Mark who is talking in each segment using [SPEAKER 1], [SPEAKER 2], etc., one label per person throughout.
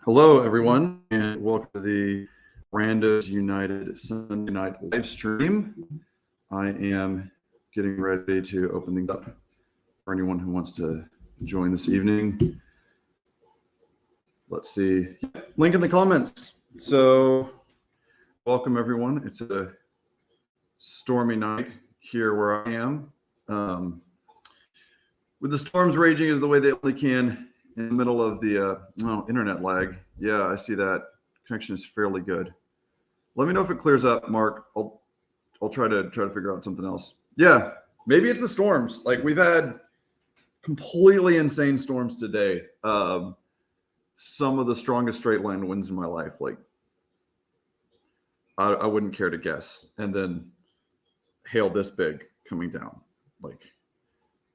[SPEAKER 1] Hello, everyone, and welcome to the Randos United Sunday night live stream. I am getting ready to open things up for anyone who wants to join this evening. Let's see. Link in the comments. So, welcome, everyone. It's a stormy night here where I am. With the storms raging as the way they only can in the middle of the internet lag. Yeah, I see that connection is fairly good. Let me know if it clears up, Mark. I'll try to figure out something else. Yeah, maybe it's the storms. Like, we've had completely insane storms today. Some of the strongest straight line winds in my life. Like, I wouldn't care to guess. And then hail this big coming down, like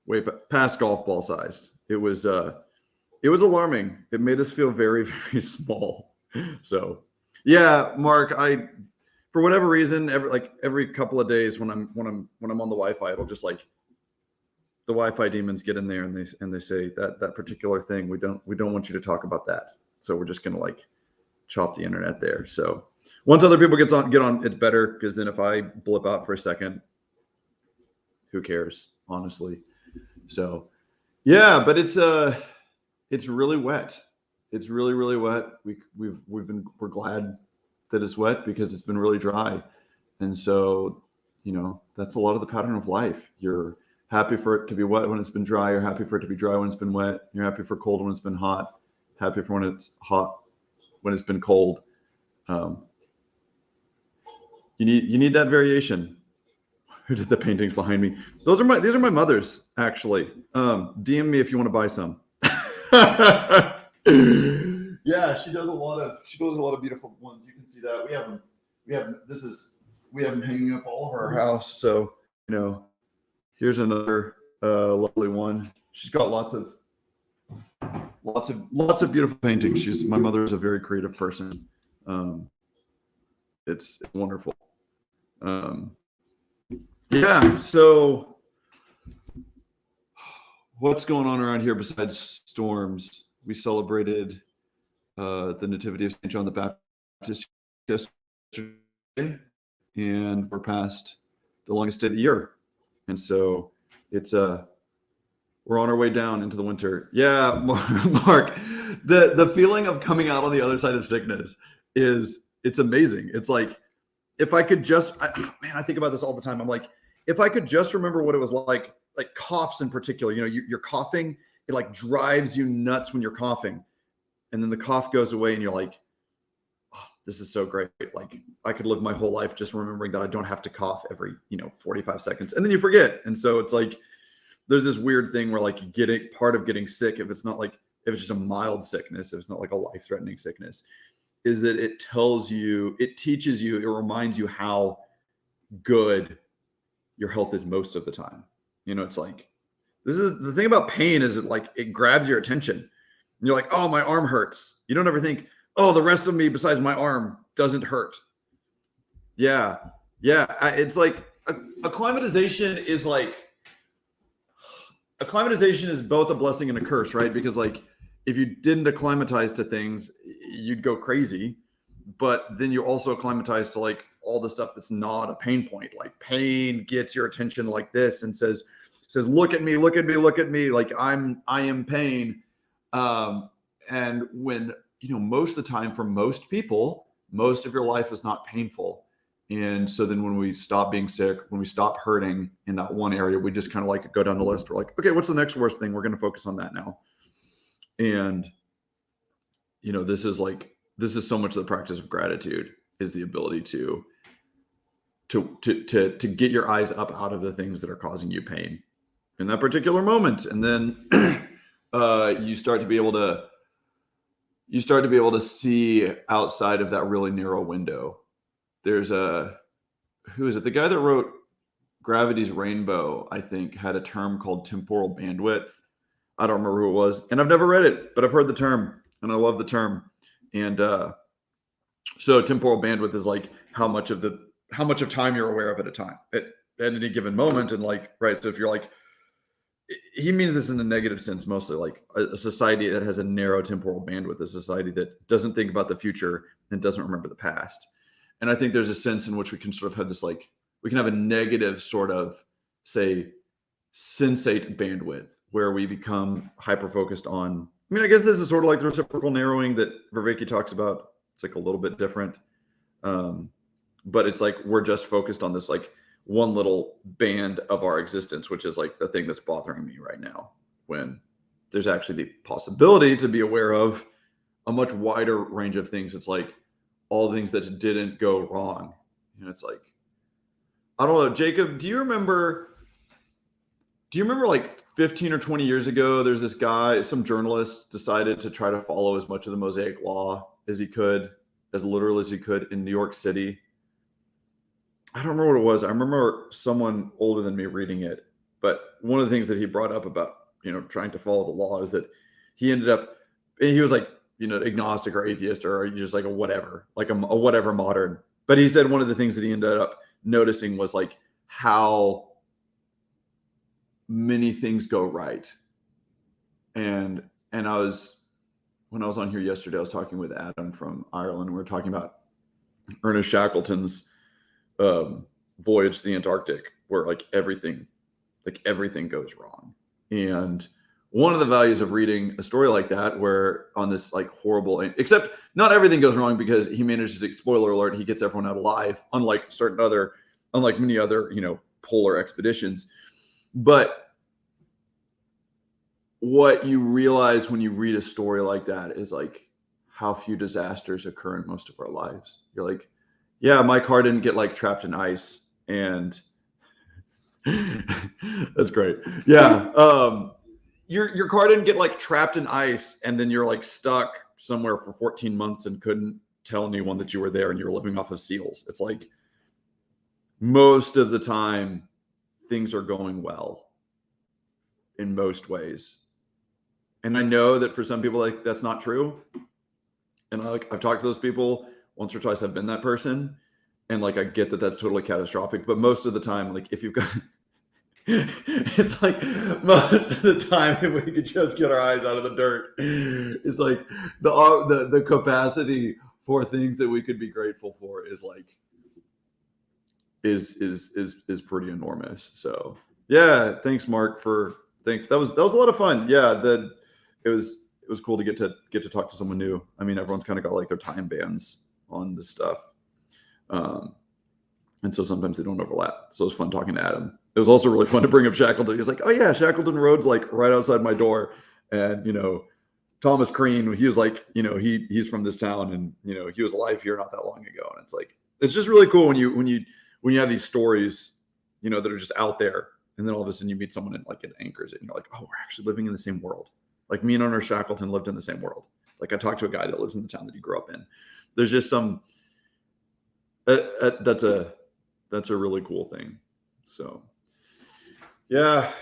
[SPEAKER 1] way past golf ball sized. It was alarming. It made us feel very, very small. So, yeah, Mark, for whatever reason, every couple of days when I'm on the Wi-Fi, it'll just like the Wi-Fi demons get in there and they say that particular thing, we don't want you to talk about that. So we're just gonna like chop the internet there. So once other people get on, it's better, because then if I blip out for a second, who cares, honestly? So yeah, but it's really wet. It's really, really wet. We're glad that it's wet because it's been really dry. And so, that's a lot of the pattern of life. You're happy for it to be wet when it's been dry. You're happy for it to be dry when it's been wet. You're happy for cold when it's been hot. Happy for when it's hot when it's been cold. You need that variation. Who did the paintings behind me? These are my mother's, actually. DM me if you want to buy some. Yeah, she does a lot of beautiful ones. You can see that we have them hanging up all over our house. So here's another lovely one. She's got lots of beautiful paintings. My mother is a very creative person. It's wonderful. Yeah. So, what's going on around here besides storms? We celebrated the Nativity of St. John the Baptist yesterday, and we're past the longest day of the year. And so it's we're on our way down into the winter. Yeah, Mark, the feeling of coming out on the other side of sickness it's amazing. It's like, if I could just, I think about this all the time. I'm like, if I could just remember what it was like coughs in particular, you're coughing, it like drives you nuts when you're coughing. And then the cough goes away and you're like, oh, this is so great. Like, I could live my whole life just remembering that I don't have to cough every, 45 seconds. And then you forget. And so it's like, there's this weird thing where like part of getting sick, if it's just a mild sickness, if it's not like a life-threatening sickness, is that it teaches you, it reminds you how good your health is most of the time. It's like, this is the thing about pain, is it grabs your attention. And you're like, oh, my arm hurts. You don't ever think, oh, the rest of me besides my arm doesn't hurt. Yeah. It's like acclimatization is both a blessing and a curse, right? Because like, if you didn't acclimatize to things, you'd go crazy. But then you also acclimatize to like all the stuff that's not a pain point. Like, pain gets your attention like this and says, look at me. Like, I am pain. And when, most of the time, for most people, most of your life is not painful. And so then when we stop being sick, when we stop hurting in that one area, we just kind of like go down the list. We're like, okay, what's the next worst thing? We're going to focus on that now. And, this is so much of the practice of gratitude, is the ability to get your eyes up out of the things that are causing you pain in that particular moment. And then you start to be able to see outside of that really narrow window. There's who is it? The guy that wrote Gravity's Rainbow, I think, had a term called temporal bandwidth. I don't remember who it was, and I've never read it, but I've heard the term, and I love the term. And so temporal bandwidth is like how much of time you're aware of at a time at any given moment. And like, right. So if you're like, he means this in a negative sense, mostly like a society that has a narrow temporal bandwidth, a society that doesn't think about the future and doesn't remember the past. And I think there's a sense in which we can sort of have this, like, we can have a negative sort of, say, sensate bandwidth where we become hyper focused on. I mean, I guess this is sort of like the reciprocal narrowing that Vervaeke talks about. It's like a little bit different. But it's like we're just focused on this like one little band of our existence, which is like the thing that's bothering me right now, when there's actually the possibility to be aware of a much wider range of things. It's like all things that didn't go wrong. And it's like, I don't know, Jacob, do you remember like 15 or 20 years ago, there's this guy, some journalist decided to try to follow as much of the Mosaic Law as he could, as literal as he could, in New York City. I don't remember what it was. I remember someone older than me reading it. But one of the things that he brought up about, trying to follow the law is that he ended up, he was like, agnostic or atheist or just like a whatever, like a whatever modern. But he said one of the things that he ended up noticing was like how many things go right. And when I was on here yesterday, I was talking with Adam from Ireland. We were talking about Ernest Shackleton's voyage to the Antarctic, where like everything goes wrong. And one of the values of reading a story like that, where on this like horrible, except not everything goes wrong, because he manages to, spoiler alert, he gets everyone out alive, unlike many other, polar expeditions. But what you realize when you read a story like that is like how few disasters occur in most of our lives. You're like, yeah, my car didn't get like trapped in ice, and that's great. Yeah. Your car didn't get like trapped in ice and then you're like stuck somewhere for 14 months and couldn't tell anyone that you were there and you were living off of seals. It's like most of the time things are going well in most ways. And I know that for some people, like, that's not true. And I've talked to those people once or twice. I've been that person. And like, I get that that's totally catastrophic, but most of the time, like if you've got, it's like most of the time, if we could just get our eyes out of the dirt, it's like the capacity for things that we could be grateful for is like is pretty enormous. So yeah, thanks Mark thanks. That was a lot of fun. Yeah, it was cool to get to talk to someone new. I mean, everyone's kind of got like their time bands on this stuff. And so sometimes they don't overlap. So it was fun talking to Adam. It was also really fun to bring up Shackleton. He's like, oh yeah, Shackleton Road's like right outside my door. And, Thomas Crean, he was like, he's from this town and, he was alive here not that long ago. And it's like, it's just really cool when you have these stories, that are just out there. And then all of a sudden you meet someone and like it anchors it. And you're like, oh, we're actually living in the same world. Like me and Ernest Shackleton lived in the same world. Like I talked to a guy that lives in the town that he grew up in. There's just some, that's a really cool thing. So, yeah.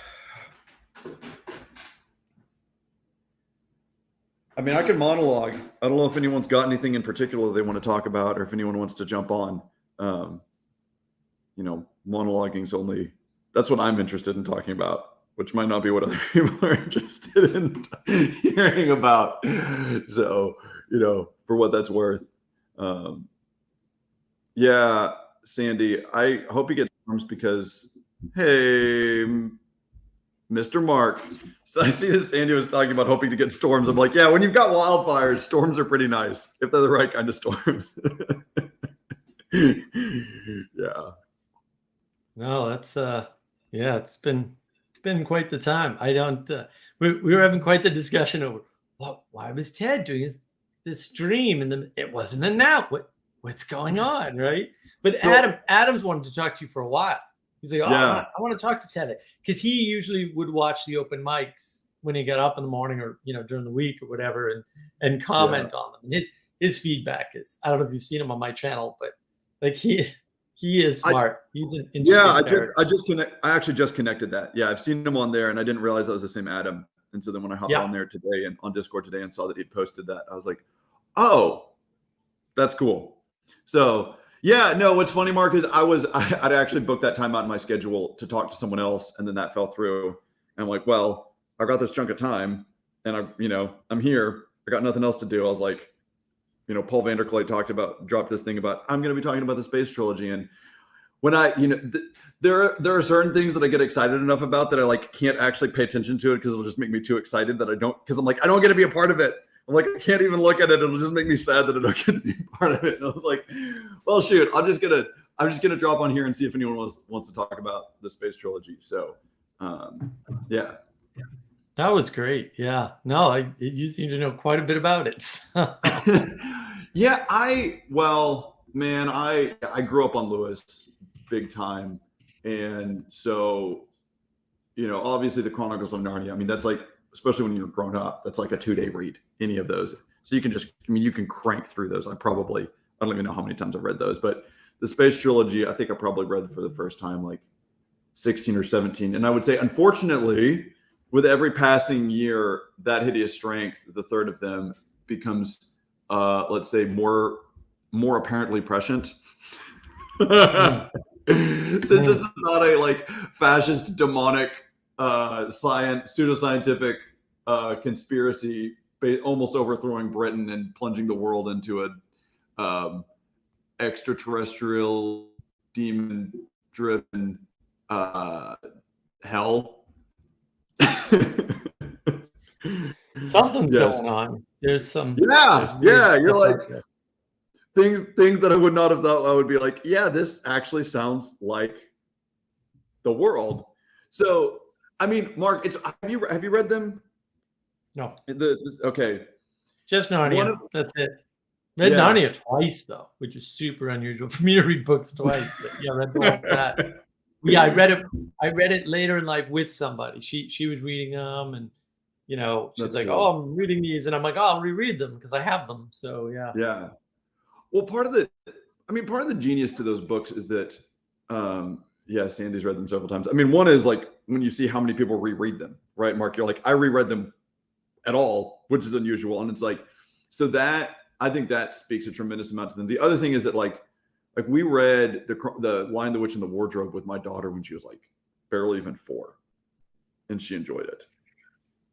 [SPEAKER 1] I mean, I could monologue. I don't know if anyone's got anything in particular they want to talk about, or if anyone wants to jump on. Monologuing's only, that's what I'm interested in talking about, which might not be what other people are interested in hearing about. So, for what that's worth. Yeah, Sandy, I hope you get storms because, hey, Mr. Mark. So I see that Sandy was talking about hoping to get storms. I'm like, yeah, when you've got wildfires, storms are pretty nice if they're the right kind of storms. Yeah.
[SPEAKER 2] No, that's yeah, it's been quite the time. I don't we were having quite the discussion over why was Ted doing this stream and it wasn't an out. What's going on, right? But Adams wanted to talk to you for a while. He's like, I want to talk to Ted, because he usually would watch the open mics when he got up in the morning or during the week or whatever, and comment on them. And his feedback is, I don't know if you've seen him on my channel, but like he is smart. He's an interesting
[SPEAKER 1] I actually just connected that. Yeah, I've seen him on there, and I didn't realize that was the same Adam. And so then when I hopped on there today and on Discord today and saw that he'd posted that, I was like, oh, that's cool. So yeah, no, what's funny, Mark, is I'd actually booked that time out in my schedule to talk to someone else, and then that fell through. And I'm like, well, I've got this chunk of time, and I'm here. I got nothing else to do. I was like, Paul Vanderklay dropped this thing about, I'm going to be talking about the space trilogy. And when there are certain things that I get excited enough about that I like can't actually pay attention to it because it'll just make me too excited that because I'm like, I don't get to be a part of it. I'm like, I can't even look at it. It'll just make me sad that I don't get to be a part of it. And I was like, well, shoot, I'm just gonna drop on here and see if anyone wants to talk about the space trilogy. So, yeah.
[SPEAKER 2] That was great. Yeah. No, you seem to know quite a bit about it.
[SPEAKER 1] Yeah, I grew up on Lewis big time. And so, obviously the Chronicles of Narnia, I mean, that's like, especially when you're grown up, that's like a 2-day read, any of those. So you can crank through those. I don't even know how many times I've read those, but the space trilogy, I think I probably read it for the first time like 16 or 17. And I would say, unfortunately, with every passing year, That Hideous Strength, the third of them, becomes, let's say, more apparently prescient. Since it's not a like fascist, demonic, pseudoscientific conspiracy, almost overthrowing Britain and plunging the world into a extraterrestrial, demon-driven hell.
[SPEAKER 2] Something's going on. There's some.
[SPEAKER 1] You're like things that I would not have thought. I would be like, yeah, this actually sounds like the world. So, I mean, Mark, have you read them?
[SPEAKER 2] No.
[SPEAKER 1] Okay.
[SPEAKER 2] Just Narnia. That's it. Read Narnia twice though, which is super unusual for me to read books twice. But yeah, read that. Yeah, I read it later in life with somebody. She was reading them, and she's like, cool. "Oh, I'm reading these," and I'm like, "Oh, I'll reread them because I have them." So yeah.
[SPEAKER 1] Yeah. Well, part of the genius to those books is that, Sandy's read them several times. I mean, one is like when you see how many people reread them, right, Mark? You're like, I reread them at all, which is unusual, and it's like, so that I think that speaks a tremendous amount to them. The other thing is that like we read the Lion, the Witch, and the Wardrobe with my daughter when she was like barely even 4, and she enjoyed it.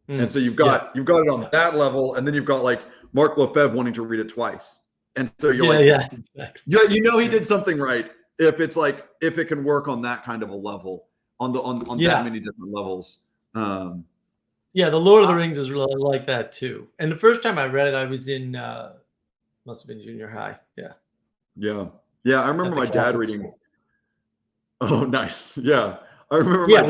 [SPEAKER 1] And so you've got it on that level, and then you've got like Mark Lefebvre wanting to read it twice, and so you're exactly. He did something right if it can work on that kind of a level, on that many different levels. The
[SPEAKER 2] Lord of the Rings is really like that too. And the first time I read it, I was in must have been junior high.
[SPEAKER 1] Yeah, I remember my dad reading. Oh, nice. Yeah, I remember. Yeah,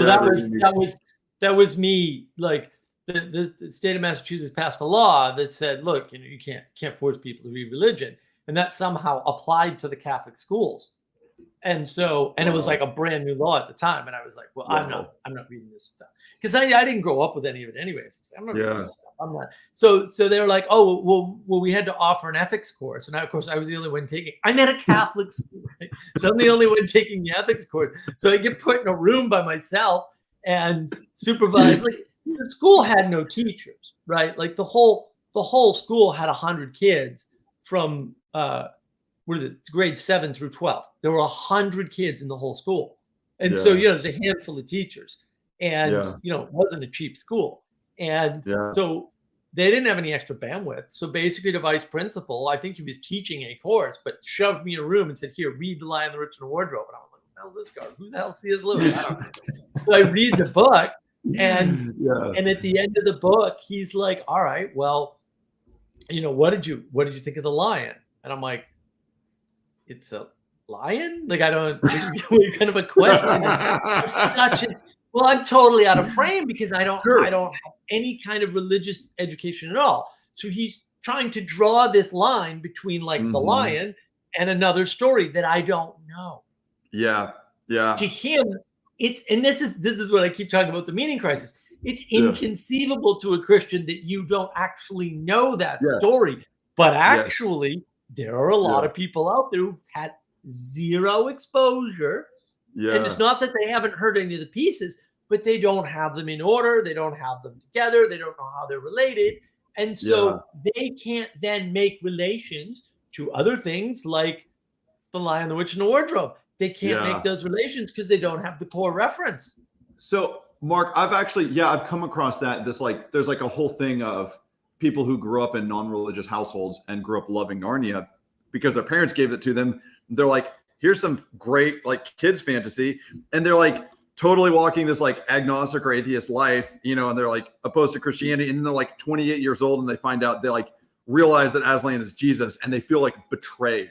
[SPEAKER 2] that was me. Like the state of Massachusetts passed a law that said, look, you can't force people to read religion, and that somehow applied to the Catholic schools. And so, it was like a brand new law at the time, and I was like, well, I'm not reading this stuff because I didn't grow up with any of it anyways. I'm not reading this stuff. I'm not. So they were like, oh, well, we had to offer an ethics course, and of course, I was the only one taking. I'm at a Catholic school, right? So I'm the only one taking the ethics course. So I get put in a room by myself and supervised. Like the school had no teachers, right? Like the whole school had 100 kids from grade 7 through 12. There were 100 kids in the whole school. And so, there's a handful of teachers, and, it wasn't a cheap school. And so they didn't have any extra bandwidth. So basically the vice principal, I think he was teaching a course, but shoved me in a room and said, here, read The Lion, the Witch, and the Wardrobe. And I was like, what the hell's this guy? Who the hell C.S. Lewis? I don't know. So I read the book, and at the end of the book, he's like, all right, well, what did you think of The Lion? And I'm like, it's a lion? Like, I don't kind of a question. Well, I'm totally out of frame because I don't have any kind of religious education at all. So he's trying to draw this line between like the lion and another story that I don't know.
[SPEAKER 1] Yeah.
[SPEAKER 2] To him, this is what I keep talking about, the meaning crisis. It's inconceivable to a Christian that you don't actually know that story. But actually, there are a lot of people out there who've had zero exposure. And it's not that they haven't heard any of the pieces, but they don't have them in order. They don't have them together. They don't know how they're related. And so they can't then make relations to other things like The Lion, the Witch, and the Wardrobe. They can't make those relations because they don't have the core reference.
[SPEAKER 1] So Mark, I've come across that. There's like a whole thing of people who grew up in non-religious households and grew up loving Narnia because their parents gave it to them. They're like, here's some great like kids fantasy. And they're like totally walking this like agnostic or atheist life, and they're like opposed to Christianity. And then they're like 28 years old and they find out, they like realize that Aslan is Jesus and they feel like betrayed.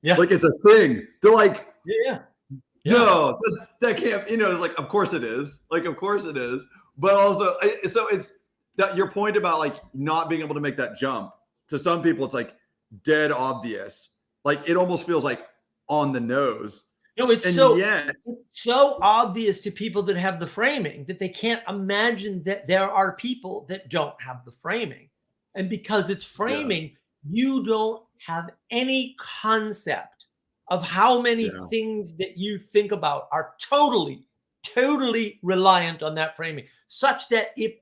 [SPEAKER 2] Yeah.
[SPEAKER 1] Like it's a thing. They're like,
[SPEAKER 2] yeah.
[SPEAKER 1] No, that can't, it's like, of course it is. Like, of course it is. But also, so it's that your point about like not being able to make that jump. To some people, it's like dead obvious. Like it almost feels like on the nose.
[SPEAKER 2] It's so obvious to people that have the framing that they can't imagine that there are people that don't have the framing. And because it's framing, you don't have any concept of how many things that you think about are totally reliant on that framing, such that if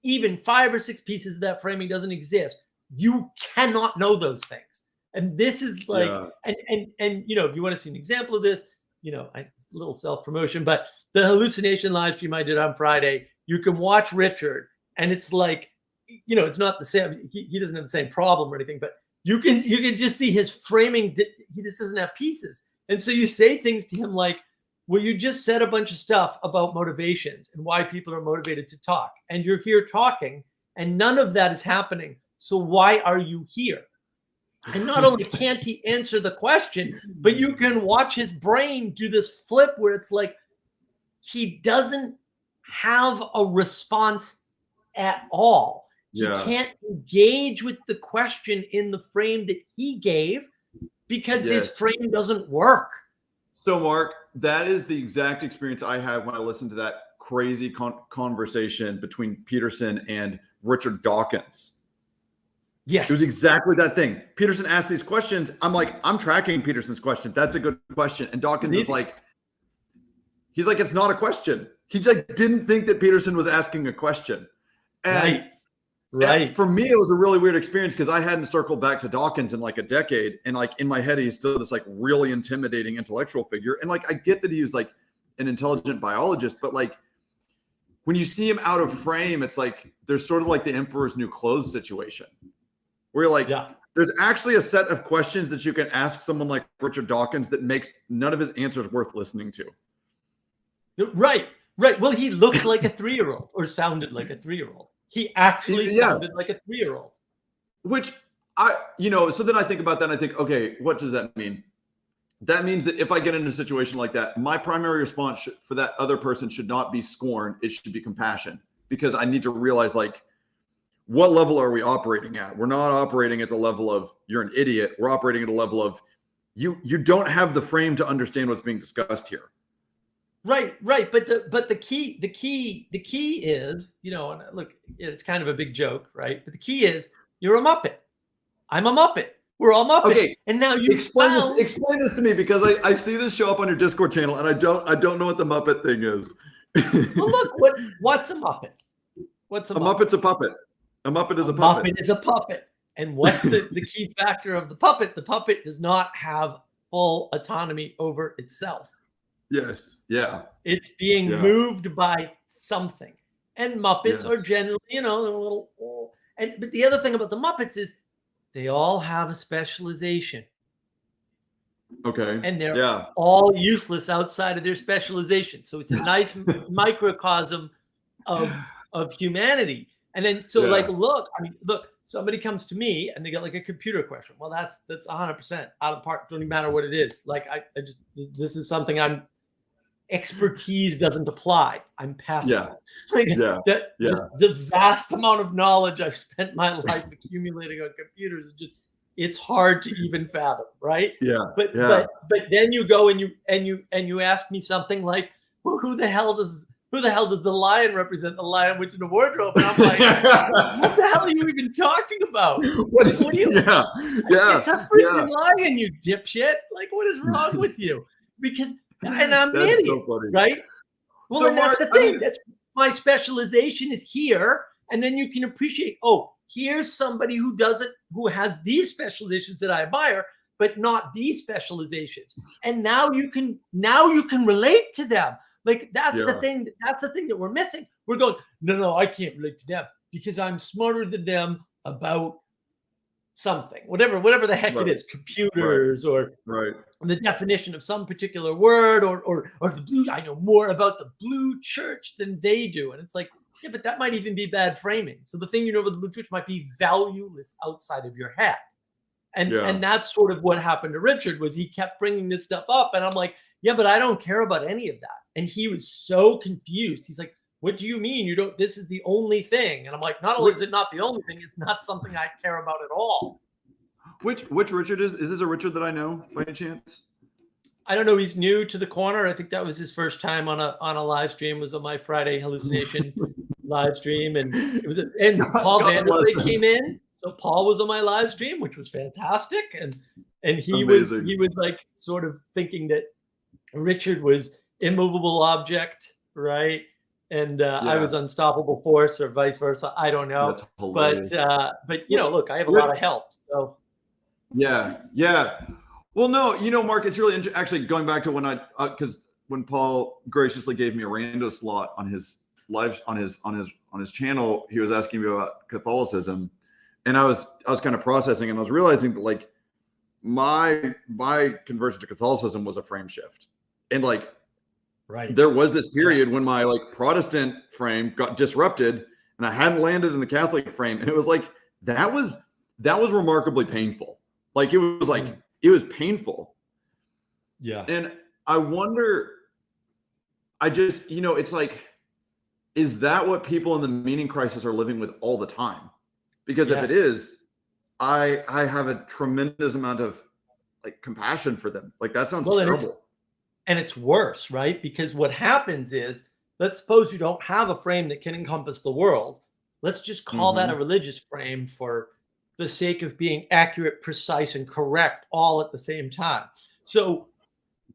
[SPEAKER 2] even 5 or 6 pieces of that framing doesn't exist, you cannot know those things. And this is like, and if you want to see an example of this, a little self-promotion, but the hallucination live stream I did on Friday, you can watch Richard, and it's like, it's not the same. He doesn't have the same problem or anything, but you can just see his framing. He just doesn't have pieces. And so you say things to him like, well, you just said a bunch of stuff about motivations and why people are motivated to talk. And you're here talking and none of that is happening. So why are you here? And not only can't he answer the question, but you can watch his brain do this flip where it's like he doesn't have a response at all. He can't engage with the question in the frame that he gave because his frame doesn't work.
[SPEAKER 1] So, Mark, that is the exact experience I had when I listened to that crazy conversation between Peterson and Richard Dawkins.
[SPEAKER 2] Yes.
[SPEAKER 1] It was exactly that thing. Peterson asked these questions. I'm like, I'm tracking Peterson's question. That's a good question. And Dawkins is like, he's like, it's not a question. He just didn't think that Peterson was asking a question. And
[SPEAKER 2] Right.
[SPEAKER 1] For me, it was a really weird experience because I hadn't circled back to Dawkins in like a decade. And like in my head, he's still this like really intimidating intellectual figure. And like, I get that he was like an intelligent biologist, but like when you see him out of frame, it's like, there's sort of like the Emperor's New Clothes situation where you're like, there's actually a set of questions that you can ask someone like Richard Dawkins that makes none of his answers worth listening to.
[SPEAKER 2] Right. Well, he looked like a 3-year-old or sounded like a 3-year-old. He actually sounded like a 3-year-old.
[SPEAKER 1] Which so then I think about that and I think, okay, what does that mean? That means that if I get in a situation like that, my primary response for that other person should not be scorn. It should be compassion, because I need to realize like, what level are we operating at? We're not operating at the level of you're an idiot. We're operating at a level of you don't have the frame to understand what's being discussed here.
[SPEAKER 2] Right. But the key is, and look, it's kind of a big joke, right? But the key is you're a Muppet. I'm a Muppet. We're all Muppet. Okay. And now you
[SPEAKER 1] explain this to me, because I see this show up on your Discord channel and I don't know what the Muppet thing is.
[SPEAKER 2] Well, look, what's a Muppet? What's a Muppet?
[SPEAKER 1] Muppet's a puppet. A Muppet is a
[SPEAKER 2] puppet. Muppet is a puppet. And what's the key factor of the puppet? The puppet does not have full autonomy over itself.
[SPEAKER 1] Yes. Yeah.
[SPEAKER 2] It's being moved by something. And Muppets are generally, they're a little. But the other thing about the Muppets is they all have a specialization.
[SPEAKER 1] Okay.
[SPEAKER 2] And they're all useless outside of their specialization. So it's a nice microcosm of humanity. And then look, somebody comes to me and they get like a computer question. Well, that's 100% out of the park. Doesn't matter what it is. Like this is something expertise doesn't apply. I'm past that. The vast amount of knowledge I've spent my life accumulating on computers is it's hard to even fathom, right? But then you go and you ask me something like, well, who the hell does the lion represent? The lion witch in the wardrobe? And I'm like, what the hell are you even talking about? What are you? It's a freaking lion, you dipshit! Like, what is wrong with you? Because and I'm an idiot, so right? Well, so that's the thing. That's my specialization is here, and then you can appreciate. Oh, here's somebody who has these specializations that I admire, but not these specializations. And now you can relate to them. Like that's the
[SPEAKER 1] Yeah.
[SPEAKER 2] thing. That's the thing that we're missing. We're going, no, I can't relate to them because I'm smarter than them about something, whatever the heck it
[SPEAKER 1] Right.
[SPEAKER 2] is, computers or
[SPEAKER 1] Right.
[SPEAKER 2] the definition of some particular word or the blue. I know more about the blue church than they do, and it's like, yeah, but that might even be bad framing. So the thing you know about the blue church might be valueless outside of your head.
[SPEAKER 1] Yeah.
[SPEAKER 2] And that's sort of what happened to Richard was he kept bringing this stuff up, and I'm like, yeah, but I don't care about any of that. And he was so confused. He's like, what do you mean you don't? This is the only thing. And I'm like, not only is it not the only thing, it's not something I care about at all.
[SPEAKER 1] Which Richard is this a Richard that I know by any chance?
[SPEAKER 2] I don't know. He's new to the corner. I think that was his first time on a live stream. Was on my Friday hallucination live stream, and it was and Paul Vanderklay came in. So Paul was on my live stream, which was fantastic, and he
[SPEAKER 1] Amazing.
[SPEAKER 2] was like sort of thinking that Richard was immovable object, right? And I was unstoppable force, or vice versa. I don't know.
[SPEAKER 1] That's hilarious.
[SPEAKER 2] But you know, look, I have a lot of help. So
[SPEAKER 1] yeah. Well, no, you know, Mark, it's really actually going back to when because when Paul graciously gave me a rando slot on his live on his channel, he was asking me about Catholicism, and I was kind of processing, and I was realizing that like my conversion to Catholicism was a frame shift, and like there was this period when my like Protestant frame got disrupted, and I hadn't landed in the Catholic frame, and it was like that was remarkably painful. Like it was like. It was painful.
[SPEAKER 2] Yeah.
[SPEAKER 1] And I wonder, I just, you know, it's like, is that what people in the meaning crisis are living with all the time? Because if it is, I have a tremendous amount of like compassion for them. Like that sounds terrible.
[SPEAKER 2] And it's worse, right? Because what happens is, let's suppose you don't have a frame that can encompass the world. Let's just call that a religious frame for the sake of being accurate, precise, and correct all at the same time. So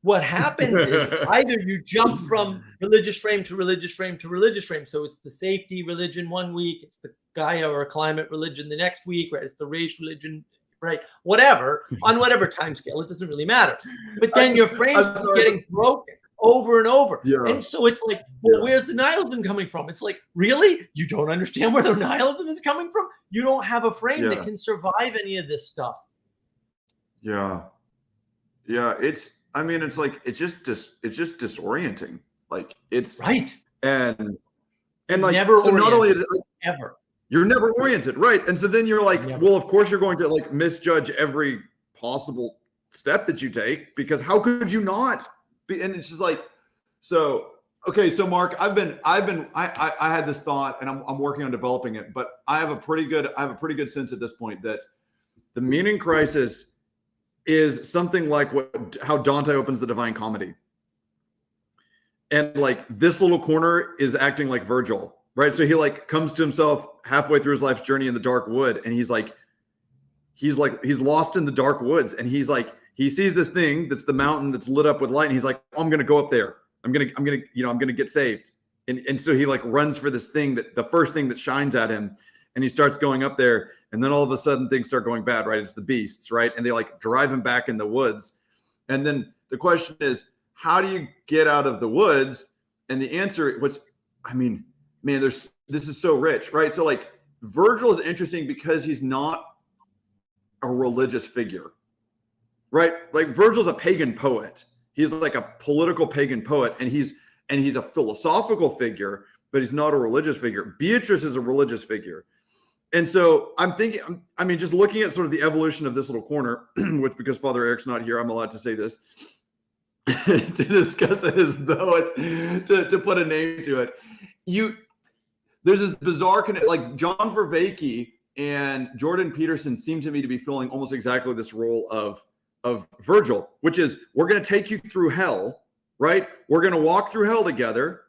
[SPEAKER 2] what happens is either you jump from religious frame to religious frame to religious frame. So it's the safety religion one week, it's the Gaia or climate religion the next week, right? It's the race religion, right? Whatever, on whatever time scale, it doesn't really matter. But then your frame's getting broken over and over.
[SPEAKER 1] Yeah.
[SPEAKER 2] And so it's like, well, where's the nihilism coming from? It's like, really? You don't understand where the nihilism is coming from? You don't have a frame that can survive any of this stuff.
[SPEAKER 1] Yeah. It's just disorienting. Like it's
[SPEAKER 2] right.
[SPEAKER 1] And like,
[SPEAKER 2] never
[SPEAKER 1] so not only is it like,
[SPEAKER 2] ever.
[SPEAKER 1] You're never oriented. Right. And so then you're like, well, of course you're going to like misjudge every possible step that you take, because how could you not? And it's just like, so, okay. So Mark, I had this thought, and I'm working on developing it, but I have a pretty good sense at this point that the meaning crisis is something like how Dante opens the Divine Comedy. And like this little corner is acting like Virgil, right? So he like comes to himself halfway through his life's journey in the dark wood. And he's lost in the dark woods. And he's like, he sees this thing that's the mountain that's lit up with light. And he's like, oh, I'm going to go up there. I'm going to get saved. And so he like runs for this thing, that the first thing that shines at him, and he starts going up there. And then all of a sudden things start going bad, right? It's the beasts, right? And they like drive him back in the woods. And then the question is, how do you get out of the woods? And the answer, this is so rich, right? So like Virgil is interesting because he's not a religious figure. Right? Like Virgil's a pagan poet. He's like a political pagan poet, and he's a philosophical figure, but he's not a religious figure. Beatrice is a religious figure. And so I'm thinking, just looking at sort of the evolution of this little corner, which because Father Eric's not here, I'm allowed to say this, to discuss it as though it's to put a name to it. There's this bizarre connect, like John Vervaeke and Jordan Peterson seem to me to be filling almost exactly this role of Virgil, which is, we're going to take you through hell, right? We're going to walk through hell together.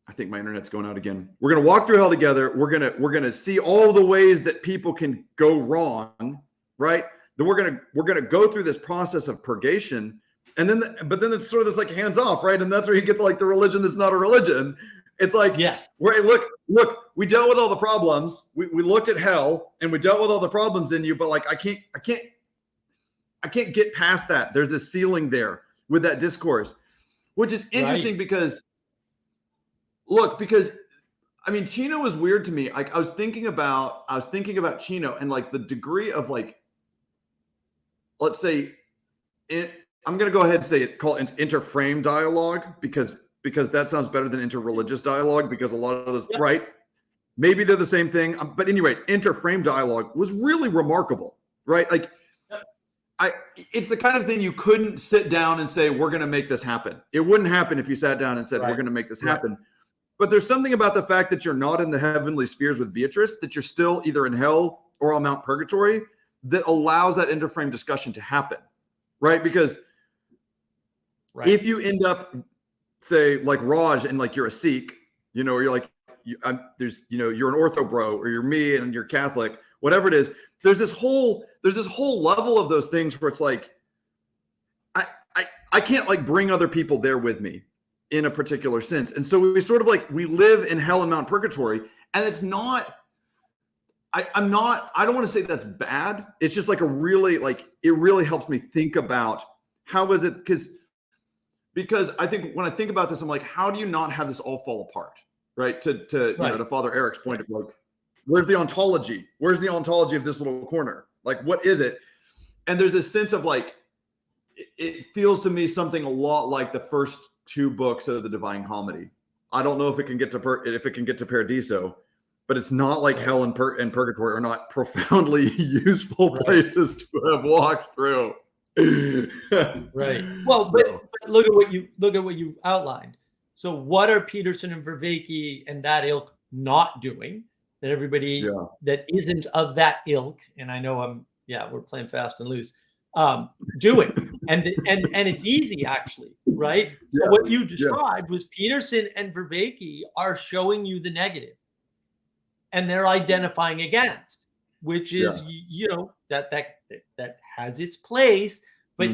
[SPEAKER 1] I think my internet's going out again. We're going to walk through hell together. We're going to see all the ways that people can go wrong, right? Then we're going to go through this process of purgation. And then, but then it's sort of this like hands off, right? And that's where you get like the religion that's not a religion. It's like,
[SPEAKER 2] yes,
[SPEAKER 1] look, we dealt with all the problems. We looked at hell and we dealt with all the problems in you, but like, I can't get past that. There's this ceiling there with that discourse. which is interesting
[SPEAKER 2] Right.
[SPEAKER 1] because because I mean, Chino was weird to me. Like I was thinking about Chino and like the degree of like, let's say I'm going to go ahead and say call it interframe dialogue because that sounds better than interreligious dialogue because a lot of those,
[SPEAKER 2] Yep.
[SPEAKER 1] right? Maybe they're the same thing, but anyway, interframe dialogue was really remarkable, right? Like, it's the kind of thing you couldn't sit down and say, we're going to make this happen. It wouldn't happen if you sat down and said, we're going to make this happen. But there's something about the fact that you're not in the heavenly spheres with Beatrice, that you're still either in hell or on Mount Purgatory, that allows that interframe discussion to happen, right? Because if you end up, say, like Raj, and like you're a Sikh, you're like, you're an ortho bro, or you're me and you're Catholic, whatever it is. There's this whole level of those things where it's like, I can't like bring other people there with me in a particular sense. And so we sort of like, we live in hell and Mount Purgatory, and it's not, I don't want to say that's bad. It's just like it really helps me think about how is it, because I think when I think about this, I'm like, how do you not have this all fall apart? Right. To Father Eric's point of like, where's the ontology? Where's the ontology of this little corner? Like, what is it? And there's this sense of like, it feels to me something a lot like the first two books of the Divine Comedy. I don't know if it can get to Paradiso, but it's not like hell and purgatory are not profoundly useful places to have walked through.
[SPEAKER 2] Right. Well, but look at what you outlined. So what are Peterson and Vervaeke and that ilk not doing that everybody that isn't of that ilk, and I know we're playing fast and loose, doing. And it's easy actually, right? So what you described was Peterson and Vervaeke are showing you the negative and they're identifying against, which is that has its place, but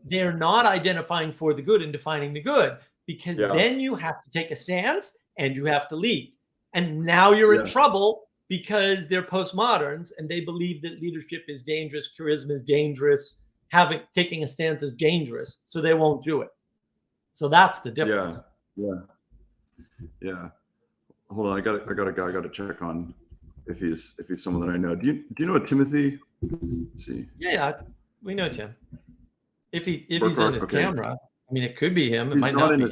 [SPEAKER 2] they're not identifying for the good and defining the good, because then you have to take a stance and you have to lead. And now you're in trouble because they're postmoderns and they believe that leadership is dangerous, charisma is dangerous, taking a stance is dangerous, so they won't do it. So that's the difference.
[SPEAKER 1] Yeah. Hold on, I got to check on if he's someone that I know. Do you know Timothy? Let's see.
[SPEAKER 2] Yeah, we know Tim. If he's in his camera, I mean, it could be him. It might not be him.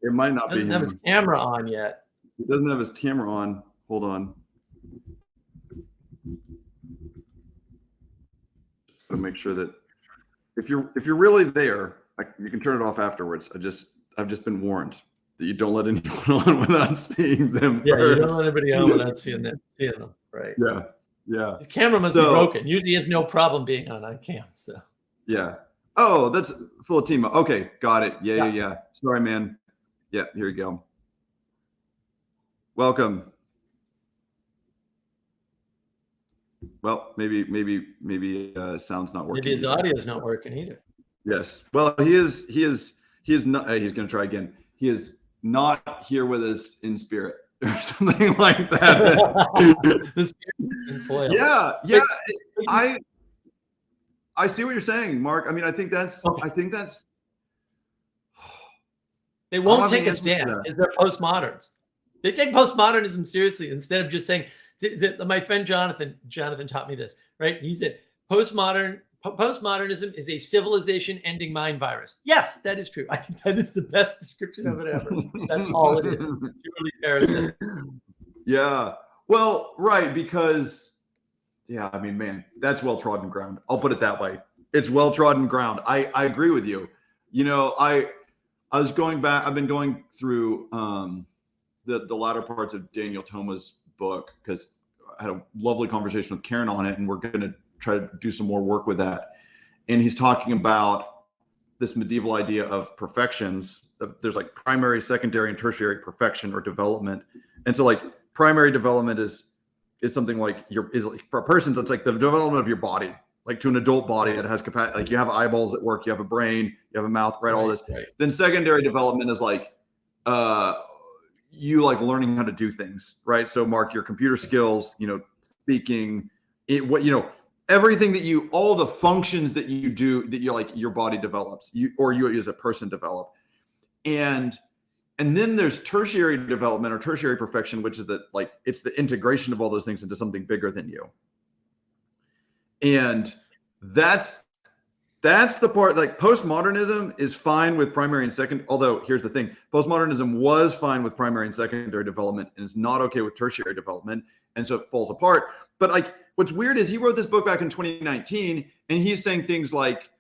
[SPEAKER 1] It might not be him.
[SPEAKER 2] He doesn't have his camera on yet.
[SPEAKER 1] He doesn't have his camera on. Hold on. To make sure that if you're really there, you can turn it off afterwards. I've just been warned that you don't let anyone on without seeing them.
[SPEAKER 2] Yeah, first. You don't let anybody on without seeing them. Right.
[SPEAKER 1] Yeah.
[SPEAKER 2] His camera must be broken. Usually, he has no problem being on cam. So.
[SPEAKER 1] Yeah. Oh, that's Philatimo. Okay, got it. Yeah. Sorry, man. Yeah, here you go. Welcome. Well, maybe sound's not working.
[SPEAKER 2] Maybe his audio is not working either.
[SPEAKER 1] Yes. Well, he is not. He's going to try again. He is not here with us in spirit or something like that.
[SPEAKER 2] The spirit in foil.
[SPEAKER 1] Yeah. I see what you're saying, Mark. I mean, I think that's.
[SPEAKER 2] They won't take a stand because they're postmoderns. They take postmodernism seriously instead of just saying. My friend Jonathan taught me this, right? He said postmodernism is a civilization-ending mind virus. Yes, that is true. I think that is the best description of it ever. That's all it is. Purely parasitic.
[SPEAKER 1] Yeah. Well, right, because I mean, man, that's well-trodden ground. I'll put it that way. It's well-trodden ground. I agree with you. I was going back. I've been going through the latter parts of Daniel Thoma's book because I had a lovely conversation with Karen on it, and we're going to try to do some more work with that. And he's talking about this medieval idea of perfections. There's like primary, secondary, and tertiary perfection or development. And so like primary development is something like for a person, it's like the development of your body, like to an adult body that has capacity. Like you have eyeballs that work, you have a brain, you have a mouth, right? All this. Right. Then secondary development is like, you like learning how to do things, right? So Mark, your computer skills, speaking, everything all the functions that you do, that you like your body develops, you as a person develop. And then there's tertiary development or tertiary perfection, which is it's the integration of all those things into something bigger than you. And that's the part, like postmodernism is fine with primary and second. Although here's the thing, postmodernism was fine with primary and secondary development and it's not okay with tertiary development. And so it falls apart. But like, what's weird is he wrote this book back in 2019 and he's saying things like,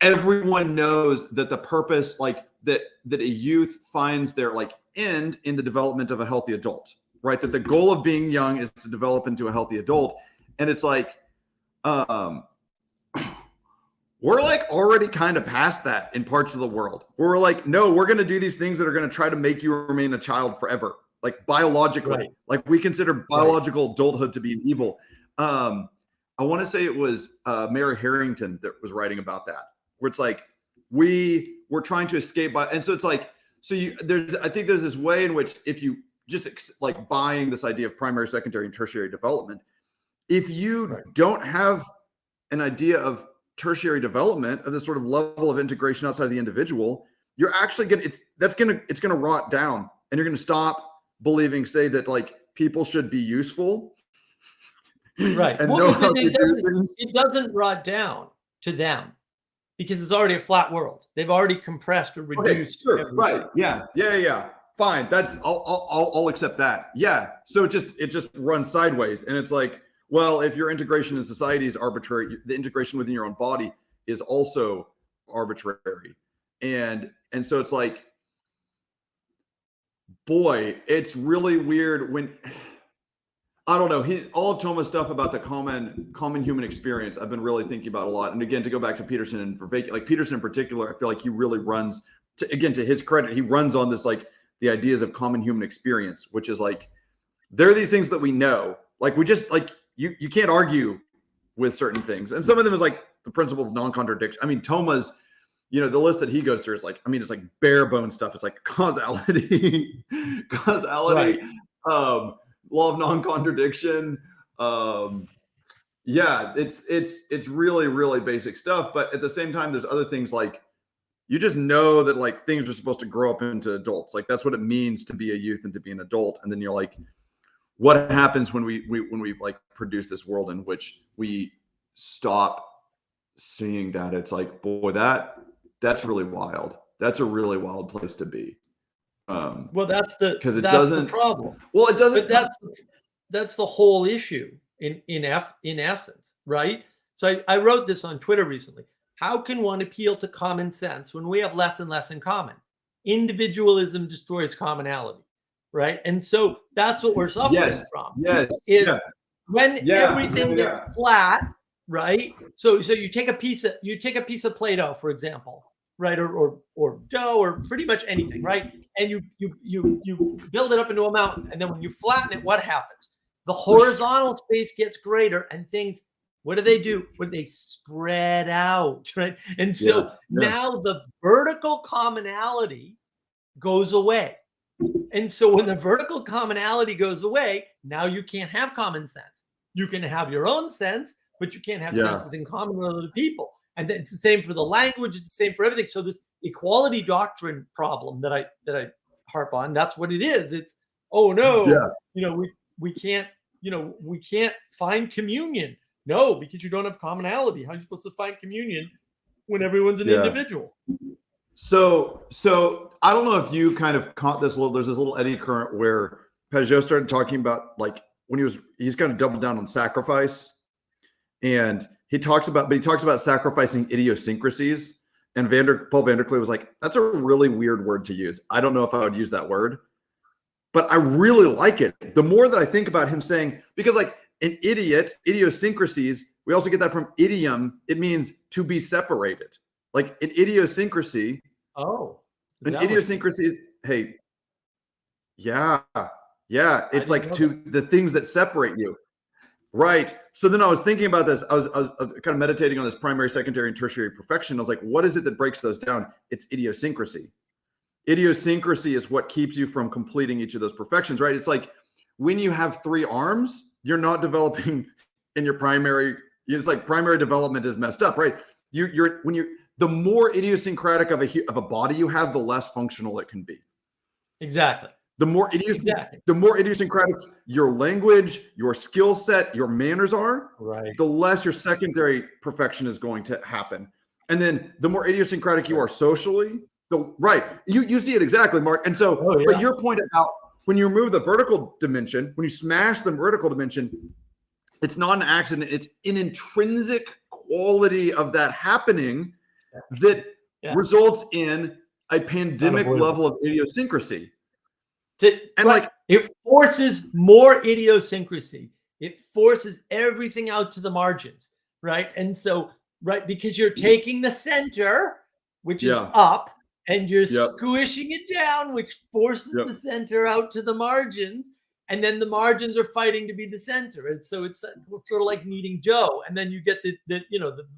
[SPEAKER 1] everyone knows that the purpose, like that a youth finds their like end in the development of a healthy adult, right? That the goal of being young is to develop into a healthy adult. And it's like, we're like already kind of past that in parts of the world where we're like, no, we're going to do these things that are going to try to make you remain a child forever. Like biologically,
[SPEAKER 2] Right.
[SPEAKER 1] Like we consider biological adulthood to be an evil. I want to say it was Mayor Harrington that was writing about that, where it's like, we're trying to escape by, and so it's like, I think there's this way in which if you just like buying this idea of primary, secondary, and tertiary development, if you don't have an idea of tertiary development, of this sort of level of integration outside of the individual, you're actually it's gonna rot down, and you're gonna stop believing, say, that like people should be useful,
[SPEAKER 2] right?
[SPEAKER 1] And
[SPEAKER 2] Well, it doesn't rot down to them because it's already a flat world. They've already compressed or reduced.
[SPEAKER 1] Okay, sure, right? Yeah. Fine, I'll accept that. Yeah. So it just runs sideways, and it's like, well, if your integration in society is arbitrary, the integration within your own body is also arbitrary. And so it's like, boy, it's really weird when, I don't know, all of Thomas' stuff about the common human experience, I've been really thinking about a lot. And again, to go back to Peterson and like Peterson in particular, I feel like he really runs, to his credit, he runs on this, like the ideas of common human experience, which is like, there are these things that we know, like we just like, you can't argue with certain things. And some of them is like the principle of non-contradiction. I mean, Thomas, the list that he goes through is like, I mean, it's like bare bone stuff. It's like causality,
[SPEAKER 2] Right.
[SPEAKER 1] law of non-contradiction. Yeah, it's really, really basic stuff. But at the same time, there's other things like, you just know that like things are supposed to grow up into adults. Like that's what it means to be a youth and to be an adult. And then you're like, what happens when we like produce this world in which we stop seeing that? It's like, boy, that's really wild. That's a really wild place to be.
[SPEAKER 2] Well, that's the problem.
[SPEAKER 1] Well, it doesn't.
[SPEAKER 2] But that's the whole issue in essence, right? So I wrote this on Twitter recently. How can one appeal to common sense when we have less and less in common? Individualism destroys commonality. Right. And so that's what we're suffering from. When everything gets flat, right? So you take a piece of Play-Doh, for example, right? Or dough, or pretty much anything, right? And you build it up into a mountain, and then when you flatten it, what happens? The horizontal space gets greater, and things, what do? They spread out, right? And so now the vertical commonality goes away. And so when the vertical commonality goes away, now you can't have common sense. You can have your own sense, but you can't have senses in common with other people. And it's the same for the language. It's the same for everything. So this equality doctrine problem that I harp on, that's what it is. It's, oh no, we can't find communion. No, because you don't have commonality. How are you supposed to find communion when everyone's an individual?
[SPEAKER 1] So I don't know if you kind of caught this there's this little eddy current where Pageau started talking about, like, when he's kind of doubled down on sacrifice, and he talks about sacrificing idiosyncrasies, and Paul Vanderklay was like, that's a really weird word to use. I don't know if I would use that word, but I really like it. The more that I think about him saying, because like an idiosyncrasies, we also get that from idiom. It means to be separated. Like an idiosyncrasy.
[SPEAKER 2] Oh,
[SPEAKER 1] an idiosyncrasy is, hey, yeah. It's like the things that separate you, right? So then I was thinking about this. I was kind of meditating on this primary, secondary, and tertiary perfection. I was like, what is it that breaks those down? It's idiosyncrasy. Idiosyncrasy is what keeps you from completing each of those perfections, right? It's like when you have 3 arms, you're not developing in your primary. It's like primary development is messed up, right? the more idiosyncratic of a body you have, the less functional it can be.
[SPEAKER 2] Exactly.
[SPEAKER 1] The more idiosyncratic your language, your skill set, your manners are,
[SPEAKER 2] Right.
[SPEAKER 1] the less your secondary perfection is going to happen. And then the more idiosyncratic you are socially, you see it exactly, Mark. And so, but your point about when you remove the vertical dimension, when you smash the vertical dimension, it's not an accident. It's an intrinsic quality of that happening that results in a pandemic level of idiosyncrasy.
[SPEAKER 2] And it forces more idiosyncrasy. It forces everything out to the margins, right? And so, because you're taking the center, which is up, and you're squishing it down, which forces the center out to the margins. And then the margins are fighting to be the center. And so it's sort of like meeting Joe. And then you get the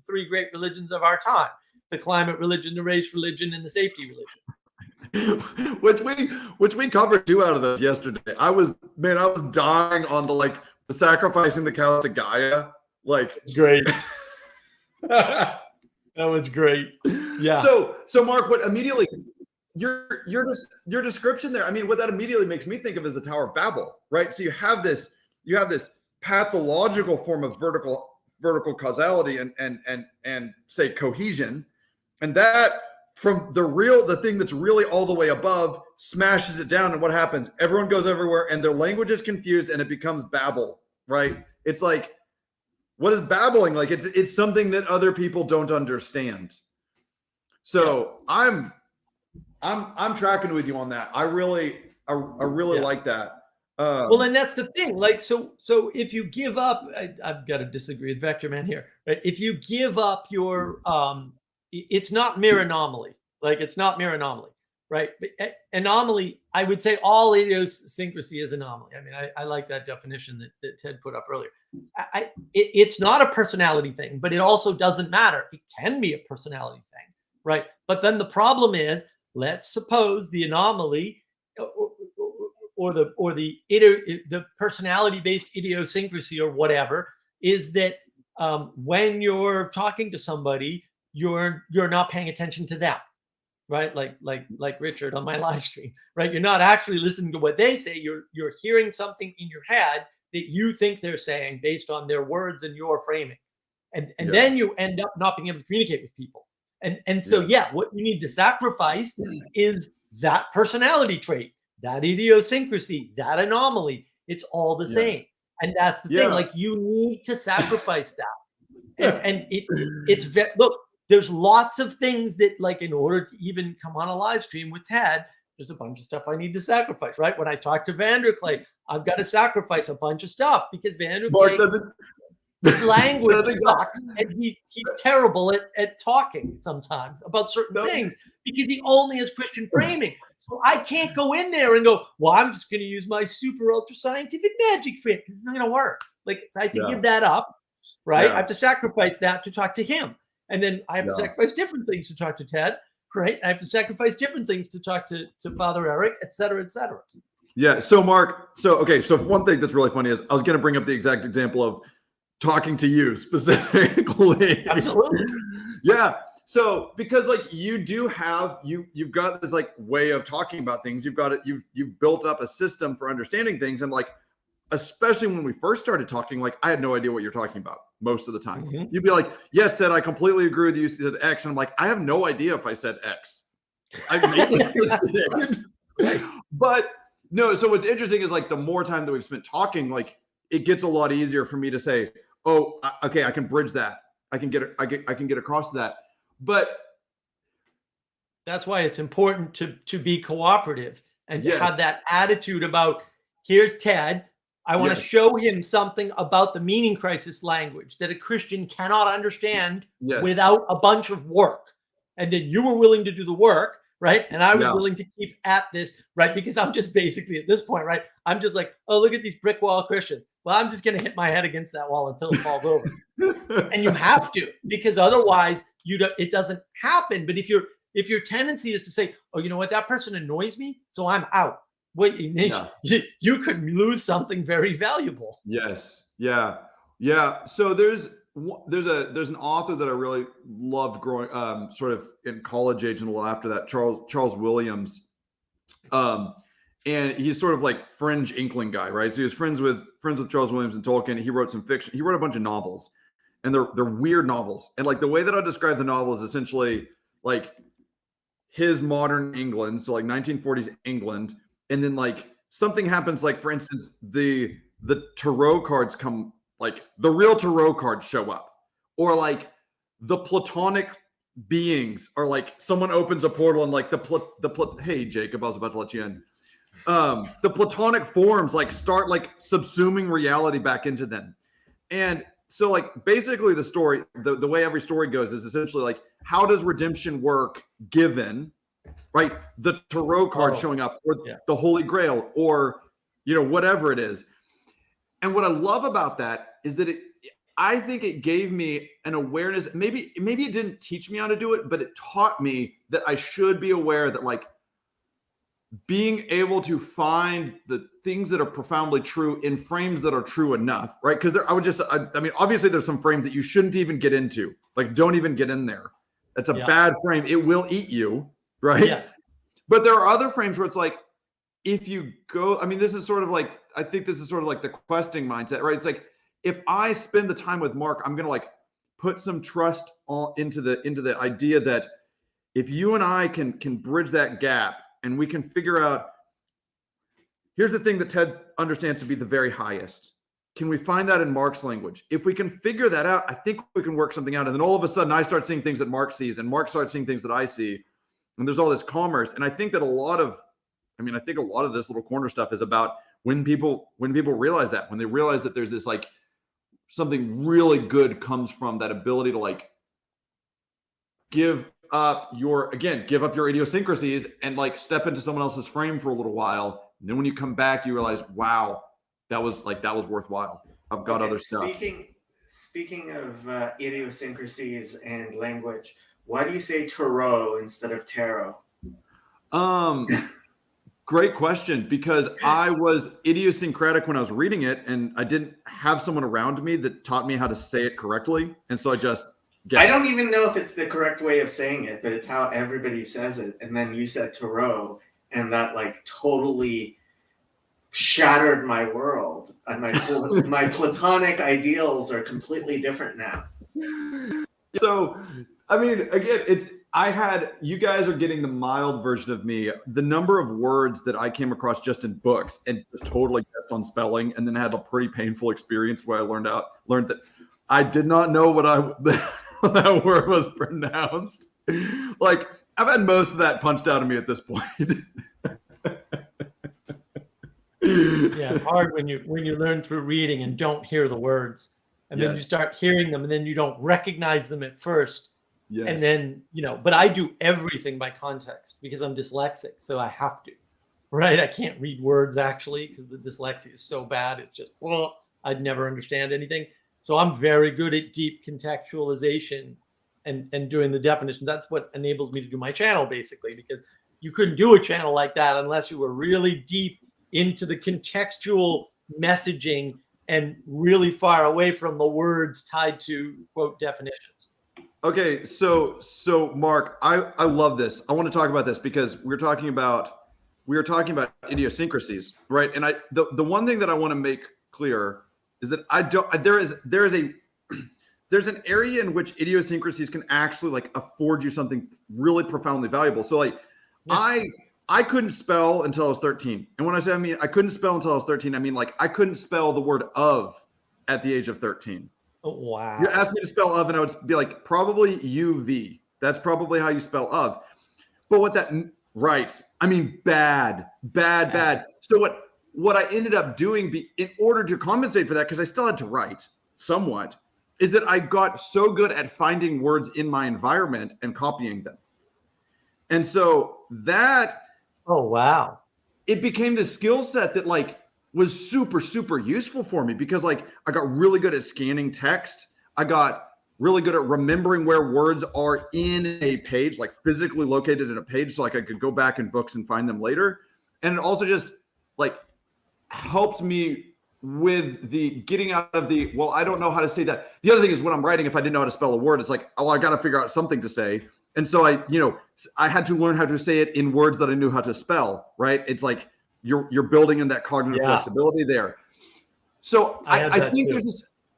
[SPEAKER 2] three great religions of our time: the climate religion, the race religion, and the safety religion.
[SPEAKER 1] which we covered 2 out of those yesterday. I was dying on the sacrificing the cow to Gaia.
[SPEAKER 2] Great. That was great. Yeah.
[SPEAKER 1] So Mark, what immediately your description there, I mean, what that immediately makes me think of is the Tower of Babel, right? So you have this pathological form of vertical causality and say cohesion, and that from the thing that's really all the way above smashes it down, and what happens? Everyone goes everywhere, and their language is confused, and it becomes Babel, right? It's like, what is babbling? Like it's something that other people don't understand. So I'm tracking with you on that. I really like that.
[SPEAKER 2] Well, and that's the thing. So if you give up, I've got to disagree with Vector Man here. Right? If you give up your, it's not mere anomaly. It's not mere anomaly, right? But anomaly, I would say all idiosyncrasy is anomaly. I mean, I like that definition that Ted put up earlier. It's not a personality thing, but it also doesn't matter. It can be a personality thing, right? But then the problem is, let's suppose the anomaly or the personality-based idiosyncrasy or whatever is that when you're talking to somebody, you're not paying attention to them, right? Like Richard on my live stream, right? You're not actually listening to what they say. You're hearing something in your head that you think they're saying based on their words and your framing, and then you end up not being able to communicate with people. And so what you need to sacrifice is that personality trait, that idiosyncrasy, that anomaly. It's all the same, and that's the thing. You need to sacrifice that, and it's look. There's lots of things that, in order to even come on a live stream with Ted, there's a bunch of stuff I need to sacrifice, right? When I talk to Vanderklay, I've got to sacrifice a bunch of stuff because Vanderklay, his language sucks, and he's terrible at talking sometimes about certain things because he only has Christian framing. So I can't go in there and go, well, I'm just going to use my super ultra scientific magic frame because it's not going to work. I have to give that up, right? I have to sacrifice that to talk to him. And then I have to sacrifice different things to talk to Ted, right? I have to sacrifice different things to talk to Father Eric, et cetera, et cetera.
[SPEAKER 1] Yeah. So Mark, so one thing that's really funny is I was going to bring up the exact example of talking to you specifically.
[SPEAKER 2] Absolutely.
[SPEAKER 1] Yeah. So because you do have you've got this way of talking about things. You've built up a system for understanding things, and especially when we first started talking, I had no idea what you're talking about most of the time. Mm-hmm. You'd be like, yes, Ted, I completely agree with you. You said X. And I'm like, I have no idea if I said X. But no, so what's interesting is the more time that we've spent talking, it gets a lot easier for me to say, oh, okay, I can bridge that. I can get across that. But
[SPEAKER 2] that's why it's important to be cooperative and to have that attitude about, here's Ted. I want to show him something about the meaning crisis language that a Christian cannot understand without a bunch of work. And then you were willing to do the work, right? And I was willing to keep at this, right? Because I'm just basically at this point, right? I'm just like, oh, look at these brick wall Christians. Well, I'm just going to hit my head against that wall until it falls over. And you have to, because otherwise it doesn't happen. But if your tendency is to say, oh, you know what, that person annoys me, so I'm out. Wait, you could lose something very valuable.
[SPEAKER 1] Yes. Yeah. So there's there's an author that I really loved growing sort of in college age and a little after that, Charles Williams. And he's sort of like fringe inkling guy, right? So he was friends with Charles Williams and Tolkien. He wrote some fiction. He wrote a bunch of novels, and they're weird novels. And like the way that I describe the novel is essentially like his modern England, so like 1940s England, and then like something happens, like for instance, the tarot cards come, like the real tarot cards show up, or like the platonic beings are like someone opens a portal and like hey Jacob, I was about to let you in. The platonic forms like start like subsuming reality back into them. And so like basically the story, the way every story goes is essentially like, how does redemption work given, right, the tarot card showing up, or the Holy Grail, or whatever it is. And what I love about that is that I think it gave me an awareness. Maybe it didn't teach me how to do it, but it taught me that I should be aware that like being able to find the things that are profoundly true in frames that are true enough, right? Because I mean, obviously there's some frames that you shouldn't even get into. Like, don't even get in there. That's a bad frame. It will eat you, right?
[SPEAKER 2] Yes.
[SPEAKER 1] But there are other frames where it's like, if you go, I mean, this is sort of like, I think this is sort of like the questing mindset, right? It's like, if I spend the time with Mark, I'm going to like put some trust into the idea that if you and I can bridge that gap, and we can figure out, here's the thing that Ted understands to be the very highest. Can we find that in Mark's language? If we can figure that out, I think we can work something out. And then all of a sudden I start seeing things that Mark sees, and Mark starts seeing things that I see. And there's all this commerce. And I think that a lot of this little corner stuff is about when people realize that, when they realize that there's this like something really good comes from that ability to like give up your idiosyncrasies and like step into someone else's frame for a little while. And then when you come back, you realize, wow, that was worthwhile. I've got other stuff.
[SPEAKER 3] Speaking of idiosyncrasies and language, why do you say tarot instead of tarot?
[SPEAKER 1] Great question, because I was idiosyncratic when I was reading it, and I didn't have someone around me that taught me how to say it correctly. And so I just guessed.
[SPEAKER 3] I don't even know if it's the correct way of saying it, but it's how everybody says it. And then you said tarot, and that like totally shattered my world. And my platonic ideals are completely different now.
[SPEAKER 1] So, I mean, again, you guys are getting the mild version of me. The number of words that I came across just in books and just totally guessed on spelling, and then had a pretty painful experience where I learned that I did not know what that word was pronounced. Like, I've had most of that punched out of me at this point.
[SPEAKER 2] Yeah, it's hard when you learn through reading and don't hear the words, and then you start hearing them, and then you don't recognize them at first. Yes. And then, but I do everything by context because I'm dyslexic, so I have to, right? I can't read words actually because the dyslexia is so bad. It's just, I'd never understand anything. So I'm very good at deep contextualization and doing the definitions. That's what enables me to do my channel, basically, because you couldn't do a channel like that unless you were really deep into the contextual messaging and really far away from the words tied to quote definitions.
[SPEAKER 1] Okay, so Mark, I love this. I want to talk about this because we were talking about idiosyncrasies, right? And the one thing that I want to make clear is that there's an area in which idiosyncrasies can actually like afford you something really profoundly valuable. So like I couldn't spell until I was 13. And when I say I couldn't spell until I was 13, I mean like I couldn't spell the word of at the age of 13.
[SPEAKER 2] Oh, wow.
[SPEAKER 1] You asked me to spell of, and I would be like, probably UV. That's probably how you spell of. But what that right? I mean, bad. So what I ended up doing in order to compensate for that, because I still had to write somewhat, is that I got so good at finding words in my environment and copying them. And so that,
[SPEAKER 2] oh wow,
[SPEAKER 1] it became the skill set that like was super, super useful for me, because like I got really good at scanning text. I got really good at remembering where words are in a page, like physically located in a page, so like I could go back in books and find them later. And it also just like helped me with the getting out of the, well, I don't know how to say that. The other thing is when I'm writing, if I didn't know how to spell a word, it's like, oh, I got to figure out something to say. And so I had to learn how to say it in words that I knew how to spell, right? It's like you're building in that cognitive flexibility there. So I think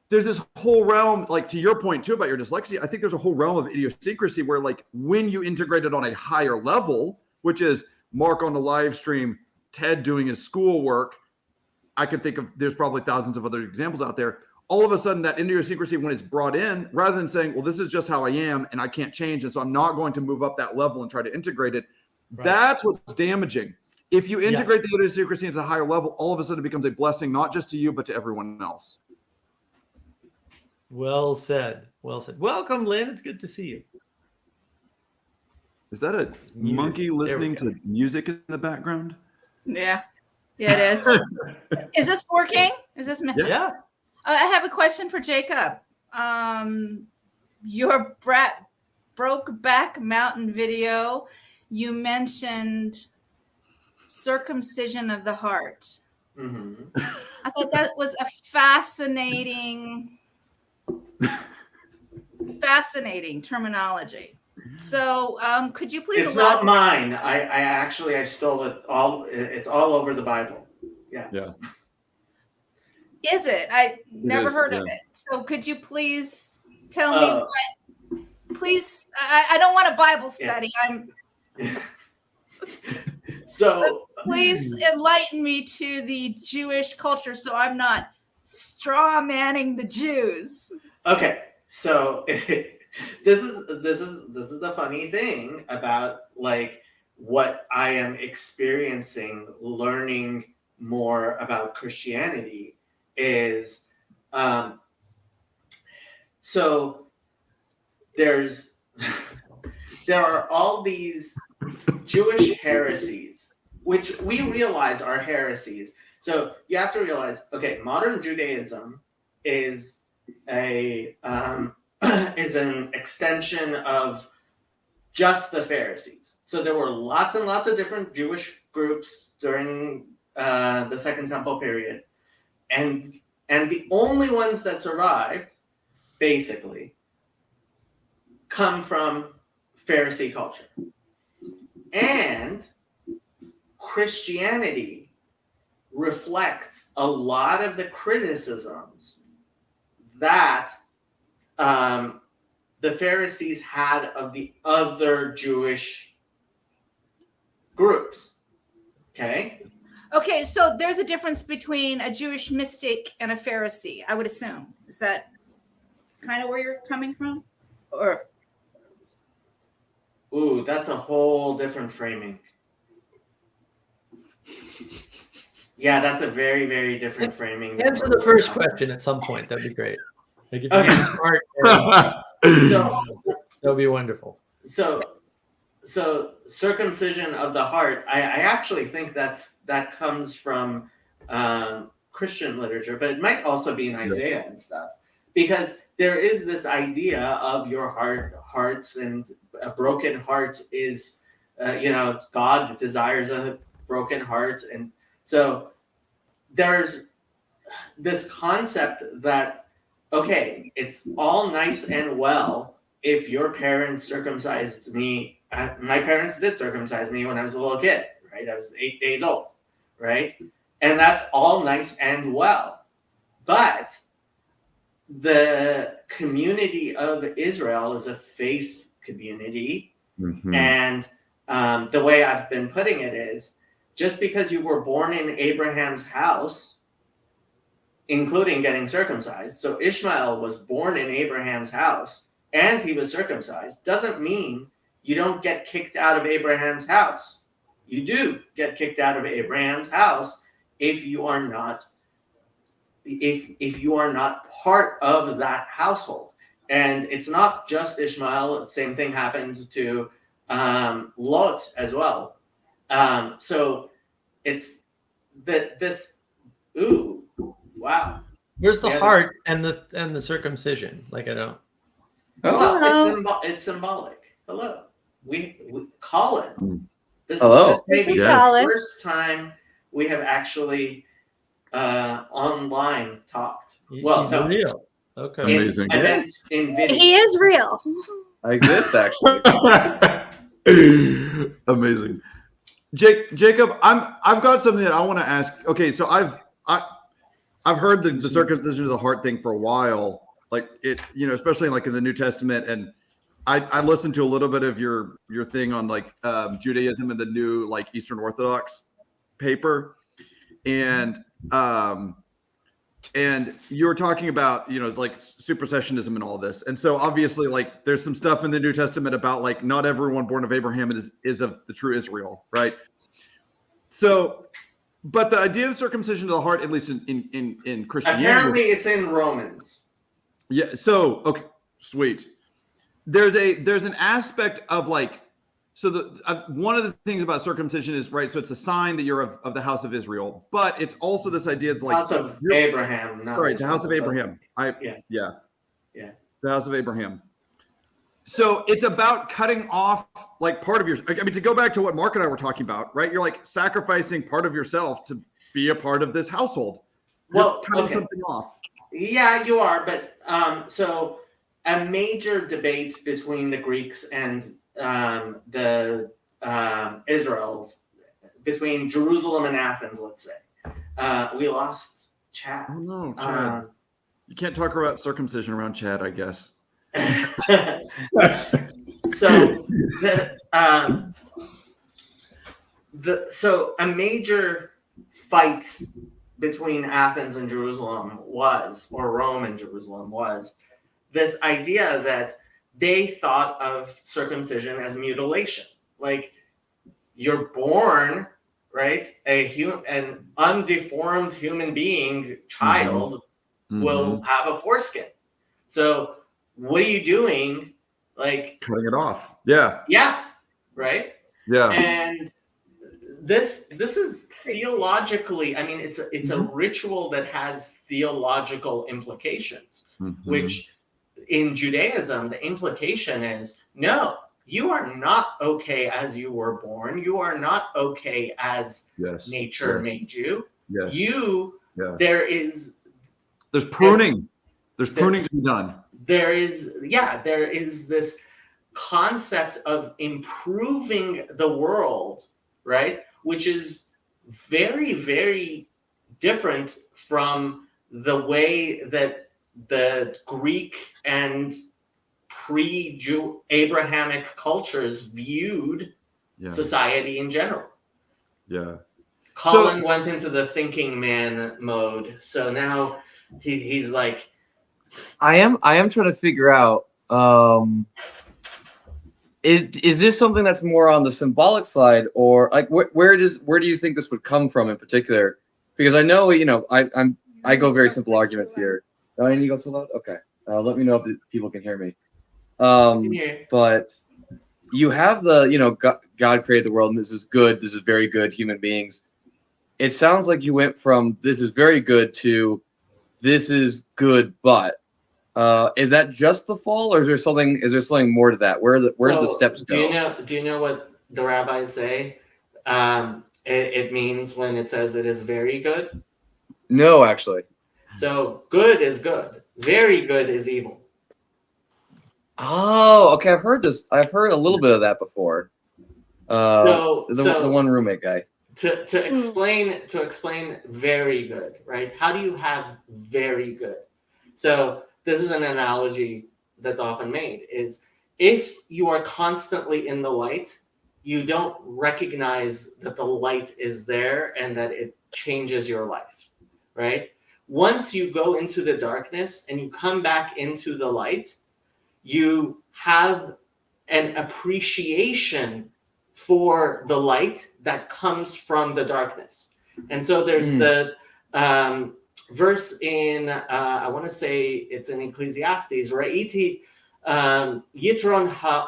[SPEAKER 1] there's this whole realm, like to your point too about your dyslexia, I think there's a whole realm of idiosyncrasy where like when you integrate it on a higher level, which is Mark on the live stream, Ted doing his schoolwork, I could think of, there's probably thousands of other examples out there. All of a sudden that idiosyncrasy, when it's brought in, rather than saying, well, this is just how I am and I can't change, and so I'm not going to move up that level and try to integrate it. Right. That's what's damaging. If you integrate the idiosyncrasy into a higher level, all of a sudden it becomes a blessing, not just to you, but to everyone else.
[SPEAKER 2] Well said. Well said. Welcome, Lynn. It's good to see you.
[SPEAKER 1] Is that a monkey listening to music in the background?
[SPEAKER 4] Yeah. Yeah, it is. Is this working? Is this?
[SPEAKER 2] Yeah.
[SPEAKER 4] I have a question for Jacob. Your Brokeback Mountain video, you mentioned circumcision of the heart.
[SPEAKER 3] Mm-hmm.
[SPEAKER 4] I thought that was a fascinating terminology. So could you please
[SPEAKER 3] It's not mine. I stole it all. It's all over the Bible. Yeah.
[SPEAKER 4] Is it? I never heard of it. So could you please tell me what, please, I don't want a Bible study.
[SPEAKER 3] So
[SPEAKER 4] please enlighten me to the Jewish culture so I'm not straw manning the Jews.
[SPEAKER 3] Okay. So this is the funny thing about like what I am experiencing learning more about Christianity is so there are all these Jewish heresies which we realize are heresies. So you have to realize, okay, modern Judaism is an extension of just the Pharisees. So there were lots and lots of different Jewish groups during the Second Temple period, and the only ones that survived, basically, come from Pharisee culture. And Christianity reflects a lot of the criticisms that the Pharisees had of the other Jewish groups.
[SPEAKER 4] Okay, so there's a difference between a Jewish mystic and a Pharisee, I would assume. Is that kind of where you're coming from? Or
[SPEAKER 3] ooh, that's a whole different framing. Yeah, that's a very, very different framing.
[SPEAKER 2] Answer the first question at some point. That'd be great. Like if
[SPEAKER 3] Okay.
[SPEAKER 2] you're smart,
[SPEAKER 3] So
[SPEAKER 2] that would be wonderful.
[SPEAKER 3] So circumcision of the heart, I actually think that comes from Christian literature, but it might also be in Isaiah and stuff, because there is this idea of your hearts, and a broken heart is, God desires a broken heart, and so there's this concept that, okay, it's all nice and well if your parents circumcised me. My parents did circumcise me when I was a little kid, right? I was 8 days old, right? And that's all nice and well. But the community of Israel is a faith community. Mm-hmm. And the way I've been putting it is, just because you were born in Abraham's house, including getting circumcised, so Ishmael was born in Abraham's house and he was circumcised, doesn't mean you don't get kicked out of Abraham's house. You do get kicked out of Abraham's house if you are not part of that household. And it's not just Ishmael. The same thing happened to Lot as well. So it's this. Ooh, wow.
[SPEAKER 2] Where's the heart and the circumcision? Like I don't.
[SPEAKER 3] Well, it's symbolic. Hello, we Colin. This
[SPEAKER 5] Hello.
[SPEAKER 3] may be
[SPEAKER 4] This is
[SPEAKER 3] the
[SPEAKER 4] Colin.
[SPEAKER 3] first time we have actually online talked.
[SPEAKER 2] He's
[SPEAKER 3] No,
[SPEAKER 2] real. Okay.
[SPEAKER 1] Amazing.
[SPEAKER 3] I meant in video.
[SPEAKER 5] He is real.
[SPEAKER 6] I exist actually.
[SPEAKER 1] Amazing. Jacob, I've got something that I want to ask. Okay, so I've heard the circumcision of the heart thing for a while, like it, especially like in the New Testament, and I listened to a little bit of your thing on like Judaism and the new like Eastern Orthodox paper, and you were talking about like supersessionism and all this, and so obviously like there's some stuff in the New Testament about like not everyone born of Abraham is of the true Israel, right? So, but the idea of circumcision of the heart, at least in Christianity,
[SPEAKER 3] Apparently it's in Romans.
[SPEAKER 1] yeah. So okay, sweet. There's an aspect of like, so one of the things about circumcision is, right, so it's a sign that you're of the house of Israel, but it's also this idea of like
[SPEAKER 3] House of Abraham, not
[SPEAKER 1] right, the house of Abraham.
[SPEAKER 3] Yeah.
[SPEAKER 1] The house of Abraham. So it's about cutting off like part of your, I mean, to go back to what Mark and I were talking about, right? You're like sacrificing part of yourself to be a part of this household. You're cutting something off.
[SPEAKER 3] Yeah, you are, but so a major debate between the Greeks and the Israel, between Jerusalem and Athens, let's say. We lost Chad.
[SPEAKER 1] Oh no, Chad. You can't talk about circumcision around Chad, I guess.
[SPEAKER 3] So a major fight between Athens and Jerusalem or Rome and Jerusalem was this idea that they thought of circumcision as mutilation. Like you're born, right? An undeformed human being child will have a foreskin. So what are you doing? Like
[SPEAKER 1] cutting it off. Yeah.
[SPEAKER 3] Yeah. Right.
[SPEAKER 1] Yeah.
[SPEAKER 3] And this is theologically, I mean, it's a ritual that has theological implications, which in Judaism, the implication is, no, you are not okay as you were born. You are not okay as nature made you.
[SPEAKER 1] Yes.
[SPEAKER 3] There's
[SPEAKER 1] pruning. There's pruning to be done.
[SPEAKER 3] There is this concept of improving the world, right? Which is very, very different from the way that the Greek and pre-Abrahamic cultures viewed society in general.
[SPEAKER 1] Yeah.
[SPEAKER 3] Colin went into the thinking man mode. So now he's like,
[SPEAKER 6] I am trying to figure out, is this something that's more on the symbolic side, or like where do you think this would come from in particular? Because I know, I go very simple arguments here. Do I need to go so loud? Okay. Let me know if people can hear me. But you have God created the world and this is good. This is very good human beings. It sounds like you went from this is very good to this is good, but is that just the fall, or is there something more to that? Where do the steps go?
[SPEAKER 3] Do you know what the rabbis say? It means when it says it is very good.
[SPEAKER 6] No, actually.
[SPEAKER 3] So good is good. Very good is evil.
[SPEAKER 6] Oh, okay. I've heard this. I've heard a little bit of that before. The one roommate guy.
[SPEAKER 3] To explain very good, right? How do you have very good? So this is an analogy that's often made, is if you are constantly in the light, you don't recognize that the light is there and that it changes your life, right? Once you go into the darkness and you come back into the light, you have an appreciation for the light that comes from the darkness. And so there's the verse in, I want to say it's in Ecclesiastes, Ra'iti Yitron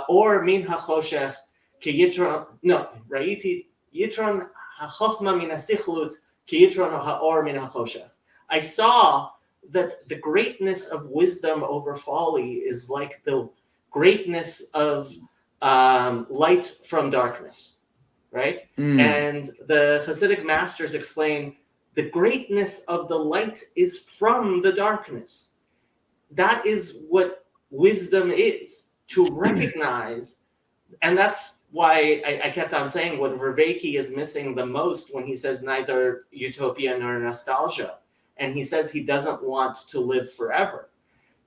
[SPEAKER 3] or min hachoshech ki Yitron, no, Ra'iti Yitron hachochma min hasichlut ki Yitron ha'or min hachoshech. I saw that the greatness of wisdom over folly is like the greatness of light from darkness, right? And the Hasidic masters explain The greatness of the light is from the darkness. That is what wisdom is, to recognize. And that's why I kept on saying what Vervaeke is missing the most when he says neither utopia nor nostalgia. And he says he doesn't want to live forever,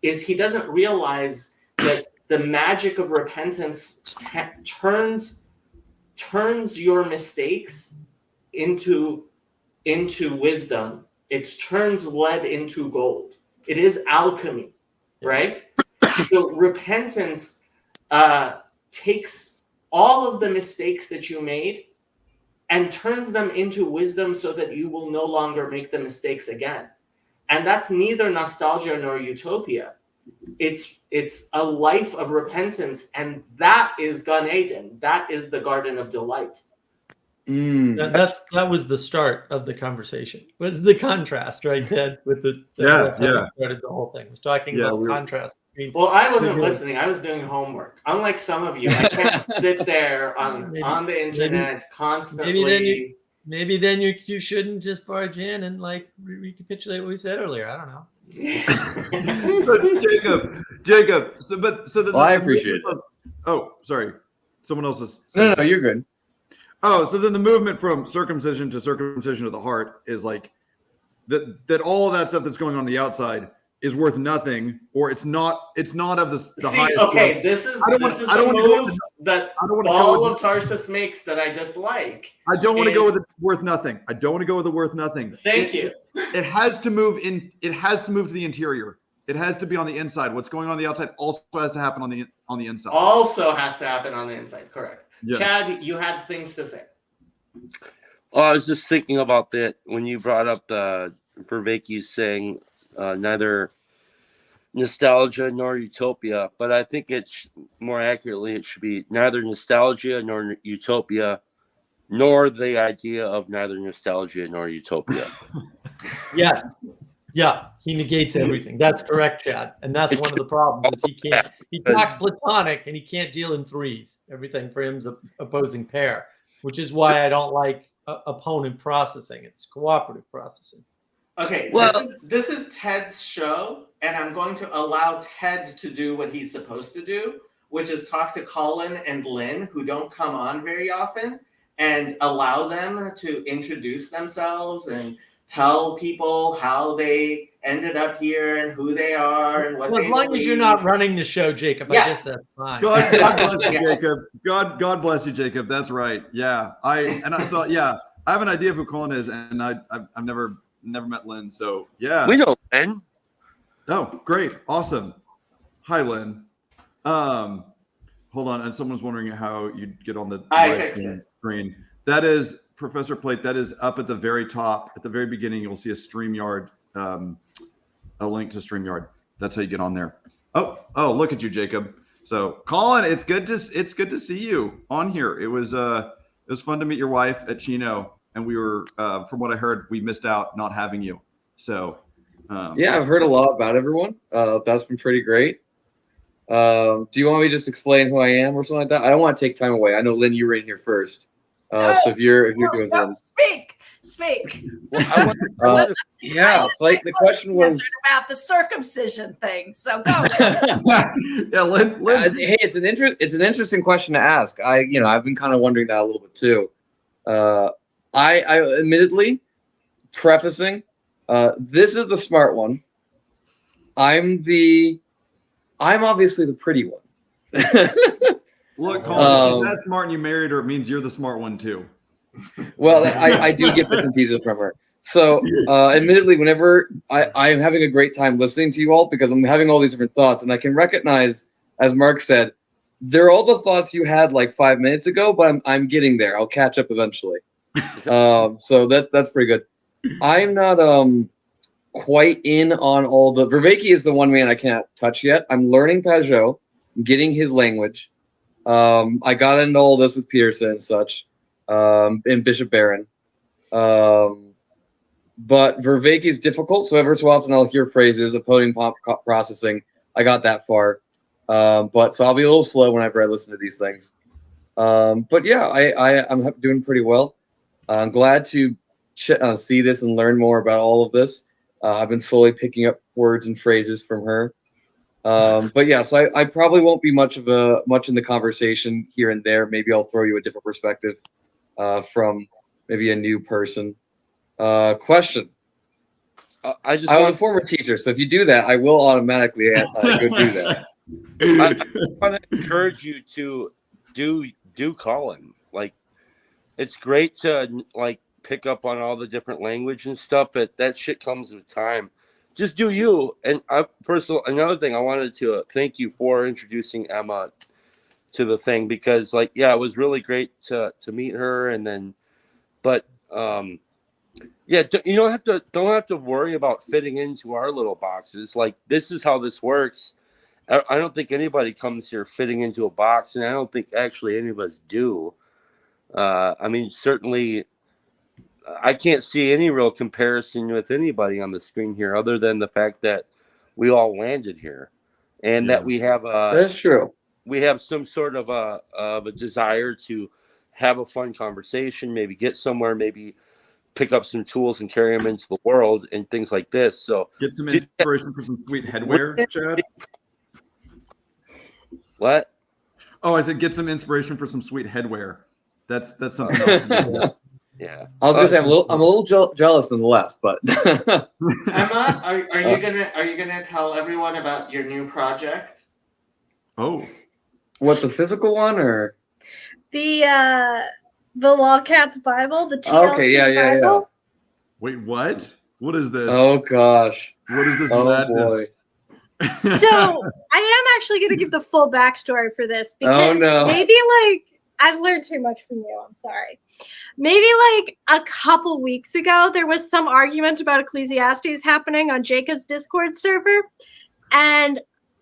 [SPEAKER 3] is he doesn't realize that the magic of repentance turns your mistakes into wisdom. It turns lead into gold. It is alchemy, right? So repentance takes all of the mistakes that you made and turns them into wisdom so that you will no longer make the mistakes again. And that's neither nostalgia nor utopia. It's a life of repentance, and that is Gan Eden. That is the Garden of Delight.
[SPEAKER 2] That was the start of the conversation. Was the contrast, right, Ted? With that's how we started the whole thing. Was talking about contrast.
[SPEAKER 3] Well, I wasn't listening. I was doing homework. Unlike some of you, I can't sit there on the internet constantly.
[SPEAKER 2] Maybe then you shouldn't just barge in and like recapitulate what we said earlier. I don't know.
[SPEAKER 1] So Jacob.
[SPEAKER 6] I appreciate it.
[SPEAKER 1] Oh, sorry. Someone else is.
[SPEAKER 6] No, you're good.
[SPEAKER 1] Oh, so then the movement from circumcision to circumcision of the heart is like that all of that stuff that's going on the outside is worth nothing, or it's not of the highest.
[SPEAKER 3] Okay,
[SPEAKER 1] level.
[SPEAKER 3] this is the move that all of Tarsus makes that I dislike.
[SPEAKER 1] I don't want to go with it worth nothing. I don't want to go with the worth nothing.
[SPEAKER 3] Thank you.
[SPEAKER 1] It has to move in. It has to move to the interior. It has to be on the inside. What's going on the outside also has to happen on the inside.
[SPEAKER 3] Also has to happen on the inside. Correct.
[SPEAKER 1] Yes.
[SPEAKER 3] Chad, you had things to say.
[SPEAKER 5] Oh, I was just thinking about that when you brought up the Vervaeke saying neither nostalgia nor utopia, but I think it's more accurately it should be neither nostalgia nor utopia, nor the idea of neither nostalgia nor utopia.
[SPEAKER 2] Yes. Yeah, he negates everything. That's correct, Chad. And that's one of the problems. He talks platonic and he can't deal in threes. Everything for him is an opposing pair, which is why I don't like opponent processing. It's cooperative processing.
[SPEAKER 3] Okay,
[SPEAKER 5] well,
[SPEAKER 3] this is Ted's show, and I'm going to allow Ted to do what he's supposed to do, which is talk to Colin and Lynn, who don't come on very often, and allow them to introduce themselves and tell people how they ended up here and who they are and what they
[SPEAKER 2] as long
[SPEAKER 3] believe.
[SPEAKER 2] as you're not running the show, Jacob, I guess that's fine.
[SPEAKER 1] God bless you, Jacob. God bless you, Jacob. That's right. Yeah. I have an idea of who Colin is, and I've never met Lynn. So yeah.
[SPEAKER 5] We know Lynn.
[SPEAKER 1] Oh, great. Awesome. Hi, Lynn. Hold on. And someone's wondering how you get on the screen. That is Professor Plate. That is up at the very top, at the very beginning. You'll see a StreamYard, a link to StreamYard. That's how you get on there. Oh, look at you, Jacob. So, Colin, it's good to see you on here. It was fun to meet your wife at Chino, and we were, from what I heard, we missed out not having you. So,
[SPEAKER 6] yeah, I've heard a lot about everyone. That's been pretty great. Do you want me to just explain who I am or something like that? I don't want to take time away. I know, Lynn, you were in here first. So if you're doing something,
[SPEAKER 4] speak.
[SPEAKER 6] Well, yeah. So like the question was
[SPEAKER 4] about the circumcision thing. So go.
[SPEAKER 1] Yeah, Lynn.
[SPEAKER 6] Hey, it's an interesting question to ask. I've been kind of wondering that a little bit too. I admittedly, prefacing, this is the smart one. I'm obviously the pretty one.
[SPEAKER 1] Look, Colin, if she's that smart and you married her, it means you're the smart one too.
[SPEAKER 6] Well, I do get bits and pieces from her. So, admittedly, whenever I'm having a great time listening to you all because I'm having all these different thoughts, and I can recognize, as Mark said, they're all the thoughts you had like 5 minutes ago, but I'm getting there. I'll catch up eventually. So that's pretty good. I'm not quite in on all the. Vervaeke is the one man I can't touch yet. I'm learning Pageau, I'm getting his language. I got into all this with Peterson and such, and Bishop Barron. But Vervaeke is difficult, so every so often I'll hear phrases, opposing processing. I got that far. But so I'll be a little slow whenever I listen to these things. But yeah, I'm doing pretty well. I'm glad to see this and learn more about all of this. I've been slowly picking up words and phrases from her. But yeah, so I probably won't be much in the conversation here and there. Maybe I'll throw you a different perspective from maybe a new person. Question.
[SPEAKER 5] I
[SPEAKER 6] was a former teacher, so if you do that, I will automatically go do that.
[SPEAKER 5] I want to encourage you to do Colin. Like, it's great to like pick up on all the different language and stuff, but that shit comes with time. Just do you. And another thing, I wanted to thank you for introducing Emma to the thing, because like, yeah, it was really great to meet her. And then, but yeah, you don't have to worry about fitting into our little boxes. Like, this is how this works. I don't think anybody comes here fitting into a box, and I don't think actually any of us do. I mean, certainly, I can't see any real comparison with anybody on the screen here, other than the fact that we all landed here, and that we have
[SPEAKER 6] that's true.
[SPEAKER 5] We have some sort of a desire to have a fun conversation, maybe get somewhere, maybe pick up some tools and carry them into the world and things like this. So
[SPEAKER 1] get some inspiration for some sweet headwear, Chad.
[SPEAKER 5] What?
[SPEAKER 1] Oh, I said get some inspiration for some sweet headwear. That's something else to do.
[SPEAKER 5] Yeah.
[SPEAKER 6] I was gonna say I'm a little jealous nonetheless, but
[SPEAKER 3] Emma, are you gonna tell everyone about your new project?
[SPEAKER 1] Oh.
[SPEAKER 6] What, the physical one or
[SPEAKER 7] the Logcats Bible, the TLC
[SPEAKER 6] okay, yeah.
[SPEAKER 7] Bible?
[SPEAKER 1] Wait, what? What is this?
[SPEAKER 6] Oh gosh.
[SPEAKER 1] What is this
[SPEAKER 6] madness?
[SPEAKER 1] Boy.
[SPEAKER 7] So I am actually going to give the full backstory for this because
[SPEAKER 6] no.
[SPEAKER 7] maybe like I've learned too much from you. I'm sorry. Maybe like a couple weeks ago, there was some argument about Ecclesiastes happening on Jacob's Discord server. And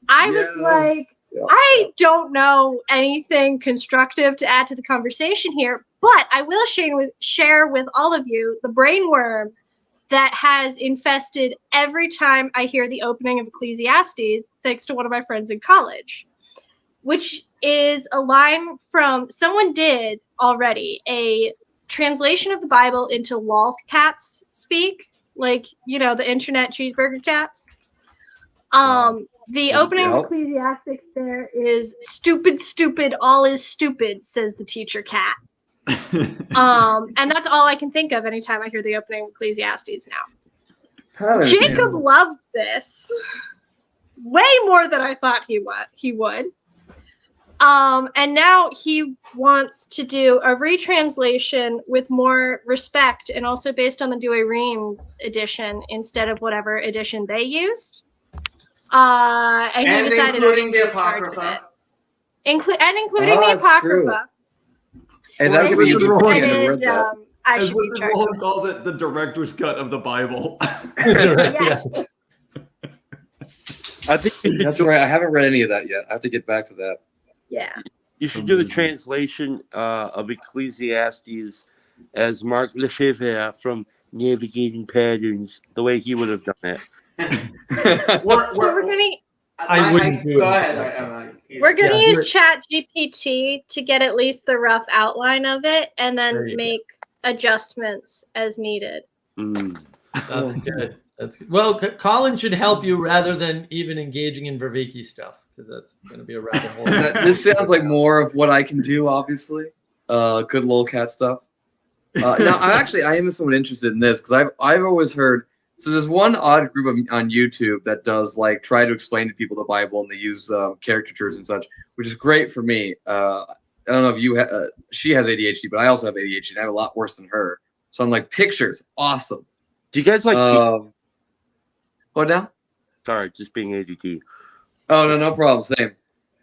[SPEAKER 7] I was like, I don't know anything constructive to add to the conversation here, but I will share with all of you the brainworm that has infested every time I hear the opening of Ecclesiastes, thanks to one of my friends in college, which is a line from someone did already a translation of the Bible into lolcats speak, like, you know, the internet cheeseburger cats. The opening of Ecclesiastes there is stupid, all is stupid, says the teacher cat. And that's all I can think of anytime I hear the opening of Ecclesiastes now. Jacob loved this way more than I thought he would. And now he wants to do a retranslation with more respect and also based on the Douay Rheims edition instead of whatever edition they used. And he decided
[SPEAKER 3] including the Apocrypha.
[SPEAKER 7] Including the Apocrypha.
[SPEAKER 6] And that could be useful for me to read that.
[SPEAKER 1] As Richard Roland calls it, the director's cut of the Bible.
[SPEAKER 7] Yes.
[SPEAKER 5] I think
[SPEAKER 6] that's right. I haven't read any of that yet. I have to get back to that.
[SPEAKER 7] Yeah.
[SPEAKER 5] You should do the translation of Ecclesiastes as Mark Lefebvre from Navigating Patterns, the way he would have done it.
[SPEAKER 7] We're going to use ChatGPT to get at least the rough outline of it and then make adjustments as needed.
[SPEAKER 2] That's good. That's good. Well, Colin should help you rather than even engaging in Vervaeke stuff, because that's going to be a rabbit hole.
[SPEAKER 6] This sounds like more of what I can do, obviously. Good lolcat stuff. Now, I am somewhat interested in this because I've always heard. So there's one odd group on YouTube that does like try to explain to people the Bible, and they use caricatures and such, which is great for me. I don't know if you she has ADHD, but I also have ADHD. And I have a lot worse than her. So I'm like, pictures, awesome.
[SPEAKER 5] Do you guys like?
[SPEAKER 6] What now?
[SPEAKER 5] Sorry, just being ADD.
[SPEAKER 6] Oh no problem. Same.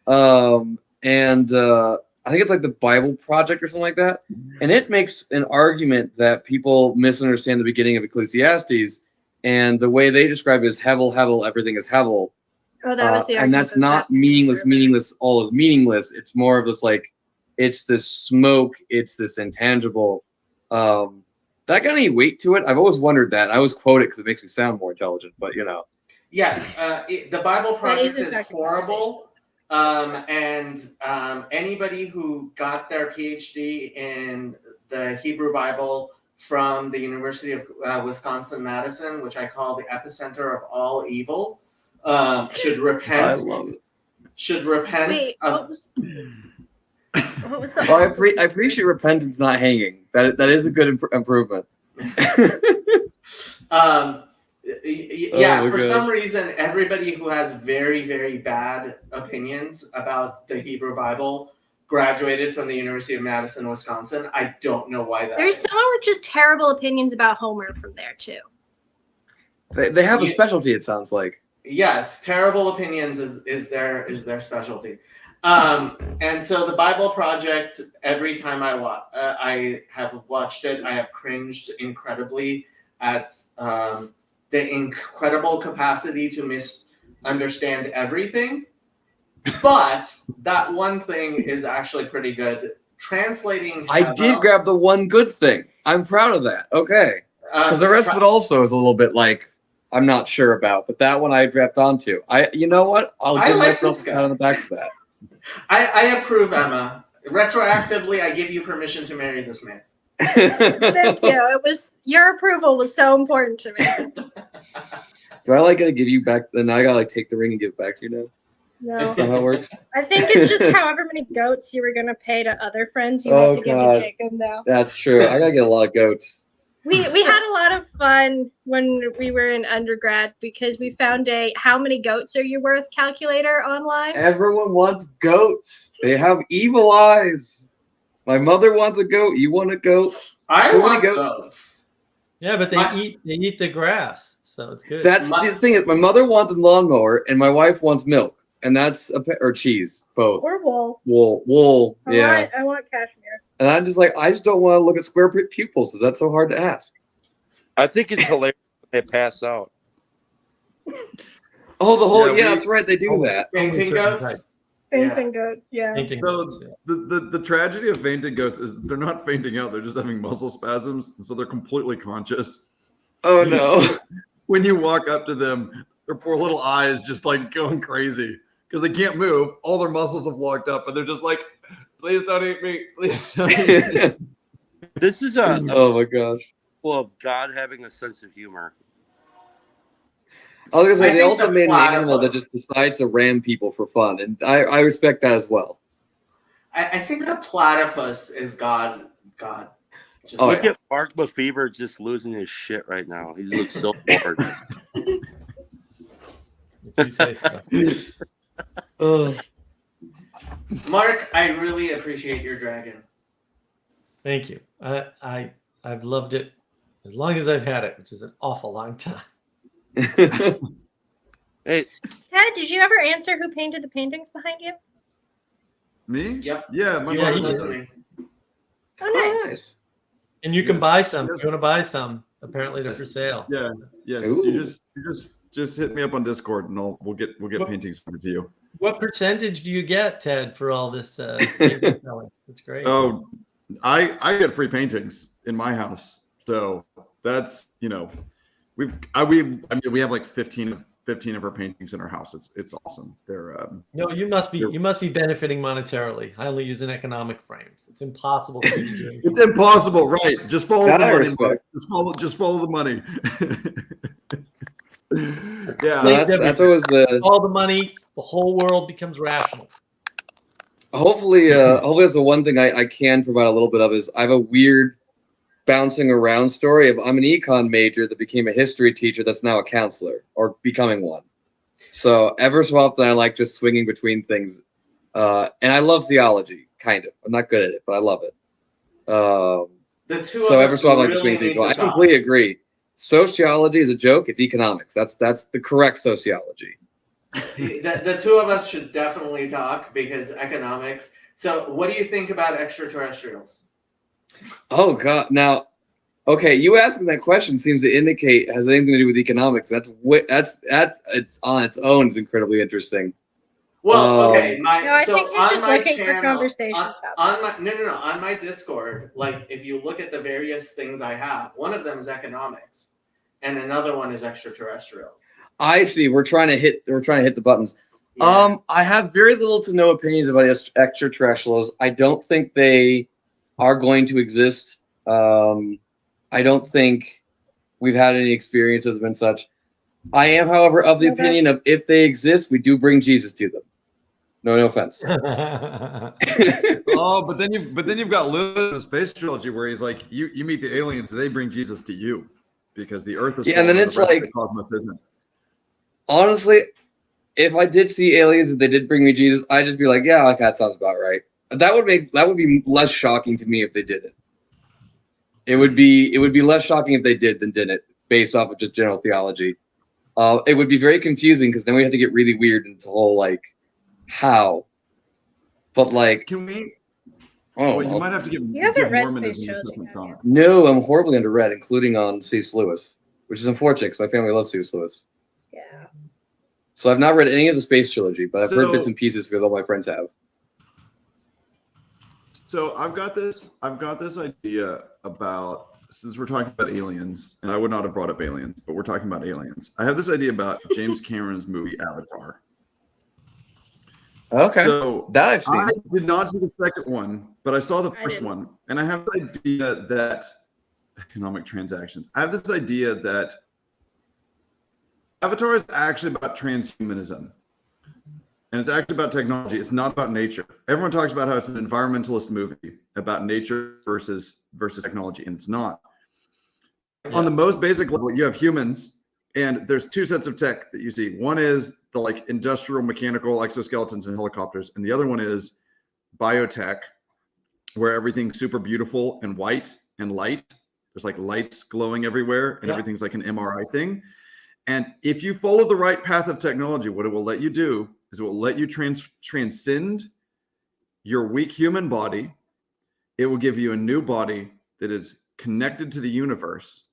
[SPEAKER 6] I think it's like the Bible Project or something like that, and it makes an argument that people misunderstand the beginning of Ecclesiastes. And the way they describe it is hevel, everything is hevel.
[SPEAKER 7] Oh, that was the
[SPEAKER 6] and that's not meaningless, all is meaningless. It's more of this like, it's this smoke, it's this intangible. That got any weight to it? I've always wondered that. I always quote it because it makes me sound more intelligent, but you know.
[SPEAKER 3] Yes, the Bible Project is horrible. Anybody who got their PhD in the Hebrew Bible from the University of Wisconsin-Madison, which I call the epicenter of all evil, should repent.
[SPEAKER 6] I love it.
[SPEAKER 3] Should repent.
[SPEAKER 7] Wait, what was the?
[SPEAKER 6] Well, I appreciate repentance not hanging. That is a good improvement.
[SPEAKER 3] Yeah,
[SPEAKER 6] Oh,
[SPEAKER 3] for
[SPEAKER 6] God.
[SPEAKER 3] some reason, everybody who has very, very bad opinions about the Hebrew Bible graduated from the University of Madison, Wisconsin. I don't know why that
[SPEAKER 7] There's
[SPEAKER 3] is.
[SPEAKER 7] someone with just terrible opinions about Homer from there too.
[SPEAKER 6] They have a specialty, it sounds like.
[SPEAKER 3] Yes, terrible opinions is their specialty. And so the Bible Project, every time I have watched it, I have cringed incredibly at the incredible capacity to misunderstand everything. But that one thing is actually pretty good. Translating.
[SPEAKER 6] I did grab the one good thing. I'm proud of that. Okay. Because the rest of it also is a little bit like I'm not sure about, but that one I dropped onto. You know what? I'll give myself a pat on the back for that.
[SPEAKER 3] I approve, Emma. Retroactively, I give you permission to marry this man.
[SPEAKER 7] Thank you. Your approval was so important to me.
[SPEAKER 6] Do I gotta give you back? Then I gotta take the ring and give it back to you now.
[SPEAKER 7] No,
[SPEAKER 6] Is that how it works?
[SPEAKER 7] I think it's just however many goats you were gonna pay to other friends you have to give
[SPEAKER 6] God.
[SPEAKER 7] to Jacob now.
[SPEAKER 6] That's true. I gotta get a lot of goats.
[SPEAKER 7] We had a lot of fun when we were in undergrad because we found a how many goats are you worth calculator online.
[SPEAKER 6] Everyone wants goats. They have evil eyes. My mother wants a goat. You want a goat?
[SPEAKER 3] I want goats.
[SPEAKER 2] Yeah, but they eat the grass, so it's good.
[SPEAKER 6] That's the thing. Is my mother wants a lawnmower, and my wife wants milk, and that's or cheese, both.
[SPEAKER 7] Or wool.
[SPEAKER 6] Wool. Yeah.
[SPEAKER 7] I want cashmere.
[SPEAKER 6] And I'm just I just don't want to look at square pupils. Is that so hard to ask?
[SPEAKER 5] I think it's hilarious when they pass out.
[SPEAKER 6] Oh, the whole that's right. They do that.
[SPEAKER 3] Fainting goats.
[SPEAKER 7] Fainting goats. Yeah.
[SPEAKER 1] So the tragedy of fainting goats is they're not fainting out; they're just having muscle spasms, so they're completely conscious.
[SPEAKER 6] Oh no!
[SPEAKER 1] When you walk up to them, their poor little eyes just going crazy because they can't move. All their muscles have locked up, and they're just like, "Please don't eat me! Please don't eat me."
[SPEAKER 5] This is a
[SPEAKER 6] oh my gosh!
[SPEAKER 5] Of God having a sense of humor.
[SPEAKER 6] I was gonna say they also made an animal that just decides to ram people for fun, and I respect that as well.
[SPEAKER 3] I think the platypus is God. Just
[SPEAKER 5] Look at Mark Lefebvre just losing his shit right now. He looks so bored.
[SPEAKER 2] If you say so.
[SPEAKER 3] Mark, I really appreciate your dragon.
[SPEAKER 2] Thank you. I've loved it as long as I've had it, which is an awful long time.
[SPEAKER 5] Hey,
[SPEAKER 7] Ted, did you ever answer who painted the paintings behind you?
[SPEAKER 1] Me?
[SPEAKER 3] Yep.
[SPEAKER 1] Yeah, my
[SPEAKER 3] You
[SPEAKER 1] mother
[SPEAKER 3] are
[SPEAKER 1] does.
[SPEAKER 3] listening.
[SPEAKER 7] Oh, nice.
[SPEAKER 2] And you can buy some. If you want to buy some, apparently they're for sale.
[SPEAKER 1] Yeah, yes.
[SPEAKER 6] Ooh.
[SPEAKER 1] You just hit me up on Discord, and we'll get paintings over to you.
[SPEAKER 2] What percentage do you get, Ted, for all this painting selling? That's great.
[SPEAKER 1] Oh, I get free paintings in my house, so that's we have like 15 of our paintings in our house. It's awesome. They're
[SPEAKER 2] No, you must be benefiting monetarily. I only use in economic frames. It's impossible for you to do.
[SPEAKER 1] it's impossible, right? Just follow
[SPEAKER 6] That
[SPEAKER 1] the
[SPEAKER 6] I
[SPEAKER 1] money.
[SPEAKER 6] respect.
[SPEAKER 1] Just follow the money. Yeah,
[SPEAKER 6] No, that's always the.
[SPEAKER 2] All the money, the whole world becomes rational.
[SPEAKER 6] Hopefully that's the one thing I can provide a little bit of is I have a weird bouncing around story of I'm an econ major that became a history teacher that's now a counselor or becoming one. So ever so often I like just swinging between things. And I love theology, kind of. I'm not good at it, but I love it.
[SPEAKER 3] The two
[SPEAKER 6] So
[SPEAKER 3] of
[SPEAKER 6] ever
[SPEAKER 3] us
[SPEAKER 6] so often I like
[SPEAKER 3] really
[SPEAKER 6] to swing things.
[SPEAKER 3] need
[SPEAKER 6] So
[SPEAKER 3] to
[SPEAKER 6] I
[SPEAKER 3] talk.
[SPEAKER 6] completely agree. Sociology is a joke. It's economics. That's the correct sociology.
[SPEAKER 3] The two of us should definitely talk because economics. So, what do you think about extraterrestrials?
[SPEAKER 6] Oh God! Now, okay, you asking that question seems to indicate has anything to do with economics. That's it's on its own is incredibly interesting.
[SPEAKER 3] Well, okay,
[SPEAKER 7] No, I think he's
[SPEAKER 3] on
[SPEAKER 7] just
[SPEAKER 3] my
[SPEAKER 7] looking for
[SPEAKER 3] channel,
[SPEAKER 7] conversation
[SPEAKER 3] on my Discord, like if you look at the various things I have, one of them is economics, and another one is extraterrestrials.
[SPEAKER 6] I see. We're trying to hit the buttons.
[SPEAKER 3] Yeah.
[SPEAKER 6] I have very little to no opinions about extraterrestrials. I don't think they are going to exist. I don't think we've had any experiences and such. I am, however, of the opinion of if they exist, we do bring Jesus to them. No offense.
[SPEAKER 1] Oh, but then you've got Lewis in the space trilogy where he's like, you meet the aliens, they bring Jesus to you because the Earth is
[SPEAKER 6] and then it's like
[SPEAKER 1] the cosmos isn't.
[SPEAKER 6] Honestly, if I did see aliens and they did bring me Jesus, I'd just be like, yeah, like that sounds about right. That would be less shocking to me if they didn't. It would be less shocking if they did than didn't, based off of just general theology. It would be very confusing because then we have to get really weird into the whole like how. But like,
[SPEAKER 1] can we?
[SPEAKER 6] Oh,
[SPEAKER 1] well, you might have to give
[SPEAKER 7] Mormonism
[SPEAKER 1] a second comment.
[SPEAKER 6] No, I'm horribly underread, including on C.S. Lewis, which is unfortunate because my family loves C.S. Lewis.
[SPEAKER 7] Yeah.
[SPEAKER 6] So I've not read any of the space trilogy, but I've heard bits and pieces because all my friends have.
[SPEAKER 1] So I've got this idea about, since we're talking about aliens, and I would not have brought up aliens, but we're talking about aliens. I have this idea about James Cameron's movie Avatar.
[SPEAKER 6] Okay.
[SPEAKER 1] So
[SPEAKER 6] that I've seen.
[SPEAKER 1] I did not see the second one, but I saw the first one, and I have this idea that economic transactions. I have this idea that Avatar is actually about transhumanism. And it's actually about technology. It's not about nature. Everyone talks about how it's an environmentalist movie about nature versus technology, and it's not. On the most basic level, you have humans, and there's two sets of tech that you see. One is the like industrial mechanical exoskeletons and helicopters, and the other one is biotech, where everything's super beautiful and white and light. There's like lights glowing everywhere, and everything's like an MRI thing. And if you follow the right path of technology, what it will let you do is it will let you transcend your weak human body. It will give you a new body that is connected to the universe.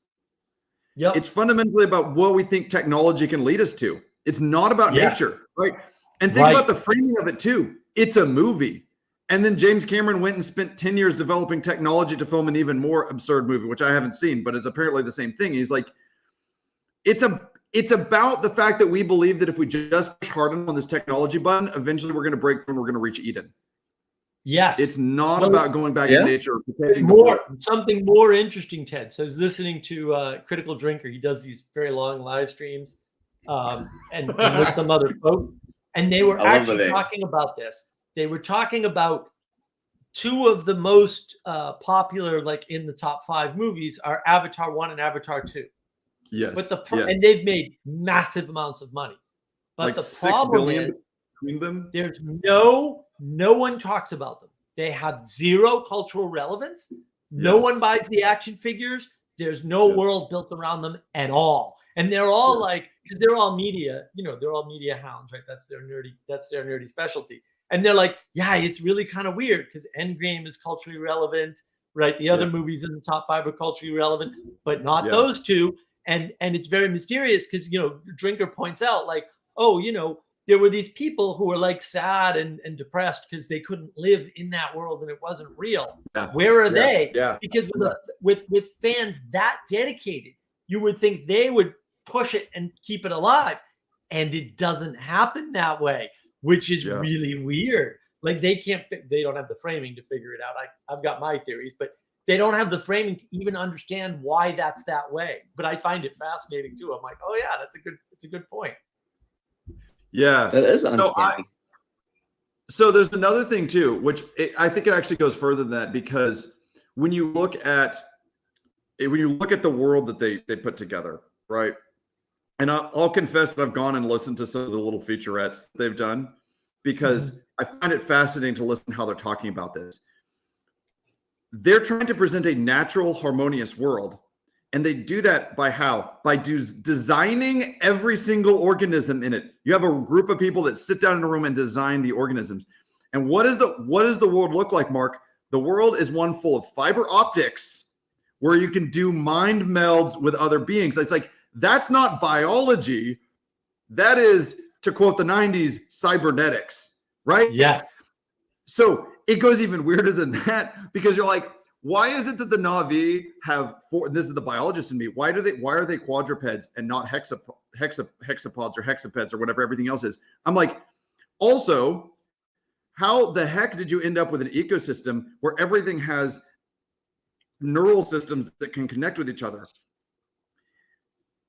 [SPEAKER 2] Yep.
[SPEAKER 1] It's fundamentally about what we think technology can lead us to. It's not about nature, right? And think about the framing of it too. It's a movie. And then James Cameron went and spent 10 years developing technology to film an even more absurd movie, which I haven't seen, but it's apparently the same thing. He's like, it's about the fact that we believe that if we just push hard on this technology button, eventually we're going to break through and we're going to reach Eden.
[SPEAKER 2] Yes.
[SPEAKER 1] It's not about going back to nature.
[SPEAKER 2] Something more interesting, Ted. So I was listening to Critical Drinker. He does these very long live streams and with some other folks. And they were actually talking about this. They were talking about two of the most popular, like in the top 5 movies are Avatar 1 and Avatar 2.
[SPEAKER 1] Yes.
[SPEAKER 2] But and they've made massive amounts of money. But
[SPEAKER 1] like
[SPEAKER 2] the problem is
[SPEAKER 1] between them.
[SPEAKER 2] There's no one talks about them. They have zero cultural relevance. No one buys the action figures. There's no world built around them at all. And they're all like, because they're all media, they're all media hounds, right? That's their nerdy specialty. And they're like, yeah, it's really kind of weird because Endgame is culturally relevant, right? The other movies in the top 5 are culturally relevant, but not those two. And it's very mysterious because, Drinker points out like, oh, there were these people who were like sad and depressed because they couldn't live in that world and it wasn't real. Yeah. Where are they? Yeah. Because with fans that dedicated, you would think they would push it and keep it alive. And it doesn't happen that way, which is really weird. Like they don't have the framing to figure it out. I've got my theories, but they don't have the framing to even understand why that's that way. But I find it fascinating too. I'm like, oh yeah, it's a good point.
[SPEAKER 1] Yeah,
[SPEAKER 6] that is uncanny.
[SPEAKER 1] So there's another thing too, which I think it actually goes further than that, because when you look at the world that they put together, right? And I'll confess that I've gone and listened to some of the little featurettes they've done because I find it fascinating to listen to how they're talking about this. They're trying to present a natural, harmonious world. And they do that by how? By designing every single organism in it. You have a group of people that sit down in a room and design the organisms. And what does the world look like, Mark? The world is one full of fiber optics where you can do mind melds with other beings. It's like, that's not biology. That is, to quote the 90s, cybernetics, right?
[SPEAKER 2] Yeah.
[SPEAKER 1] So it goes even weirder than that because you're like, why is it that the Na'vi have this is the biologist in me. Why are they quadrupeds and not hexapods or hexapeds or whatever everything else is? I'm like, also, how the heck did you end up with an ecosystem where everything has neural systems that can connect with each other.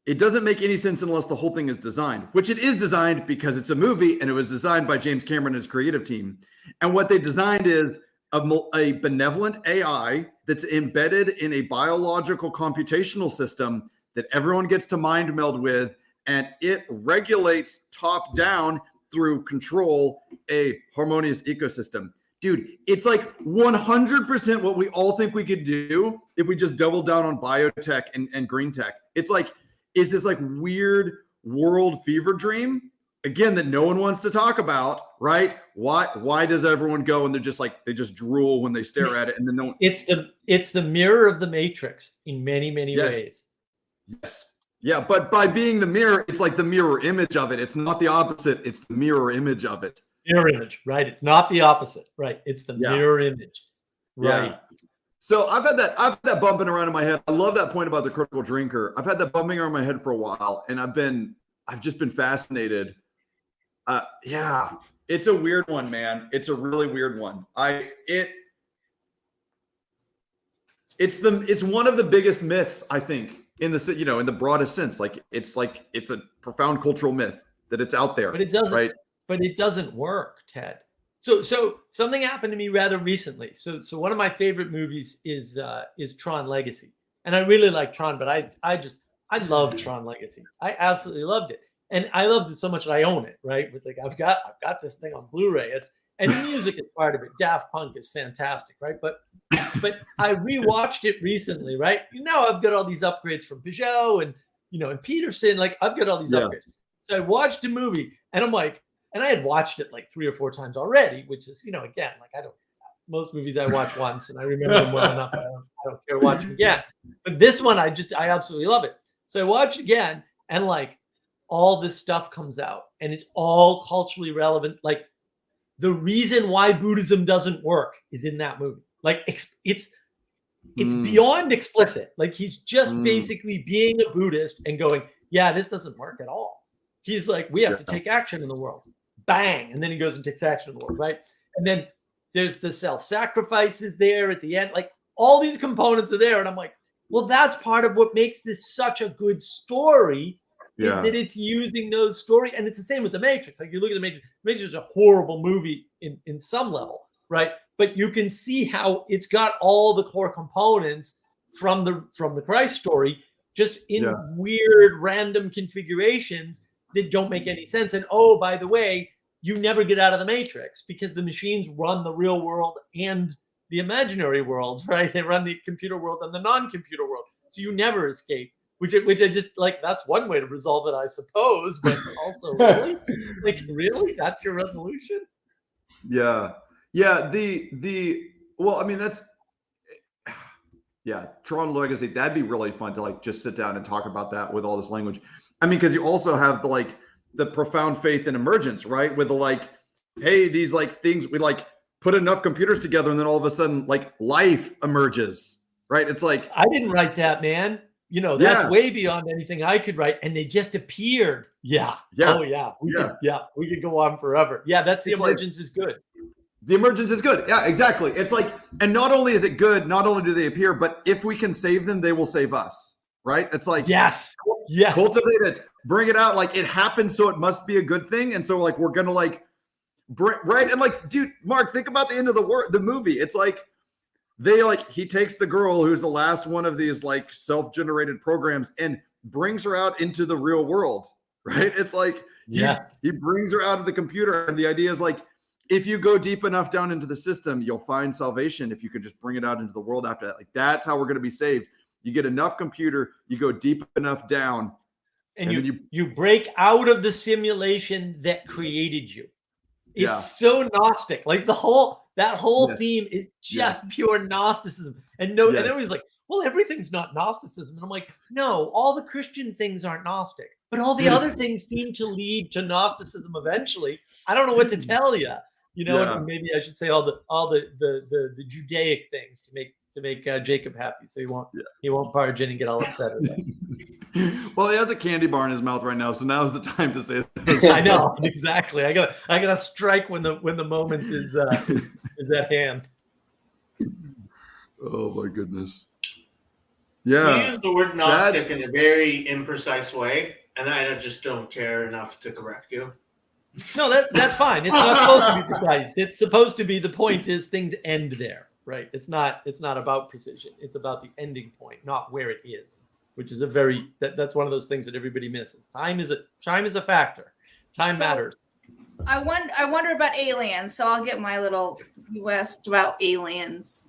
[SPEAKER 1] It doesn't make any sense unless the whole thing is designed, which it is designed because it's a movie and it was designed by James Cameron and his creative team. And what they designed is a benevolent AI that's embedded in a biological computational system that everyone gets to mind meld with, and it regulates top down through control a harmonious ecosystem. Dude, it's like 100% what we all think we could do if we just double down on biotech and green tech. It's like, is this like weird world fever dream again that no one wants to talk about, right? Why does everyone go and they're just like, they just drool when they stare at it, and then no one...
[SPEAKER 2] It's the mirror of the Matrix in many ways.
[SPEAKER 1] Yes. Yeah, but by being the mirror, it's like the mirror image of it. It's not the opposite. It's the mirror image of it.
[SPEAKER 2] Mirror image, right? It's not the opposite, right? It's the mirror image, right?
[SPEAKER 1] Yeah. So I've had that bumping around in my head. I love that point about the critical drinker. I've had that bumping around my head for a while, and I've just been fascinated. Yeah, it's a weird one, man. It's a really weird one. It's one of the biggest myths, I think, in the broadest sense. It's a profound cultural myth that it's out there.
[SPEAKER 2] But it doesn't,
[SPEAKER 1] right?
[SPEAKER 2] But it doesn't work, Ted. So something happened to me rather recently. So one of my favorite movies is Tron Legacy. And I really like Tron, but I love Tron Legacy. I absolutely loved it. And I loved it so much that I own it, right? With like I've got this thing on Blu-ray. And music is part of it. Daft Punk is fantastic, right? But I rewatched it recently, right? I've got all these upgrades from Pageau and Peterson. Like I've got all these upgrades. So I watched the movie and I'm like, and I had watched it like 3 or 4 times already, which is, again, like most movies I watch once and I remember them well enough. I don't care to watch them again. But this one, I absolutely love it. So I watched again and like all this stuff comes out and it's all culturally relevant. Like the reason why Buddhism doesn't work is in that movie. Like it's beyond explicit. Like he's just basically being a Buddhist and going, yeah, this doesn't work at all. He's like, we have to take action in the world. Bang. And then he goes and takes action in the world, right? And then there's the self-sacrifices there at the end. Like all these components are there. And I'm like, well, that's part of what makes this such a good story is that it's using those stories. And it's the same with The Matrix. Like you look at The Matrix, The Matrix is a horrible movie in some level, right? But you can see how it's got all the core components from the Christ story, just in weird random configurations that don't make any sense. And oh, by the way, you never get out of the Matrix because the machines run the real world and the imaginary world, right? They run the computer world and the non-computer world. So you never escape, which I just like, that's one way to resolve it, I suppose. But also, really? Like, really? That's your resolution?
[SPEAKER 1] Yeah. Yeah. Well, I mean, Tron Legacy, that'd be really fun to like just sit down and talk about that with all this language. I mean, because you also have the profound faith in emergence, right? With the like, hey, these like things, we like put enough computers together and then all of a sudden like life emerges, right? It's like,
[SPEAKER 2] I didn't write that, man. That's way beyond anything I could write. And they just appeared. Yeah. Oh yeah. We could go on forever. Yeah. That's the emergence is good.
[SPEAKER 1] The emergence is good. Yeah, exactly. It's like, and not only is it good, not only do they appear, but if we can save them, they will save us. Right? It's like,
[SPEAKER 2] yes. Yeah.
[SPEAKER 1] Cultivate it, bring it out. Like it happened, so it must be a good thing. And so like we're gonna like right. And like, dude, Mark, think about the end of the movie. It's like he takes the girl who's the last one of these like self-generated programs and brings her out into the real world. Right? It's like he brings her out of the computer. And the idea is like, if you go deep enough down into the system, you'll find salvation if you could just bring it out into the world after that. Like that's how we're gonna be saved. You get enough computer, you go deep enough down,
[SPEAKER 2] and you break out of the simulation that created you. It's so Gnostic. Like that whole theme is just pure Gnosticism. And everybody's like, well, everything's not Gnosticism. And I'm like, no, all the Christian things aren't Gnostic, but all the other things seem to lead to Gnosticism eventually. I don't know what to tell you. And maybe I should say all the Judaic things to make Jacob happy, so he won't barge in and get all upset at us.
[SPEAKER 1] Well, he has a candy bar in his mouth right now, so now's the time to say that.
[SPEAKER 2] I know exactly. I gotta strike when the moment is at hand.
[SPEAKER 1] Oh my goodness.
[SPEAKER 3] You
[SPEAKER 1] Yeah.
[SPEAKER 3] use the word Gnostic in a very imprecise way, and I just don't care enough to correct you.
[SPEAKER 2] No, that's fine. It's not supposed to be precise. It's supposed to be, the point is things end there, right? It's not about precision. It's about the ending point, not where it is, which is that's one of those things that everybody misses. Time is a factor. Time matters.
[SPEAKER 4] I wonder about aliens, so I'll get my little West about aliens.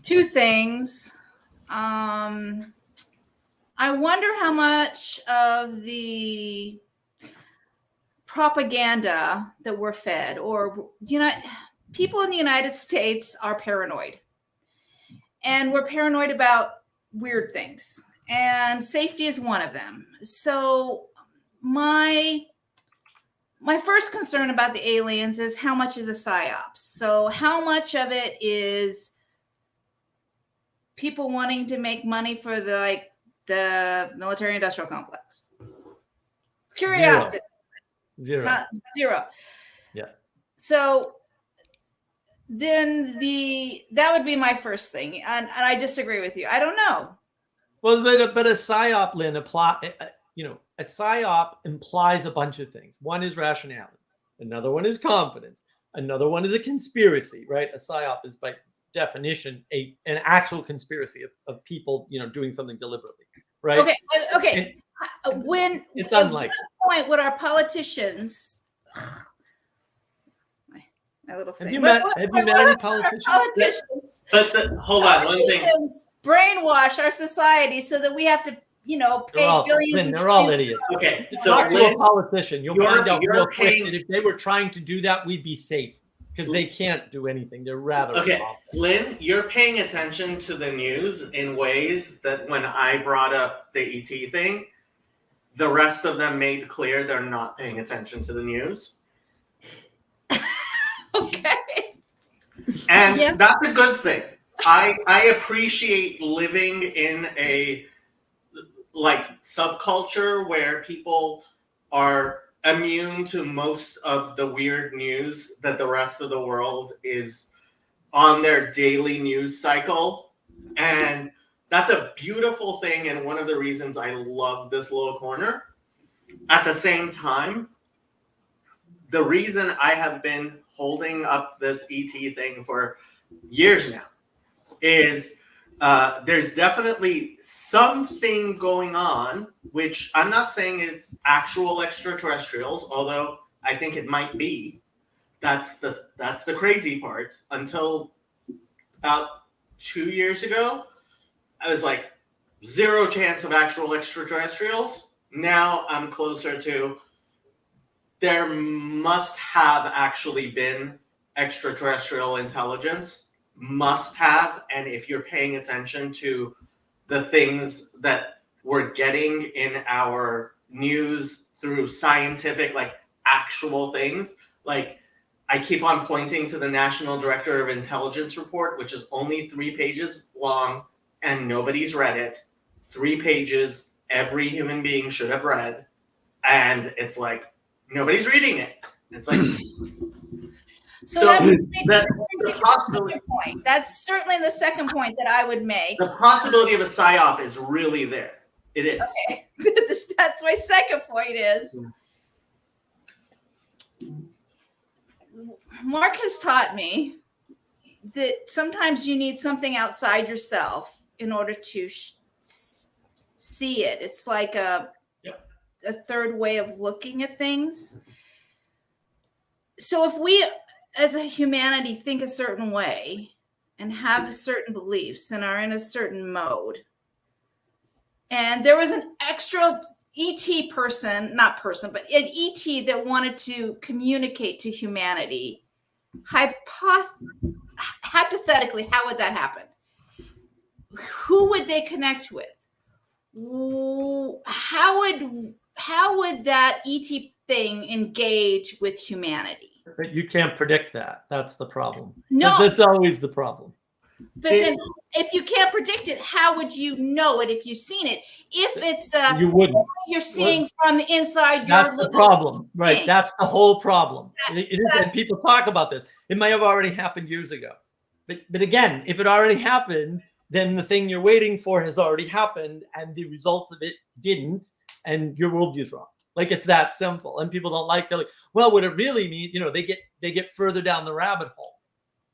[SPEAKER 4] Two things. I wonder how much of the propaganda that we're fed, or people in the United States are paranoid, and we're paranoid about weird things, and safety is one of them. So my first concern about the aliens is how much is a psyops. So how much of it is people wanting to make money for the military industrial complex? Curiosity.
[SPEAKER 2] Zero.
[SPEAKER 4] Zero.
[SPEAKER 2] Yeah.
[SPEAKER 4] So then that would be my first thing, and I disagree with you. I don't know.
[SPEAKER 2] Well, but a psyop, Lynn, a psyop implies a bunch of things. One is rationality. Another one is confidence. Another one is a conspiracy, right? A psyop is by definition an actual conspiracy of people, doing something deliberately, right?
[SPEAKER 4] Okay. When
[SPEAKER 2] it's unlikely.
[SPEAKER 4] At what point would our politicians? My little thing.
[SPEAKER 2] Have you met any politicians?
[SPEAKER 3] Hold on, one thing.
[SPEAKER 4] Brainwash our society so that we have to, pay billions.
[SPEAKER 2] They're all idiots.
[SPEAKER 3] Okay,
[SPEAKER 2] so talk to a politician. You'll find out real quick that if they were trying to do that, we'd be safe, because they can't do anything. They're rather involved.
[SPEAKER 3] Lynn, you're paying attention to the news in ways that when I brought up the ET thing, the rest of them made clear they're not paying attention to the news.
[SPEAKER 4] Okay.
[SPEAKER 3] And that's a good thing. I appreciate living in a subculture where people are immune to most of the weird news that the rest of the world is on their daily news cycle. And that's a beautiful thing, and one of the reasons I love this little corner. At the same time, the reason I have been holding up this ET thing for years now is there's definitely something going on, which I'm not saying it's actual extraterrestrials, although I think it might be. That's the crazy part. Until about 2 years ago, I was like, zero chance of actual extraterrestrials. Now I'm closer to there must have actually been extraterrestrial intelligence. Must have. And if you're paying attention to the things that we're getting in our news through scientific, actual things, I keep on pointing to the National Director of Intelligence report, which is only 3 pages long, and nobody's read it. 3 pages, every human being should have read. And it's nobody's reading it. It's
[SPEAKER 4] So that brings me to the possibility point. That's certainly the second point that I would make.
[SPEAKER 3] The possibility of a psyop is really there. It is.
[SPEAKER 4] Okay. That's my second point is Mark has taught me that sometimes you need something outside yourself in order to see it. It's like a third way of looking at things. So if we as a humanity think a certain way and have certain beliefs and are in a certain mode, and there was an extra ET person, not person, but an ET that wanted to communicate to humanity, hypothetically, how would that happen? Who would they connect with? How would that ET thing engage with humanity?
[SPEAKER 2] But you can't predict that. That's the problem.
[SPEAKER 4] No.
[SPEAKER 2] That's always the problem.
[SPEAKER 4] But then if you can't predict it, how would you know it if you've seen it? If it's
[SPEAKER 2] you wouldn't.
[SPEAKER 4] You're seeing from the inside.
[SPEAKER 2] That's the problem, right? That's the whole problem. It is, and people talk about this. It may have already happened years ago. But again, if it already happened, then the thing you're waiting for has already happened, and the results of it didn't, and your worldview is wrong. Like, it's that simple. And people don't like, they're like, well, what it really means, they get further down the rabbit hole,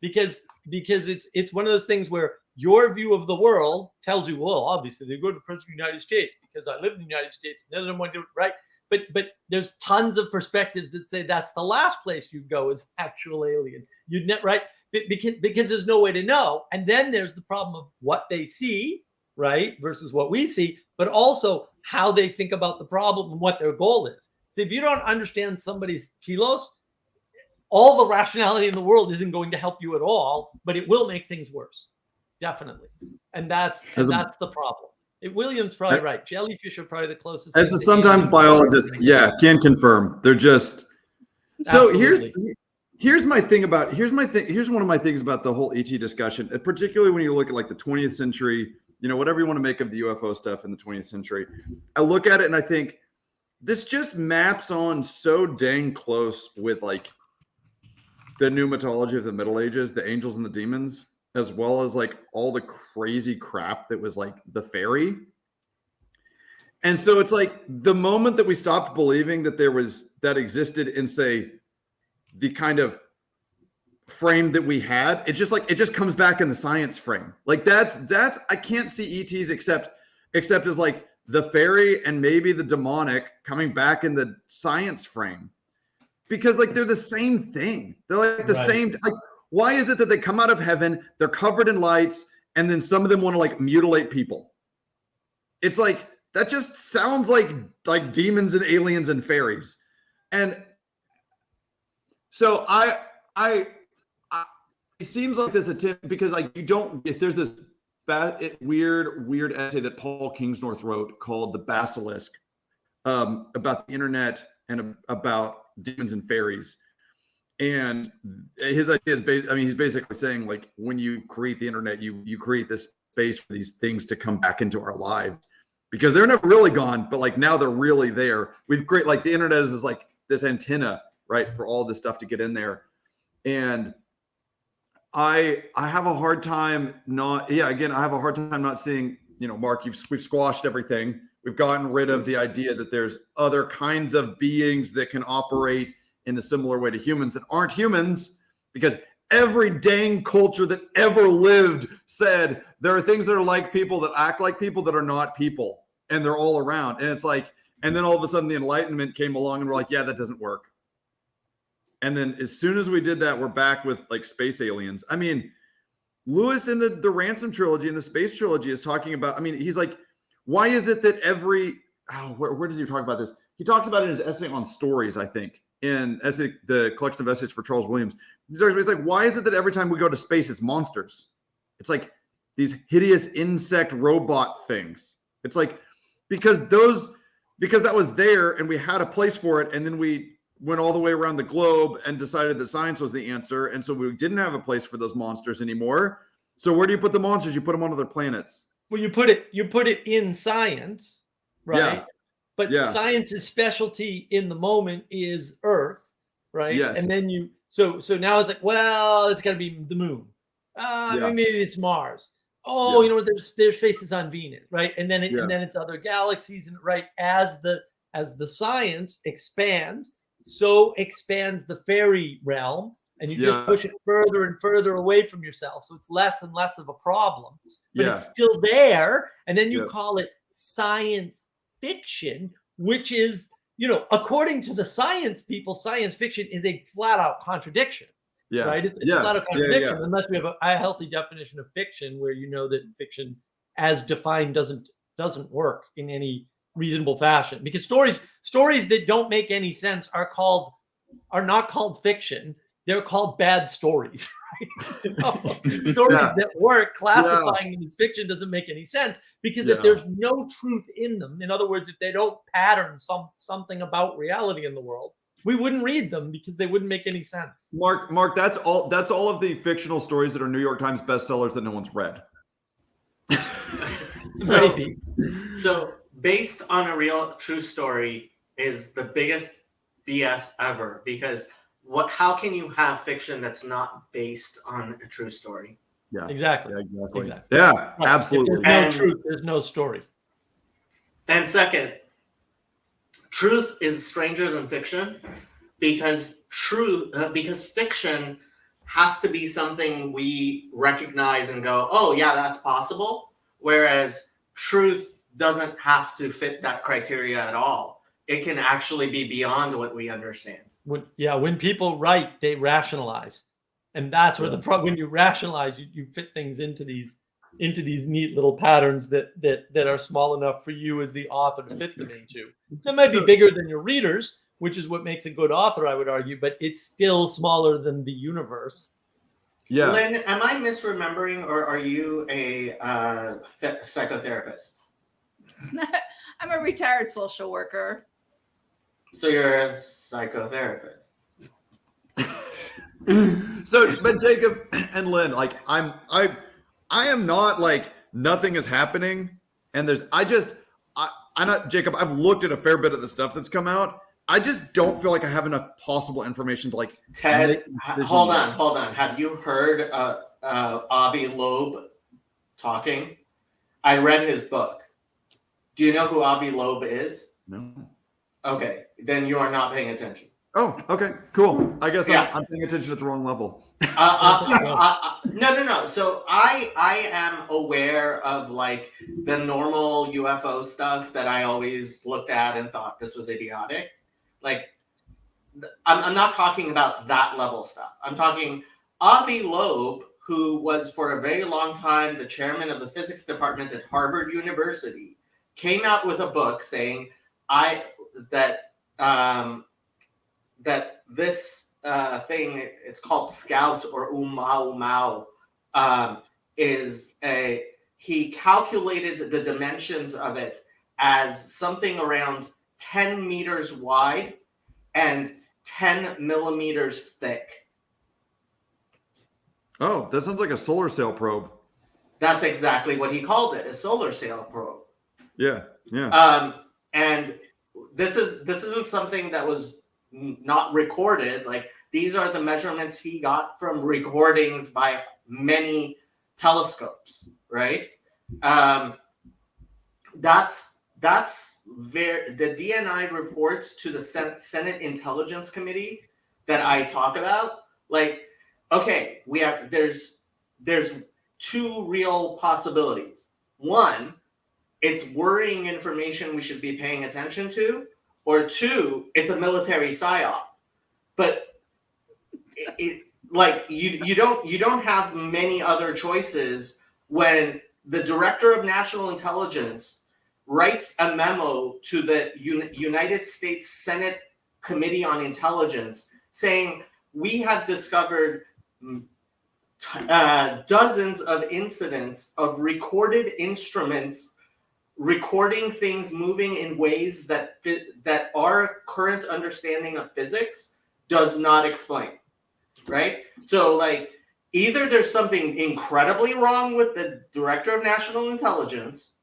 [SPEAKER 2] because it's one of those things where your view of the world tells you, well, obviously they go to the President of the United States because I live in the United States, and the other one do it, right? But there's tons of perspectives that say that's the last place you'd go is actual alien. You'd net right because there's no way to know. And then there's the problem of what they see, right, versus what we see, but also how they think about the problem and what their goal is. So if you don't understand somebody's telos, all the rationality in the world isn't going to help you at all, but it will make things worse, definitely. And that's the problem. William's probably right. Jellyfish are probably the closest.
[SPEAKER 1] As a sometimes biologist, can confirm. They're just so.
[SPEAKER 2] Absolutely.
[SPEAKER 1] Here's one of my things about the whole ET discussion, particularly when you look at like the 20th century, whatever you want to make of the UFO stuff in the 20th century. I look at it and I think this just maps on so dang close with like the new mythology of the Middle Ages, the angels and the demons, as well as like all the crazy crap that was like the fairy. And so it's like the moment that we stopped believing that existed in, say, the kind of frame that we had, it just comes back in the science frame. Like that's I can't see ETs except as like the fairy and maybe the demonic coming back in the science frame, because like they're the same thing. They're like the same. Like, why is it that they come out of heaven, they're covered in lights, and then some of them want to like mutilate people? It's like, that just sounds like demons and aliens and fairies. And so it seems like this attempt, because like if there's this weird essay that Paul Kingsnorth wrote called The Basilisk, about the internet and about demons and fairies. And his idea is he's basically saying, like, when you create the internet, you create this space for these things to come back into our lives, because they're never really gone, but like now they're really there. We've created, like, the internet is like this antenna, right, for all this stuff to get in there. And I have a hard time not seeing, Mark, we've squashed everything. We've gotten rid of the idea that there's other kinds of beings that can operate in a similar way to humans that aren't humans, because every dang culture that ever lived said there are things that are like people, that act like people, that are not people, and they're all around. And it's like, and then all of a sudden the Enlightenment came along and we're like, yeah, that doesn't work. And then as soon as we did that, we're back with like space aliens. I mean, Lewis in the Ransom trilogy and the Space trilogy is talking about, he's like, why is it that where does he talk about this? He talks about it in his essay on stories, I think, in the collection of essays for Charles Williams. He's like, why is it that every time we go to space, it's monsters? It's like these hideous insect robot things. It's like, because that was there and we had a place for it, and then we went all the way around the globe and decided that science was the answer, and so we didn't have a place for those monsters anymore. So where do you put the monsters? You put them on other planets. Well,
[SPEAKER 2] you put it in science, right?
[SPEAKER 1] Yeah.
[SPEAKER 2] But science's specialty in the moment is Earth, right?
[SPEAKER 1] Yes.
[SPEAKER 2] And then so now it's like, well, it's got to be the moon. Maybe it's Mars. Oh, you know what? There's faces on Venus, right? And then it's other galaxies, and right as the science expands, so expands the fairy realm, and you just push it further and further away from yourself. So it's less and less of a problem, but it's still there. And then you call it science fiction, which is, according to the science people, science fiction is a flat out contradiction. Yeah. Right. It's a flat out contradiction, unless we have a healthy definition of fiction, where that fiction as defined doesn't work in any reasonable fashion, because stories that don't make any sense are not called fiction. They're called bad stories. Right? So stories that work, classifying them as fiction doesn't make any sense, because if there's no truth in them, in other words, if they don't pattern something about reality in the world, we wouldn't read them, because they wouldn't make any sense.
[SPEAKER 1] Mark, that's all of the fictional stories that are New York Times bestsellers that no one's read.
[SPEAKER 3] So based on a real true story is the biggest BS ever, because how can you have fiction that's not based on a true story?
[SPEAKER 1] Yeah.
[SPEAKER 2] Exactly.
[SPEAKER 1] Yeah, exactly.
[SPEAKER 2] Exactly.
[SPEAKER 1] Yeah,
[SPEAKER 2] Right. If
[SPEAKER 1] absolutely.
[SPEAKER 2] there's no
[SPEAKER 3] And-
[SPEAKER 2] truth, there's no story.
[SPEAKER 3] And second, truth is stranger than fiction because fiction has to be something we recognize and go, oh yeah, that's possible. Whereas truth doesn't have to fit that criteria at all. It can actually be beyond what we understand.
[SPEAKER 2] When people write, they rationalize, and that's where the problem. When you rationalize, you fit things into these neat little patterns that are small enough for you as the author to fit them into. They might be bigger than your readers, which is what makes a good author, I would argue, but it's still smaller than the universe.
[SPEAKER 1] Yeah.
[SPEAKER 3] Lynn, am I misremembering, or are you a psychotherapist?
[SPEAKER 4] I'm a retired social worker.
[SPEAKER 3] So you're a psychotherapist.
[SPEAKER 1] So, but Jacob and Lynn, like I am not like nothing is happening, and I'm not Jacob. I've looked at a fair bit of the stuff that's come out. I just don't feel like I have enough possible information to like.
[SPEAKER 3] Ted, hold on. Have you heard Avi Loeb talking? I read his book. Do you know who Avi Loeb is?
[SPEAKER 1] No.
[SPEAKER 3] Okay, then you are not paying attention.
[SPEAKER 1] Oh, okay, cool. I guess
[SPEAKER 3] Yeah.
[SPEAKER 1] I'm paying attention at the wrong level.
[SPEAKER 3] No. So I am aware of like the normal UFO stuff that I always looked at and thought this was idiotic. Like, I'm not talking about that level stuff. I'm talking Avi Loeb, who was for a very long time the chairman of the physics department at Harvard University, came out with a book saying that this thing, it's called Scout or Umau, he calculated the dimensions of it as something around 10 meters wide and 10 millimeters thick.
[SPEAKER 1] Oh, that sounds like a solar sail probe.
[SPEAKER 3] That's exactly what he called it, a solar sail probe.
[SPEAKER 1] Yeah, yeah.
[SPEAKER 3] And this isn't something that was not recorded. Like, these are the measurements he got from recordings by many telescopes, right? The DNI reports to the Senate Intelligence Committee that I talk about. Like, okay, there's two real possibilities. One, it's worrying information we should be paying attention to, or two, it's a military psyop. But it's like you don't have many other choices when the director of national intelligence writes a memo to the United States Senate Committee on Intelligence saying we have discovered dozens of incidents of recorded instruments recording things moving in ways that our current understanding of physics does not explain, right? So, like, either there's something incredibly wrong with the director of national intelligence,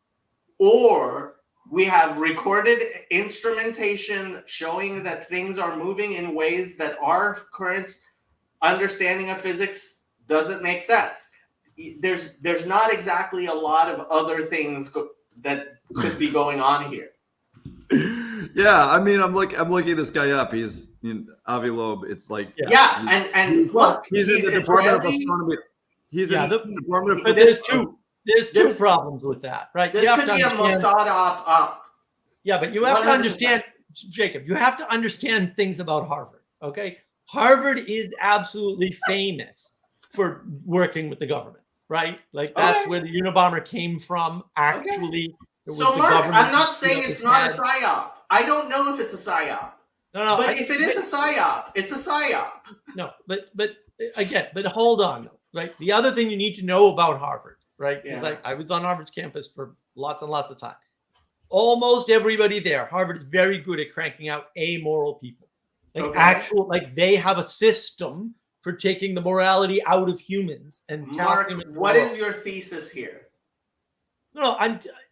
[SPEAKER 3] or we have recorded instrumentation showing that things are moving in ways that our current understanding of physics doesn't make sense. There's not exactly a lot of other things that could be going on here.
[SPEAKER 1] Yeah, I mean, I'm looking this guy up. He's Avi Loeb. It's like
[SPEAKER 3] and look,
[SPEAKER 1] he's in the Department of Astronomy. He's in the Department of.
[SPEAKER 2] But there's two problems with that, right?
[SPEAKER 3] This could be a Mossad op.
[SPEAKER 2] Yeah, but you have to understand, Jacob. You have to understand things about Harvard. Okay, Harvard is absolutely famous for working with the government, right? Like that's where the Unabomber came from. Actually,
[SPEAKER 3] so Mark, I'm not saying it's not a psyop. I don't know if it's a psyop.
[SPEAKER 2] No.
[SPEAKER 3] But if it is a psyop, it's a psyop.
[SPEAKER 2] No, but hold on, right? The other thing you need to know about Harvard, right? Is like I was on Harvard's campus for lots and lots of time. Almost everybody there, Harvard is very good at cranking out amoral people. Like they have a system for taking the morality out of humans and
[SPEAKER 3] Mark, what is your thesis here?
[SPEAKER 2] No,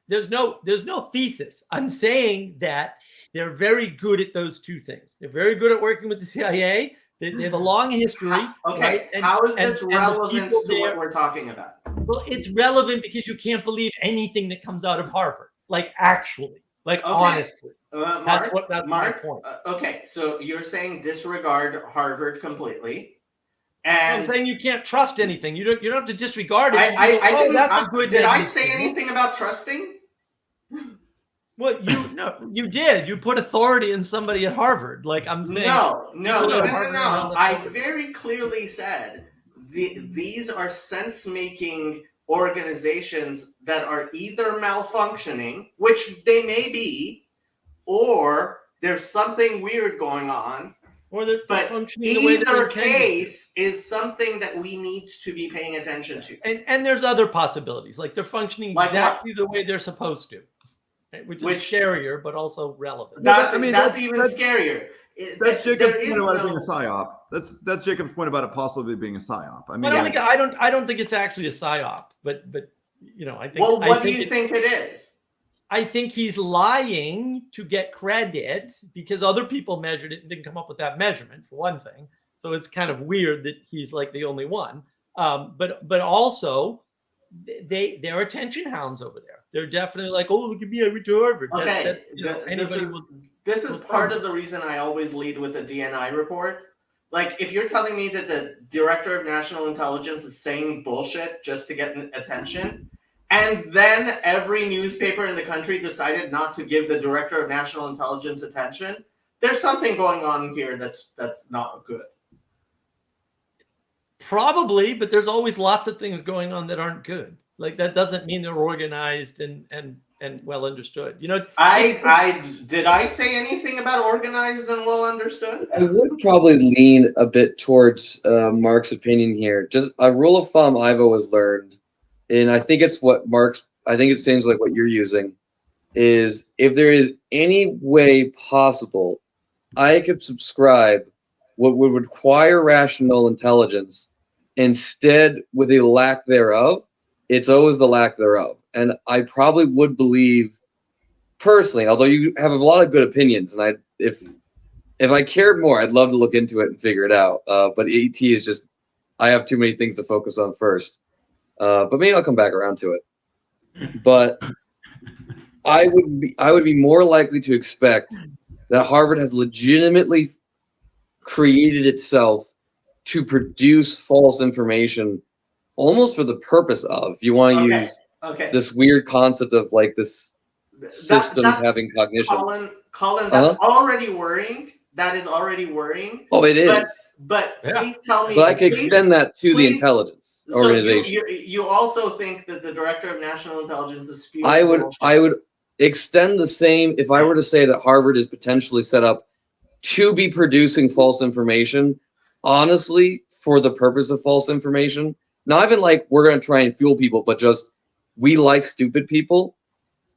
[SPEAKER 2] there's no thesis. I'm saying that they're very good at those two things. They're very good at working with the CIA. They have a long history.
[SPEAKER 3] Okay,
[SPEAKER 2] right? And-
[SPEAKER 3] how is
[SPEAKER 2] and-
[SPEAKER 3] this
[SPEAKER 2] and the
[SPEAKER 3] relevant
[SPEAKER 2] people
[SPEAKER 3] to
[SPEAKER 2] there-
[SPEAKER 3] what we're talking about?
[SPEAKER 2] Well, it's relevant because you can't believe anything that comes out of Harvard. Like actually, like
[SPEAKER 3] Okay.
[SPEAKER 2] honestly.
[SPEAKER 3] Mark,
[SPEAKER 2] That's
[SPEAKER 3] Mark,
[SPEAKER 2] my point.
[SPEAKER 3] Okay, so you're saying disregard Harvard completely,
[SPEAKER 2] I'm
[SPEAKER 3] and
[SPEAKER 2] saying you can't trust anything. You don't have to disregard it.
[SPEAKER 3] I didn't.
[SPEAKER 2] That's a good
[SPEAKER 3] did I
[SPEAKER 2] negative
[SPEAKER 3] say
[SPEAKER 2] signal.
[SPEAKER 3] anything about trusting?
[SPEAKER 2] Well, you did. You put authority in somebody at Harvard. Like I'm saying.
[SPEAKER 3] No.
[SPEAKER 2] people at Harvard are held
[SPEAKER 3] I
[SPEAKER 2] accountable.
[SPEAKER 3] very clearly said these are sense-making organizations that are either malfunctioning, which they may be, or there's something weird going on.
[SPEAKER 2] Or they're
[SPEAKER 3] But
[SPEAKER 2] functioning the way they're
[SPEAKER 3] either
[SPEAKER 2] intended.
[SPEAKER 3] case is something that we need to be paying attention to.
[SPEAKER 2] And there's other possibilities. Like they're functioning
[SPEAKER 3] Like what?
[SPEAKER 2] exactly the way they're supposed to. Right? Which is scarier, but also relevant.
[SPEAKER 3] That's
[SPEAKER 1] that's-
[SPEAKER 3] even
[SPEAKER 1] that's-
[SPEAKER 3] scarier.
[SPEAKER 1] That's
[SPEAKER 3] There
[SPEAKER 1] Jacob's
[SPEAKER 3] is
[SPEAKER 1] point about it
[SPEAKER 3] no-
[SPEAKER 1] being a psyop. That's Jacob's point about it possibly being a psyop. I mean,
[SPEAKER 2] I don't think it's actually a psyop, but I think.
[SPEAKER 3] Well, what
[SPEAKER 2] I
[SPEAKER 3] do you think it is?
[SPEAKER 2] I think he's lying to get credit because other people measured it and didn't come up with that measurement, for one thing. So it's kind of weird that he's like the only one. But also, they're attention hounds over there. They're definitely like, oh, look at me, I went to Harvard.
[SPEAKER 3] Okay,
[SPEAKER 2] Anybody
[SPEAKER 3] this is part of the reason I always lead with the DNI report. Like, if you're telling me that the director of national intelligence is saying bullshit just to get attention, and then every newspaper in the country decided not to give the director of national intelligence attention, there's something going on here that's not good.
[SPEAKER 2] Probably, but there's always lots of things going on that aren't good. Like that doesn't mean they're organized and well understood. Did I say anything about organized and well understood?
[SPEAKER 6] I would probably lean a bit towards Mark's opinion here. Just a rule of thumb I've always learned, and I think it's I think it seems like what you're using, is if there is any way possible, I could subscribe what would require rational intelligence instead with a lack thereof. It's always the lack thereof. And I probably would believe personally, although you have a lot of good opinions, and if I cared more, I'd love to look into it and figure it out. But ET is just, I have too many things to focus on first. But maybe I'll come back around to it. But I would be more likely to expect that Harvard has legitimately created itself to produce false information almost for the purpose of, if you want to use this weird concept of like this systems having cognitions.
[SPEAKER 3] Colin, that's already worrying. That is already worrying.
[SPEAKER 6] Oh, it is.
[SPEAKER 3] But please tell me.
[SPEAKER 6] But I could extend that to the intelligence organization.
[SPEAKER 3] So you also think that the director of national intelligence is spewing
[SPEAKER 6] I would
[SPEAKER 3] bullshit.
[SPEAKER 6] extend the same if I were to say that Harvard is potentially set up to be producing false information, honestly, for the purpose of false information. Not even like we're going to try and fuel people, but just we like stupid people.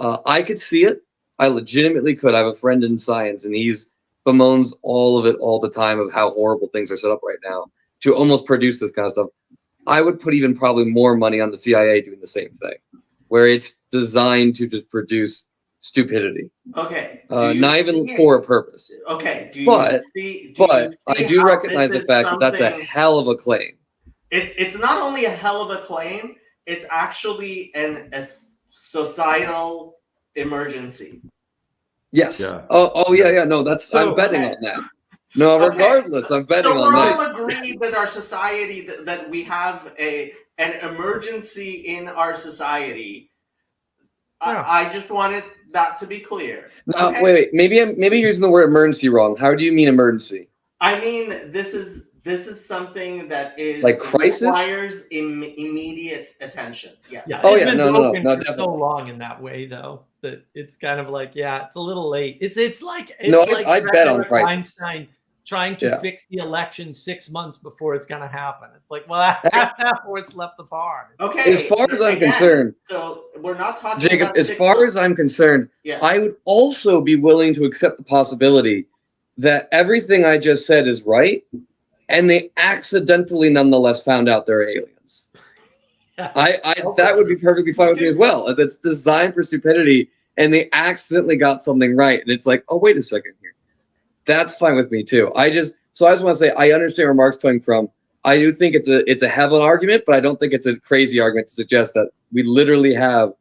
[SPEAKER 6] I could see it. I legitimately could. I have a friend in science, and he's bemoans all of it all the time of how horrible things are set up right now to almost produce this kind of stuff. I would put even probably more money on the CIA doing the same thing, where it's designed to just produce stupidity.
[SPEAKER 3] Okay.
[SPEAKER 6] Not even for a purpose.
[SPEAKER 3] Okay.
[SPEAKER 6] But I do recognize the fact that that's a hell of a claim.
[SPEAKER 3] It's not only a hell of a claim, it's actually a societal emergency.
[SPEAKER 6] Yes.
[SPEAKER 1] Yeah.
[SPEAKER 6] Oh yeah. No, I'm betting on that. No, regardless, I'm betting on that.
[SPEAKER 3] So we're all agreed that our society, that we have an emergency in our society.
[SPEAKER 2] Yeah.
[SPEAKER 3] I just wanted that to be clear.
[SPEAKER 6] No, wait. Maybe you're using the word emergency wrong. How do you mean emergency?
[SPEAKER 3] I mean, this is something that is
[SPEAKER 6] like crisis,
[SPEAKER 3] requires immediate attention. Yeah.
[SPEAKER 6] Oh
[SPEAKER 2] it's
[SPEAKER 6] yeah.
[SPEAKER 2] been
[SPEAKER 6] No,
[SPEAKER 2] broken for
[SPEAKER 6] definitely.
[SPEAKER 2] so long in that way, though, that it's kind of like, it's a little late. It's like
[SPEAKER 6] I bet on crisis.
[SPEAKER 2] Einstein trying to fix the election 6 months before it's going to happen. It's like, well, before it's left the barn.
[SPEAKER 3] Okay.
[SPEAKER 6] As far as I'm concerned,
[SPEAKER 3] so we're not talking
[SPEAKER 6] Jacob.
[SPEAKER 3] about
[SPEAKER 6] As far as I'm concerned, I would also be willing to accept the possibility that everything I just said is right, and they accidentally nonetheless found out they're aliens. That would be perfectly fine with me as well. That's designed for stupidity, and they accidentally got something right, and it's like, oh, wait a second here. That's fine with me too. So I just want to say I understand where Mark's coming from. I do think it's a Heaven argument, but I don't think it's a crazy argument to suggest that we literally have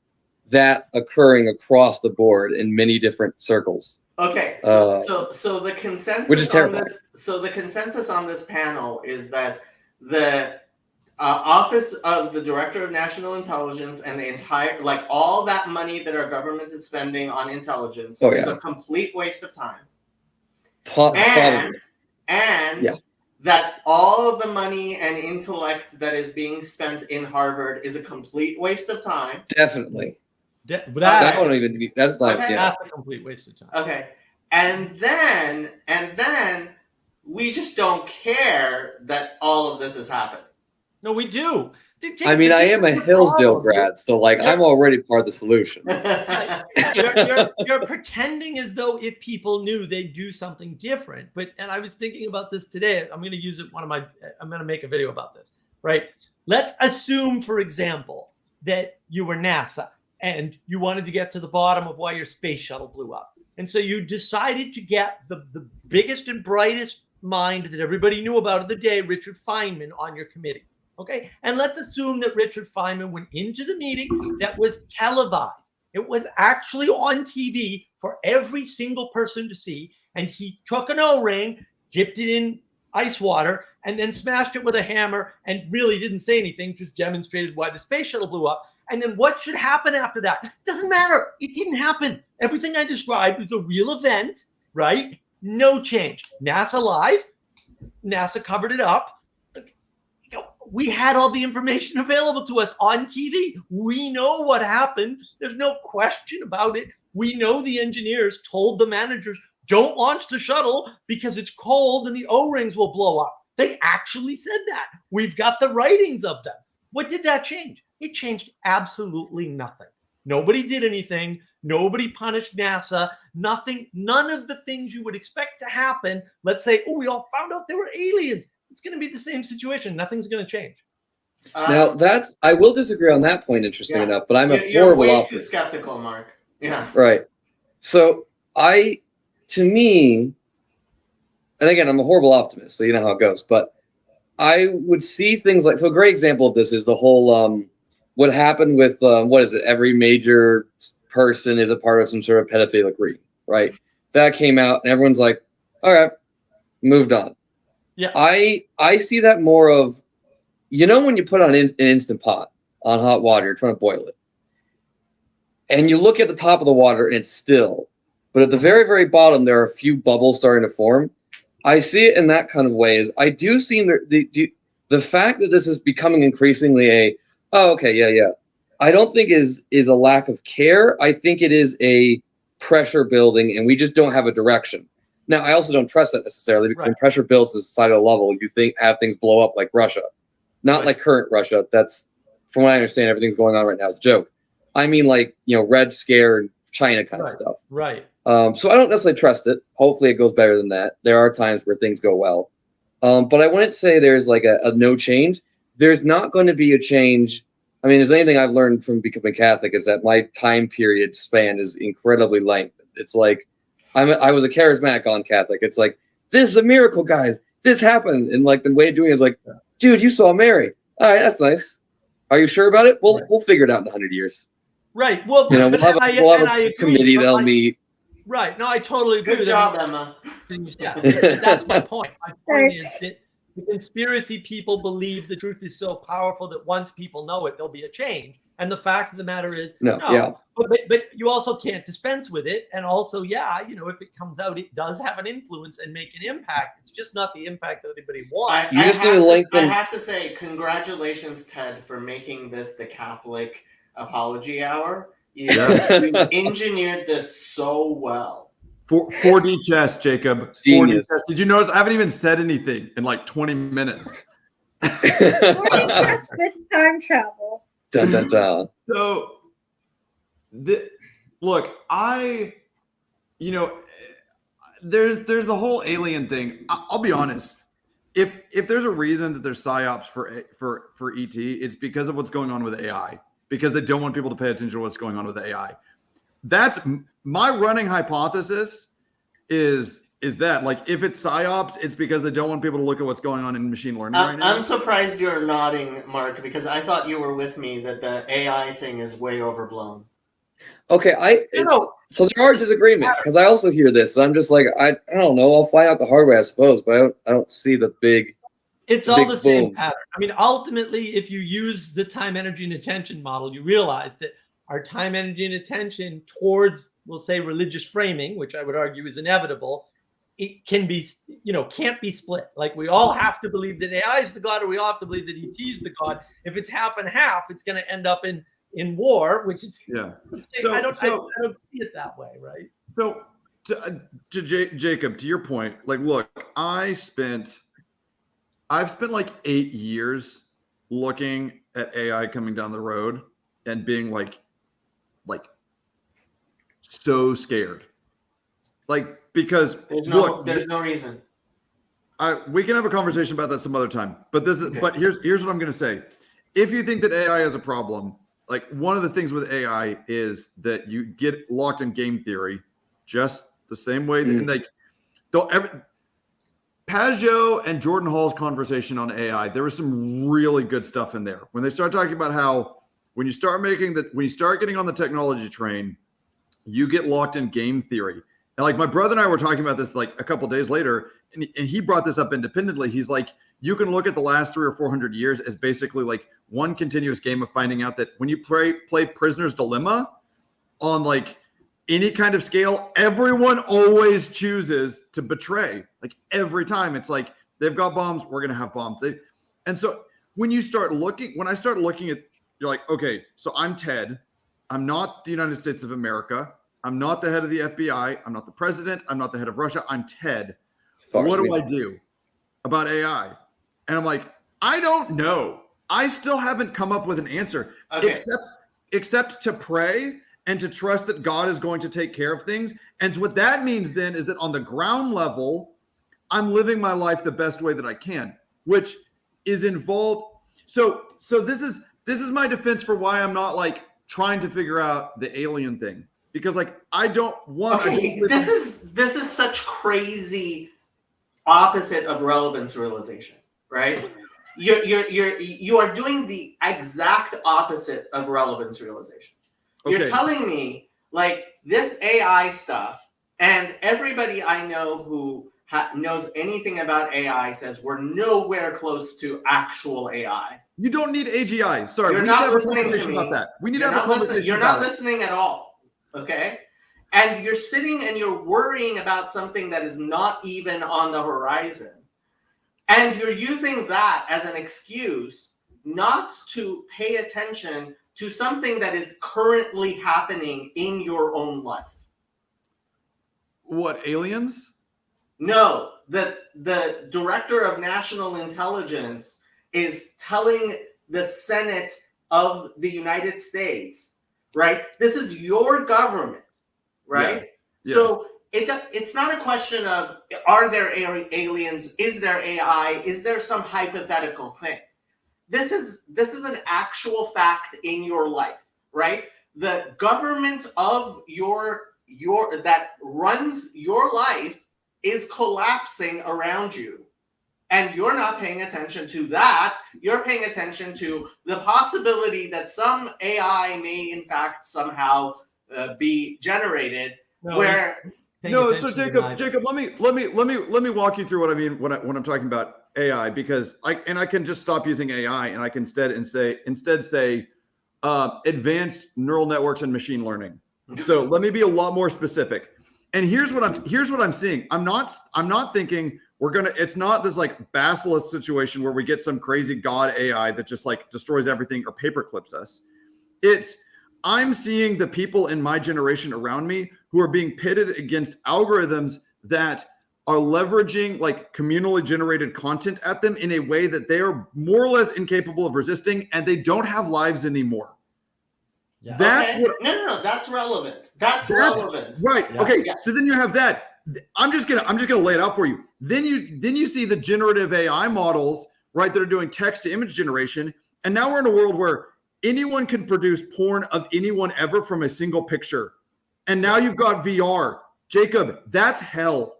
[SPEAKER 6] that occurring across the board in many different circles.
[SPEAKER 3] Okay, so the consensus
[SPEAKER 6] which is terrifying.
[SPEAKER 3] the consensus on this panel is that the Office of the Director of National Intelligence and the entire, like, all that money that our government is spending on intelligence is a complete waste of time. And that all of the money and intellect that is being spent in Harvard is a complete waste of time.
[SPEAKER 6] Definitely.
[SPEAKER 2] That
[SPEAKER 6] won't even be, that's not,
[SPEAKER 2] that's a complete waste of time.
[SPEAKER 3] Okay. And then we just don't care that all of this has happened.
[SPEAKER 2] No, we do.
[SPEAKER 6] I mean, I am a Hillsdale grad, so like I'm already part of the solution.
[SPEAKER 2] You're pretending as though if people knew they'd do something different. And I was thinking about this today. I'm going to use it. I'm going to make a video about this, right? Let's assume, for example, that you were NASA and you wanted to get to the bottom of why your space shuttle blew up. And so you decided to get the biggest and brightest mind that everybody knew about of the day, Richard Feynman, on your committee. Okay, and let's assume that Richard Feynman went into the meeting that was televised. It was actually on TV for every single person to see. And he took an O-ring, dipped it in ice water, and then smashed it with a hammer and really didn't say anything, just demonstrated why the space shuttle blew up. And then what should happen after that? Doesn't matter. It didn't happen. Everything I described was a real event, right? No change. NASA lied. NASA covered it up. We had all the information available to us on TV. We know what happened. There's no question about it. We know the engineers told the managers, don't launch the shuttle because it's cold and the O-rings will blow up. They actually said that. We've got the writings of them. What did that change? It changed absolutely nothing. Nobody did anything. Nobody punished NASA. Nothing. None of the things you would expect to happen. Let's say, oh, we all found out there were aliens. It's going to be the same situation. Nothing's going to change.
[SPEAKER 6] Now I will disagree on that point, interesting enough, but I'm a horrible
[SPEAKER 3] way
[SPEAKER 6] optimist.
[SPEAKER 3] Too skeptical, Mark. Yeah.
[SPEAKER 6] Right. So to me, and again, I'm a horrible optimist, so you know how it goes, but I would see things like, so a great example of this is the whole, what happened with, what is it? Every major person is a part of some sort of pedophilic ring, right? That came out and everyone's like, all right, moved on.
[SPEAKER 2] Yeah.
[SPEAKER 6] I see that more of, when you put on an Instant Pot on hot water, you're trying to boil it. And you look at the top of the water and it's still, but at the very, very bottom, there are a few bubbles starting to form. I see it in that kind of way. Is I do see the fact that this is becoming increasingly I don't think is a lack of care. I think it is a pressure building and we just don't have a direction. Now, I also don't trust that necessarily because when pressure builds to a societal level, you have things blow up like Russia. Not like current Russia. That's, from what I understand, everything's going on right now is a joke. I mean, like, Red Scare, China kind of stuff.
[SPEAKER 2] Right.
[SPEAKER 6] So I don't necessarily trust it. Hopefully it goes better than that. There are times where things go well. But I wouldn't say there's like a no change. There's not going to be a change. I mean, there's anything I've learned from becoming Catholic is that my time period span is incredibly lengthened. It's like, I was a charismatic on Catholic. It's like, this is a miracle, guys. This happened. And like the way of doing it is like, dude, you saw Mary. All right, that's nice. Are you sure about it? We'll figure it out in 100 years.
[SPEAKER 2] Right. Well,
[SPEAKER 6] we'll have a committee that'll meet.
[SPEAKER 2] Right. No, I totally agree.
[SPEAKER 3] Good job, Emma.
[SPEAKER 2] Yeah, that's my point. My point is that the conspiracy people believe the truth is so powerful that once people know it, there'll be a change. And the fact of the matter is, but you also can't dispense with it. And also, if it comes out, it does have an influence and make an impact. It's just not the impact that anybody wants.
[SPEAKER 3] I have to say, congratulations, Ted, for making this the Catholic Apology Hour. You engineered this so well.
[SPEAKER 1] 4D chess, Jacob. 4D chess. Did you notice I haven't even said anything in like 20 minutes?
[SPEAKER 7] 4D chess with time travel.
[SPEAKER 6] Dun, dun, dun.
[SPEAKER 1] So, look, there's the whole alien thing. I'll be honest. If there's a reason that there's psyops for ET, it's because of what's going on with AI. Because they don't want people to pay attention to what's going on with AI. That's my running hypothesis. Is is that like if it's psyops, it's because they don't want people to look at what's going on in machine learning right now.
[SPEAKER 3] I'm surprised you're nodding, Mark, because I thought you were with me that the AI thing is way overblown.
[SPEAKER 6] Okay, so there are disagreement because I also hear this. So I'm just like, I don't know. I'll find out the hard way, I suppose, but I don't see the big.
[SPEAKER 2] It's all the same
[SPEAKER 6] boom.
[SPEAKER 2] pattern. I mean, ultimately, if you use the time, energy, and attention model, you realize that our time, energy, and attention towards, we'll say, religious framing, which I would argue is inevitable, it can be, can't be split. Like we all have to believe that AI is the God, or we all have to believe that ET is the God. If it's half and half, it's going to end up in war, which is I don't see it that way, right?
[SPEAKER 1] So to Jacob, to your point, like, look, I've spent like 8 years looking at AI coming down the road and being like so scared, like, because
[SPEAKER 3] there's no reason.
[SPEAKER 1] We can have a conversation about that some other time, but here's what I'm going to say. If you think that AI is a problem, like, one of the things with AI is that you get locked in game theory, just the same way that, Pageau and Jordan Hall's conversation on AI, there was some really good stuff in there. When they start talking about how when you start getting on the technology train, you get locked in game theory. And like my brother and I were talking about this like a couple of days later, and he brought this up independently. He's like, you can look at the last 300 or 400 years as basically like one continuous game of finding out that when you play Prisoner's Dilemma on like any kind of scale, everyone always chooses to betray. Like every time, it's like they've got bombs, we're gonna have bombs. And so when I start looking at, you're like, okay, so I'm Ted. I'm not the United States of America. I'm not the head of the FBI. I'm not the president. I'm not the head of Russia. I'm Ted. What do I do about AI? And I'm like, I don't know. I still haven't come up with an answer, except to pray and to trust that God is going to take care of things. And what that means then is that on the ground level, I'm living my life the best way that I can, which is involved. So this is my defense for why I'm not like trying to figure out the alien thing, because like I don't want.
[SPEAKER 3] Okay, this is such crazy opposite of relevance realization, right? You are doing the exact opposite of relevance realization. You're telling me like this AI stuff, and everybody I know who knows anything about AI says we're nowhere close to actual AI.
[SPEAKER 1] You don't need AGI. Sorry,
[SPEAKER 3] you're
[SPEAKER 1] we
[SPEAKER 3] not
[SPEAKER 1] need to have a
[SPEAKER 3] listening
[SPEAKER 1] conversation
[SPEAKER 3] to me.
[SPEAKER 1] about that. We need to have a conversation.
[SPEAKER 3] You're not listening at all. Okay, and you're sitting and you're worrying about something that is not even on the horizon. And you're using that as an excuse not to pay attention to something that is currently happening in your own life.
[SPEAKER 1] What, aliens?
[SPEAKER 3] No, the director of national intelligence is telling the Senate of the United States, right? This is your government, right? Yeah. So it's not a question of are there aliens, is there AI, is there some hypothetical thing? This is an actual fact in your life, right? The government of your that runs your life is collapsing around you, and you're not paying attention to that. You're paying attention to the possibility that some AI may in fact somehow be generated.
[SPEAKER 1] So Jacob, let me walk you through what I mean when I'm talking about AI, because I can just stop using AI and I can instead say advanced neural networks and machine learning. So let me be a lot more specific. And here's what I'm seeing. I'm not thinking it's not this like basilisk situation where we get some crazy god AI that just like destroys everything or paperclips us. I'm seeing the people in my generation around me who are being pitted against algorithms that are leveraging like communally generated content at them in a way that they are more or less incapable of resisting, and they don't have lives anymore.
[SPEAKER 2] Yeah.
[SPEAKER 3] No, that's relevant. That's relevant.
[SPEAKER 1] Right.
[SPEAKER 3] Yeah.
[SPEAKER 1] Okay.
[SPEAKER 3] Yeah.
[SPEAKER 1] So then you have that. I'm just gonna lay it out for you. Then you see the generative AI models, right, that are doing text to image generation. And now we're in a world where anyone can produce porn of anyone ever from a single picture. And now you've got VR. Jacob, that's hell.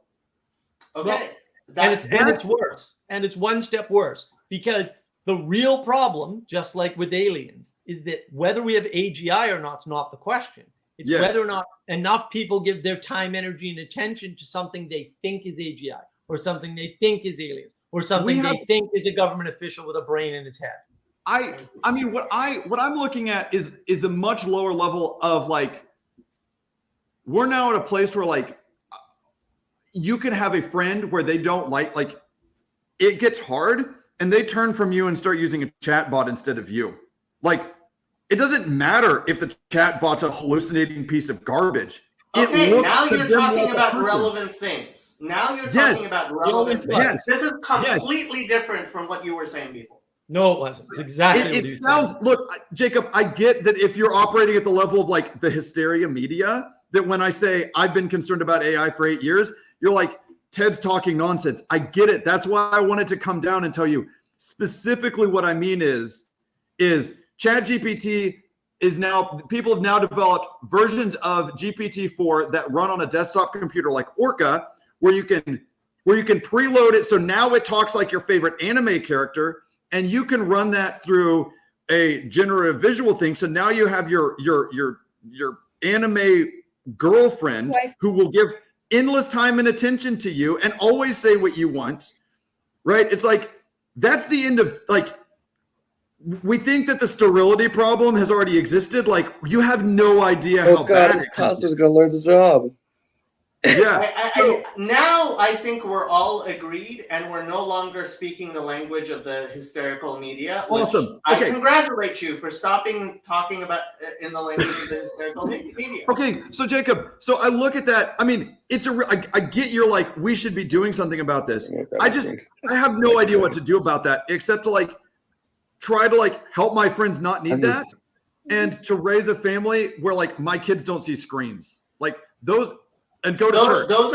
[SPEAKER 3] Okay.
[SPEAKER 2] And it's worse. And it's one step worse, because the real problem, just like with aliens, is that whether we have AGI or not is not the question. It's whether or not enough people give their time, energy, and attention to something they think is AGI, or something they think is aliens, or something they think is a government official with a brain in his head.
[SPEAKER 1] I mean, what I'm looking at is the much lower level of like, we're now at a place where like you can have a friend where they don't like it gets hard and they turn from you and start using a chat bot instead of you. Like, it doesn't matter if the chat bot's a hallucinating piece of garbage.
[SPEAKER 3] Okay, now you're talking
[SPEAKER 1] like
[SPEAKER 3] about relevant things. Now you're talking about relevant things.
[SPEAKER 1] Yes.
[SPEAKER 3] This is completely different from what you were saying before.
[SPEAKER 2] No, it wasn't. It's exactly what
[SPEAKER 1] it sounds
[SPEAKER 2] saying.
[SPEAKER 1] Look, Jacob, I get that if you're operating at the level of like the hysteria media, that when I say I've been concerned about AI for 8 years, you're like, Ted's talking nonsense. I get it. That's why I wanted to come down and tell you specifically what I mean is ChatGPT is now, people have now developed versions of GPT-4 that run on a desktop computer like Orca, where you can preload it. So now it talks like your favorite anime character, and you can run that through a generative visual thing. So now you have your anime girlfriend who will give endless time and attention to you and always say what you want, right? It's like, that's the end of, like, we think that the sterility problem has already existed. Like, you have no idea how bad
[SPEAKER 6] his pastor's gonna lose his job.
[SPEAKER 1] Yeah.
[SPEAKER 3] Now I think we're all agreed, and we're no longer speaking the language of the hysterical media.
[SPEAKER 1] Awesome.
[SPEAKER 3] I congratulate you for stopping talking about in the language of the hysterical media.
[SPEAKER 1] Okay, so Jacob, so I look at that. I mean, I get you're like, we should be doing something about this. I have no idea what to do about that, except to like try to like help my friends not need that, and to raise a family where like my kids don't see screens, like those. And go to church. Those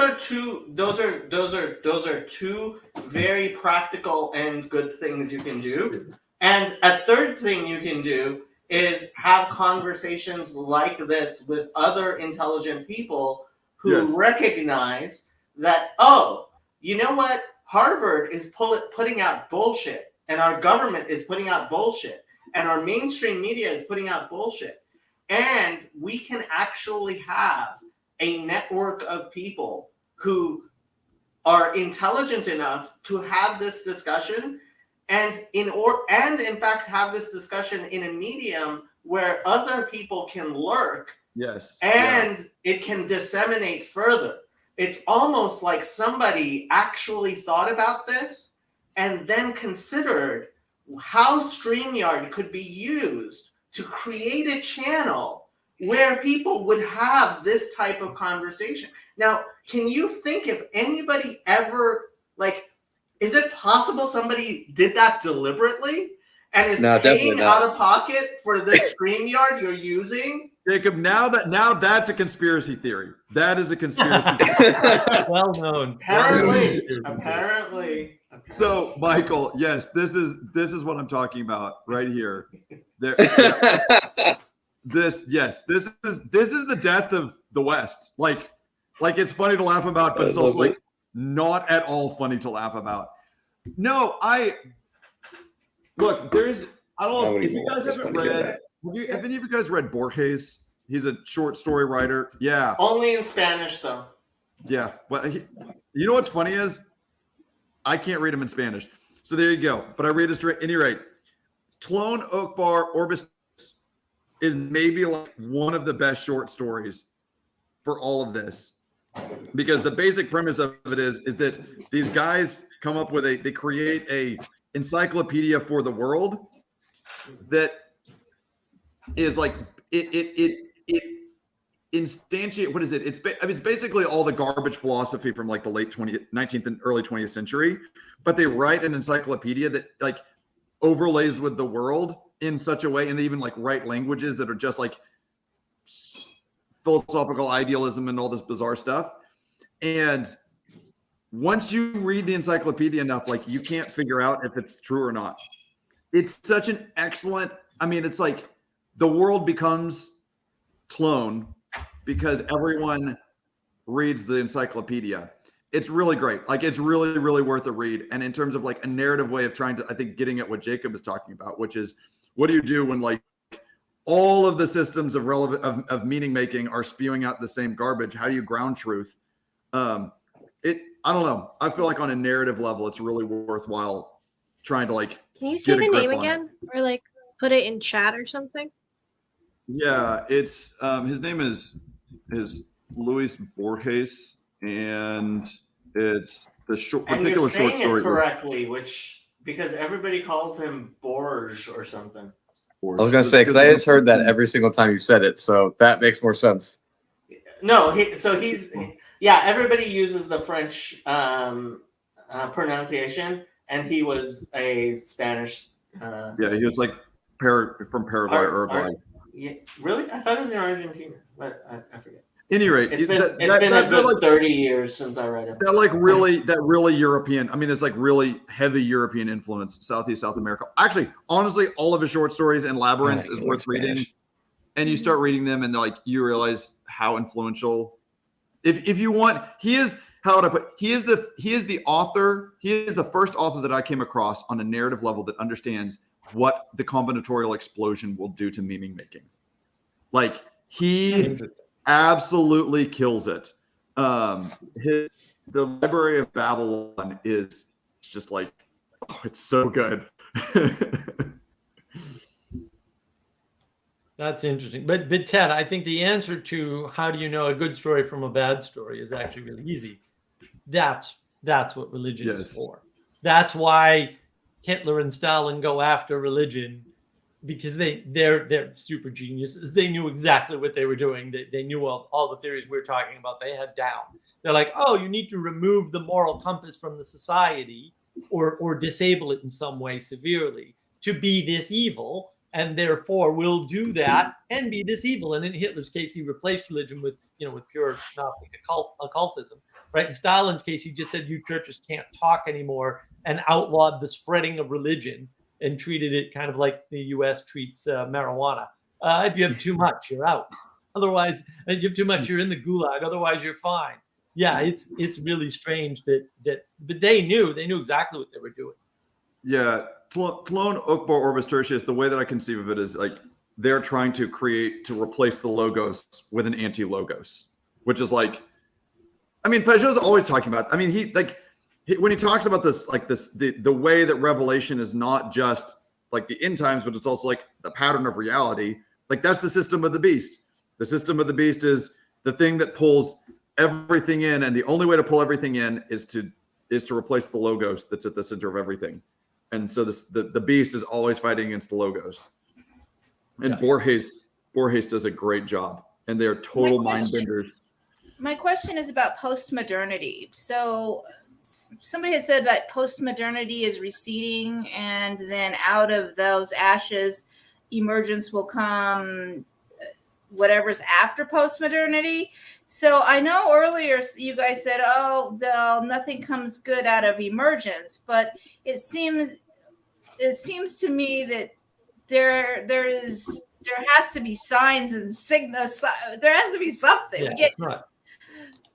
[SPEAKER 3] are two very practical and good things you can do. And a third thing you can do is have conversations like this with other intelligent people who recognize that, oh, you know what? Harvard is putting out bullshit, and our government is putting out bullshit, and our mainstream media is putting out bullshit. And we can actually have a network of people who are intelligent enough to have this discussion, and in fact have this discussion in a medium where other people can lurk.
[SPEAKER 1] Yes.
[SPEAKER 3] And it can disseminate further. It's almost like somebody actually thought about this and then considered how StreamYard could be used to create a channel where people would have this type of conversation. Now, can you think if anybody ever, like, is it possible somebody did that deliberately and is paying out of pocket for the StreamYard you're using?
[SPEAKER 1] Jacob, now that's a conspiracy theory. That is a conspiracy theory.
[SPEAKER 2] Well known.
[SPEAKER 3] Apparently.
[SPEAKER 1] So, Michael, yes, this is what I'm talking about right here. This is the death of the West. Like it's funny to laugh about, but it's also like not at all funny to laugh about. No, I don't know if you guys haven't read. Have any of you guys read Borges? He's a short story writer. Yeah.
[SPEAKER 3] Only in Spanish, though.
[SPEAKER 1] Yeah. Well, you know what's funny is I can't read him in Spanish. So there you go. But I read his at any rate. Tlon Okbar Orbis is maybe like one of the best short stories for all of this, because the basic premise of it is that these guys come up with they create a encyclopedia for the world that is like it instantiate, what is it? It's basically all the garbage philosophy from like the late 19th and early 20th century, but they write an encyclopedia that like overlays with the world in such a way, and they even like write languages that are just like philosophical idealism and all this bizarre stuff. And once you read the encyclopedia enough, like you can't figure out if it's true or not. It's such an excellent, I mean, it's like the world becomes Tlon because everyone reads the encyclopedia. it's really great. Like it's really, really worth a read. And in terms of like a narrative way of trying to, I think, getting at what Jacob is talking about, which is what do you do when like all of the systems of of meaning making are spewing out the same garbage? How do you ground truth? I don't know. I feel like on a narrative level, it's really worthwhile trying to like.
[SPEAKER 7] Can you say
[SPEAKER 1] get a
[SPEAKER 7] the
[SPEAKER 1] grip
[SPEAKER 7] name
[SPEAKER 1] on it.
[SPEAKER 7] again, or like put it in chat or something?
[SPEAKER 1] Yeah, it's his name is Luis Borges, and it's the short
[SPEAKER 3] And you're
[SPEAKER 1] particular short
[SPEAKER 3] saying
[SPEAKER 1] story.
[SPEAKER 3] it correctly, which because everybody calls him Borges or something.
[SPEAKER 6] I was gonna say because I just heard that every single time you said it, so that makes more sense.
[SPEAKER 3] No, everybody uses the French pronunciation, and he was a Spanish.
[SPEAKER 1] Yeah, he was like from Paraguay or Uruguay.
[SPEAKER 3] Yeah, really? I thought it was in Argentina, but I forget.
[SPEAKER 1] Any rate,
[SPEAKER 3] It's been a good like 30 years since I read it.
[SPEAKER 1] That really European. I mean, it's like really heavy European influence, South America. Actually, honestly, all of his short stories and Labyrinths is worth reading. And you start reading them, and like you realize how influential. If you want, he is. How would I put? He is the author. He is the first author that I came across on a narrative level that understands what the combinatorial explosion will do to meaning making. Like he absolutely kills it. The Library of Babylon is just like, oh, it's so good.
[SPEAKER 2] That's interesting. But Ted, I think the answer to how do you know a good story from a bad story is actually really easy. That's what religion is for. That's why Hitler and Stalin go after religion, because they're super geniuses. They knew exactly what they were doing. They knew all the theories we're talking about. They had down. They're like, oh, you need to remove the moral compass from the society or disable it in some way severely to be this evil. And therefore will do that and be this evil. And in Hitler's case, he replaced religion with pure Gnostic occultism, right? In Stalin's case, he just said, you churches can't talk anymore, and outlawed the spreading of religion and treated it kind of like the U.S. treats marijuana. If you have too much, you're out. Otherwise, if you have too much, you're in the gulag. Otherwise, you're fine. Yeah, it's really strange but they knew exactly what they were doing.
[SPEAKER 1] Yeah, Tlon Ukbar Orbis Tertius, the way that I conceive of it is like they're trying to replace the logos with an anti-logos, which is like, I mean, Pageau's always talking about, I mean, when he talks about this, like the way that revelation is not just like the end times, but it's also like the pattern of reality. Like that's the system of the beast. The system of the beast is the thing that pulls everything in. And the only way to pull everything in is to replace the logos that's at the center of everything. And so the beast is always fighting against the logos. And Borges does a great job. And they're total mind benders.
[SPEAKER 4] My question is about postmodernity. So somebody has said that postmodernity is receding, and then out of those ashes, emergence will come, whatever's after postmodernity. So I know earlier you guys said, oh, nothing comes good out of emergence, but it seems to me that there has to be signs and signals. There has to be something.
[SPEAKER 2] Yeah,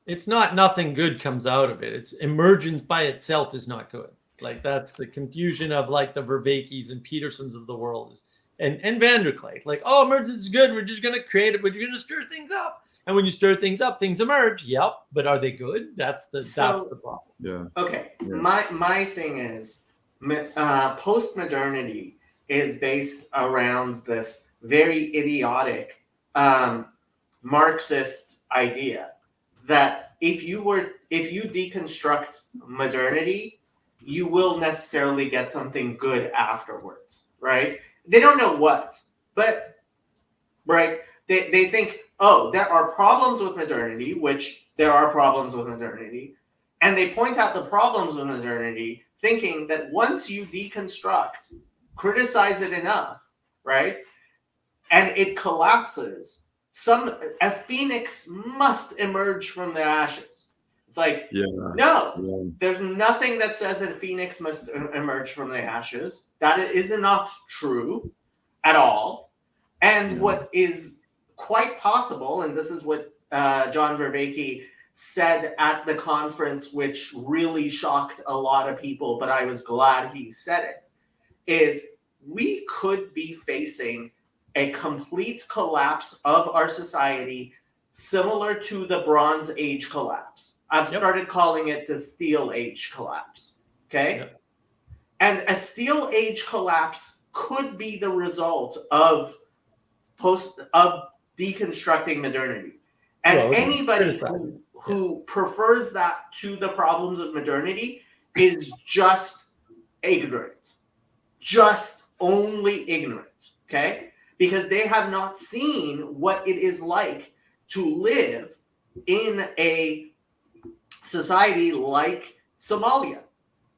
[SPEAKER 2] it's not nothing good comes out of it. It's emergence by itself is not good. Like that's the confusion of like the Vervakis and Petersons of the world and Vanderklay. Like, oh, emergence is good. We're just going to create it. We're going to stir things up. And when you stir things up, things emerge. Yep. But are they good? That's the problem.
[SPEAKER 1] Yeah.
[SPEAKER 3] Okay. Yeah. My thing is postmodernity is based around this very idiotic Marxist idea that if you deconstruct modernity, you will necessarily get something good afterwards, right? They don't know what, but right, they think, oh, there are problems with modernity, which there are problems with modernity, and they point out the problems with modernity, thinking that once you deconstruct, criticize it enough, right, and it collapses, a phoenix must emerge from the ashes. It's like, there's nothing that says a phoenix must emerge from the ashes. That is not true at all. And what is quite possible, and this is what John Vervaeke said at the conference, which really shocked a lot of people, but I was glad he said it, is we could be facing a complete collapse of our society similar to the Bronze Age collapse. I've started calling it the Steel Age collapse. Okay?
[SPEAKER 2] Yep.
[SPEAKER 3] And a Steel Age collapse could be the result of deconstructing modernity. And anybody who prefers that to the problems of modernity is just ignorant. Just only ignorant. Okay? Because they have not seen what it is like to live in a society like Somalia.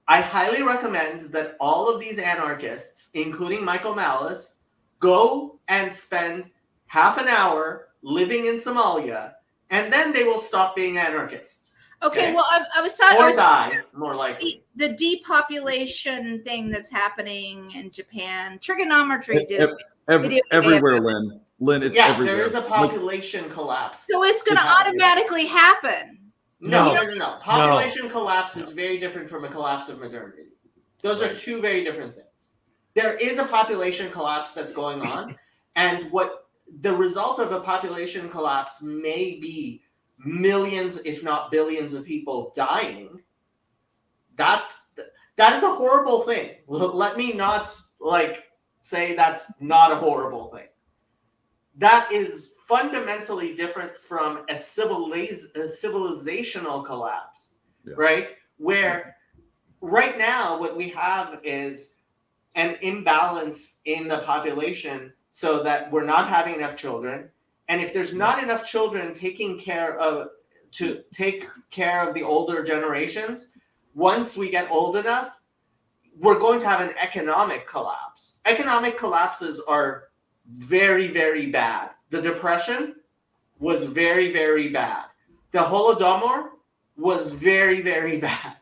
[SPEAKER 3] I highly recommend that all of these anarchists, including Michael Malice, go and spend half an hour living in Somalia, and then they will stop being anarchists.
[SPEAKER 4] Okay, well, I was talking.
[SPEAKER 3] Or die, more likely.
[SPEAKER 4] The depopulation thing that's happening in Japan. Trigonometry did
[SPEAKER 1] Everywhere, Lynn. Lynn, it's everywhere.
[SPEAKER 3] There is a population collapse.
[SPEAKER 4] So it's going to automatically happen.
[SPEAKER 3] No. Population collapse is very different from a collapse of modernity. Those are two very different things. There is a population collapse that's going on, and what the result of a population collapse may be millions, if not billions, of people dying. That is a horrible thing. Let me not say that's not a horrible thing. That is fundamentally different from a civilizational collapse, right? Where right now what we have is an imbalance in the population so that we're not having enough children. And if there's not enough children to take care of the older generations, once we get old enough, we're going to have an economic collapse. Economic collapses are very, very bad. The Depression was very, very bad. The Holodomor was very, very bad.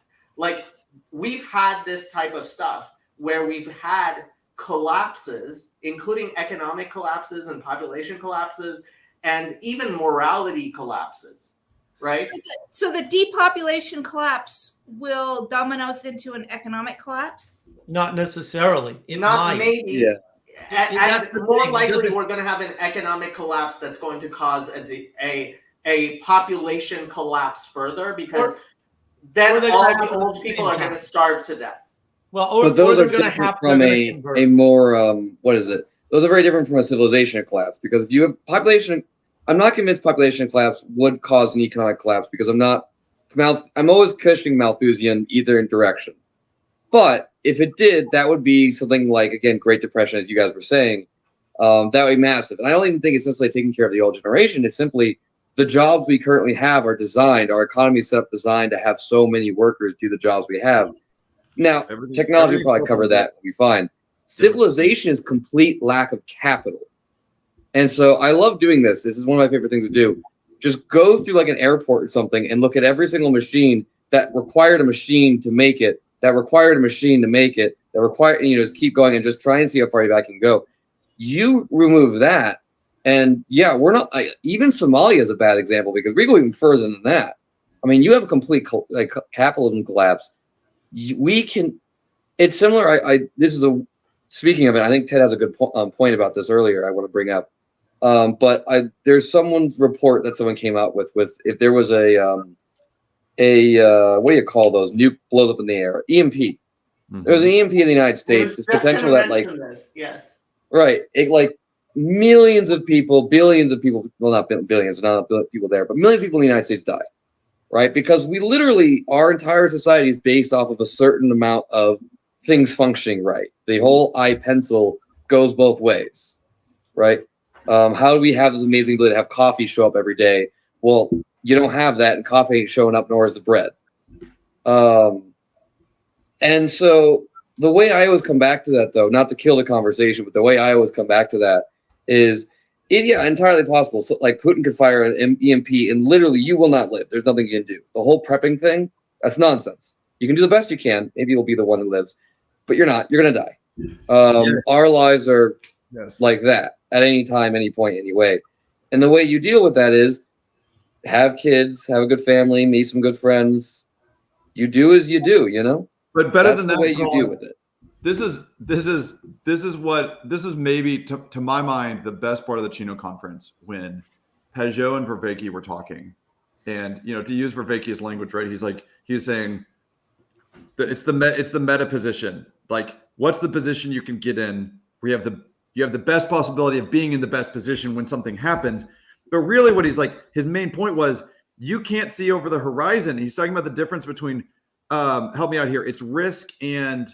[SPEAKER 3] We've had this type of stuff where we've had collapses, including economic collapses and population collapses, and even morality collapses, right?
[SPEAKER 4] So the depopulation collapse will dominoes into an economic collapse?
[SPEAKER 2] Not necessarily.
[SPEAKER 3] Maybe.
[SPEAKER 6] Yeah.
[SPEAKER 3] And more likely, we're going to have an economic collapse that's going to cause a population collapse further, because then all the old people are going to starve to death.
[SPEAKER 2] Well,
[SPEAKER 6] but those are different from a more Those are very different from a civilization collapse, because if you have population, I'm not convinced population collapse would cause an economic collapse, because I'm always questioning Malthusian either direction. But if it did, that would be something like, again, Great Depression, as you guys were saying. That would be massive. And I don't even think it's necessarily taking care of the old generation. It's simply the jobs we currently have are designed, our economy is set up designed to have so many workers do the jobs we have. Now, technology will probably cover that. We'll be fine. Civilization is complete lack of capital. And so I love doing this. This is one of my favorite things to do. Just go through an airport or something and look at every single machine that required a machine to make it, that required a machine to make it, that required, just keep going and just try and see how far back you can go. You remove that, and we're not, even Somalia is a bad example, because we go even further than that. I mean, you have a complete capitalism collapse. It's similar. Speaking of it, I think Ted has a good point about this earlier. I want to bring up, but there's someone's report that someone came out with if there was a what do you call those? Nuke blows up in the air. EMP. Mm-hmm. There was an EMP in the United States. There's potential that
[SPEAKER 3] yes.
[SPEAKER 6] Right. Millions of people, billions of people, well, not billions, not people there, but millions of people in the United States die. Right? Because we literally, our entire society is based off of a certain amount of things functioning right. The whole iPencil goes both ways. Right? How do we have this amazing ability to have coffee show up every day? Well, you don't have that, and coffee ain't showing up, nor is the bread. And so the way I always come back to that, though, not to kill the conversation, but the way I always come back to that is, entirely possible. So, Putin could fire an EMP, and literally you will not live. There's nothing you can do. The whole prepping thing, that's nonsense. You can do the best you can. Maybe you'll be the one who lives, but you're not. You're going to die. Yes. Our lives are like that at any time, any point, any way. And the way you deal with that is have kids, have a good family, meet some good friends. You do as you do, you know.
[SPEAKER 1] But better
[SPEAKER 6] That's
[SPEAKER 1] than
[SPEAKER 6] the
[SPEAKER 1] that,
[SPEAKER 6] way you
[SPEAKER 1] Colin,
[SPEAKER 6] deal with it.
[SPEAKER 1] this is maybe to my mind the best part of the Chino conference, when Pageau and Vervaeke were talking, and to use Vervaeke's language, right? He's saying that it's the meta position. Like, what's the position you can get in where you have the best possibility of being in the best position when something happens. But really, what his main point was, you can't see over the horizon. He's talking about the difference between help me out here. It's risk and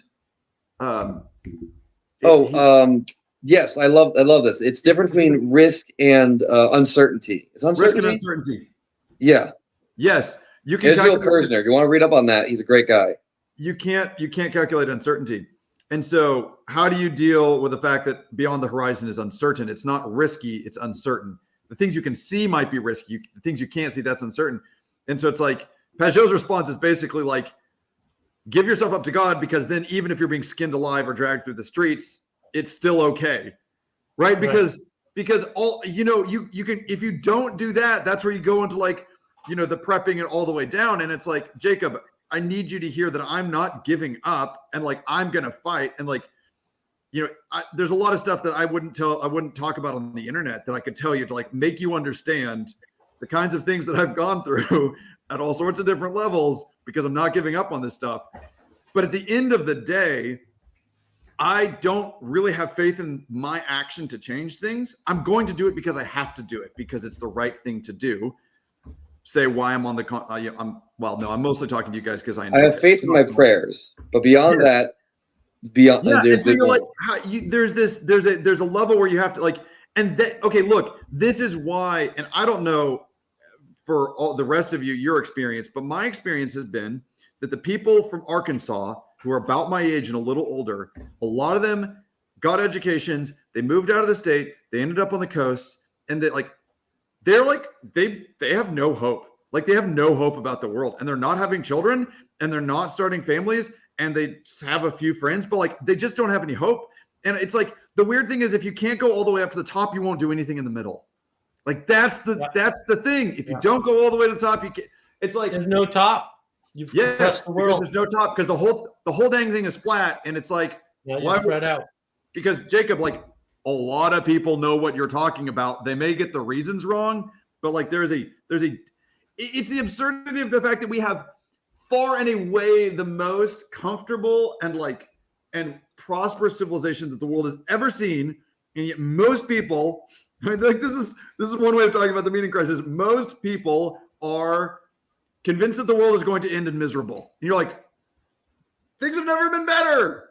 [SPEAKER 6] yes, I love this. It's different between risk and uncertainty. It's uncertainty.
[SPEAKER 1] Risk and uncertainty.
[SPEAKER 6] Yeah.
[SPEAKER 1] Yes, you can.
[SPEAKER 6] Israel Kirzner. If you want to read up on that, he's a great guy.
[SPEAKER 1] You can't calculate uncertainty. And so how do you deal with the fact that beyond the horizon is uncertain? It's not risky, it's uncertain. The things you can see might be risky. The things you can't see, that's uncertain. And so it's like Pageau's response is basically like, give yourself up to God, because then even if you're being skinned alive or dragged through the streets, it's still okay. Right? Because all you can, if you don't do that, that's where you go into the prepping and all the way down. And it's like, Jacob, I need you to hear that I'm not giving up, and I'm going to fight. And there's a lot of stuff that I wouldn't talk about on the internet that I could tell you to make you understand the kinds of things that I've gone through at all sorts of different levels, because I'm not giving up on this stuff. But at the end of the day, I don't really have faith in my action to change things. I'm going to do it because I have to do it, because it's the right thing to do. Say why I'm on the I'm mostly talking to you guys because I
[SPEAKER 6] have faith in my prayers, but beyond that, there's
[SPEAKER 1] a level where you have to look, this is why, and I don't know for all the rest of you your experience, but my experience has been that the people from Arkansas who are about my age and a little older, a lot of them got educations, they moved out of the state, they ended up on the coast, and they have no hope. They have no hope about the world, and they're not having children, and they're not starting families, and they have a few friends, but they just don't have any hope. And it's the weird thing is, if you can't go all the way up to the top, you won't do anything in the middle. That's the thing. If you don't go all the way to the top, you can't. It's
[SPEAKER 2] there's no top. You've
[SPEAKER 1] yes,
[SPEAKER 2] the world.
[SPEAKER 1] There's no top, because the whole dang thing is flat, and it's why
[SPEAKER 2] spread out?
[SPEAKER 1] Because Jacob, a lot of people know what you're talking about. They may get the reasons wrong, but it's the absurdity of the fact that we have far and away the most comfortable and prosperous civilization that the world has ever seen, and yet most people, this is one way of talking about the meaning crisis. Most people are convinced that the world is going to end in miserable. And you're like, things have never been better.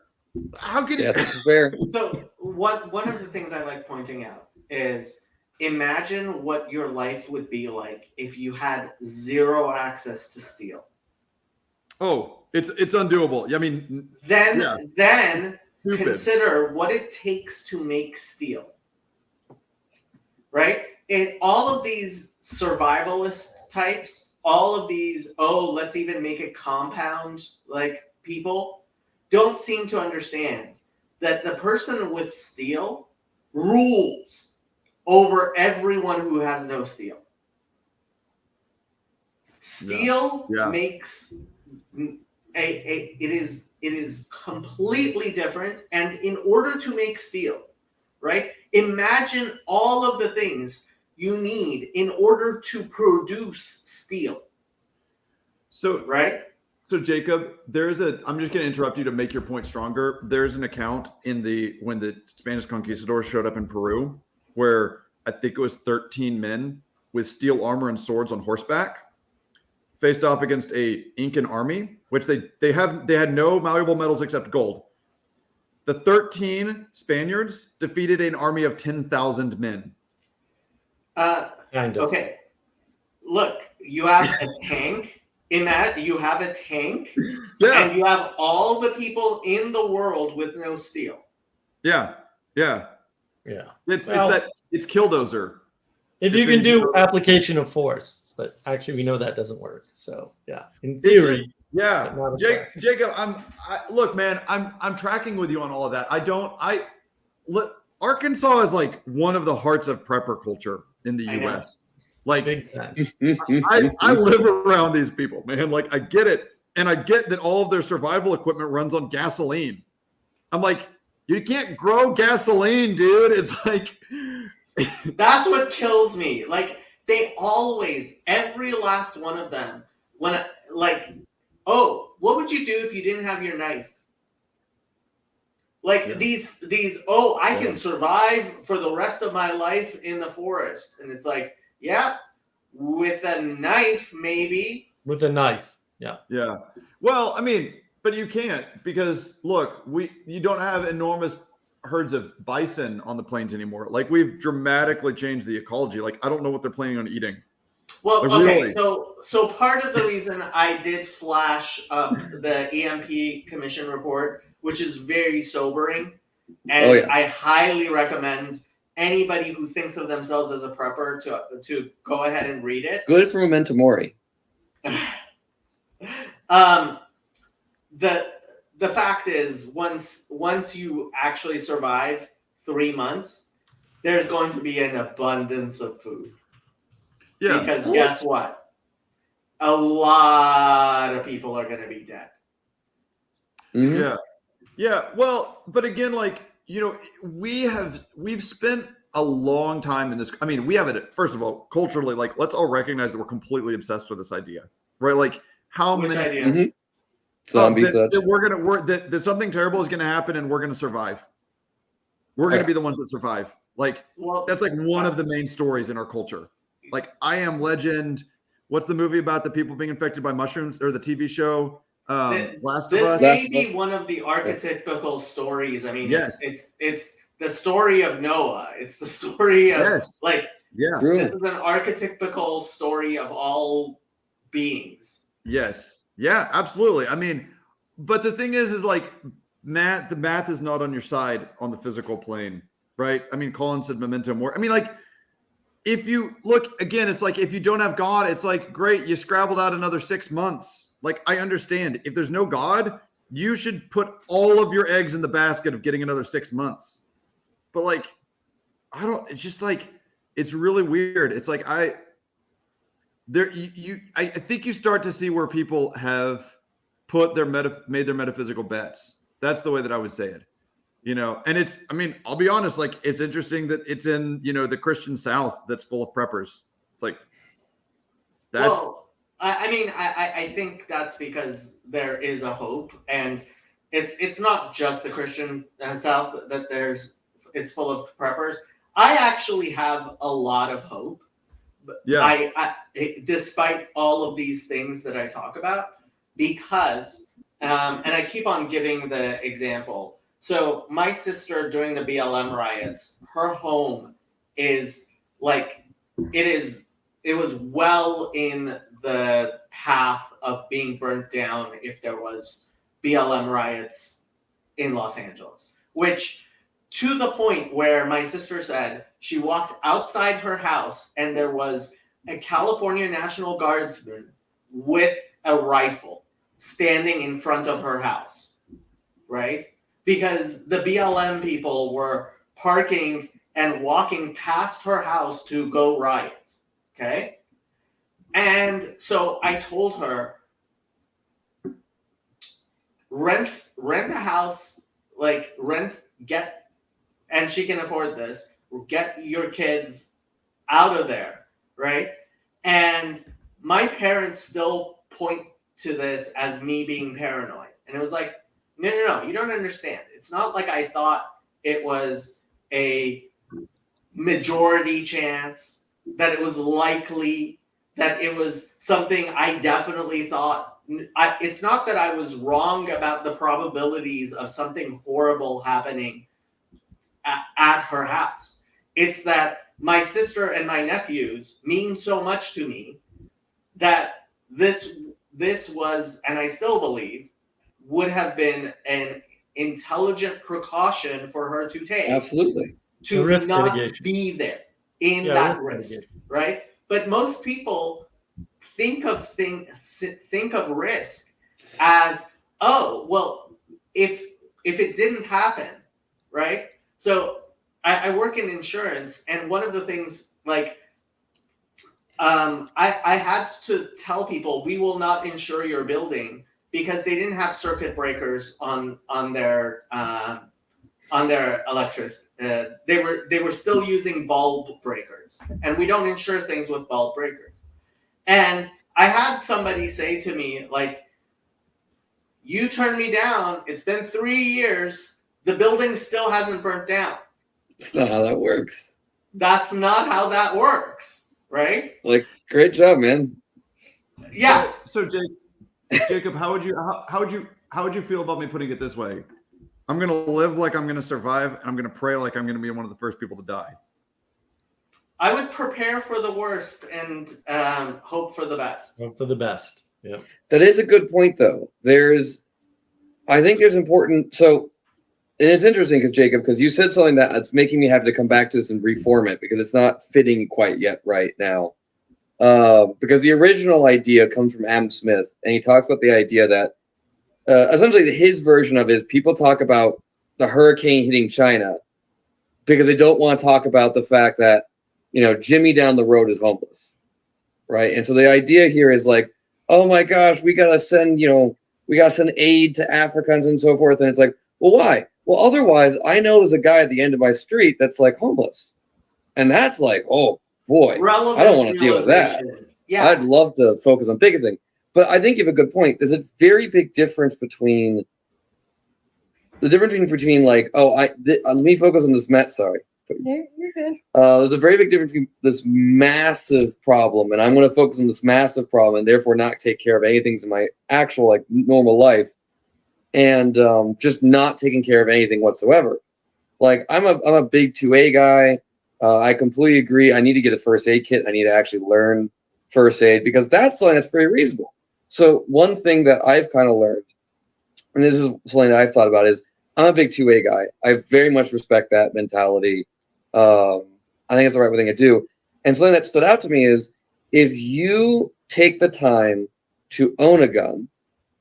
[SPEAKER 1] How can you?
[SPEAKER 6] That's fair.
[SPEAKER 3] So one of the things I like pointing out is, imagine what your life would be like if you had zero access to steel.
[SPEAKER 1] Oh, it's undoable. I mean,
[SPEAKER 3] then consider what it takes to make steel. Right? All of these survivalist types, all of these, let's even make it compound people, don't seem to understand that the person with steel rules over everyone who has no steel. Steel makes it is completely different. And in order to make steel, right? Imagine all of the things you need in order to produce steel.
[SPEAKER 1] So
[SPEAKER 3] right?
[SPEAKER 1] So Jacob, I'm just going to interrupt you to make your point stronger. There's an account when the Spanish conquistadors showed up in Peru, where I think it was 13 men with steel armor and swords on horseback faced off against a Incan army, which they had no malleable metals except gold. The 13 Spaniards defeated an army of 10,000 men.
[SPEAKER 3] Okay. Look, you have a tank. In that, you have a tank, and you have all the people in the world with no steel.
[SPEAKER 1] Yeah. It's Killdozer.
[SPEAKER 2] If you can do application of force, but actually we know that doesn't work. So in theory,
[SPEAKER 1] Jacob, look, man, I'm tracking with you on all of that. Arkansas is one of the hearts of prepper culture in the U.S. Like,
[SPEAKER 2] Big time.
[SPEAKER 1] I live around these people, man. Like, I get it. And I get that all of their survival equipment runs on gasoline. I'm like, you can't grow gasoline, dude. It's like,
[SPEAKER 3] That's what kills me. Like, they always, every last one of them, oh, what would you do if you didn't have your knife? Like,
[SPEAKER 1] Yeah.
[SPEAKER 3] these, oh, I can survive for the rest of my life in the forest. And it's like, yeah, with a knife, maybe.
[SPEAKER 2] With a knife. Yeah.
[SPEAKER 1] yeah. Well, I mean, but you can't, because look, you don't have enormous herds of bison on the plains anymore. Like, we've dramatically changed the ecology. Like, I don't know what they're planning on eating.
[SPEAKER 3] Well,
[SPEAKER 1] Like,
[SPEAKER 3] okay,
[SPEAKER 1] really?
[SPEAKER 3] so part of the reason I did flash up the EMP Commission report, which is very sobering, and
[SPEAKER 6] Oh, yeah.
[SPEAKER 3] I highly recommend anybody who thinks of themselves as a prepper to go ahead and read it.
[SPEAKER 6] Good for memento mori.
[SPEAKER 3] The fact is, once you actually survive 3 months, there's going to be an abundance of food.
[SPEAKER 1] Yeah.
[SPEAKER 3] Because guess what? A lot of people are going to be dead.
[SPEAKER 6] Mhm.
[SPEAKER 1] Yeah. Yeah. Well, but again, like, you know, we've spent a long time in this. I mean, we have it, first of all, culturally, like, let's all recognize that we're completely obsessed with this idea, right? Like, how
[SPEAKER 3] Which
[SPEAKER 1] many
[SPEAKER 3] idea?
[SPEAKER 6] Mhm. Zombie such.
[SPEAKER 1] that something terrible is going to happen and we're going to survive. We're going to
[SPEAKER 6] Yeah.
[SPEAKER 1] be the ones that survive. Like,
[SPEAKER 3] Well,
[SPEAKER 1] that's like one of the main stories in our culture. Like, I Am Legend. What's the movie about the people being infected by mushrooms, or the TV show Last of
[SPEAKER 3] this
[SPEAKER 1] Us?
[SPEAKER 3] may be one of the archetypical stories. I mean,
[SPEAKER 1] Yes.
[SPEAKER 3] it's the story of Noah. It's the story of
[SPEAKER 1] Yes.
[SPEAKER 3] like
[SPEAKER 1] Yeah.
[SPEAKER 6] True.
[SPEAKER 3] this is an archetypical story of all beings.
[SPEAKER 1] Yes. Yeah, absolutely. I mean, but the thing is like, Matt, the math is not on your side on the physical plane, right? I mean, Colin said memento mori. I mean, like, if you look again, it's like, if you don't have God, it's like, great, you scrabbled out another 6 months. Like, I understand if there's no God, you should put all of your eggs in the basket of getting another 6 months. But like, it's just like, it's really weird. It's like, I think you start to see where people have put made their metaphysical bets. That's the way that I would say it. You know, and it's, I mean, I'll be honest, like, it's interesting that it's in, you know, the Christian South that's full of preppers. It's like, that's,
[SPEAKER 3] Well, I think that's because there is a hope, and it's not just the Christian South that it's full of preppers. I actually have a lot of hope.
[SPEAKER 1] yeah.
[SPEAKER 3] Despite all of these things that I talk about, because and I keep on giving the example. So my sister, during the BLM riots, her home is like, it was well in the path of being burnt down if there was BLM riots in Los Angeles, which, to the point where my sister said she walked outside her house and there was a California National Guardsman with a rifle standing in front of her house, right? Because the BLM people were parking and walking past her house to go riot, okay? And so I told her, rent a house, and she can afford this, get your kids out of there, right? And my parents still point to this as me being paranoid. And it was like, no, you don't understand. It's not like I thought it was a majority chance, that it was likely, that it was something I definitely thought. It's not that I was wrong about the probabilities of something horrible happening at her house. It's that my sister and my nephews mean so much to me that this was, and I still believe, would have been an intelligent precaution for her to take.
[SPEAKER 6] Absolutely.
[SPEAKER 3] To
[SPEAKER 2] risk
[SPEAKER 3] not
[SPEAKER 2] mitigation.
[SPEAKER 3] be there in that risk, right? But most people think of risk as, oh, well, if it didn't happen, right? So I work in insurance, and one of the things, like, I had to tell people we will not insure your building because they didn't have circuit breakers on their electricity. They were still using bulb breakers, and we don't insure things with bulb breakers. And I had somebody say to me, like, you turned me down. It's been 3 years. The building still hasn't burnt down.
[SPEAKER 6] That's not how that works.
[SPEAKER 3] That's not how that works, right?
[SPEAKER 6] Like, great job, man.
[SPEAKER 3] Yeah.
[SPEAKER 1] So Jacob, how would you feel about me putting it this way? I'm gonna live like I'm gonna survive, and I'm gonna pray like I'm gonna be one of the first people to die.
[SPEAKER 3] I would prepare for the worst and hope for the best.
[SPEAKER 2] Hope for the best. Yeah.
[SPEAKER 6] That is a good point, though. I think there's important. So, and it's interesting because you said something that's making me have to come back to this and reform it because it's not fitting quite yet right now. Because the original idea comes from Adam Smith, and he talks about the idea that essentially his version of it is people talk about the hurricane hitting China because they don't want to talk about the fact that, Jimmy down the road is homeless, right? And so the idea here is like, oh my gosh, we gotta send aid to Africans and so forth. And it's like, well, why? Well, otherwise, I know there's a guy at the end of my street that's like homeless, and that's like, oh boy,
[SPEAKER 3] Relevance
[SPEAKER 6] I don't want to deal with that.
[SPEAKER 3] realization. Yeah.
[SPEAKER 6] I'd love to focus on bigger things, but I think you have a good point. There's a very big difference between like, let me focus on this. Sorry.
[SPEAKER 7] You're good.
[SPEAKER 6] There's a very big difference between this massive problem, and I'm going to focus on this massive problem, and therefore not take care of anything in my actual like normal life, and just not taking care of anything whatsoever. Like I'm a big 2A guy. I completely agree. I need to get a first aid kit. I need to actually learn first aid because that's something that's very reasonable. So one thing that I've kind of learned, and this is something that I've thought about, is I'm a big 2A guy. I very much respect that mentality. I think it's the right thing to do. And something that stood out to me is if you take the time to own a gun,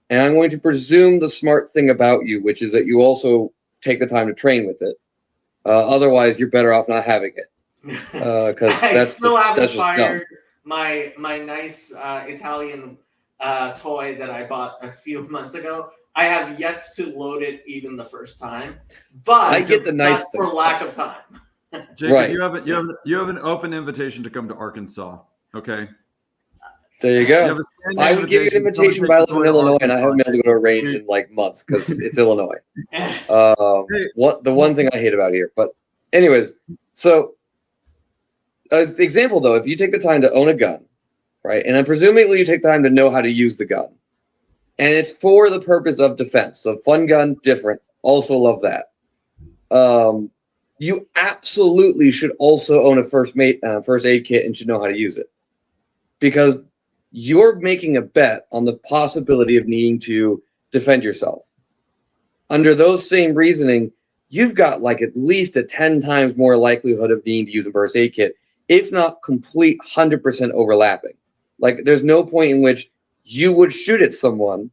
[SPEAKER 6] and I'm going to presume the smart thing about you, which is that you also take the time to train with it. Otherwise, you're better off not having it. Because
[SPEAKER 3] I still haven't fired my nice Italian toy that I bought a few months ago. I have yet to load it even the first time, but
[SPEAKER 6] I get the nice
[SPEAKER 3] for lack of time.
[SPEAKER 1] Jacob,
[SPEAKER 6] Right.
[SPEAKER 1] you have an open invitation to come to Arkansas. Okay.
[SPEAKER 6] There you
[SPEAKER 1] You
[SPEAKER 6] go.
[SPEAKER 1] have a standing
[SPEAKER 6] I would give you an invitation, but I live in Illinois, and I haven't been able to go to a range in like months because it's Illinois. The one thing I hate about here. But anyways, so as the example though, if you take the time to own a gun, right, and then presumably you take the time to know how to use the gun, and it's for the purpose of defense. So fun gun, different. Also love that. You absolutely should also own a first aid kit and should know how to use it, because you're making a bet on the possibility of needing to defend yourself. Under those same reasoning, you've got like at least a 10 times more likelihood of needing to use a first aid kit, if not complete 100% overlapping. Like there's no point in which you would shoot at someone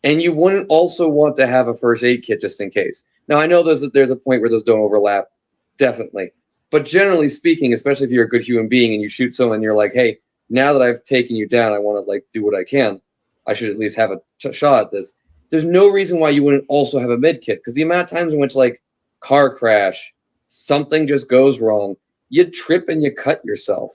[SPEAKER 6] and you wouldn't also want to have a first aid kit just in case. Now, I know there's a point where those don't overlap, definitely. But generally speaking, especially if you're a good human being and you shoot someone and you're like, hey, now that I've taken you down, I want to like do what I can. I should at least have a shot at this. There's no reason why you wouldn't also have a med kit, because the amount of times in which like car crash, something just goes wrong, you trip and you cut yourself,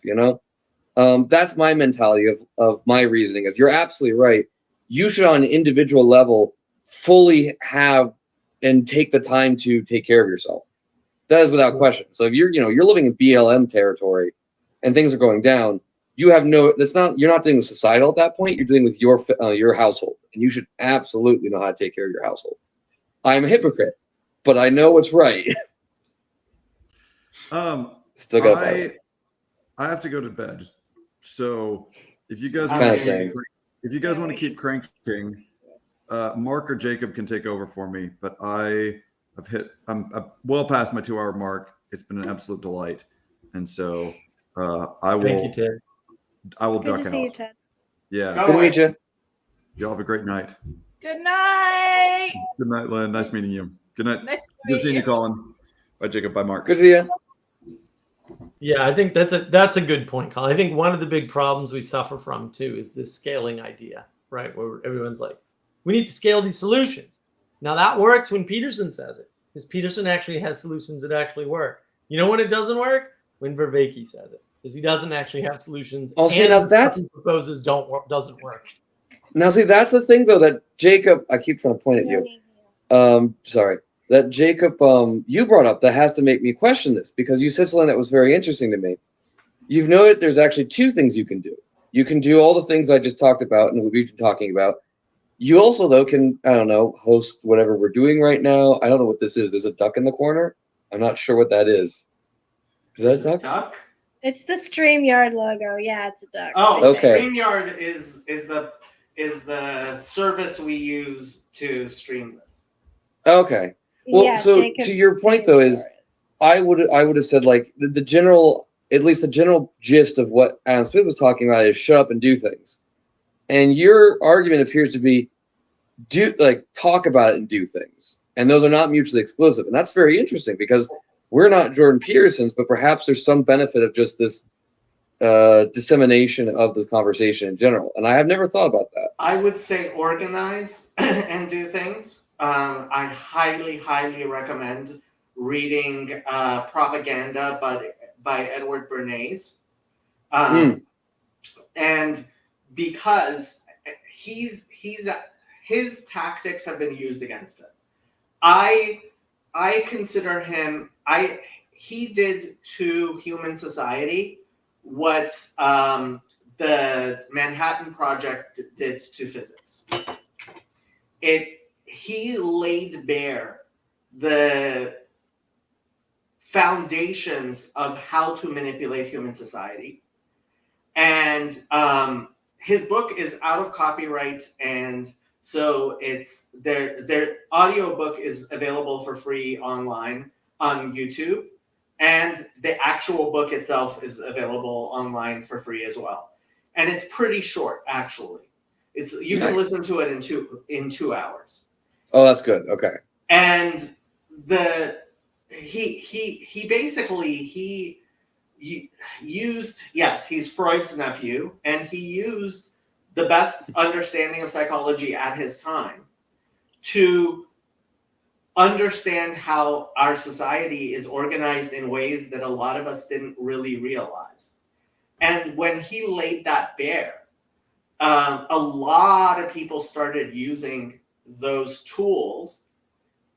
[SPEAKER 6] That's my mentality of my reasoning. If you're absolutely right, you should on an individual level fully have and take the time to take care of yourself. That is without question. So if you're living in BLM territory and things are going down, you're not dealing with societal at that point. You're dealing with your household, and you should absolutely know how to take care of your household. I'm a hypocrite, but I know what's right. Still got
[SPEAKER 1] I have to go to bed. So if you guys want to keep cranking, Mark or Jacob can take over for me. But I'm well past my 2-hour mark. It's been an absolute delight, and so I will.
[SPEAKER 2] Thank you, Ted.
[SPEAKER 1] I will
[SPEAKER 7] Good
[SPEAKER 1] duck
[SPEAKER 7] to
[SPEAKER 1] out.
[SPEAKER 7] see you, Ted.
[SPEAKER 1] Yeah.
[SPEAKER 3] Go
[SPEAKER 6] Good to meet you.
[SPEAKER 1] Y'all have a great night.
[SPEAKER 4] Good night.
[SPEAKER 1] Good night, Lynn. Nice meeting you. Good night.
[SPEAKER 4] Nice to
[SPEAKER 1] Good
[SPEAKER 4] meet
[SPEAKER 1] seeing you,
[SPEAKER 4] you.
[SPEAKER 1] Colin. Bye, Jacob. Bye, Mark.
[SPEAKER 6] Good to see you.
[SPEAKER 2] Yeah, I think that's a good point, Colin. I think one of the big problems we suffer from too is this scaling idea, right? Where everyone's like, we need to scale these solutions. Now that works when Peterson says it, because Peterson actually has solutions that actually work. You know when it doesn't work? When Vervaeke says it, because he doesn't actually have solutions.
[SPEAKER 6] Oh, see,
[SPEAKER 2] and
[SPEAKER 6] now
[SPEAKER 2] the stuff
[SPEAKER 6] that's
[SPEAKER 2] he proposes doesn't work.
[SPEAKER 6] now see that's the thing though that Jacob. I keep trying to point at you. Sorry. That Jacob, you brought up that has to make me question this because you said something that was very interesting to me. You've noted there's actually two things you can do. You can do all the things I just talked about and we've been talking about. You also, though, can, I don't know, host whatever we're doing right now. I don't know what this is. There's a duck in the corner. I'm not sure what that is. Is that a duck?
[SPEAKER 7] It's the StreamYard logo. Yeah, it's a duck.
[SPEAKER 3] Oh,
[SPEAKER 6] okay.
[SPEAKER 3] StreamYard is the service we use to stream this.
[SPEAKER 6] Okay. Well,
[SPEAKER 7] Yeah,
[SPEAKER 6] so
[SPEAKER 7] Jacob
[SPEAKER 6] to your point,
[SPEAKER 7] paid
[SPEAKER 6] though,
[SPEAKER 7] for
[SPEAKER 6] is
[SPEAKER 7] it.
[SPEAKER 6] I would have said like the general, at least the general gist of what Adam Smith was talking about is shut up and do things. And your argument appears to be talk about it and do things. And those are not mutually exclusive. And that's very interesting because we're not Jordan Petersons, but perhaps there's some benefit of just this dissemination of the conversation in general. And I have never thought about that.
[SPEAKER 3] I would say organize and do things. I highly, highly recommend reading Propaganda by Edward Bernays. And because his tactics have been used against him. I consider him, he did to human society what the Manhattan Project did to physics. He laid bare the foundations of how to manipulate human society. And his book is out of copyright, and so it's their audiobook is available for free online on YouTube, and the actual book itself is available online for free as well. And it's pretty short, actually. You can listen to it in 2 hours.
[SPEAKER 6] Oh, that's good. Okay.
[SPEAKER 3] And he basically used, yes, he's Freud's nephew, and he used the best understanding of psychology at his time to understand how our society is organized in ways that a lot of us didn't really realize. And when he laid that bare, a lot of people started using those tools.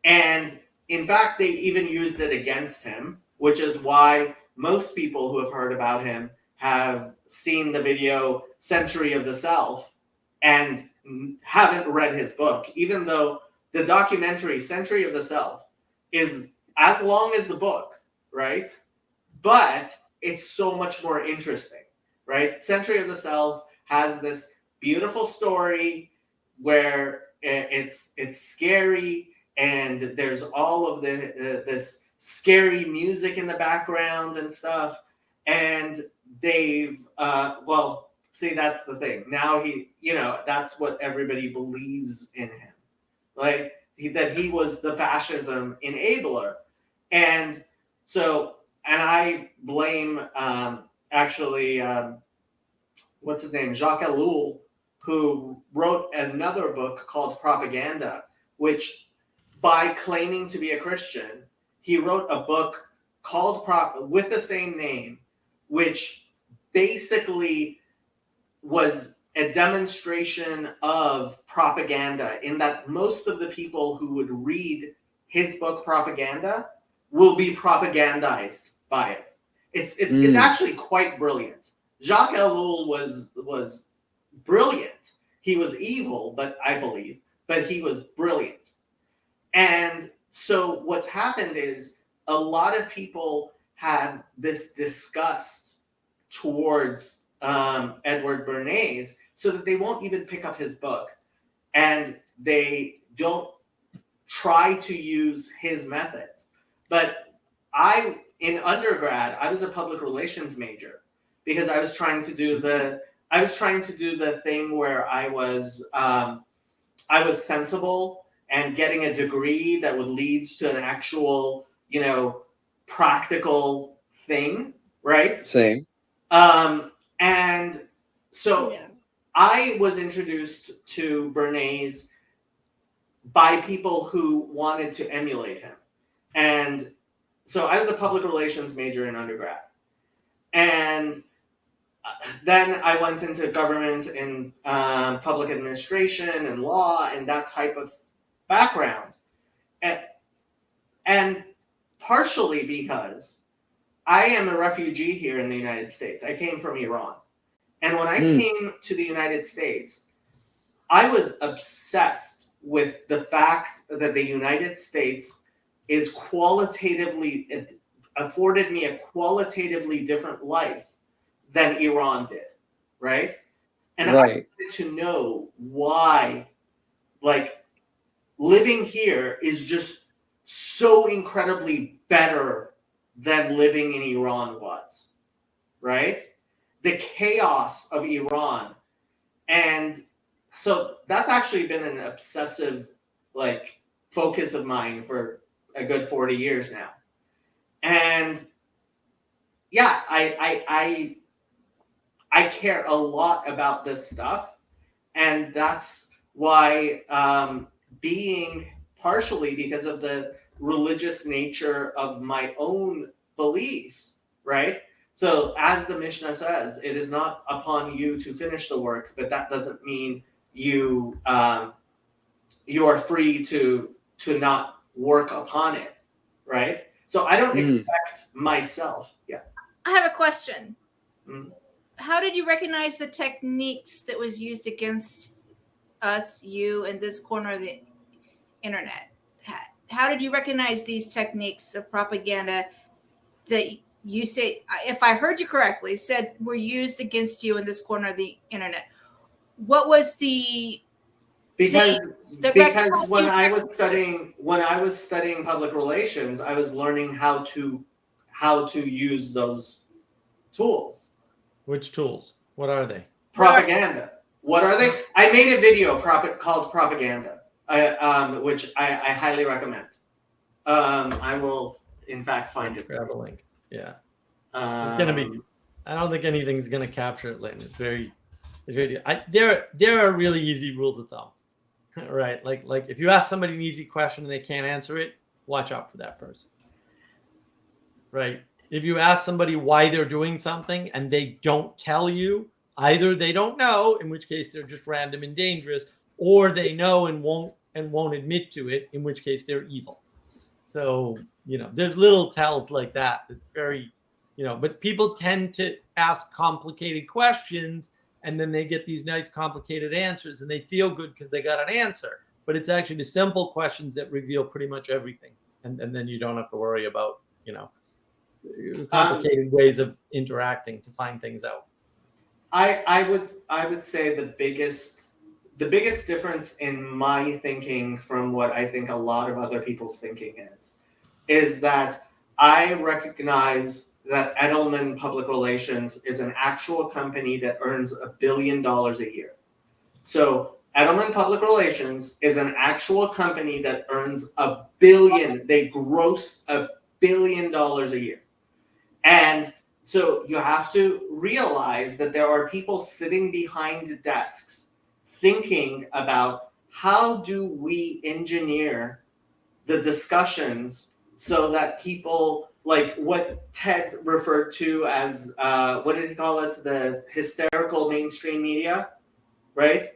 [SPEAKER 3] And in fact, they even used it against him, which is why most people who have heard about him have seen the video Century of the Self and haven't read his book, even though the documentary Century of the Self is as long as the book, right? But it's so much more interesting, right? Century of the Self has this beautiful story where it's scary, and there's all of this scary music in the background and stuff. And they've see, that's the thing. Now that's what everybody believes in him, like that he was the fascism enabler. And so, and I blame what's his name, Jacques Ellul, who wrote another book called Propaganda, which, by claiming to be a Christian, he wrote a book called with the same name, which basically was a demonstration of propaganda, in that most of the people who would read his book Propaganda will be propagandized by it. It's actually quite brilliant. Jacques Ellul was brilliant. He was evil, but he was brilliant. And so what's happened is a lot of people have this disgust towards Edward Bernays, so that they won't even pick up his book, and they don't try to use his methods. But in undergrad, I was a public relations major because I was trying to do the thing where I was sensible and getting a degree that would lead to an actual, practical thing, right?
[SPEAKER 6] Same.
[SPEAKER 3] And so
[SPEAKER 7] Yeah.
[SPEAKER 3] I was introduced to Bernays by people who wanted to emulate him. And so I was a public relations major in undergrad. And then I went into government and public administration and law and that type of background. And partially because I am a refugee here in the United States. I came from Iran. And when I came to the United States, I was obsessed with the fact that the United States is qualitatively, it afforded me a qualitatively different life than Iran did, right? And I wanted to know why, like, living here is just so incredibly better than living in Iran was, right? The chaos of Iran. And so that's actually been an obsessive, like, focus of mine for a good 40 years now. And yeah, I care a lot about this stuff. And that's why being partially because of the religious nature of my own beliefs, right? So as the Mishnah says, it is not upon you to finish the work, but that doesn't mean you you are free to not work upon it, right? So I don't expect myself. Yeah.
[SPEAKER 4] I have a question.
[SPEAKER 3] Mm.
[SPEAKER 4] How did you recognize the techniques that was used against us, you, in this corner of the internet? How did you recognize these techniques of propaganda that you say, if I heard you correctly, said were used against you in this corner of the internet? What was the
[SPEAKER 3] Because when I was studying public relations, I was learning how to use those tools.
[SPEAKER 2] Which tools? What are they?
[SPEAKER 3] Propaganda. What are they? I made a video called Propaganda, which I highly recommend. I will, in fact, find it.
[SPEAKER 2] Grab a link. Yeah. It's gonna be. I don't think anything's gonna capture it, Lynn. It's very. There are really easy rules of thumb, right? Like if you ask somebody an easy question and they can't answer it, watch out for that person, right? If you ask somebody why they're doing something and they don't tell you, either they don't know, in which case they're just random and dangerous, or they know and won't admit to it, in which case they're evil. So, there's little tells like that. It's very, but people tend to ask complicated questions and then they get these nice complicated answers and they feel good because they got an answer. But it's actually the simple questions that reveal pretty much everything. And then you don't have to worry about, complicated ways of interacting to find things out.
[SPEAKER 3] I would say the biggest difference in my thinking from what I think a lot of other people's thinking is that I recognize that Edelman Public Relations is an actual company that earns $1 billion a year. So Edelman Public Relations is an actual company that earns $1 billion. They gross $1 billion a year. And so you have to realize that there are people sitting behind desks thinking about how do we engineer the discussions so that people, like what Ted referred to as, what did he call it? The hysterical mainstream media, right?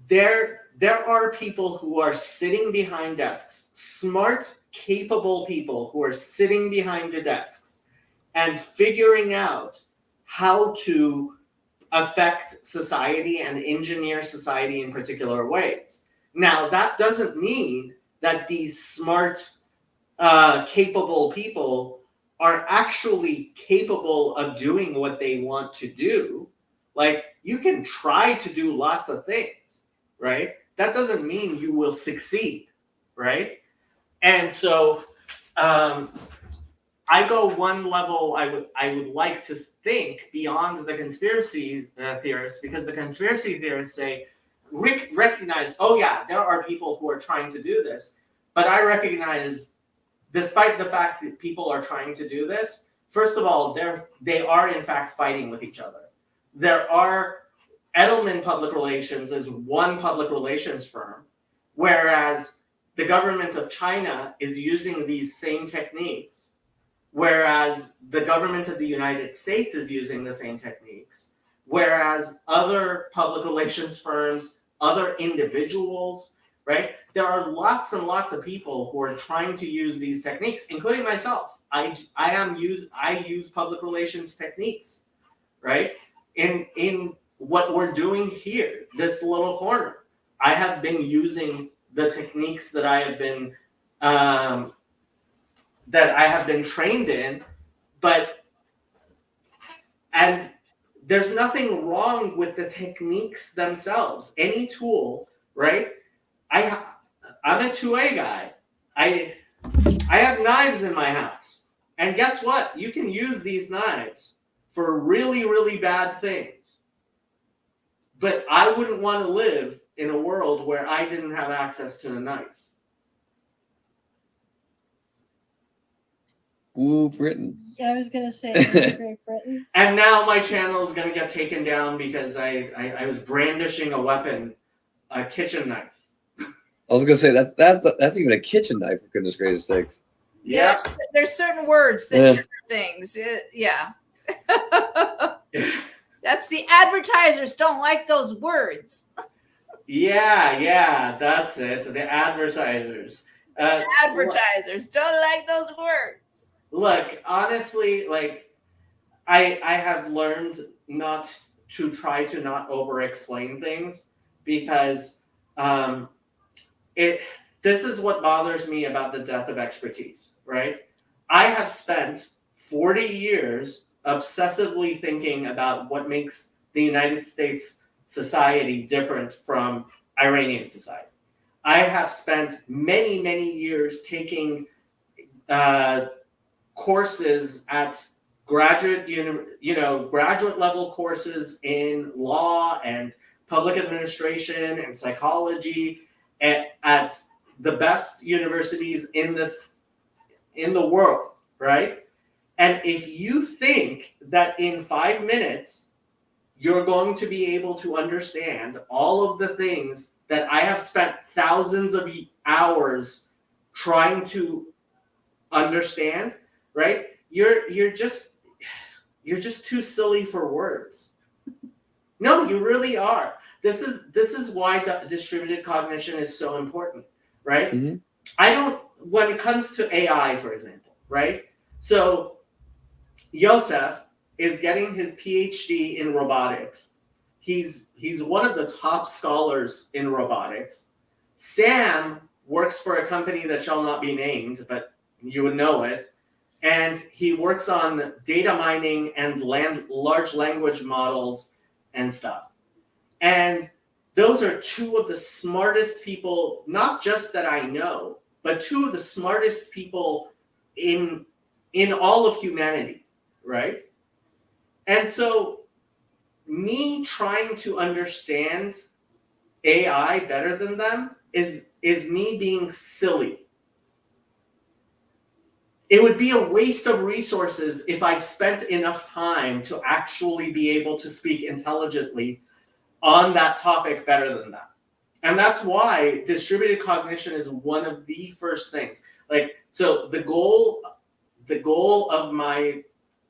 [SPEAKER 3] There are people who are sitting behind desks, smart, capable people who are sitting behind the desks and figuring out how to affect society and engineer society in particular ways. Now, that doesn't mean that these smart, capable people are actually capable of doing what they want to do. Like, you can try to do lots of things, right? That doesn't mean you will succeed, right? And so I go one level. I would like to think beyond the conspiracy theorists, because the conspiracy theorists say, recognize, oh yeah, there are people who are trying to do this, but I recognize despite the fact that people are trying to do this, first of all, they are in fact fighting with each other. There are Edelman Public Relations is one public relations firm, whereas the government of China is using these same techniques, whereas the government of the United States is using the same techniques, whereas other public relations firms, other individuals, right? There are lots and lots of people who are trying to use these techniques, including myself. I use public relations techniques, right? In what we're doing here, this little corner, I have been using the techniques that I have been trained in, and there's nothing wrong with the techniques themselves. Any tool, right? I'm a 2A guy. I have knives in my house, and guess what? You can use these knives for really, really bad things. But I wouldn't want to live in a world where I didn't have access to a knife.
[SPEAKER 6] Ooh, Britain.
[SPEAKER 7] Yeah, I was gonna say Great Britain.
[SPEAKER 3] And now my channel is going to get taken down because I was brandishing a weapon, a kitchen knife.
[SPEAKER 6] I was gonna say that's even a kitchen knife, for goodness gracious sakes.
[SPEAKER 3] Yeah.
[SPEAKER 4] There's certain words that trigger things. Yeah. That's the advertisers don't like those words.
[SPEAKER 3] Yeah, that's it. The advertisers.
[SPEAKER 4] Advertisers don't like those words.
[SPEAKER 3] Look, honestly, like I have learned not to try to not over-explain things because this is what bothers me about the death of expertise, right? I have spent 40 years obsessively thinking about what makes the United States society different from Iranian society. I have spent many, many years taking courses at graduate level courses in law and public administration and psychology at the best universities in the world, right? And if you think that in 5 minutes you're going to be able to understand all of the things that I have spent thousands of hours trying to understand, right? You're just too silly for words. No, you really are. This is why distributed cognition is so important, right? Mm-hmm. When it comes to AI, for example, right? So Yosef is getting his PhD in robotics. He's one of the top scholars in robotics. Sam works for a company that shall not be named, but you would know it. And he works on data mining and large language models and stuff. And those are two of the smartest people, not just that I know, but two of the smartest people in all of humanity, right? And so me trying to understand AI better than them is me being silly. It would be a waste of resources if I spent enough time to actually be able to speak intelligently on that topic better than that. And that's why distributed cognition is one of the first things. Like, so the goal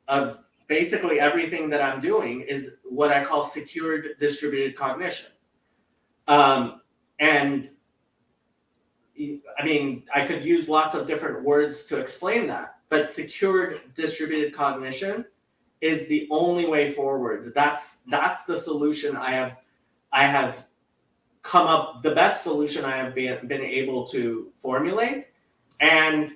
[SPEAKER 3] of basically everything that I'm doing is what I call secured distributed cognition. And I mean, I could use lots of different words to explain that, but secured distributed cognition is the only way forward. That's the solution I have come up, the best solution I have been able to formulate. And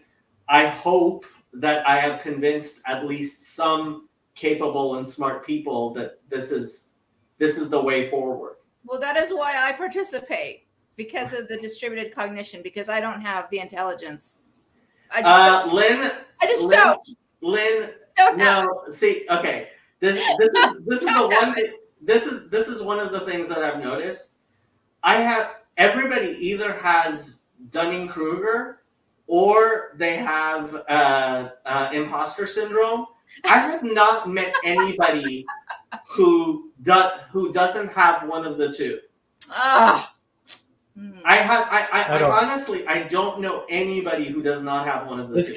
[SPEAKER 3] I hope that I have convinced at least some capable and smart people that this is the way forward.
[SPEAKER 4] Well, that is why I participate, because of the distributed cognition, because I don't have the intelligence.
[SPEAKER 3] Lynn,
[SPEAKER 4] don't.
[SPEAKER 3] Lynn,
[SPEAKER 4] Don't
[SPEAKER 3] no, see, okay. This is one of the things that I've noticed. Everybody either has Dunning-Kruger or they have imposter syndrome. I have not met anybody who doesn't have one of the two.
[SPEAKER 4] Ah.
[SPEAKER 3] I honestly, I don't know anybody who does not have one of the two.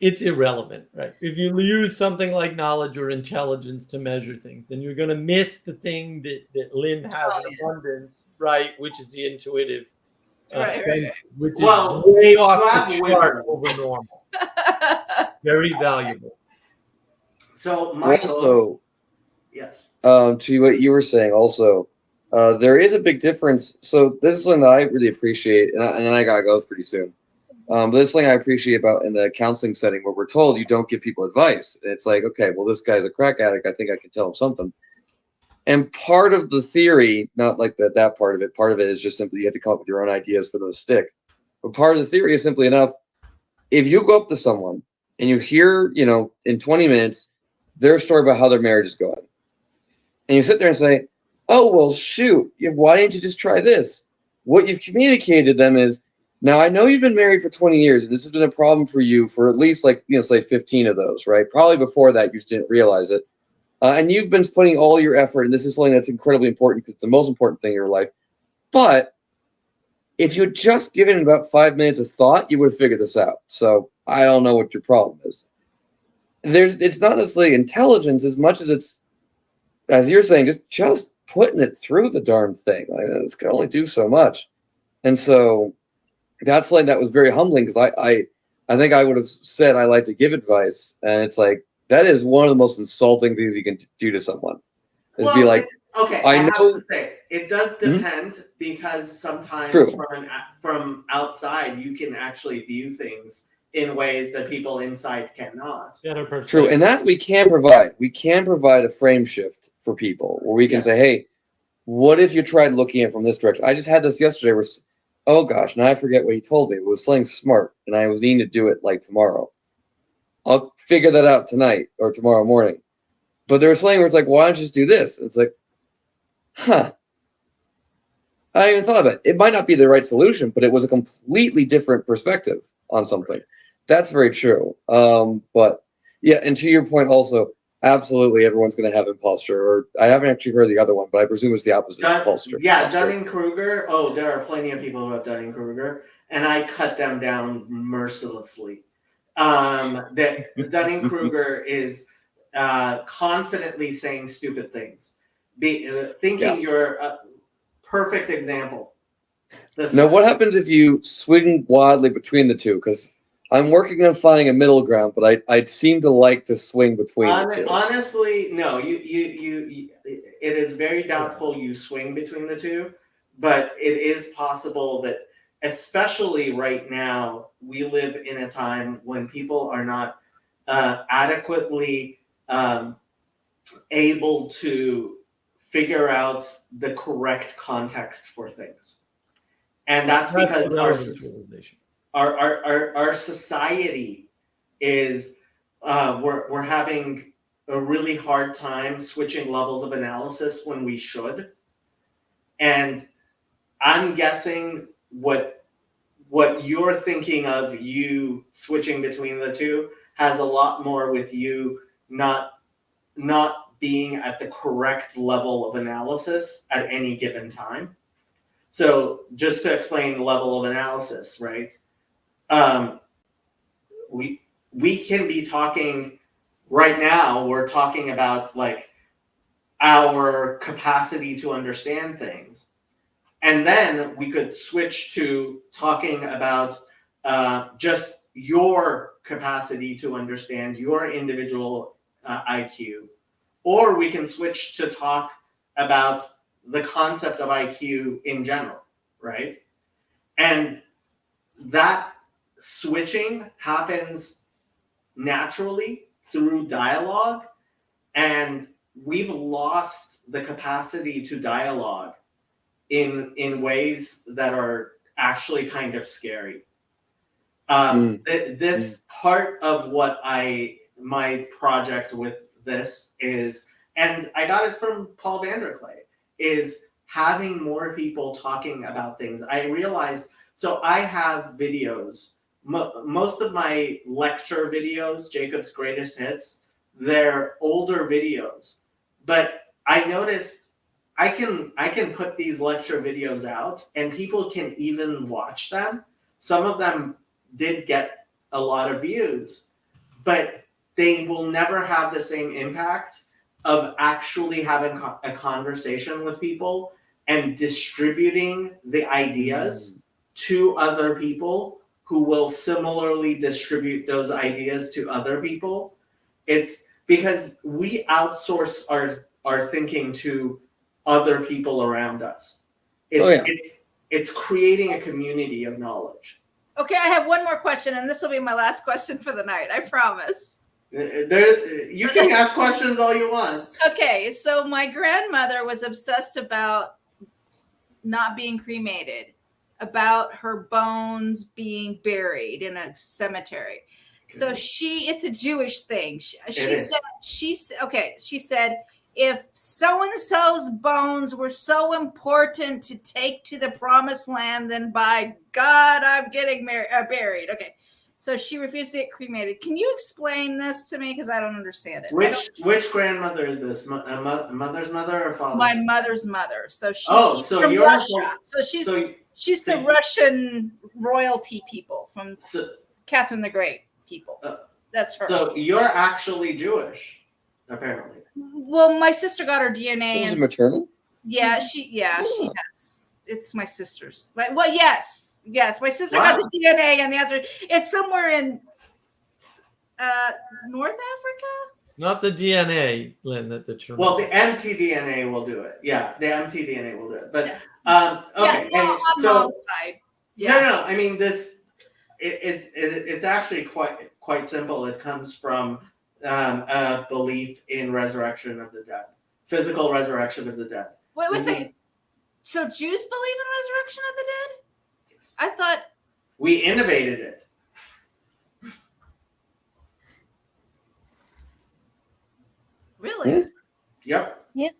[SPEAKER 2] It's irrelevant, right? If you use something like knowledge or intelligence to measure things, then you're going to miss the thing that Lynn has in abundance, right? Which is the intuitive sense, which is way off the chart over normal. Very valuable.
[SPEAKER 3] So, Michael,
[SPEAKER 6] also,
[SPEAKER 3] yes.
[SPEAKER 6] To what you were saying, also, there is a big difference. So this is something that I really appreciate, and I gotta go pretty soon. But this thing I appreciate about in the counseling setting where we're told you don't give people advice. And it's like, okay, well, this guy's a crack addict. I think I can tell him something. And part of the theory, not like that part of it is just simply you have to come up with your own ideas for those stick. But part of the theory is simply enough. If you go up to someone and you hear, in 20 minutes, their story about how their marriage is going, and you sit there and say, oh, well, shoot, why didn't you just try this? What you've communicated to them is, now I know you've been married for 20 years, and this has been a problem for you for at least say 15 of those, right? Probably before that, you just didn't realize it. And you've been putting all your effort, and this is something that's incredibly important because it's the most important thing in your life. But if you had just given it about 5 minutes of thought, you would have figured this out. So I don't know what your problem is. It's not necessarily intelligence as much as it's, as you're saying, just putting it through the darn thing. Like, this can only do so much. And so that's like, that was very humbling because I think I would have said I like to give advice, and it's like, that is one of the most insulting things you can do to someone. Is be like,
[SPEAKER 3] okay, I have to say, it does depend because sometimes from outside you can actually view things in ways that people inside cannot.
[SPEAKER 6] True, and that we can provide. We can provide a frame shift for people where we can say, hey, what if you tried looking at it from this direction? I just had this yesterday where, oh gosh, now I forget what he told me. It was something smart, and I was needing to do it like tomorrow. I'll figure that out tonight or tomorrow morning. But there was something where it's like, why don't you just do this? It's like, I hadn't even thought about it. It might not be the right solution, but it was a completely different perspective on something. That's very true. But yeah, and to your point also, absolutely everyone's going to have imposter, or I haven't actually heard the other one, but I presume it's the opposite. Imposter.
[SPEAKER 3] Yeah, Dunning-Kruger. Oh, there are plenty of people who have Dunning-Kruger, and I cut them down mercilessly. That Dunning-Kruger is confidently saying stupid things, thinking you're a perfect example.
[SPEAKER 6] Now, what happens if you swing wildly between the two? Because I'm working on finding a middle ground, but I'd seem to like to swing between the two.
[SPEAKER 3] Honestly, no. It is very doubtful you swing between the two, but it is possible that, especially right now, we live in a time when people are not adequately able to figure out the correct context for things, and that's because our society is we're having a really hard time switching levels of analysis when we should, and I'm guessing what you're thinking of you switching between the two has a lot more with you not being at the correct level of analysis at any given time. So just to explain the level of analysis, right? We can be talking right now, we're talking about like our capacity to understand things. And then we could switch to talking about just your capacity to understand your individual IQ. Or we can switch to talk about the concept of IQ in general, right? And that switching happens naturally through dialogue, and we've lost the capacity to dialogue in ways that are actually kind of scary. This part of what my project with this is, and I got it from Paul Vanderklay, is having more people talking about things. I realized, so I have videos most of my lecture videos, Jacob's Greatest Hits, they're older videos. But I noticed I can put these lecture videos out and people can even watch them. Some of them did get a lot of views, but they will never have the same impact of actually having a conversation with people and distributing the ideas to other people who will similarly distribute those ideas to other people. It's because we outsource our thinking to other people around us. It's creating a community of knowledge.
[SPEAKER 4] Okay, I have one more question, and this will be my last question for the night. I promise.
[SPEAKER 3] You can ask questions all you want.
[SPEAKER 4] Okay, so my grandmother was obsessed about not being cremated, about her bones being buried in a cemetery. So it's a Jewish thing. She said, if so-and-so's bones were so important to take to the promised land, then by God, I'm getting buried. Okay. So she refused to get cremated. Can you explain this to me? Because I don't understand it.
[SPEAKER 3] Which grandmother is this? Mother's mother or father's?
[SPEAKER 4] My mother's mother. So she's
[SPEAKER 3] so
[SPEAKER 4] from
[SPEAKER 3] you're
[SPEAKER 4] Russia. So she's the Russian royalty people from Catherine the Great people. That's her.
[SPEAKER 3] So you're actually Jewish, apparently.
[SPEAKER 4] Well, my sister got her DNA.
[SPEAKER 6] Was it maternal?
[SPEAKER 4] Yeah, she has. It's my sister's. Well, yes. My sister got the DNA, and the answer it's somewhere in North Africa.
[SPEAKER 2] Not the DNA, Lynn, that determines.
[SPEAKER 3] Well, the mtDNA will do it. Yeah, the mtDNA will do it. But okay,
[SPEAKER 4] on mom's side. Yeah.
[SPEAKER 3] No. I mean, it's actually quite simple. It comes from a belief in resurrection of the dead, physical reresurrection of the dead.
[SPEAKER 4] Wait a second. So Jews believe in resurrection of the dead? I thought
[SPEAKER 3] we innovated it.
[SPEAKER 4] Really?
[SPEAKER 3] Yep.
[SPEAKER 7] Yeah.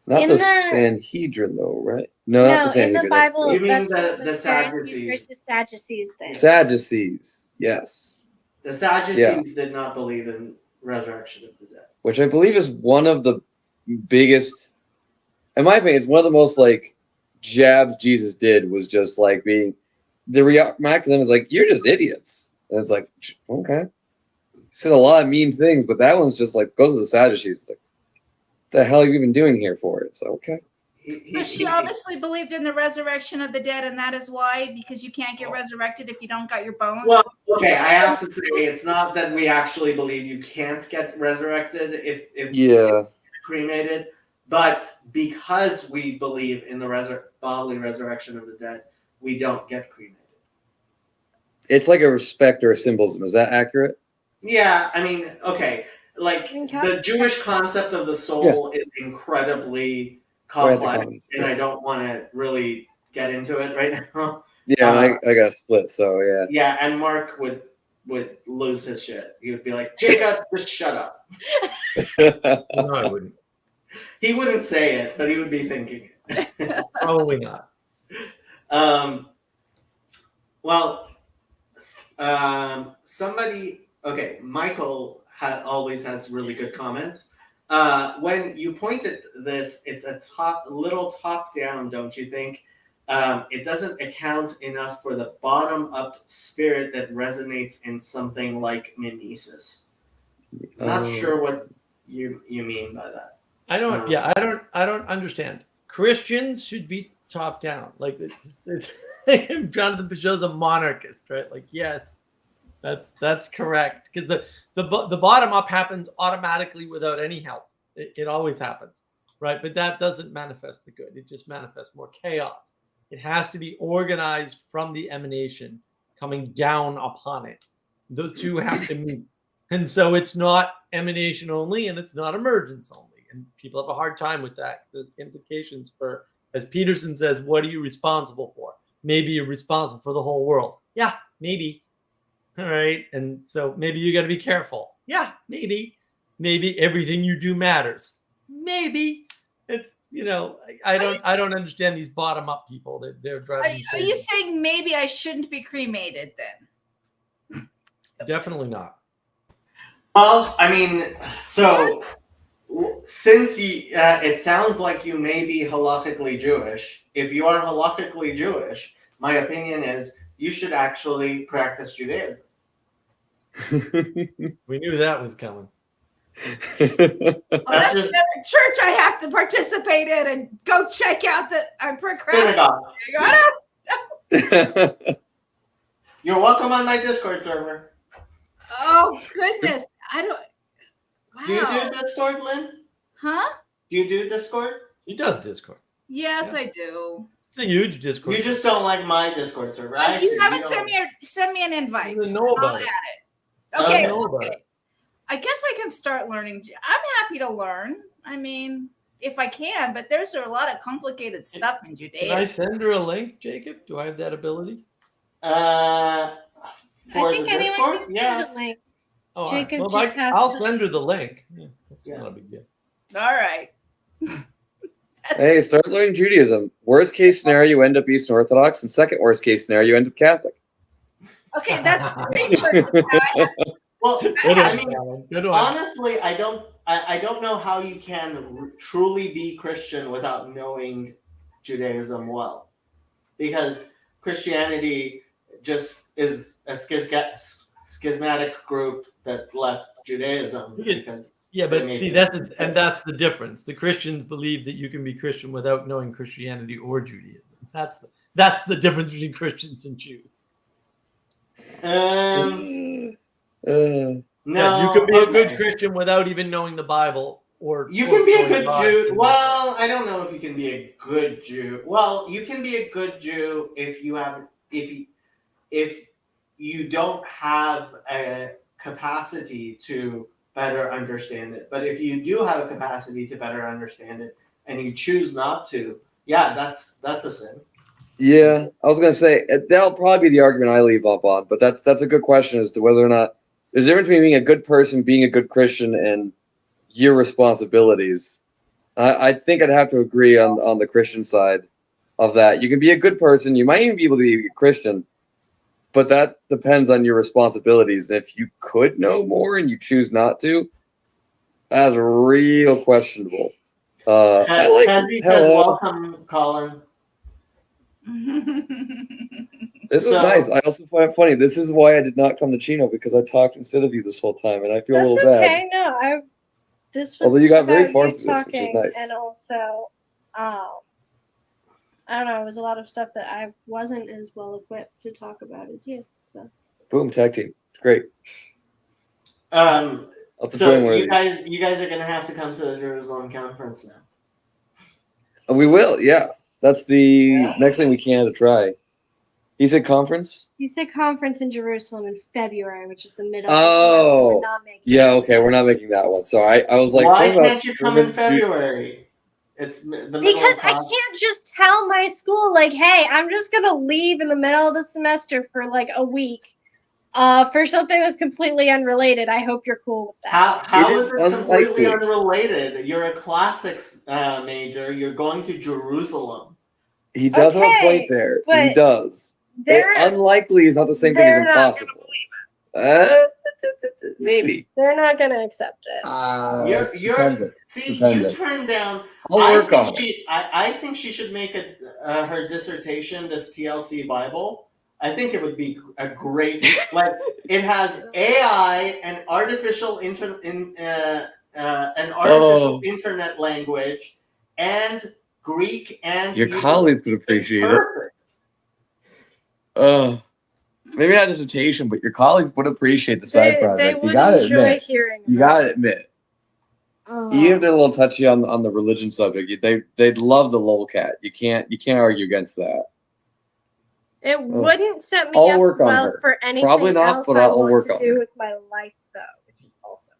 [SPEAKER 6] Not
[SPEAKER 7] In
[SPEAKER 6] the
[SPEAKER 7] the-
[SPEAKER 6] Sanhedrin, though, right? No, not the
[SPEAKER 7] in
[SPEAKER 6] Sanhedrin.
[SPEAKER 7] the Bible,
[SPEAKER 3] You mean
[SPEAKER 7] that's
[SPEAKER 3] the
[SPEAKER 7] what
[SPEAKER 3] Sadducees.
[SPEAKER 7] Pharisees versus Sadducees thing.
[SPEAKER 6] Sadducees, yes.
[SPEAKER 3] The Sadducees did not believe in resurrection of the dead.
[SPEAKER 6] Which I believe is one of the biggest, in my opinion, it's one of the most like jabs Jesus did was just like being, the reaction to them is like, you're just idiots. And it's like, okay. He said a lot of mean things, but that one's just like, goes to the Sadducees. It's like, what the hell are you even doing here for? It's like, okay.
[SPEAKER 4] So she obviously believed in the resurrection of the dead, and that is why, because you can't get resurrected if you don't got your bones.
[SPEAKER 3] Well, okay, I have to say it's not that we actually believe you can't get resurrected if you're cremated, but because we believe in the bodily resurrection of the dead, we don't get cremated.
[SPEAKER 6] It's like a respect or a symbolism. Is that accurate?
[SPEAKER 3] Yeah, I mean, okay, like the Jewish concept of the soul is incredibly complex, and I don't want to really get into it right now.
[SPEAKER 6] Yeah, I got split, so yeah.
[SPEAKER 3] Yeah, and Mark would lose his shit. He would be like, Jacob, just shut up.
[SPEAKER 2] No, I wouldn't.
[SPEAKER 3] He wouldn't say it, but he would be thinking it.
[SPEAKER 2] Probably not.
[SPEAKER 3] Michael always has really good comments. When you point at this, it's a little top down, don't you think? It doesn't account enough for the bottom up spirit that resonates in something like mimesis. Not sure what you mean by that.
[SPEAKER 2] I don't understand. Christians should be top down. Like it's Jonathan Pageau's a monarchist, right? Like, yes, that's correct. Because the bottom up happens automatically without any help. It always happens, right? But that doesn't manifest the good. It just manifests more chaos. It has to be organized from the emanation coming down upon it. The two have to meet. And so it's not emanation only and it's not emergence only. And people have a hard time with that. There's implications for, as Peterson says, what are you responsible for? Maybe you're responsible for the whole world. Yeah, maybe. All right. And so maybe you got to be careful. Yeah, maybe. Maybe everything you do matters. Maybe. you know, I don't understand these bottom up people that they're driving. me
[SPEAKER 4] Are you
[SPEAKER 2] crazy.
[SPEAKER 4] saying maybe I shouldn't be cremated then?
[SPEAKER 2] Definitely not.
[SPEAKER 3] Well, I mean, so since it sounds like you may be halakhically Jewish. If you are halakhically Jewish, my opinion is you should actually practice Judaism.
[SPEAKER 2] We knew that was coming.
[SPEAKER 4] Well, that's
[SPEAKER 3] just-
[SPEAKER 4] another church I have to participate in and go check out the. I'm procrastinating.
[SPEAKER 3] Synagogue. You're welcome on my Discord server.
[SPEAKER 4] Oh goodness, I don't. Wow.
[SPEAKER 3] Do you do Discord, Lynn?
[SPEAKER 4] Huh?
[SPEAKER 3] Do you do Discord?
[SPEAKER 2] He does Discord.
[SPEAKER 4] Yes,
[SPEAKER 2] Yeah.
[SPEAKER 4] I do.
[SPEAKER 2] It's a huge Discord.
[SPEAKER 3] You just don't like my Discord server.
[SPEAKER 4] You haven't sent me an invite.
[SPEAKER 2] You didn't know
[SPEAKER 4] I'll
[SPEAKER 2] about
[SPEAKER 4] add
[SPEAKER 2] it.
[SPEAKER 4] it. Okay.
[SPEAKER 2] I know about
[SPEAKER 4] Okay.
[SPEAKER 2] it.
[SPEAKER 4] I guess I can start learning. I'm happy to learn. I mean, if I can, but there's a lot of complicated stuff in
[SPEAKER 2] Can I
[SPEAKER 4] Judaism.
[SPEAKER 2] send her a link, Jacob? Do I have that ability?
[SPEAKER 3] For
[SPEAKER 7] I think
[SPEAKER 3] the
[SPEAKER 7] anyone
[SPEAKER 3] Discord?
[SPEAKER 7] can
[SPEAKER 3] Yeah.
[SPEAKER 7] send a link.
[SPEAKER 2] Oh, all
[SPEAKER 7] Jacob
[SPEAKER 2] right.
[SPEAKER 7] just has
[SPEAKER 2] I'll
[SPEAKER 7] to-
[SPEAKER 2] send her the link. Yeah, that's
[SPEAKER 3] Yeah.
[SPEAKER 2] not a big deal.
[SPEAKER 4] All right.
[SPEAKER 6] Hey, start learning Judaism. Worst case scenario, you end up Eastern Orthodox, and second worst case scenario, you end up Catholic.
[SPEAKER 4] Okay, that's pretty true.
[SPEAKER 3] Well,
[SPEAKER 2] Good
[SPEAKER 3] I
[SPEAKER 2] one,
[SPEAKER 3] mean,
[SPEAKER 2] Alan. Good one.
[SPEAKER 3] honestly, I don't know how you can truly be Christian without knowing Judaism well, because Christianity just is a schismatic group that left Judaism
[SPEAKER 2] You can-
[SPEAKER 3] because
[SPEAKER 2] Yeah,
[SPEAKER 3] They
[SPEAKER 2] but
[SPEAKER 3] make
[SPEAKER 2] see,
[SPEAKER 3] it-
[SPEAKER 2] that's the difference. The Christians believe that you can be Christian without knowing Christianity or Judaism. That's the difference between Christians and Jews.
[SPEAKER 3] no,
[SPEAKER 2] Yeah, you can be a good
[SPEAKER 3] okay.
[SPEAKER 2] Christian without even knowing the Bible, or
[SPEAKER 3] You
[SPEAKER 2] or
[SPEAKER 3] can be a
[SPEAKER 2] knowing
[SPEAKER 3] good
[SPEAKER 2] God.
[SPEAKER 3] Jew. Well, I don't know if you can be a good Jew. Well, you can be a good Jew if you don't have a capacity to better understand it. But if you do have a capacity to better understand it and you choose not to, yeah, that's a sin.
[SPEAKER 6] Yeah, I was gonna say that'll probably be the argument I leave up on, but that's a good question as to whether or not there's a difference between being a good person, being a good Christian, and your responsibilities. I think I'd have to agree on the Christian side of that. You can be a good person, you might even be able to be a Christian, but that depends on your responsibilities. If you could know more and you choose not to, that's real questionable. I like
[SPEAKER 3] Kazi says,
[SPEAKER 6] hello.
[SPEAKER 3] welcome, Colin.
[SPEAKER 6] This is
[SPEAKER 3] So-
[SPEAKER 6] nice. I also find it funny. This is why I did not come to Chino, because I talked instead of you this whole time, and I feel a
[SPEAKER 7] That's
[SPEAKER 6] little bad.
[SPEAKER 7] okay. No, this was
[SPEAKER 6] Although you got very
[SPEAKER 7] about
[SPEAKER 6] forced
[SPEAKER 7] you
[SPEAKER 6] with this, which is
[SPEAKER 7] talking,
[SPEAKER 6] nice.
[SPEAKER 7] and also, I don't know. It was a lot of stuff that I wasn't as well equipped to talk about as you. So
[SPEAKER 6] Boom, tag team. It's great. I'll have to
[SPEAKER 3] So
[SPEAKER 6] join one of
[SPEAKER 3] you
[SPEAKER 6] these.
[SPEAKER 3] guys are gonna have to come to the Jerusalem conference now.
[SPEAKER 6] We will, yeah. That's the next thing we can to try. He said conference?
[SPEAKER 7] he said conference in Jerusalem in February, which is the middle.
[SPEAKER 6] Oh.
[SPEAKER 7] We're not making
[SPEAKER 6] Yeah,
[SPEAKER 7] it.
[SPEAKER 6] okay, we're not making that one. So I was like,
[SPEAKER 3] Why
[SPEAKER 6] something about
[SPEAKER 3] can't you come in
[SPEAKER 6] German-
[SPEAKER 3] February? It's the middle
[SPEAKER 7] Because
[SPEAKER 3] of
[SPEAKER 7] I can't just tell my school, like, hey, I'm just gonna leave in the middle of the semester for like a week, for something that's completely unrelated. I hope you're cool with that.
[SPEAKER 3] How
[SPEAKER 6] It
[SPEAKER 3] is
[SPEAKER 6] is
[SPEAKER 3] it completely
[SPEAKER 6] unlikely.
[SPEAKER 3] unrelated? You're a classics major. You're going to Jerusalem.
[SPEAKER 6] He does have a
[SPEAKER 7] Okay,
[SPEAKER 6] point there. He
[SPEAKER 7] but
[SPEAKER 6] does.
[SPEAKER 7] They're
[SPEAKER 6] Unlikely is not the same thing as
[SPEAKER 7] they're not gonna
[SPEAKER 6] impossible. Maybe.
[SPEAKER 7] they're not gonna accept it.
[SPEAKER 3] You're
[SPEAKER 6] dependent.
[SPEAKER 3] see,
[SPEAKER 6] Dependent.
[SPEAKER 3] you turned down.
[SPEAKER 6] I'll work on it.
[SPEAKER 3] I think she should make her dissertation this TLC Bible. I think it would be a great like it has AI and artificial internet language and Greek and
[SPEAKER 6] Your
[SPEAKER 3] Hebrew.
[SPEAKER 6] colleagues would
[SPEAKER 3] It's
[SPEAKER 6] appreciate it.
[SPEAKER 3] perfect.
[SPEAKER 6] Maybe not dissertation, but your colleagues would appreciate the side
[SPEAKER 7] They
[SPEAKER 6] project. You
[SPEAKER 7] would
[SPEAKER 6] gotta
[SPEAKER 7] enjoy
[SPEAKER 6] admit.
[SPEAKER 7] hearing.
[SPEAKER 6] You
[SPEAKER 7] about
[SPEAKER 6] gotta
[SPEAKER 7] it.
[SPEAKER 6] admit.
[SPEAKER 7] Oh.
[SPEAKER 6] Even if they're a little touchy on the religion subject, they'd love the lolcat. You can't argue against that.
[SPEAKER 7] It wouldn't set me
[SPEAKER 6] I'll
[SPEAKER 7] up
[SPEAKER 6] work on
[SPEAKER 7] well
[SPEAKER 6] her.
[SPEAKER 7] for anything
[SPEAKER 6] Probably not,
[SPEAKER 7] else
[SPEAKER 6] but
[SPEAKER 7] I
[SPEAKER 6] I'll
[SPEAKER 7] want
[SPEAKER 6] work
[SPEAKER 7] to
[SPEAKER 6] on
[SPEAKER 7] do
[SPEAKER 6] her.
[SPEAKER 7] with my life, though, which is also.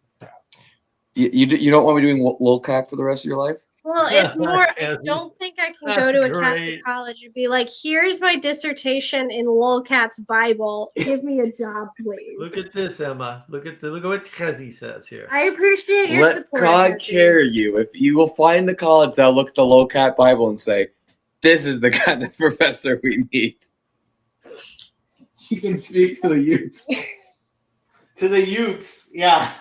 [SPEAKER 6] You don't want me doing lolcat for the rest of your life?
[SPEAKER 7] Well, it's more, I
[SPEAKER 2] Yes,
[SPEAKER 7] don't think I can go to a Catholic
[SPEAKER 2] great.
[SPEAKER 7] college and be like, here's my dissertation in Lolcat's Bible. Give me a job, please.
[SPEAKER 2] Look at this, Emma. Look at what Kazi says here.
[SPEAKER 7] I appreciate your
[SPEAKER 6] Let
[SPEAKER 7] support.
[SPEAKER 6] God
[SPEAKER 7] Betsy.
[SPEAKER 6] carry you. If you will find the college that'll look at the Lolcat Bible and say, this is the kind of professor we need. She can speak to the youth.
[SPEAKER 3] To the Utes, yeah.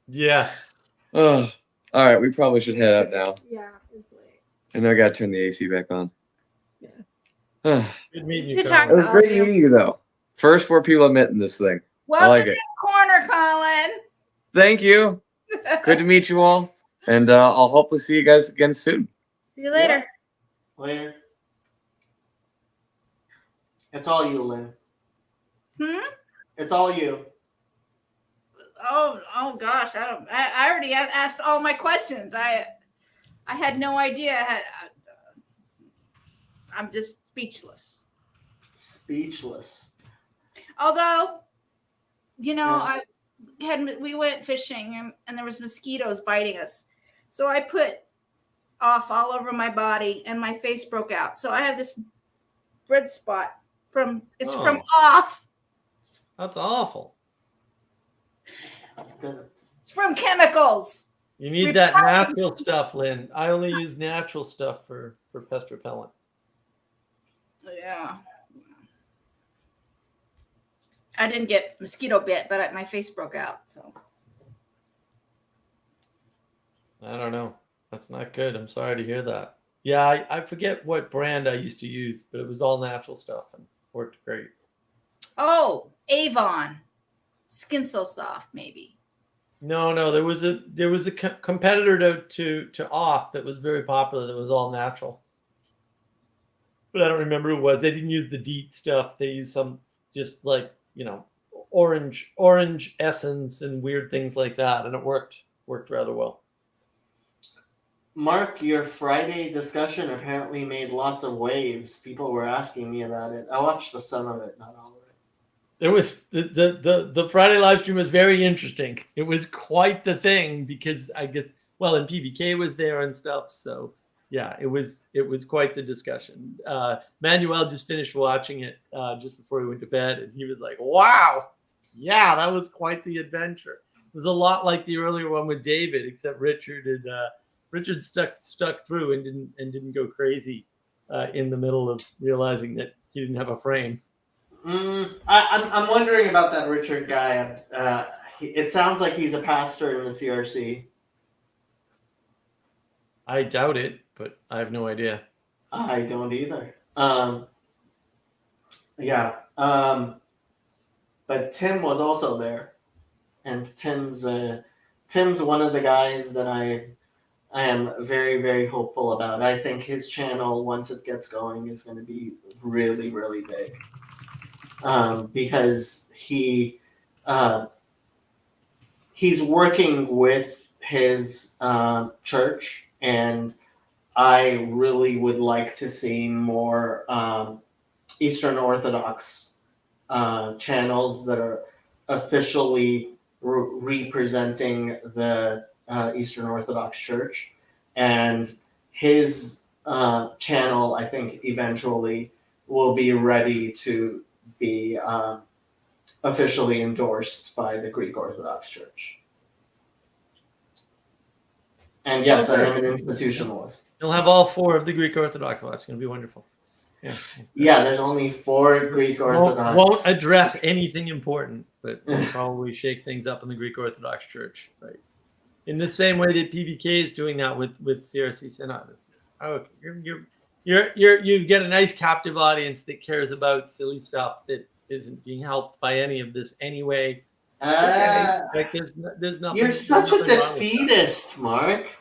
[SPEAKER 2] Yes.
[SPEAKER 6] Oh, all right, we probably should head out now.
[SPEAKER 7] Yeah, it's late.
[SPEAKER 6] And then I gotta turn the AC back on.
[SPEAKER 7] Yeah.
[SPEAKER 6] It
[SPEAKER 2] Good meeting you,
[SPEAKER 7] Good
[SPEAKER 2] Colin.
[SPEAKER 7] talking.
[SPEAKER 6] was great meeting you, though. First 4 people I met in this thing.
[SPEAKER 4] Welcome
[SPEAKER 6] like
[SPEAKER 4] to
[SPEAKER 6] it.
[SPEAKER 4] the corner, Colin.
[SPEAKER 6] Thank you. Good to meet you all. And I'll hopefully see you guys again soon.
[SPEAKER 7] See you later.
[SPEAKER 3] Later. It's all you, Lynn. It's all you.
[SPEAKER 4] Oh gosh, I already asked all my questions. I had no idea. I'm just speechless.
[SPEAKER 3] Speechless.
[SPEAKER 4] Although, you know,
[SPEAKER 3] Yeah.
[SPEAKER 4] we went fishing and there was mosquitoes biting us, so I put off all over my body and my face broke out. So I have this red spot from off.
[SPEAKER 2] That's awful.
[SPEAKER 4] It's from chemicals.
[SPEAKER 2] You need that natural stuff, Lynn. I only use natural stuff for pest repellent.
[SPEAKER 4] Yeah. I didn't get mosquito bit, but my face broke out. So
[SPEAKER 2] I don't know. That's not good. I'm sorry to hear that. Yeah, I forget what brand I used to use, but it was all natural stuff and worked great.
[SPEAKER 4] oh, Avon, Skin So Soft, maybe.
[SPEAKER 2] No, there was a competitor to Off that was very popular that was all natural. But I don't remember who it was. They didn't use the DEET stuff. They used some just like, orange essence and weird things like that, and it worked rather well.
[SPEAKER 3] Mark, your Friday discussion apparently made lots of waves. People were asking me about it. I watched some of it, not all of it.
[SPEAKER 2] It was the Friday live stream was very interesting. It was quite the thing because I guess and PBK was there and stuff. So yeah, it was quite the discussion. Manuel just finished watching it just before he went to bed, and he was like, "Wow, yeah, that was quite the adventure." It was a lot like the earlier one with David, except Richard stuck through and didn't go crazy in the middle of realizing that he didn't have a frame.
[SPEAKER 3] I'm wondering about that Richard guy. It sounds like he's a pastor in the CRC.
[SPEAKER 2] I doubt it, but I have no idea.
[SPEAKER 3] I don't either. But Tim was also there, and Tim's one of the guys that I am very, very hopeful about. I think his channel, once it gets going, is going to be really, really big. Because he's working with his church, and I really would like to see more Eastern Orthodox channels that are officially representing the Eastern Orthodox Church. And his channel, I think, eventually will be ready to be officially endorsed by the Greek Orthodox Church. And yes, I am an institutionalist.
[SPEAKER 2] You'll have all 4 of the Greek Orthodox watch. It's going to be wonderful. Yeah.
[SPEAKER 3] Yeah, there's only 4 Greek Orthodox.
[SPEAKER 2] Won't address anything important, but will probably shake things up in the Greek Orthodox Church, right? In the same way that PBK is doing that with CRC Synod. You get a nice captive audience that cares about silly stuff that isn't being helped by any of this anyway. Like there's nothing.
[SPEAKER 3] You're such a
[SPEAKER 2] nothing wrong with that.
[SPEAKER 3] defeatist, Mark.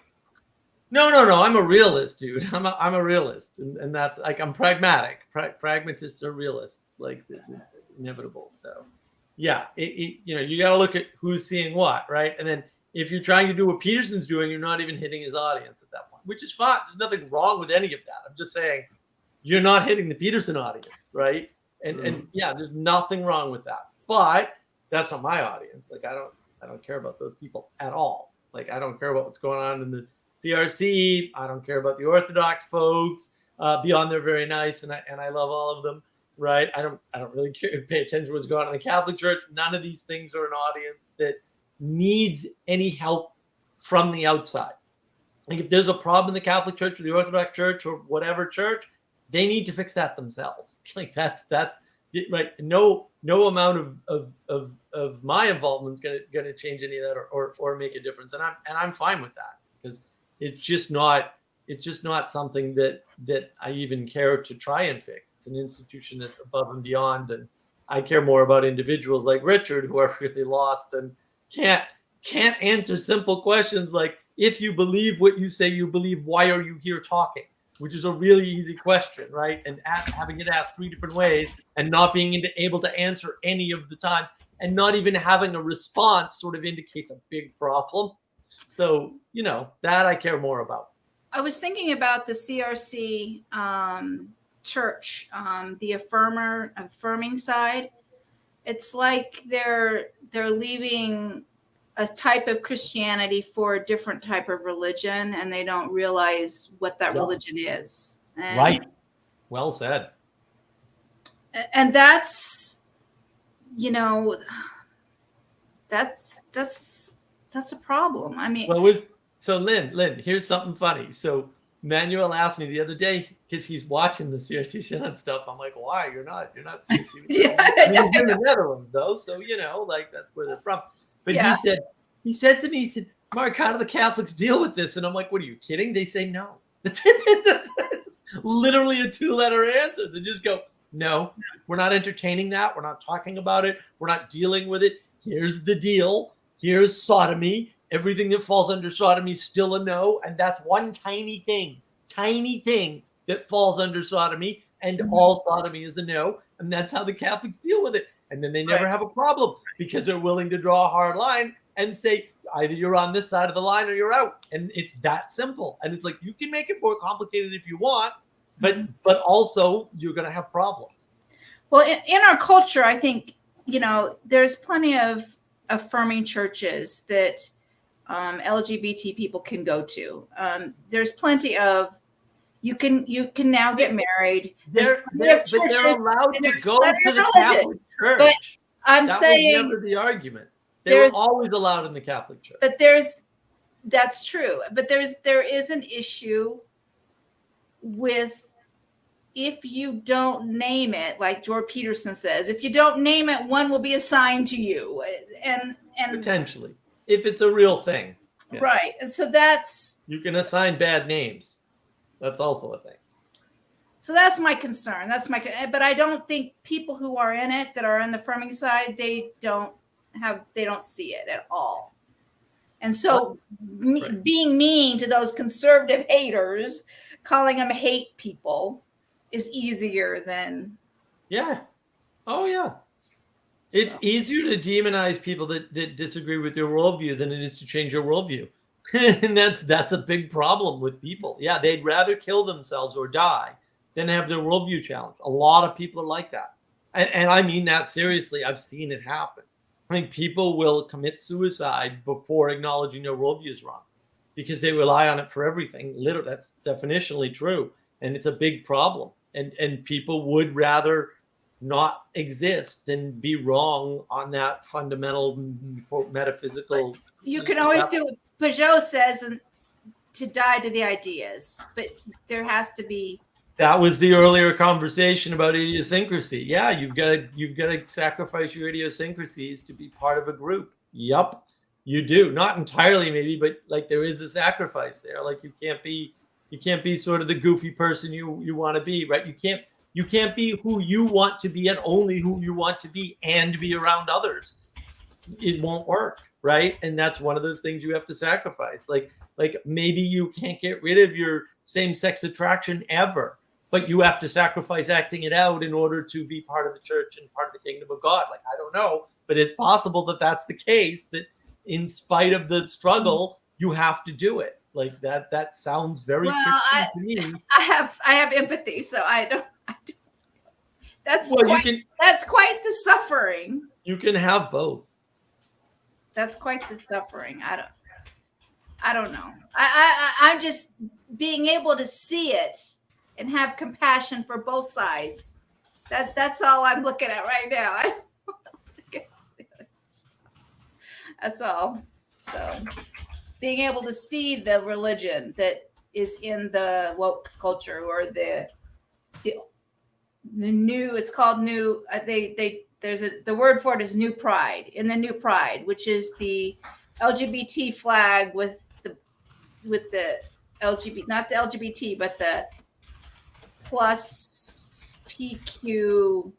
[SPEAKER 2] No. I'm a realist, dude. I'm a realist, and that's like I'm pragmatic. Pragmatists are realists. Like it's inevitable. So, yeah, you got to look at who's seeing what, right? And then if you're trying to do what Peterson's doing, you're not even hitting his audience at that point, which is fine. There's nothing wrong with any of that. I'm just saying you're not hitting the Peterson audience, right? And yeah, there's nothing wrong with that. But that's not my audience. Like I don't care about those people at all. Like I don't care about what's going on in the CRC. I don't care about the Orthodox folks. Beyond they're very nice, and I love all of them. Right? I don't really pay attention to what's going on in the Catholic Church. None of these things are an audience that needs any help from the outside. Like if there's a problem in the Catholic Church or the Orthodox Church or whatever church, they need to fix that themselves. Like that's right. No amount of my involvement is gonna change any of that or make a difference. And I'm fine with that because it's just not something that I even care to try and fix. It's an institution that's above and beyond, and I care more about individuals like Richard who are really lost and can't answer simple questions like, if you believe what you say you believe, why are you here talking? Which is a really easy question, right? And having it asked 3 different ways and not being able to answer any of the times and not even having a response sort of indicates a big problem. So, that I care more about.
[SPEAKER 4] I was thinking about the CRC church, the affirming side. It's like they're leaving a type of Christianity for a different type of religion, and they don't realize what that religion is. And,
[SPEAKER 2] right. Well said.
[SPEAKER 4] And that's, that's a problem. I mean,
[SPEAKER 2] so Lynn, here's something funny. So Manuel asked me the other day because he's watching the CRC Synod stuff. I'm like, why? You're not CRC. He's in the Netherlands though, so that's where they're from. But he said to me, Mark, how do the Catholics deal with this? And I'm like, what are you kidding? They say no. That's literally a 2-letter answer. They just go, no, we're not entertaining that. We're not talking about it. We're not dealing with it. Here's the deal. Here's sodomy. Everything that falls under sodomy is still a no. And that's one tiny thing that falls under sodomy. And all sodomy is a no. And that's how the Catholics deal with it. And then they never have a problem because they're willing to draw a hard line and say, either you're on this side of the line or you're out. And it's that simple. And it's like, you can make it more complicated if you want, but also you're going to have problems.
[SPEAKER 4] Well, in our culture, I think, there's plenty of affirming churches that LGBT people can go to. There's plenty of, you can now get married.
[SPEAKER 2] They're allowed to go to the Catholic Church.
[SPEAKER 4] But I'm
[SPEAKER 2] that
[SPEAKER 4] saying
[SPEAKER 2] was never the argument. They were always allowed in the Catholic Church.
[SPEAKER 4] But that's true. But there is an issue with, if you don't name it, like George Peterson says, if you don't name it, one will be assigned to you. And
[SPEAKER 2] potentially, if it's a real thing.
[SPEAKER 4] Yeah. Right. And so you
[SPEAKER 2] can assign bad names. That's also a thing.
[SPEAKER 4] So that's my concern. But I don't think people who are in it, that are on the affirming side, they don't see it at all. And so being mean to those conservative haters, calling them hate people, is easier than.
[SPEAKER 2] Yeah. Oh yeah. It's easier to demonize people that disagree with your worldview than it is to change your worldview. And that's a big problem with people. Yeah, they'd rather kill themselves or die than have their worldview challenged. A lot of people are like that. And I mean that seriously. I've seen it happen. I think people will commit suicide before acknowledging their worldview is wrong because they rely on it for everything. Literally, that's definitionally true. And it's a big problem. And people would rather not exist than be wrong on that fundamental, quote, metaphysical.
[SPEAKER 4] You can always do what Pageau says, and to die to the ideas, but there has to be.
[SPEAKER 2] That was the earlier conversation about idiosyncrasy. Yeah, you've got to sacrifice your idiosyncrasies to be part of a group. Yup, you do. Not entirely, maybe, but like there is a sacrifice there. Like you can't be sort of the goofy person you want to be, right? You can't be who you want to be and only who you want to be and be around others. It won't work, right? And that's one of those things you have to sacrifice. Like maybe you can't get rid of your same-sex attraction ever, but you have to sacrifice acting it out in order to be part of the church and part of the kingdom of God. Like, I don't know, but it's possible that that's the case, that in spite of the struggle, you have to do it. Like that sounds very Christian to me.
[SPEAKER 4] I have empathy, so I don't. That's quite the suffering.
[SPEAKER 2] You can have both.
[SPEAKER 4] That's quite the suffering. I don't know. I'm just being able to see it and have compassion for both sides. That's all I'm looking at right now. That's all. So being able to see the religion that is in the woke culture or the new, it's called new, the word for it is new pride, in the new pride, which is the LGBT flag with the LGBT, not the LGBT, but the plus PQ,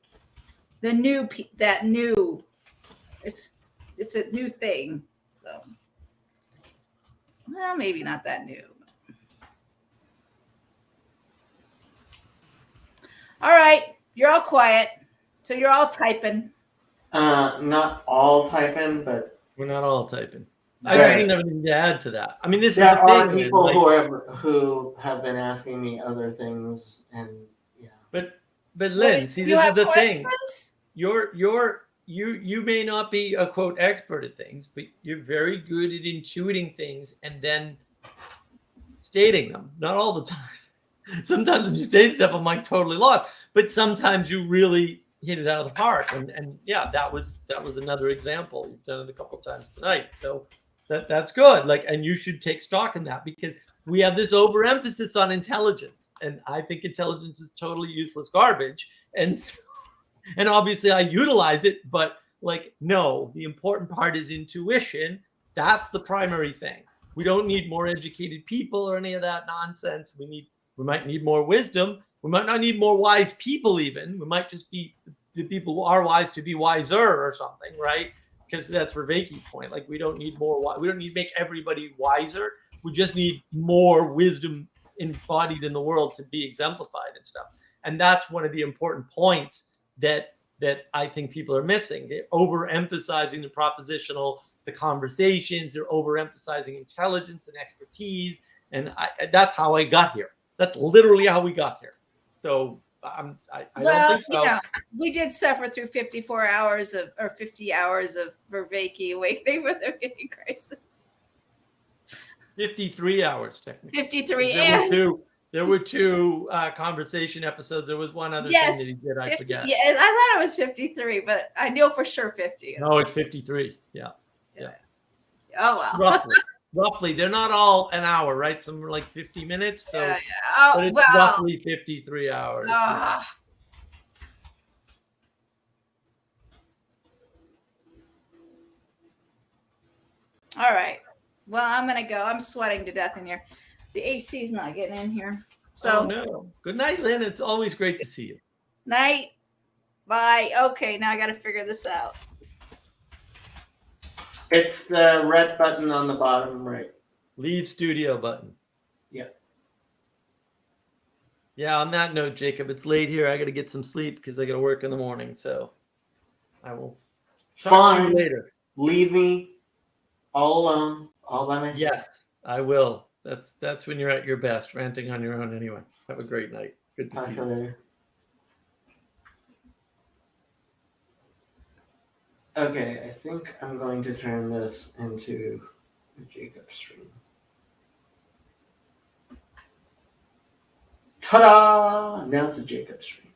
[SPEAKER 4] the new, that new, it's a new thing. So, well, maybe not that new. All right, you're all quiet, so you're all typing.
[SPEAKER 3] Not all typing, but
[SPEAKER 2] We're not all typing. I
[SPEAKER 3] Right.
[SPEAKER 2] didn't have anything to add to that. I mean, this
[SPEAKER 3] there
[SPEAKER 2] is the
[SPEAKER 3] are
[SPEAKER 2] thing.
[SPEAKER 3] people
[SPEAKER 2] like,
[SPEAKER 3] who have been asking me other things, and yeah.
[SPEAKER 2] but Lynn, see,
[SPEAKER 4] You
[SPEAKER 2] this is
[SPEAKER 4] have
[SPEAKER 2] the
[SPEAKER 4] questions?
[SPEAKER 2] thing. You may not be a quote expert at things, but you're very good at intuiting things and then stating them. Not all the time. Sometimes when you state stuff, I'm like totally lost. But sometimes you really hit it out of the park. And yeah, that was another example. You've done it a couple of times tonight. So that's good. Like, and you should take stock in that, because we have this overemphasis on intelligence, and I think intelligence is totally useless garbage. And so, and obviously I utilize it, but like, no, the important part is intuition. That's the primary thing. We don't need more educated people or any of that nonsense. We might need more wisdom. We might not need more wise people even. We might just be the people who are wise to be wiser or something, right? Because that's Vervaeke's point. Like, we don't need more. We don't need to make everybody wiser. We just need more wisdom embodied in the world to be exemplified and stuff. And that's one of the important points that I think people are missing. They're overemphasizing the propositional, the conversations. They're overemphasizing intelligence and expertise. And that's how I got here. That's literally how we got here. So I don't think so.
[SPEAKER 4] You know, we did suffer through 54 hours of, or 50 hours of Vervaeke awakening with the Vervaeke crisis.
[SPEAKER 2] 53 hours, technically.
[SPEAKER 4] 53.
[SPEAKER 2] There were two conversation episodes. There was one other thing that he did. I
[SPEAKER 4] 50,
[SPEAKER 2] forget.
[SPEAKER 4] Yes, I thought it was 53, but I know for sure 50.
[SPEAKER 2] No, it's 53. Yeah.
[SPEAKER 4] Oh, well.
[SPEAKER 2] Roughly. They're not all an hour, right? Some are like 50 minutes. So,
[SPEAKER 4] Oh,
[SPEAKER 2] but it's
[SPEAKER 4] well.
[SPEAKER 2] roughly 53 hours.
[SPEAKER 4] Yeah. All right. Well, I'm going to go. I'm sweating to death in here. The AC is not getting in here. So,
[SPEAKER 2] oh, no. Good night, Lynn. It's always great to see you.
[SPEAKER 4] Night. Bye. Okay, now I got to figure this out.
[SPEAKER 3] It's the red button on the bottom right.
[SPEAKER 2] Leave studio button.
[SPEAKER 3] Yeah.
[SPEAKER 2] Yeah, on that note, Jacob, it's late here. I got to get some sleep because I got to work in the morning. So I will talk to you later.
[SPEAKER 3] Leave me all alone, all by myself.
[SPEAKER 2] Yes, I will. That's when you're at your best, ranting on your own anyway. Have a great night. Good to
[SPEAKER 3] Talk
[SPEAKER 2] see
[SPEAKER 3] to you
[SPEAKER 2] you.
[SPEAKER 3] later. Okay, I think I'm going to turn this into a Jacob stream. Ta-da! Now it's a Jacob stream.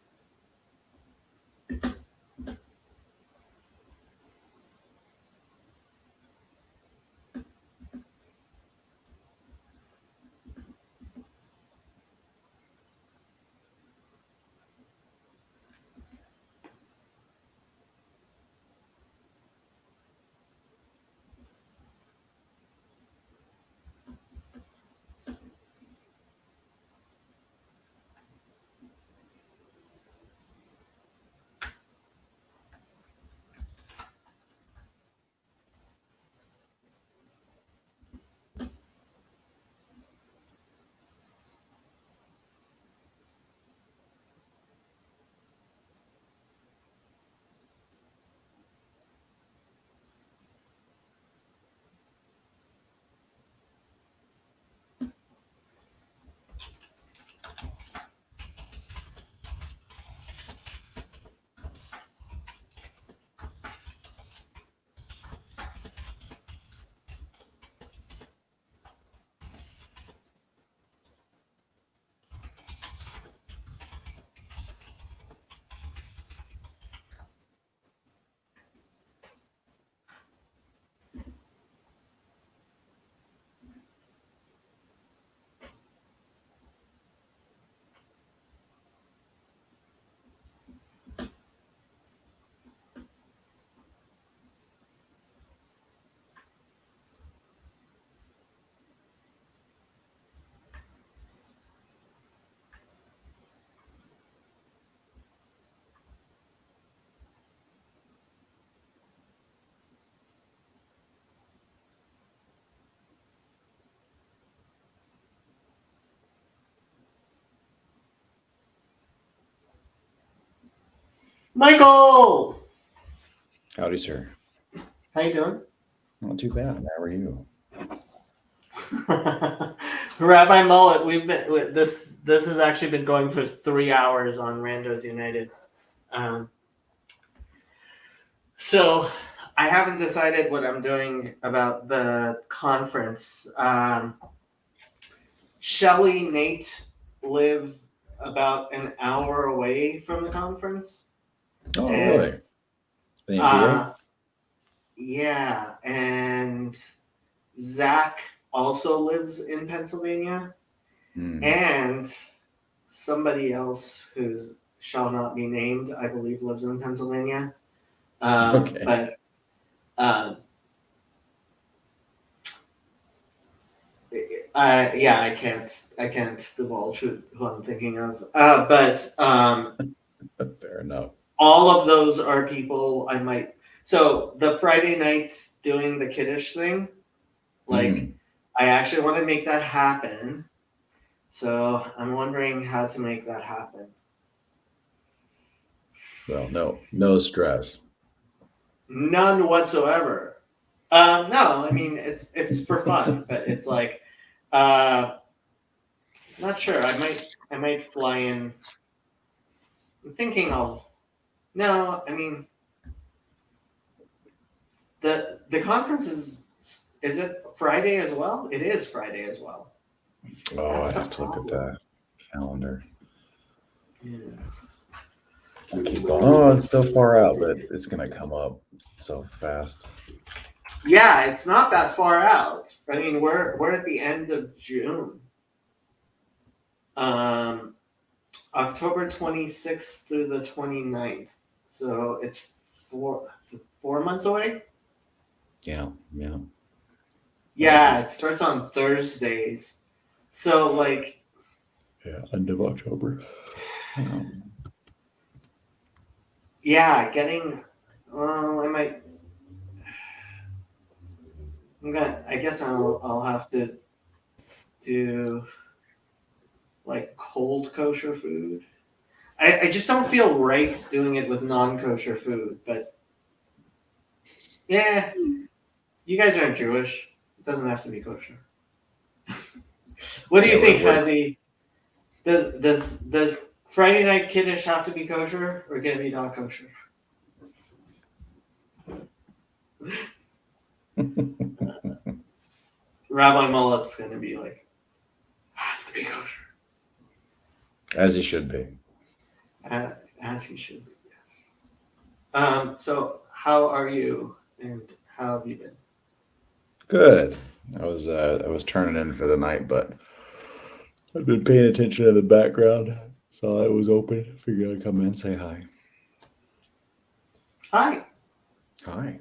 [SPEAKER 3] Michael,
[SPEAKER 8] Howdy, sir.
[SPEAKER 3] how you doing?
[SPEAKER 8] Not too bad. How are you?
[SPEAKER 3] Rabbi Mullet, this has actually been going for 3 hours on Randos United. So I haven't decided what I'm doing about the conference. Shelly, Nate live about an hour away from the conference.
[SPEAKER 8] Oh,
[SPEAKER 3] And,
[SPEAKER 8] really? The NBA?
[SPEAKER 3] Yeah, and Zach also lives in Pennsylvania, and somebody else who shall not be named, I believe, lives in Pennsylvania.
[SPEAKER 8] Okay.
[SPEAKER 3] But yeah, I can't divulge who I'm thinking of. But
[SPEAKER 8] Fair enough.
[SPEAKER 3] all of those are people I might. So the Friday night doing the kiddish thing, like I actually want to make that happen. So I'm wondering how to make that happen.
[SPEAKER 8] Well, no stress.
[SPEAKER 3] None whatsoever. No, I mean it's for fun, but it's like not sure. I might fly in. I'm thinking no, I mean the conference is it Friday as well? It is Friday as well.
[SPEAKER 8] Oh,
[SPEAKER 3] That's
[SPEAKER 8] I
[SPEAKER 3] the
[SPEAKER 8] have to look at that calendar.
[SPEAKER 3] Yeah.
[SPEAKER 8] Keep going. Oh, it's so far out, but it's gonna come up so fast.
[SPEAKER 3] Yeah, it's not that far out. I mean, we're at the end of June. October 26th through the 29th. So it's 4 months away.
[SPEAKER 8] Yeah.
[SPEAKER 3] Yeah, it starts on Thursdays. So like
[SPEAKER 8] End of October.
[SPEAKER 3] yeah, getting I guess I'll have to do like cold kosher food. I just don't feel right doing it with non-kosher food, but yeah, you guys aren't Jewish. It doesn't have to be kosher. What do you think, Fuzzy? Does Friday night kiddish have to be kosher or can it be not kosher? Rabbi Mullet's gonna be like, has to be kosher.
[SPEAKER 8] As he should be.
[SPEAKER 3] As he should be, yes. So how are you and how have you been?
[SPEAKER 8] Good. I was turning in for the night, but I've been paying attention to the background. Saw it was open. Figured I'd come in and say hi.
[SPEAKER 3] Hi.
[SPEAKER 8] Hi.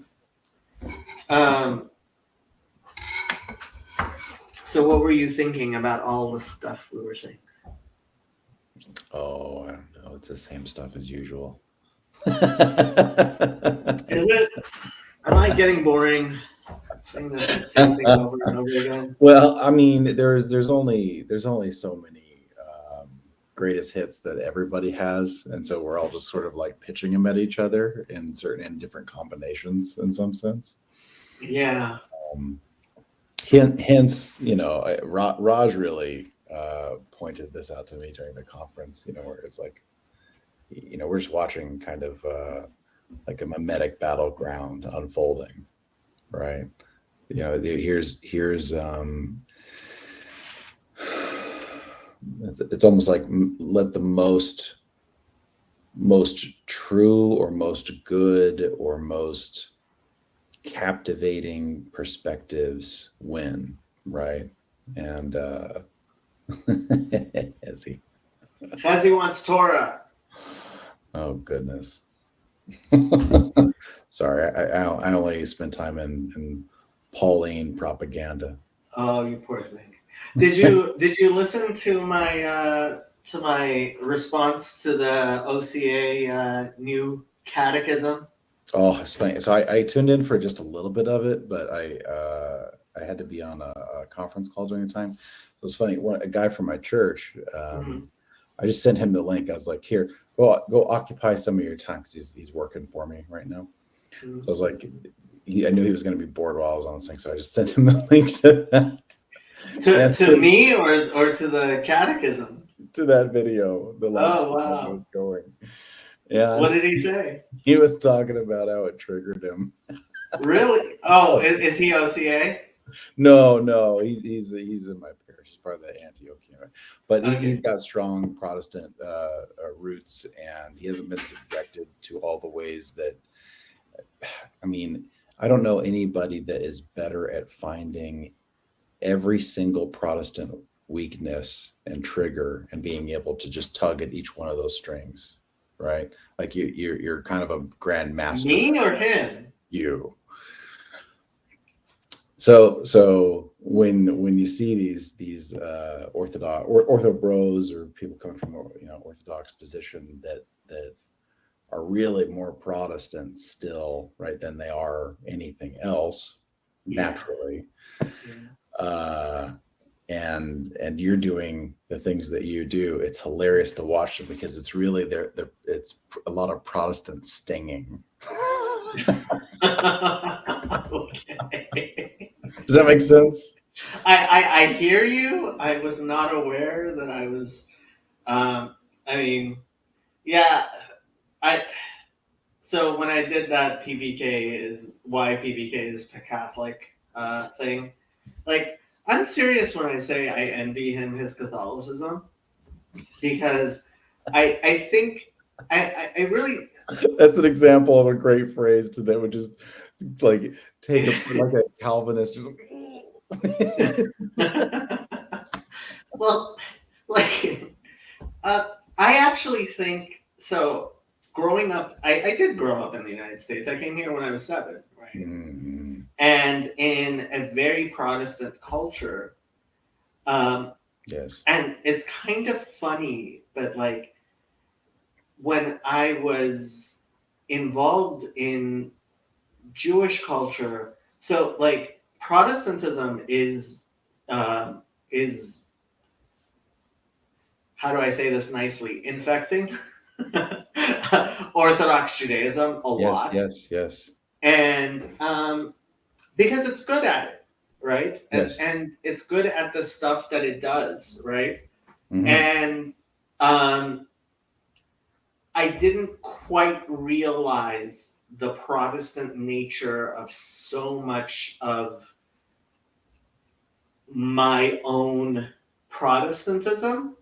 [SPEAKER 3] So what were you thinking about all the stuff we were saying?
[SPEAKER 8] Oh, I don't know. It's the same stuff as usual.
[SPEAKER 3] Is it? Am I getting boring? Saying the same thing over and over again.
[SPEAKER 8] Well, I mean, there's only so many greatest hits that everybody has, and so we're all just sort of like pitching them at each other in different combinations in some sense.
[SPEAKER 3] Yeah.
[SPEAKER 8] Hence, Raj really pointed this out to me during the conference. Where it's like, we're just watching kind of like a mimetic battleground unfolding, right? Here's it's almost like let the most true or most good or most captivating perspectives win, right? And as he
[SPEAKER 3] wants Torah.
[SPEAKER 8] Oh goodness. Sorry, I only spend time in Pauline propaganda.
[SPEAKER 3] Oh, you poor thing. Did you listen to my response to the OCA new catechism?
[SPEAKER 8] Oh, it's funny. So I tuned in for just a little bit of it, but I had to be on a conference call during the time. It was funny. A guy from my church I just sent him the link. I was like, here, go occupy some of your time, because he's working for me right now. So I was like, I knew he was going to be bored while I was on this thing, so I just sent him the link to that.
[SPEAKER 3] To me or to the catechism?
[SPEAKER 8] To that video, the last
[SPEAKER 3] Oh,
[SPEAKER 8] as I
[SPEAKER 3] wow.
[SPEAKER 8] was going. Yeah.
[SPEAKER 3] What did he say?
[SPEAKER 8] He was talking about how it triggered him.
[SPEAKER 3] Really? Oh, is he OCA?
[SPEAKER 8] No, he's in my parish. He's part of the Antiochian, but
[SPEAKER 3] Okay.
[SPEAKER 8] he's got strong Protestant roots, and he hasn't been subjected to all the ways that. I mean, I don't know anybody that is better at finding every single Protestant weakness and trigger and being able to just tug at each one of those strings, right? Like you're kind of a grand master.
[SPEAKER 3] Me or him?
[SPEAKER 8] You. So when you see these orthodox or ortho bros or people coming from orthodox position that are really more Protestant still, right, than they are anything else naturally. And you're doing the things that you do, it's hilarious to watch them, because it's really it's a lot of Protestant stinging.
[SPEAKER 3] Okay.
[SPEAKER 8] Does that make sense?
[SPEAKER 3] I hear you. I was not aware that I was. So when I did that PVK is Catholic thing, like, I'm serious when I say I envy him his Catholicism, because I think I really.
[SPEAKER 8] That's an example of a great phrase that would just like take like a Calvinist just.
[SPEAKER 3] Well, like, I actually think so. Growing up, I did grow up in the United States. I came here when I was 7, right?
[SPEAKER 8] Mm-hmm.
[SPEAKER 3] And in a very Protestant culture.
[SPEAKER 8] Yes.
[SPEAKER 3] And it's kind of funny, but like, when I was involved in Jewish culture, so like Protestantism is how do I say this nicely? Infecting Orthodox Judaism a lot.
[SPEAKER 8] Yes.
[SPEAKER 3] And because it's good at it, right?
[SPEAKER 8] Yes.
[SPEAKER 3] And it's good at the stuff that it does, right?
[SPEAKER 8] Mm-hmm.
[SPEAKER 3] And I didn't quite realize the Protestant nature of so much of my own Protestantism,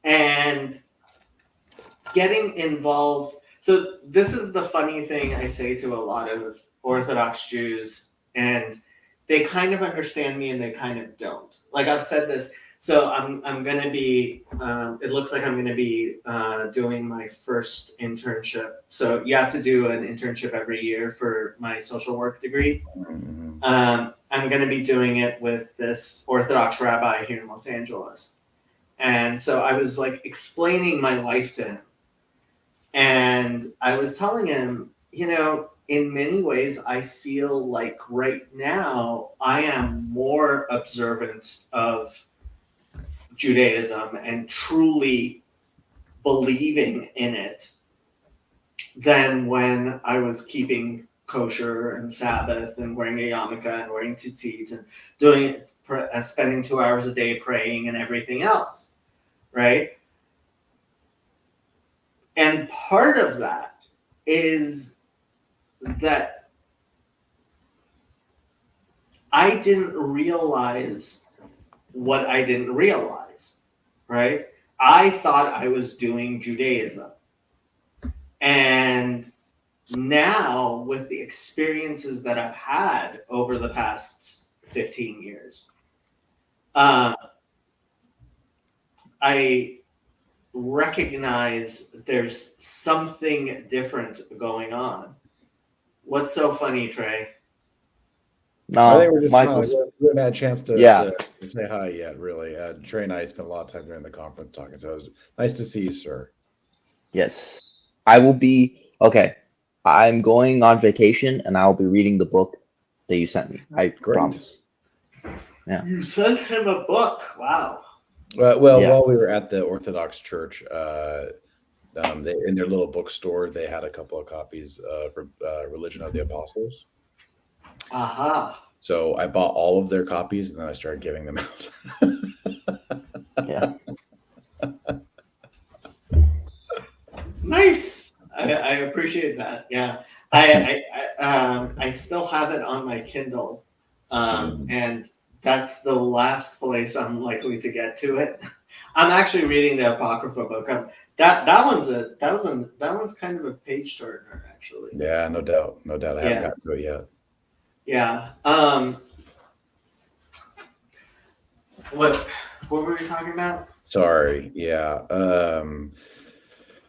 [SPEAKER 3] and getting involved. So this is the funny thing I say to a lot of Orthodox Jews, and they kind of understand me and they kind of don't. Like, I've said this. So I'm going to be, it looks like I'm going to be doing my first internship. So you have to do an internship every year for my social work degree.
[SPEAKER 8] Mm-hmm.
[SPEAKER 3] I'm going to be doing it with this Orthodox rabbi here in Los Angeles. And so I was like explaining my life to him. And I was telling him, in many ways, I feel like right now I am more observant of Judaism and truly believing in it than when I was keeping kosher and Sabbath and wearing a yarmulke and wearing tzitzit and doing spending 2 hours a day praying and everything else, right? And part of that is that I didn't realize what I didn't realize, right? I thought I was doing Judaism. And now, with the experiences that I've had over the past 15 years, I recognize there's something different going on. What's so funny, Trey?
[SPEAKER 9] No,
[SPEAKER 8] I think we're just
[SPEAKER 9] Michael's,
[SPEAKER 8] smiling. We haven't had a chance to say hi yet, really. Trey and I spent a lot of time during the conference talking, so it was nice to see you, sir.
[SPEAKER 9] yes. I will be, okay. I'm going on vacation and I'll be reading the book that you sent me. I
[SPEAKER 8] Great.
[SPEAKER 9] promise. Yeah.
[SPEAKER 3] You sent him a book. Wow.
[SPEAKER 8] Well,
[SPEAKER 9] Yeah.
[SPEAKER 8] while we were at the Orthodox Church, in their little bookstore, they had a couple of copies of Religion of the Apostles.
[SPEAKER 3] Aha.
[SPEAKER 8] So I bought all of their copies, and then I started giving them out.
[SPEAKER 9] Yeah.
[SPEAKER 3] Nice. I appreciate that. Yeah. I still have it on my Kindle. And that's the last place I'm likely to get to it. I'm actually reading the Apocrypha book. That one's kind of a page turner, actually.
[SPEAKER 8] Yeah, no doubt. No doubt. I haven't gotten to it yet.
[SPEAKER 3] Yeah. What were we talking about?
[SPEAKER 8] Sorry. Yeah.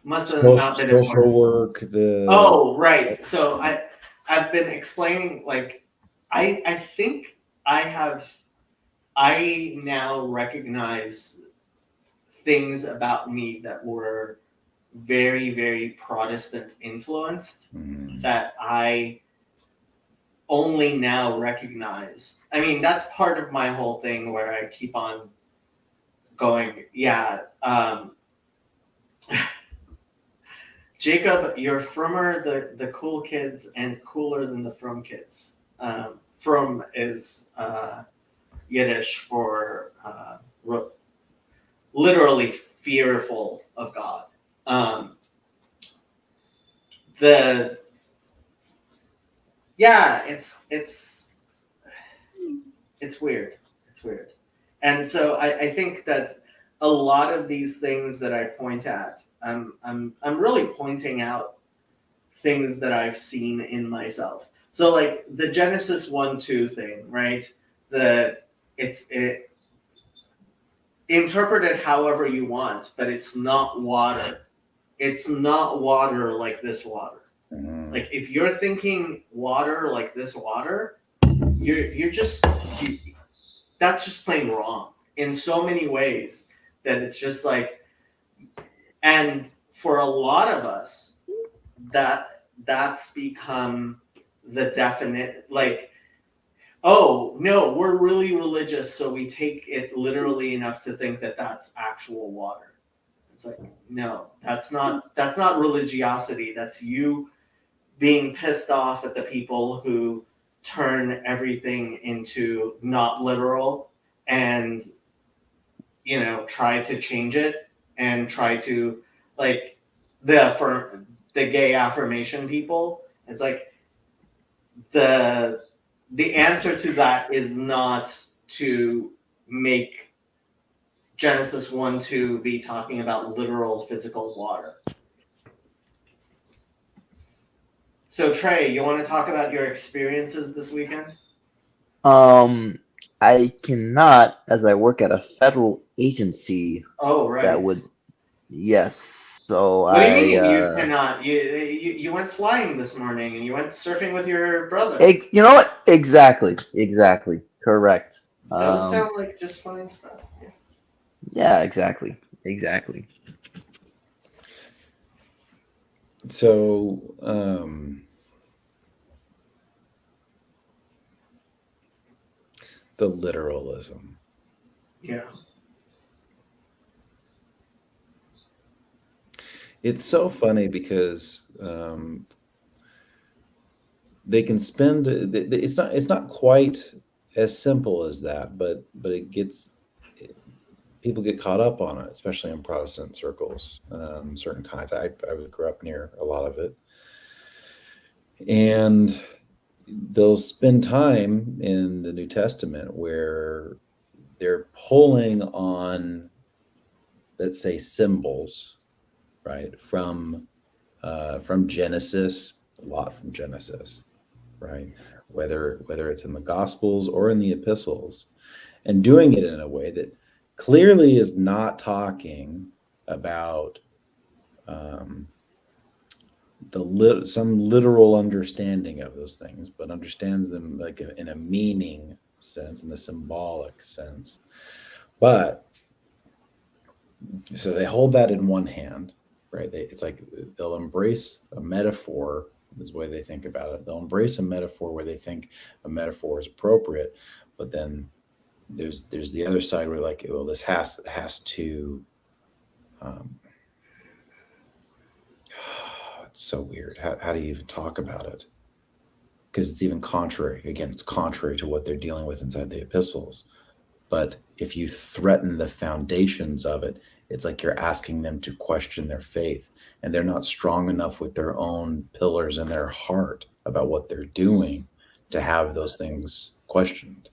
[SPEAKER 3] Must have not been
[SPEAKER 8] social
[SPEAKER 3] important.
[SPEAKER 8] work.
[SPEAKER 3] Oh, right. So I've been explaining, like, I think I now recognize things about me that were very, very Protestant influenced that I only now recognize. I mean, that's part of my whole thing where I keep on going, yeah, Jacob, you're frommer the cool kids and cooler than the from kids. From is Yiddish for literally fearful of God. It's weird. It's weird. And so I think that a lot of these things that I point at, I'm really pointing out things that I've seen in myself. So like the Genesis 1-2 thing, right? It interpret it however you want, but it's not water. It's not water like this water. Like if you're thinking water like this water, that's just plain wrong in so many ways that it's just like, and for a lot of us, that's become the definite, like, oh no, we're really religious, so we take it literally enough to think that that's actual water. It's like, no, that's not religiosity. That's you being pissed off at the people who turn everything into not literal and try to change it and try to, like, the gay affirmation people. It's like the answer to that is not to make Genesis 1-2 be talking about literal physical water. So Trey, you want to talk about your experiences this weekend?
[SPEAKER 9] I cannot, as I work at a federal agency.
[SPEAKER 3] Oh, right.
[SPEAKER 9] That would, yes. So
[SPEAKER 3] what do you mean you cannot? You went flying this morning and you went surfing with your brother.
[SPEAKER 9] You know what? Exactly. Correct.
[SPEAKER 3] Those sound like just fine stuff.
[SPEAKER 9] Yeah, exactly.
[SPEAKER 8] So, the literalism.
[SPEAKER 3] Yeah.
[SPEAKER 8] It's so funny because they can spend. It's not quite as simple as that, but people get caught up on it, especially in Protestant circles. Certain kinds. I grew up near a lot of it, and they'll spend time in the New Testament where they're pulling on, let's say, symbols, right, from Genesis, a lot from Genesis, right, whether it's in the Gospels or in the epistles, and doing it in a way that clearly is not talking about some literal understanding of those things, but understands them like in a meaning sense, in a symbolic sense. But so they hold that in one hand, right? It's like they'll embrace a metaphor, is the way they think about it. They'll embrace a metaphor where they think a metaphor is appropriate, but then there's the other side where like, well, this has to. It's so weird. How do you even talk about it? Because it's even contrary. Again, it's contrary to what they're dealing with inside the epistles. But if you threaten the foundations of it, it's like you're asking them to question their faith, and they're not strong enough with their own pillars in their heart about what they're doing to have those things questioned.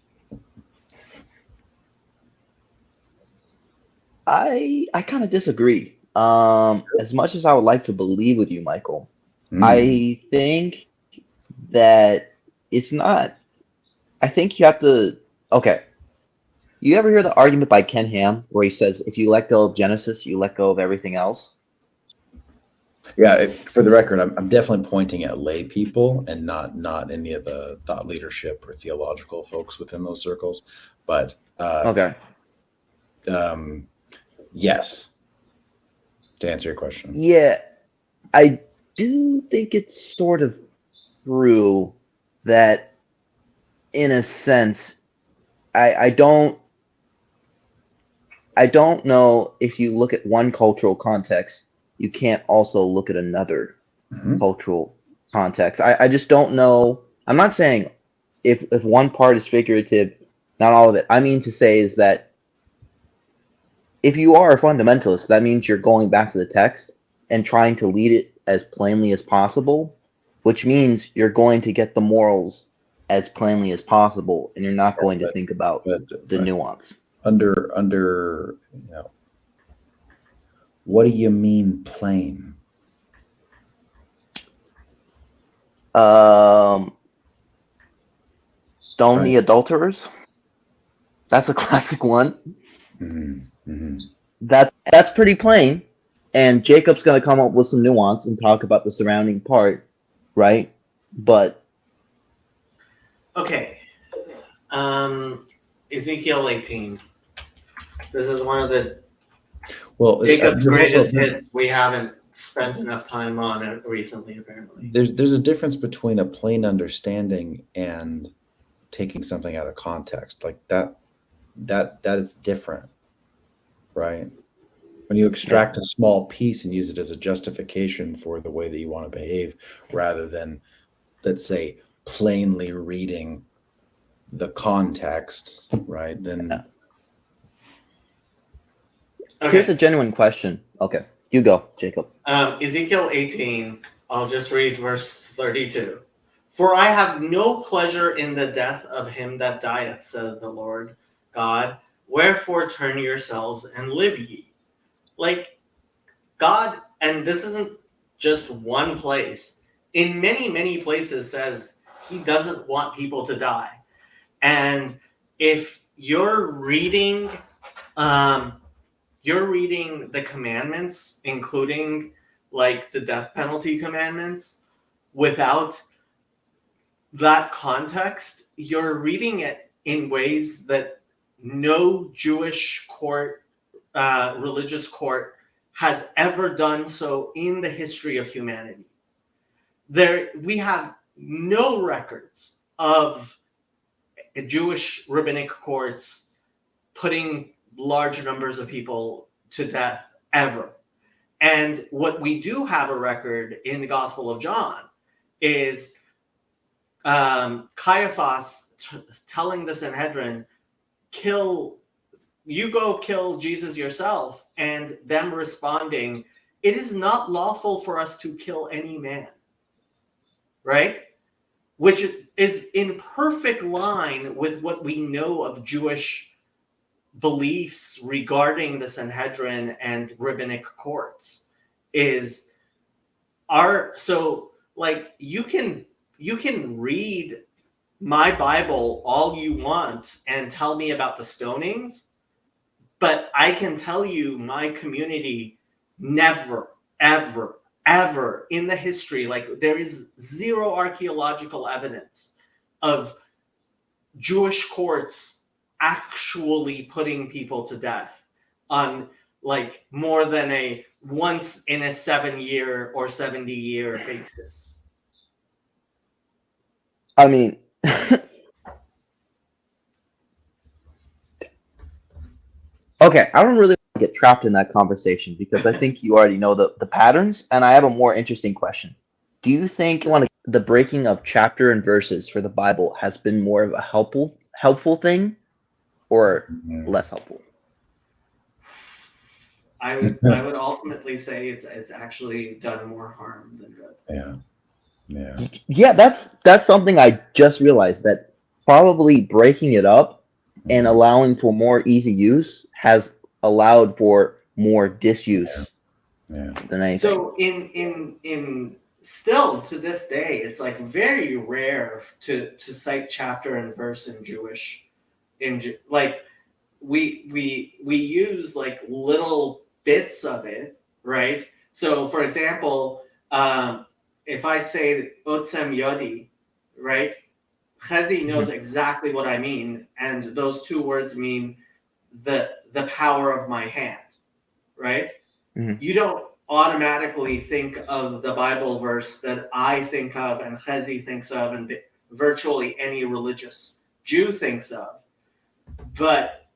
[SPEAKER 9] I kind of disagree. As much as I would like to believe with you, Michael,
[SPEAKER 8] Mm.
[SPEAKER 9] I think that it's not. I think you have to. Okay. You ever hear the argument by Ken Ham where he says, if you let go of Genesis, you let go of everything else?
[SPEAKER 8] Yeah, for the record, I'm definitely pointing at lay people and not any of the thought leadership or theological folks within those circles. But
[SPEAKER 9] Okay.
[SPEAKER 8] yes, to answer your question.
[SPEAKER 9] Yeah, I do think it's sort of true that, in a sense, I don't know if you look at one cultural context, you can't also look at another
[SPEAKER 8] Mhm.
[SPEAKER 9] cultural context. I just don't know. I'm not saying if one part is figurative, not all of it. I mean to say is that if you are a fundamentalist, that means you're going back to the text and trying to lead it as plainly as possible, which means you're going to get the morals as plainly as possible, and you're not going to think about the nuance.
[SPEAKER 8] Under what do you mean plain?
[SPEAKER 9] Stone the
[SPEAKER 8] Right.
[SPEAKER 9] adulterers. That's a classic one.
[SPEAKER 8] Mm-hmm. Mm-hmm.
[SPEAKER 9] That's pretty plain. And Jacob's going to come up with some nuance and talk about the surrounding part, right? But
[SPEAKER 3] Okay. Ezekiel 18. This is one of the Jacob's greatest hits. We haven't spent enough time on it recently, apparently.
[SPEAKER 8] There's a difference between a plain understanding and taking something out of context. Like that is different, right? When you extract a small piece and use it as a justification for the way that you want to behave, rather than, let's say, plainly reading the context, right? Then
[SPEAKER 9] here's a genuine question. Okay, you go, Jacob.
[SPEAKER 3] Ezekiel 18, I'll just read verse 32. For I have no pleasure in the death of him that dieth, says the Lord God. Wherefore turn yourselves and live ye. Like God, and this isn't just one place, in many, many places says he doesn't want people to die. And if you're reading the commandments, including like the death penalty commandments, without that context, you're reading it in ways that no Jewish court, religious court, has ever done so in the history of humanity. We have no records of Jewish rabbinic courts putting large numbers of people to death ever. And what we do have a record in the Gospel of John is Caiaphas telling the Sanhedrin, you go kill Jesus yourself, and them responding, it is not lawful for us to kill any man, right? Which is in perfect line with what we know of Jewish beliefs regarding the Sanhedrin and rabbinic courts. So like you can read my Bible all you want and tell me about the stonings, but I can tell you my community never, ever, ever in the history, like there is zero archaeological evidence of Jewish courts actually putting people to death on like more than a once in a 7-year or 70-year basis.
[SPEAKER 9] I mean, Okay, I don't really want to get trapped in that conversation because I think you already know the patterns, and I have a more interesting question. Do you think the breaking of chapter and verses for the Bible has been more of a helpful thing or less helpful?
[SPEAKER 3] I would ultimately say it's actually done more harm than good.
[SPEAKER 8] Yeah.
[SPEAKER 9] Yeah, that's something I just realized, that probably breaking it up and allowing for more easy use has allowed for more disuse
[SPEAKER 8] Yeah.
[SPEAKER 9] than anything.
[SPEAKER 3] So in still to this day, it's like very rare to cite chapter and verse in Jewish, like we use like little bits of it, right? So for example, if I say Otsem Yodi, right? Chezi knows exactly what I mean, and those two words mean the power of my hand, right?
[SPEAKER 9] Mhm.
[SPEAKER 3] You don't automatically think of the Bible verse that I think of and Chezi thinks of and virtually any religious Jew thinks of. But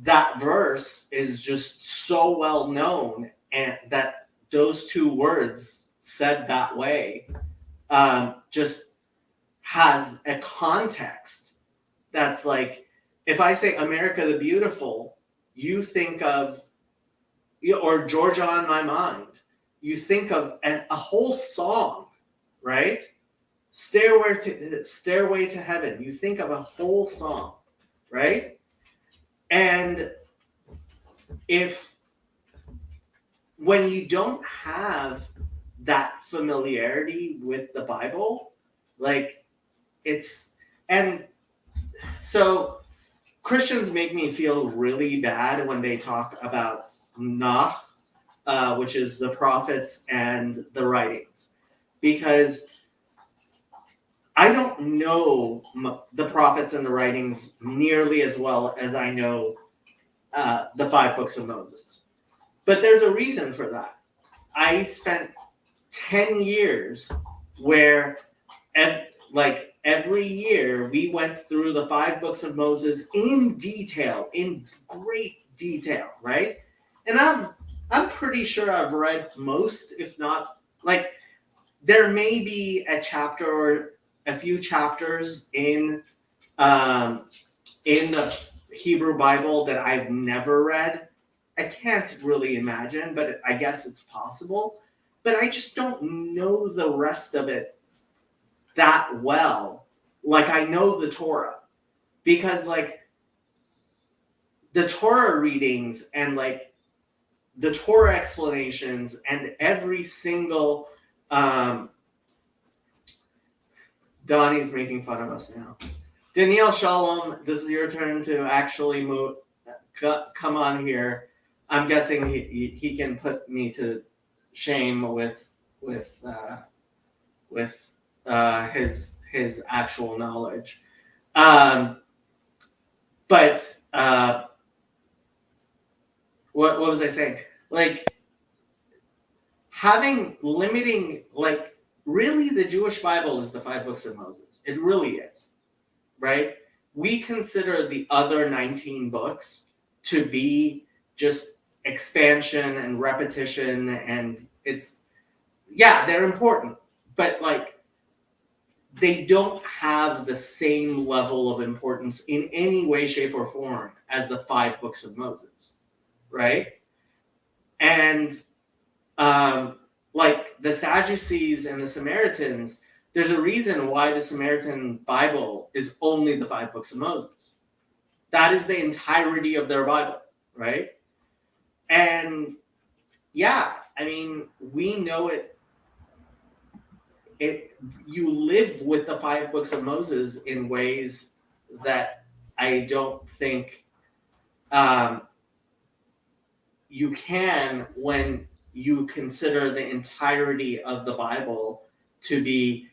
[SPEAKER 3] that verse is just so well known, and that those two words said that way just has a context that's like, if I say America the Beautiful, you think of, or Georgia on My Mind, you think of a whole song, right? Stairway to Heaven, you think of a whole song, right? And when you don't have that familiarity with the Bible, like and so Christians make me feel really bad when they talk about Nach, which is the prophets and the writings, because I don't know the prophets and the writings nearly as well as I know the 5 books of Moses. But there's a reason for that. I spent 10 years where every year we went through the 5 books of Moses in detail, in great detail, right? And I'm pretty sure I've read most, if not, like, there may be a chapter or a few chapters in the Hebrew Bible that I've never read. I can't really imagine, but I guess it's possible. But I just don't know the rest of it that well. Like, I know the Torah, because like the Torah readings and like the Torah explanations and every single Donnie's making fun of us now. Danielle Shalom, this is your turn to actually come on here. I'm guessing he can put me to shame with his actual knowledge. But what was I saying? Like, limiting, like, really the Jewish Bible is the 5 books of Moses. It really is, right? We consider the other 19 books to be just expansion and repetition, and they're important, but like they don't have the same level of importance in any way, shape, or form as the 5 books of Moses, right? And like the Sadducees and the Samaritans, there's a reason why the Samaritan Bible is only the 5 books of Moses. That is the entirety of their Bible, right? And yeah, I mean, we know it. You live with the 5 books of Moses in ways that I don't think you can when you consider the entirety of the Bible to be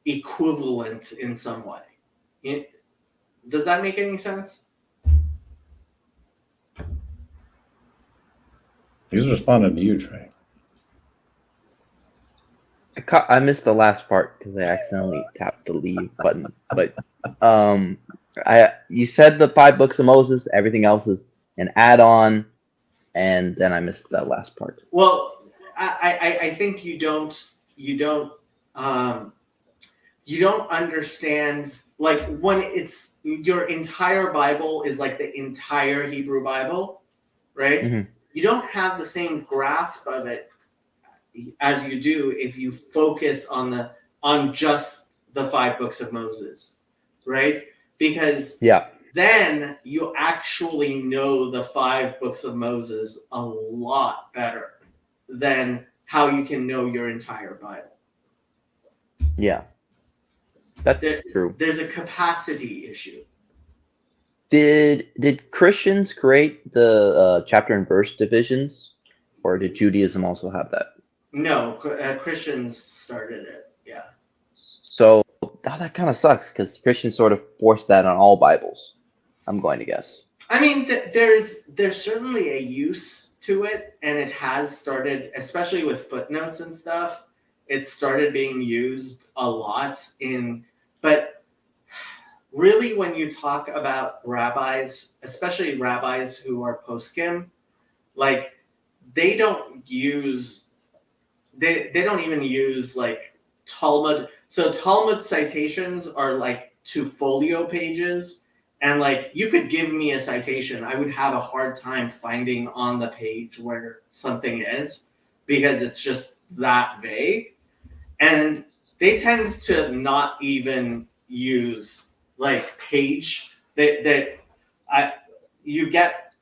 [SPEAKER 3] equivalent in some way. Does that make any sense?
[SPEAKER 8] He's responding to you, Trey.
[SPEAKER 9] I missed the last part because I accidentally tapped the leave button. But you said the 5 books of Moses, everything else is an add-on. and then I missed that last part.
[SPEAKER 3] Well, I think you don't understand, like, when it's your entire Bible is like the entire Hebrew Bible, right?
[SPEAKER 9] Mhm.
[SPEAKER 3] You don't have the same grasp of it as you do if you focus on just the 5 books of Moses, right? Because
[SPEAKER 9] Yeah.
[SPEAKER 3] then you actually know the 5 books of Moses a lot better than how you can know your entire Bible.
[SPEAKER 9] Yeah. That's true.
[SPEAKER 3] There's a capacity issue.
[SPEAKER 9] Did Christians create the chapter and verse divisions, or did Judaism also have that?
[SPEAKER 3] No, Christians started it. Yeah.
[SPEAKER 9] So that kind of sucks because Christians sort of forced that on all Bibles. I'm going to guess.
[SPEAKER 3] I mean, there's certainly a use to it, and it has started, especially with footnotes and stuff. It started being used a lot but really, when you talk about rabbis, especially rabbis who are poskim, like, they don't even use like Talmud. So Talmud citations are like 2 folio pages, and like, you could give me a citation, I would have a hard time finding on the page where something is, because it's just that vague. And they tend to not even use like page. You get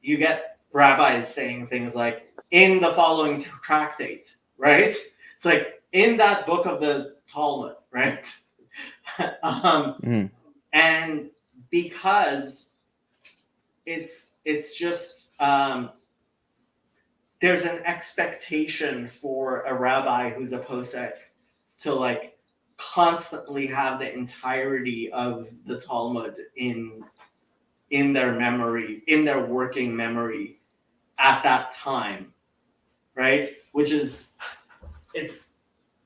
[SPEAKER 3] rabbis saying things like, in the following tractate, right? It's like, in that book of the Talmud, right? And because it's just there's an expectation for a rabbi who's a posek to like constantly have the entirety of the Talmud in their memory, in their working memory at that time, right? Which is, it's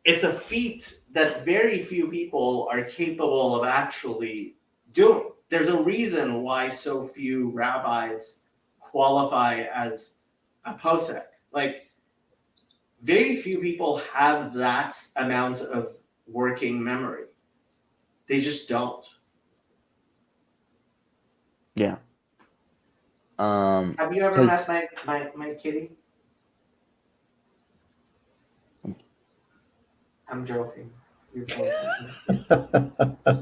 [SPEAKER 3] a feat that very few people are capable of actually doing. There's a reason why so few rabbis qualify as a posek. Like, very few people have that amount of working memory. They just don't.
[SPEAKER 9] Yeah.
[SPEAKER 3] Have you ever met my kitty? I'm joking. You're joking.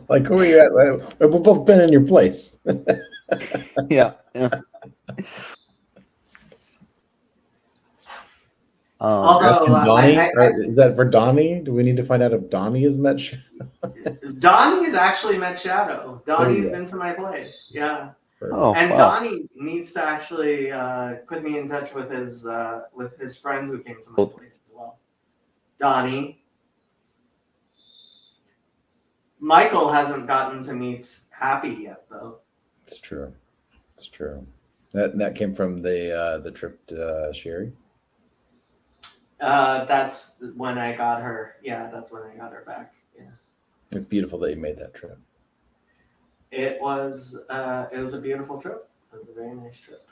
[SPEAKER 8] Like, who are you at? We've both been in your place.
[SPEAKER 9] Yeah.
[SPEAKER 3] Although,
[SPEAKER 8] Donnie, is that for Donnie? Do we need to find out if Donnie has met?
[SPEAKER 3] Donnie's actually met Shadow. Donnie's
[SPEAKER 8] go.
[SPEAKER 3] been to my place. Yeah.
[SPEAKER 9] Oh,
[SPEAKER 3] And
[SPEAKER 9] wow.
[SPEAKER 3] Donnie needs to actually put me in touch with his friend who came to my place as well. Donnie. Michael hasn't gotten to meet Happy yet, though.
[SPEAKER 8] It's true. It's true. That came from the trip to Sherry.
[SPEAKER 3] That's when I got her. Yeah, that's when I got her back. Yeah.
[SPEAKER 8] It's beautiful that you made that trip.
[SPEAKER 3] It was a beautiful trip. It was a very nice trip.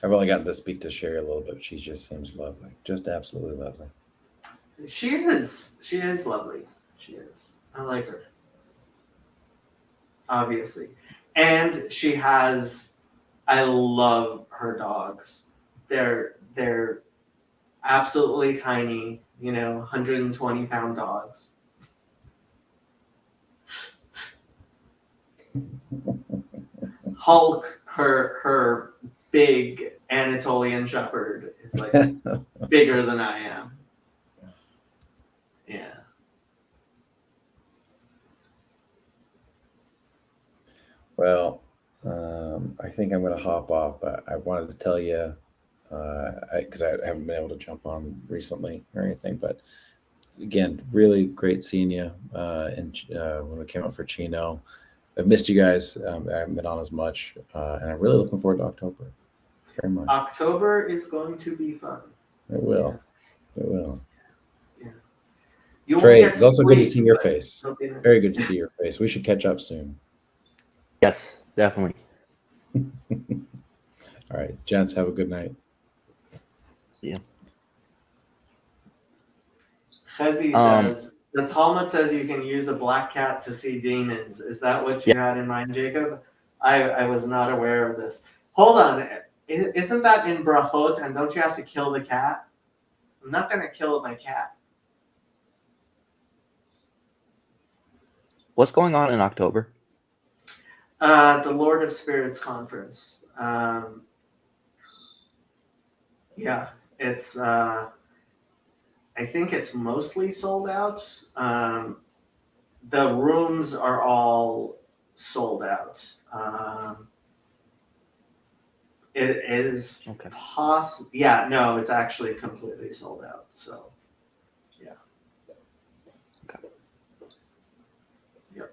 [SPEAKER 8] I've only gotten to speak to Sherry a little bit. She just seems lovely. Just absolutely lovely.
[SPEAKER 3] She is. She is lovely. She is. I like her. Obviously. And she has, I love her dogs. They're absolutely tiny, 120-pound dogs. Hulk, her big Anatolian Shepherd, is like bigger than I am. Yeah.
[SPEAKER 8] Well, I think I'm going to hop off, but I wanted to tell you, because I haven't been able to jump on recently or anything, but again, really great seeing you when we came out for Chino. I've missed you guys. I haven't been on as much, and I'm really looking forward to October. Very much.
[SPEAKER 3] October is going to be fun.
[SPEAKER 8] It will. It will.
[SPEAKER 3] You
[SPEAKER 8] Trey,
[SPEAKER 3] won't get
[SPEAKER 8] it's also good to
[SPEAKER 3] sleep,
[SPEAKER 8] see your
[SPEAKER 3] but
[SPEAKER 8] face.
[SPEAKER 3] it'll be nice.
[SPEAKER 8] Very good to see your face. We should catch up soon.
[SPEAKER 9] Yes, definitely.
[SPEAKER 8] All right, gents, have a good night.
[SPEAKER 9] See ya.
[SPEAKER 3] Chezi says the Talmud says you can use a black cat to see demons. Is that what you had in mind, Jacob? I was not aware of this. Hold on, isn't that in Brachot? And don't you have to kill the cat? I'm not going to kill my cat.
[SPEAKER 9] What's going on in October?
[SPEAKER 3] The Lord of Spirits conference. Yeah, it's. I think it's mostly sold out. The rooms are all sold out. It is
[SPEAKER 9] Okay.
[SPEAKER 3] Yeah, no, it's actually completely sold out. So, yeah.
[SPEAKER 9] Okay.
[SPEAKER 3] Yep.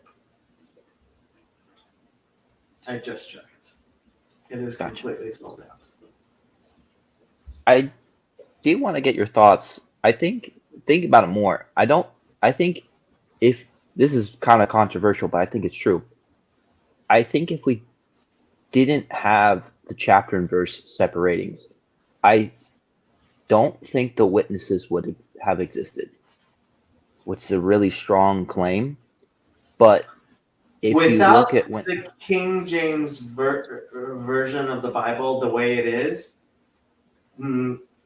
[SPEAKER 3] I just checked. It is
[SPEAKER 9] Gotcha.
[SPEAKER 3] completely sold out.
[SPEAKER 9] I do want to get your thoughts. I think about it more. I think if this is kind of controversial, but I think it's true. I think if we didn't have the chapter and verse separatings, I don't think the witnesses would have existed, which is a really strong claim. But if you
[SPEAKER 3] Without
[SPEAKER 9] look at when
[SPEAKER 3] the King James version of the Bible the way it is,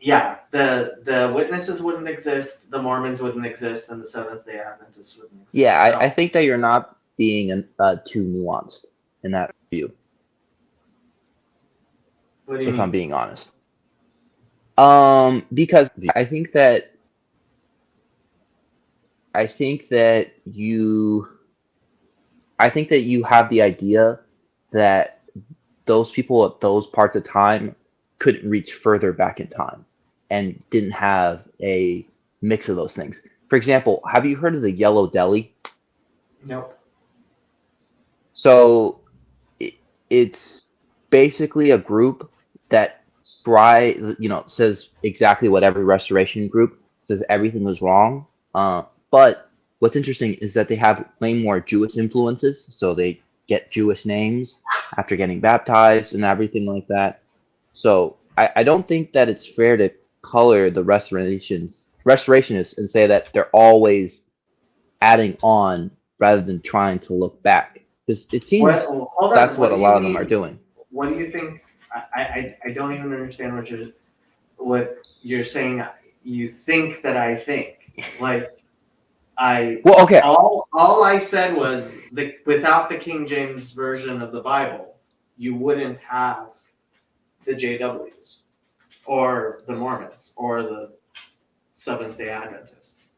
[SPEAKER 3] yeah, the witnesses wouldn't exist, the Mormons wouldn't exist, and the Seventh-day Adventists wouldn't exist.
[SPEAKER 9] yeah, I think that you're not being too nuanced in that view.
[SPEAKER 3] What do you
[SPEAKER 9] If
[SPEAKER 3] mean?
[SPEAKER 9] I'm being honest. Because I think that you have the idea that those people at those parts of time couldn't reach further back in time and didn't have a mix of those things. For example, have you heard of the Yellow Deli?
[SPEAKER 3] Nope.
[SPEAKER 9] So it's basically a group that says exactly what every restoration group says everything was wrong. But what's interesting is that they have way more Jewish influences. So they get Jewish names after getting baptized and everything like that. So I don't think that it's fair to color the restorationists and say that they're always adding on rather than trying to look back. Because it seems
[SPEAKER 3] Hold on.
[SPEAKER 9] that's what a
[SPEAKER 3] do
[SPEAKER 9] lot
[SPEAKER 3] you
[SPEAKER 9] of them are
[SPEAKER 3] mean?
[SPEAKER 9] doing.
[SPEAKER 3] What do you think? I don't even understand what you're saying. You think that I think. Like,
[SPEAKER 9] Well, okay.
[SPEAKER 3] all I said was without the King James version of the Bible, you wouldn't have the JWs or the Mormons or the Seventh-day Adventists.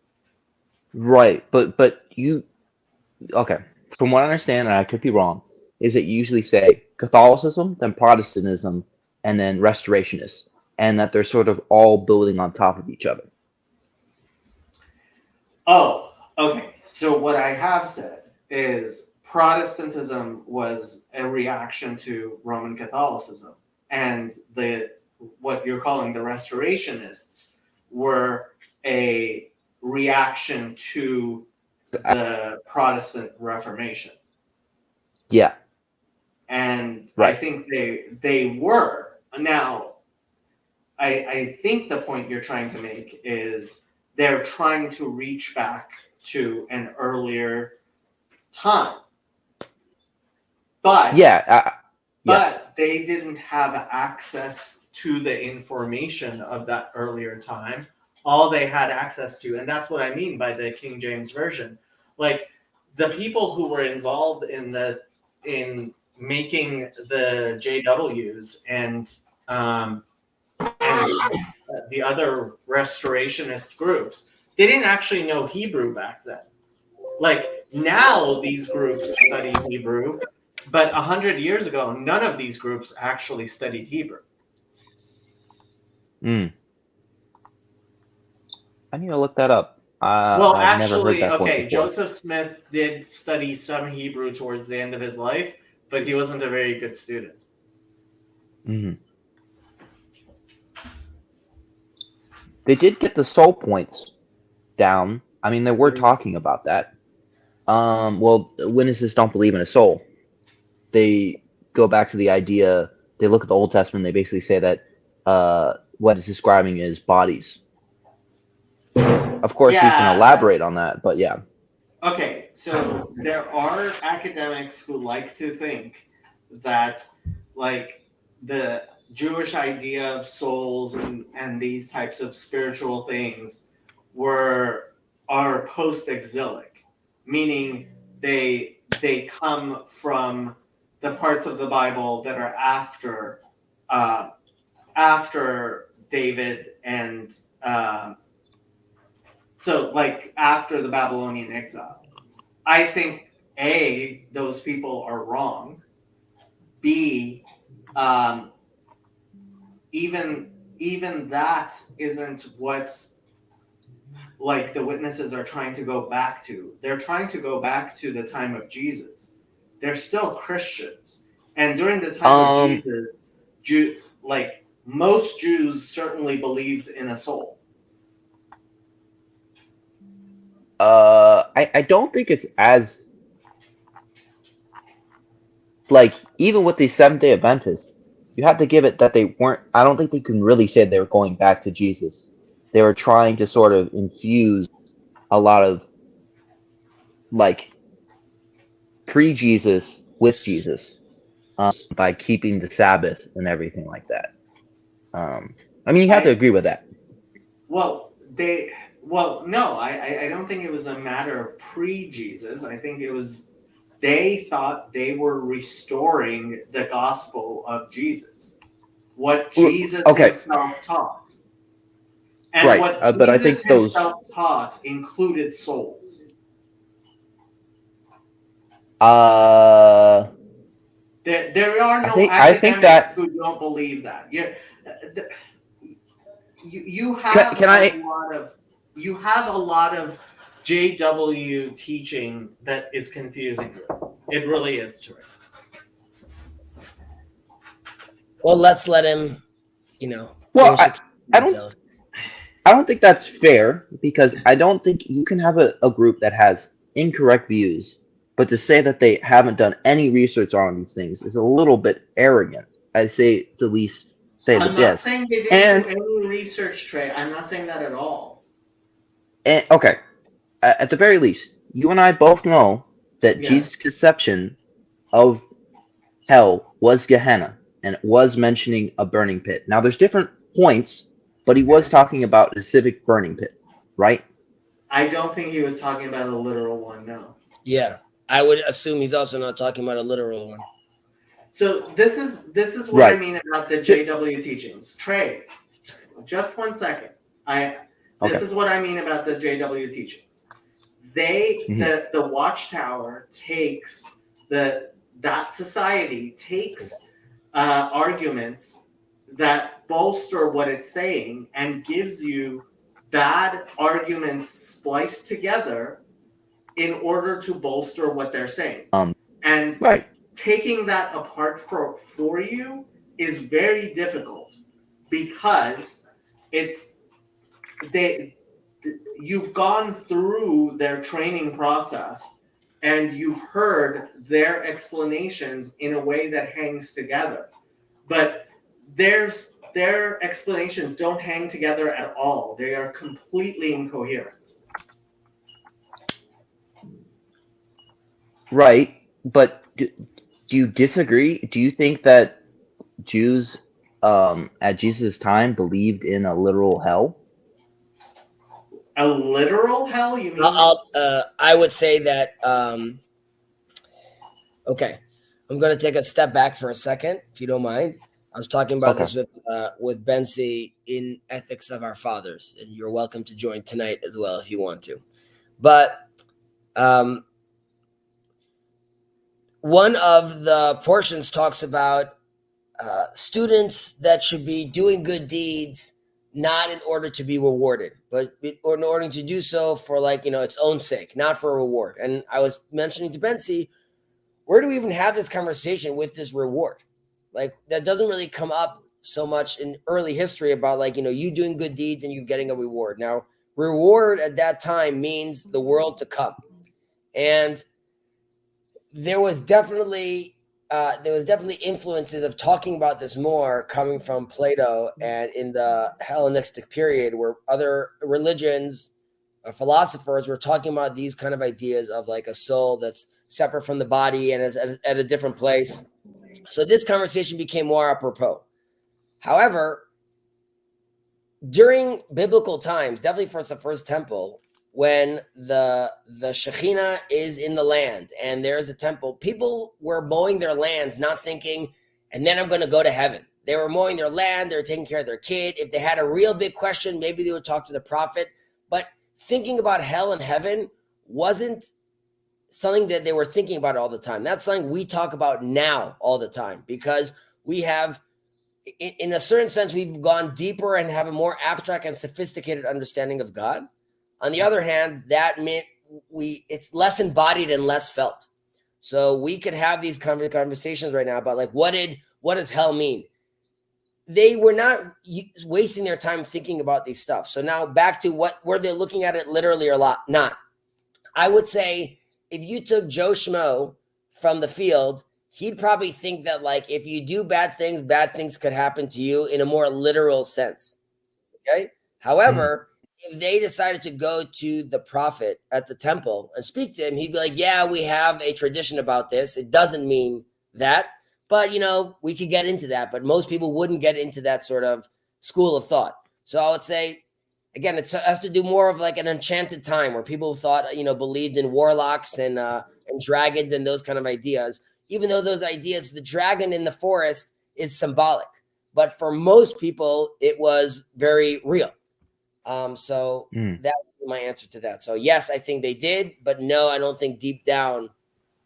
[SPEAKER 9] Right, but you okay. From what I understand, and I could be wrong, is that you usually say Catholicism, then Protestantism, and then Restorationists, and that they're sort of all building on top of each other.
[SPEAKER 3] Oh, okay. So what I have said is Protestantism was a reaction to Roman Catholicism, and what you're calling the Restorationists were a reaction to the Protestant Reformation.
[SPEAKER 9] Yeah.
[SPEAKER 3] And
[SPEAKER 9] right.
[SPEAKER 3] I think they were. Now, I think the point you're trying to make is they're trying to reach back to an earlier time. But
[SPEAKER 9] yeah,
[SPEAKER 3] but they didn't have access to the information of that earlier time. All they had access to, and that's what I mean by the King James Version. Like the people who were involved in making the JWs and the other restorationist groups, they didn't actually know Hebrew back then. Like now these groups study Hebrew, but 100 years ago, none of these groups actually studied Hebrew.
[SPEAKER 9] I need to look that up.
[SPEAKER 3] Well,
[SPEAKER 9] I've never heard
[SPEAKER 3] actually,
[SPEAKER 9] that point
[SPEAKER 3] okay,
[SPEAKER 9] before.
[SPEAKER 3] Joseph Smith did study some Hebrew towards the end of his life, but he wasn't a very good student.
[SPEAKER 9] They did get the soul points down. I mean, they were talking about that. Well, witnesses don't believe in a soul. They go back to the idea they look at the Old Testament. They basically say that what it's describing is bodies. Of course, we can
[SPEAKER 3] Yeah,
[SPEAKER 9] elaborate
[SPEAKER 3] that's-
[SPEAKER 9] on that, but yeah.
[SPEAKER 3] Okay, so there are academics who like to think that, like, the Jewish idea of souls and these types of spiritual things are post-exilic, meaning they come from the parts of the Bible that are after David and so like after the Babylonian exile. I think A, those people are wrong. B, even that isn't what like the witnesses are trying to go back to. They're trying to go back to the time of Jesus. They're still Christians. And during the time of Jesus, like most Jews certainly believed in a soul.
[SPEAKER 9] I don't think it's as like even with the Seventh-day Adventists, you have to give it that they weren't. I don't think they can really say they were going back to Jesus. They were trying to sort of infuse a lot of like pre-Jesus with Jesus by keeping the Sabbath and everything like that. I mean, you have to agree with that.
[SPEAKER 3] Well, no, I don't think it was a matter of pre-Jesus. I think it was they thought they were restoring the gospel of Jesus, what Jesus himself taught. And
[SPEAKER 9] right,
[SPEAKER 3] what
[SPEAKER 9] but I think
[SPEAKER 3] Jesus himself taught included souls. There are no academics who don't believe that. You have a lot of JW teaching that is confusing you. It really is true.
[SPEAKER 10] Well, let's let him,
[SPEAKER 9] Well, I don't think that's fair because I don't think you can have a group that has incorrect views, but to say that they haven't done any research on these things is a little bit arrogant. I'd say to at least say
[SPEAKER 3] I'm
[SPEAKER 9] this.
[SPEAKER 3] not saying they didn't do any research, Trey. I'm not saying that at all.
[SPEAKER 9] And okay, at the very least, you and I both know that Jesus' conception of hell was Gehenna, and it was mentioning a burning pit. Now, there's different points, but he was talking about a specific burning pit, right?
[SPEAKER 3] I don't think he was talking about a literal one, no.
[SPEAKER 10] Yeah, I would assume he's also not talking about a literal one.
[SPEAKER 3] So this is what I mean about the JW teachings. Trey, just 1 second. This is what I mean about the JW teachings. The Watchtower takes that society takes arguments that bolster what it's saying and gives you bad arguments spliced together in order to bolster what they're saying. Taking that apart for you is very difficult because you've gone through their training process and you've heard their explanations in a way that hangs together. But their explanations don't hang together at all. They are completely incoherent.
[SPEAKER 9] Right, but do you disagree? Do you think that Jews at Jesus' time believed in a literal hell?
[SPEAKER 3] A literal hell? You mean?
[SPEAKER 10] I would say that. Okay, I'm going to take a step back for a second, if you don't mind. I was talking about this with Bensi in Ethics of Our Fathers, and you're welcome to join tonight as well if you want to. But one of the portions talks about students that should be doing good deeds, not in order to be rewarded, but in order to do so for its own sake, not for a reward. And I was mentioning to Bensi, where do we even have this conversation with this reward? Like that doesn't really come up so much in early history about you doing good deeds and you getting a reward. Now, reward at that time means the world to come. And there was definitely there was definitely influences of talking about this more coming from Plato and in the Hellenistic period, where other religions or philosophers were talking about these kind of ideas of like a soul that's separate from the body and is at a different place. So this conversation became more apropos. However, during biblical times, definitely for the first temple, when the Shekhinah is in the land and there's a temple, people were mowing their lands, not thinking, and then I'm going to go to heaven. They were mowing their land. They were taking care of their kid. If they had a real big question, maybe they would talk to the prophet. But thinking about hell and heaven wasn't something that they were thinking about all the time. That's something we talk about now all the time, because we have, in a certain sense, we've gone deeper and have a more abstract and sophisticated understanding of God. On the other hand, that meant it's less embodied and less felt. So we could have these conversations right now about like, what does hell mean? They were not wasting their time thinking about these stuff. So now back to were they looking at it literally or not? I would say if you took Joe Schmo from the field, he'd probably think that like, if you do bad things could happen to you in a more literal sense. Okay. However, if they decided to go to the prophet at the temple and speak to him, he'd be like, yeah, we have a tradition about this. It doesn't mean that, but we could get into that, but most people wouldn't get into that sort of school of thought. So I would say, again, it has to do more of like an enchanted time where people thought, believed in warlocks and dragons and those kind of ideas, even though those ideas, the dragon in the forest is symbolic, but for most people, it was very real. So that would be my answer to that. So yes, I think they did, but no, I don't think deep down,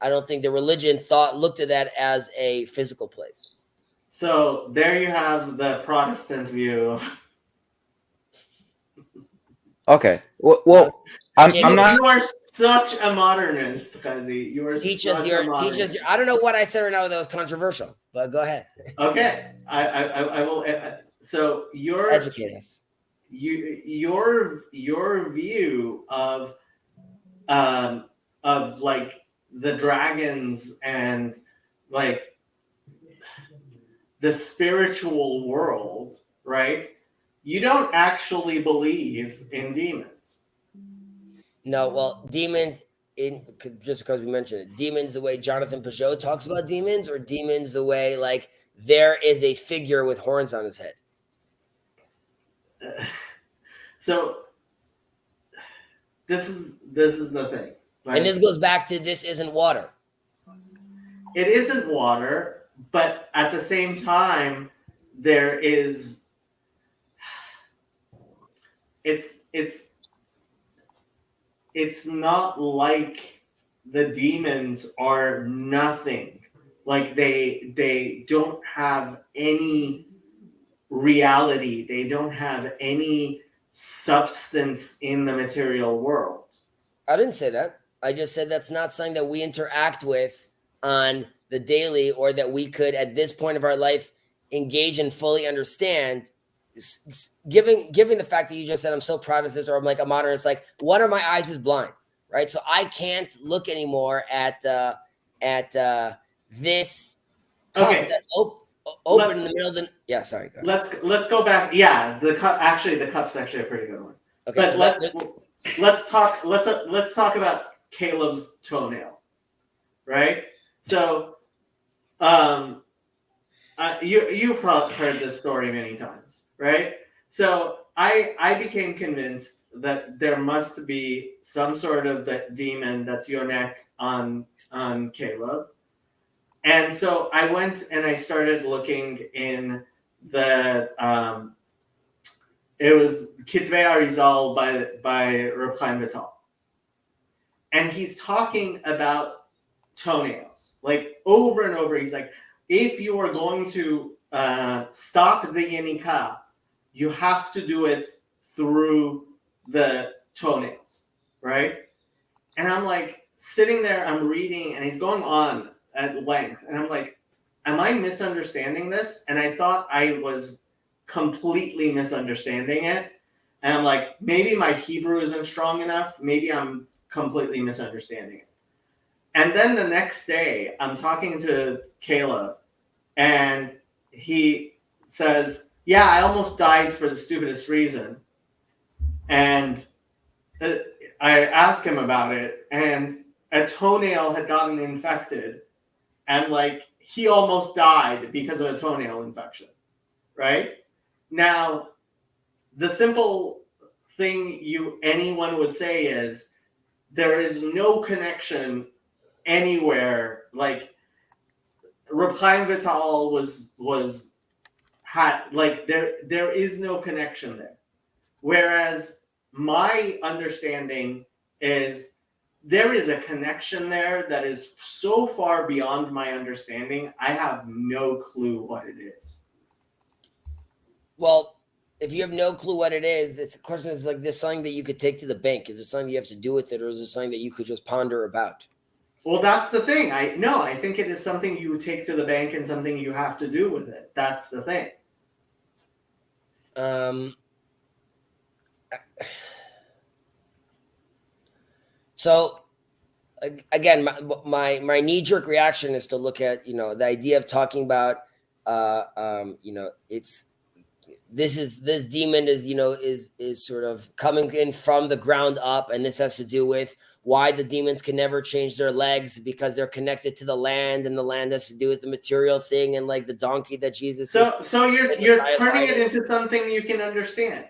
[SPEAKER 10] I don't think the religion looked at that as a physical place.
[SPEAKER 3] So there you have the Protestant view.
[SPEAKER 9] Okay. Well, I'm not.
[SPEAKER 3] You are such a modernist, Kazi. You are such a modernist.
[SPEAKER 10] I don't know what I said right now that was controversial, but go ahead.
[SPEAKER 3] Okay, I will. So
[SPEAKER 10] educate us.
[SPEAKER 3] Your view of like the dragons and like the spiritual world, right? You don't actually believe in demons.
[SPEAKER 10] No, well, demons, just because we mentioned it, demons the way Jonathan Pageau talks about demons, or demons the way like there is a figure with horns on his head?
[SPEAKER 3] So this is the thing. Right?
[SPEAKER 10] And this goes back to this isn't water.
[SPEAKER 3] It isn't water, but at the same time, there is. It's not like the demons are nothing. Like they don't have any reality. They don't have any substance in the material world.
[SPEAKER 10] I didn't say that. I just said that's not something that we interact with on the daily, or that we could at this point of our life engage and fully understand. Given the fact that you just said I'm so proud of this, or I'm like a modernist, like one of my eyes is blind, right? So I can't look anymore at this cup that's open in the middle of the. Yeah, sorry. Go ahead.
[SPEAKER 3] Let's go back. Yeah, the cup's actually a pretty good one.
[SPEAKER 10] Okay,
[SPEAKER 3] but
[SPEAKER 10] so
[SPEAKER 3] let's talk about Caleb's toenail, right? So, you've heard this story many times, right? So I became convinced that there must be some sort of demon that's Yonek on Caleb. And so I went and I started looking in the it was Kitvei Arizal by Reb Chaim Vital. And he's talking about toenails, like over and over. He's like, if you are going to stop the Yenikah, you have to do it through the toenails, right? And I'm like sitting there, I'm reading, and he's going on at length. And I'm like, am I misunderstanding this? And I thought I was completely misunderstanding it. And I'm like, maybe my Hebrew isn't strong enough. Maybe I'm completely misunderstanding it. And then the next day, I'm talking to Caleb, and he says, yeah, I almost died for the stupidest reason. And I asked him about it, and a toenail had gotten infected, and like he almost died because of a toenail infection, right? Now, the simple thing anyone would say is there is no connection anywhere. Like Repline Vital there is no connection there. Whereas my understanding is there is a connection there that is so far beyond my understanding, I have no clue what it is.
[SPEAKER 10] Well, if you have no clue what it is, it's a question is like this something that you could take to the bank? Is there something you have to do with it, or is it something that you could just ponder about?
[SPEAKER 3] Well, that's the thing. I think it is something you take to the bank and something you have to do with it. That's the thing.
[SPEAKER 10] So again, my knee-jerk reaction is to look at, the idea of talking about, it's this demon is sort of coming in from the ground up, and this has to do with why the demons can never change their legs, because they're connected to the land, and the land has to do with the material thing, and like the donkey that Jesus.
[SPEAKER 3] So you're turning it into something you can understand.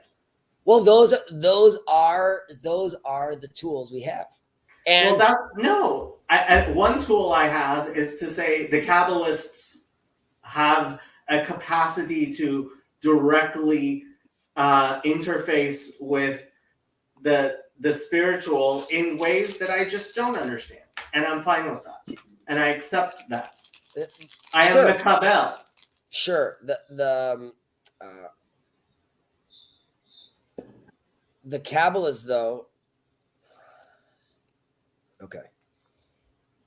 [SPEAKER 10] Well, those are the tools we have. And
[SPEAKER 3] one tool I have is to say the Kabbalists have a capacity to directly interface with the spiritual in ways that I just don't understand, and I'm fine with that, and I accept that. I am the Kabel.
[SPEAKER 10] Sure. The Kabbalists, though. Okay.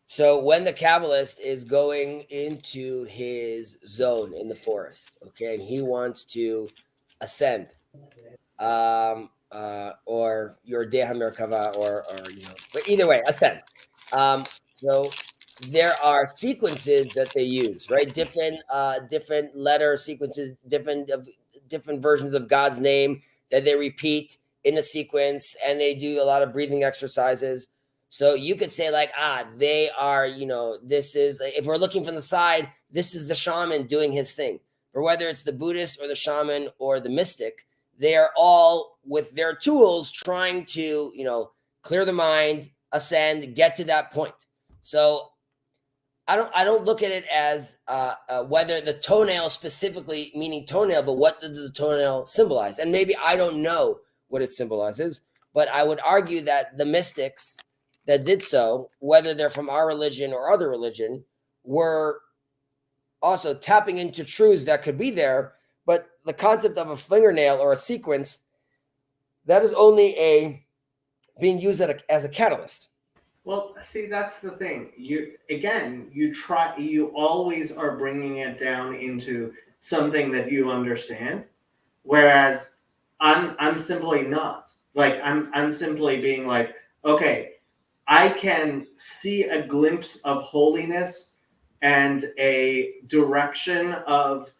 [SPEAKER 10] So when the Kabbalist is going into his zone in the forest, okay, and he wants to ascend, or your Deha Merkava, or but either way, ascend. So there are sequences that they use, right? Different letter sequences, different versions of God's name that they repeat in a sequence, and they do a lot of breathing exercises. So you could say like, they are, this is, if we're looking from the side, this is the shaman doing his thing. Or whether it's the Buddhist or the shaman or the mystic, they are all with their tools trying to, clear the mind, ascend, get to that point. So I don't look at it as whether the toenail specifically meaning toenail, but what does the toenail symbolize? And maybe I don't know what it symbolizes, but I would argue that the mystics that did so, whether they're from our religion or other religion, were also tapping into truths that could be there. But the concept of a fingernail or a sequence, that is only being used as a catalyst.
[SPEAKER 3] Well, see, that's the thing. You always are bringing it down into something that you understand, whereas I'm simply not. Like I'm simply being like, okay, I can see a glimpse of holiness and a direction of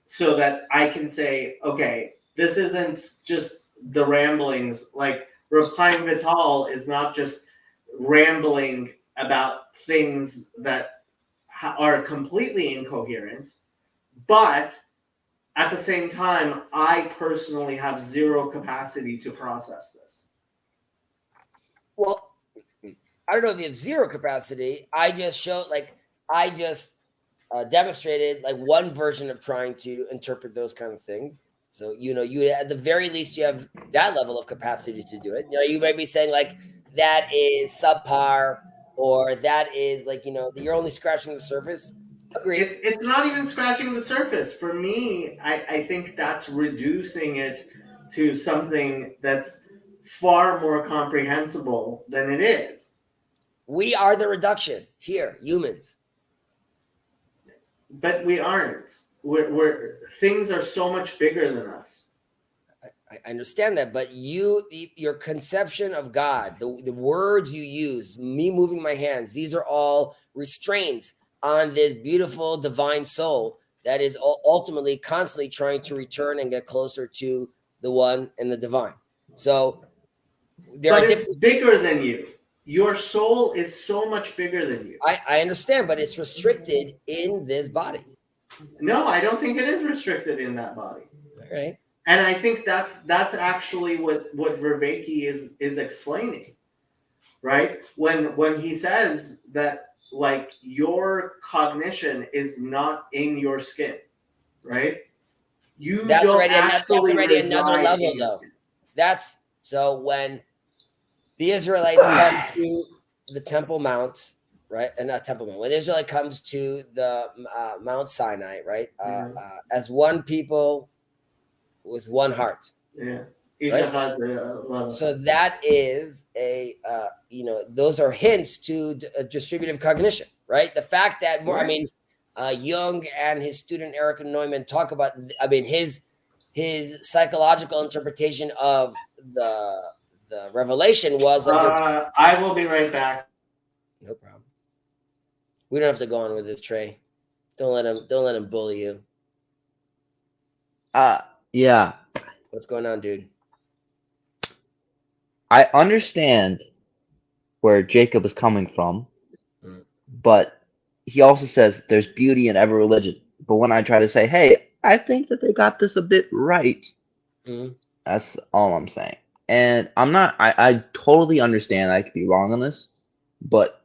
[SPEAKER 3] so that I can say, okay, this isn't just the ramblings. Like Repline Vital is not just rambling about things that are completely incoherent, but at the same time, I personally have zero capacity to process this.
[SPEAKER 10] Well, I don't know if you have zero capacity. I just demonstrated like one version of trying to interpret those kind of things. So, you at the very least, you have that level of capacity to do it. You might be saying like that is subpar, or that is like, you're only scratching the surface. Agreed.
[SPEAKER 3] It's not even scratching the surface. For me, I think that's reducing it to something that's far more comprehensible than it is.
[SPEAKER 10] We are the reduction here, humans.
[SPEAKER 3] But we aren't. We're things are so much bigger than us.
[SPEAKER 10] I understand that, but your conception of God, the words you use, me moving my hands, these are all restraints on this beautiful divine soul that is ultimately constantly trying to return and get closer to the one and the divine. So
[SPEAKER 3] but it's bigger than you. Your soul is so much bigger than you.
[SPEAKER 10] I understand, but it's restricted in this body.
[SPEAKER 3] No, I don't think it is restricted in that body.
[SPEAKER 10] All right.
[SPEAKER 3] And I think that's actually what Vervaeke is explaining, right? When he says that, like, your cognition is not in your skin, right?
[SPEAKER 10] That's
[SPEAKER 3] don't
[SPEAKER 10] already
[SPEAKER 3] actually
[SPEAKER 10] another
[SPEAKER 3] reside
[SPEAKER 10] level,
[SPEAKER 3] in
[SPEAKER 10] though.
[SPEAKER 3] it.
[SPEAKER 10] That's so when the Israelites come to the Temple Mount, right? And not Temple Mount. When the Israelite comes to the Mount Sinai, right? As one people with one heart.
[SPEAKER 3] Yeah.
[SPEAKER 10] Right? So that is a those are hints to distributive cognition, right? The fact that more,
[SPEAKER 3] Right.
[SPEAKER 10] Jung and his student Eric Neumann talk about, his psychological interpretation of the revelation was like,
[SPEAKER 3] I will be right back.
[SPEAKER 10] no problem. We don't have to go on with this, Trey. Don't let him bully you.
[SPEAKER 9] Yeah.
[SPEAKER 10] What's going on, dude?
[SPEAKER 9] I understand where Jacob is coming from, but he also says there's beauty in every religion. But when I try to say, hey, I think that they got this a bit right, that's all I'm saying. And I totally understand I could be wrong on this, but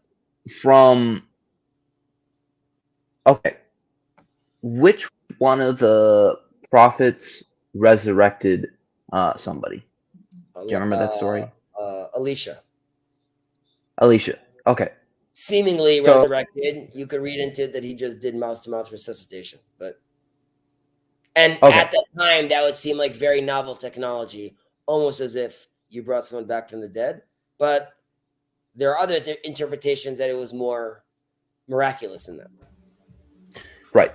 [SPEAKER 9] which one of the prophets resurrected somebody? Do you remember that story?
[SPEAKER 10] Elisha.
[SPEAKER 9] Okay.
[SPEAKER 10] Seemingly resurrected. You could read into it that he just did mouth-to-mouth resuscitation, but at that time that would seem like very novel technology, almost as if you brought someone back from the dead. But there are other interpretations that it was more miraculous than that.
[SPEAKER 9] Right.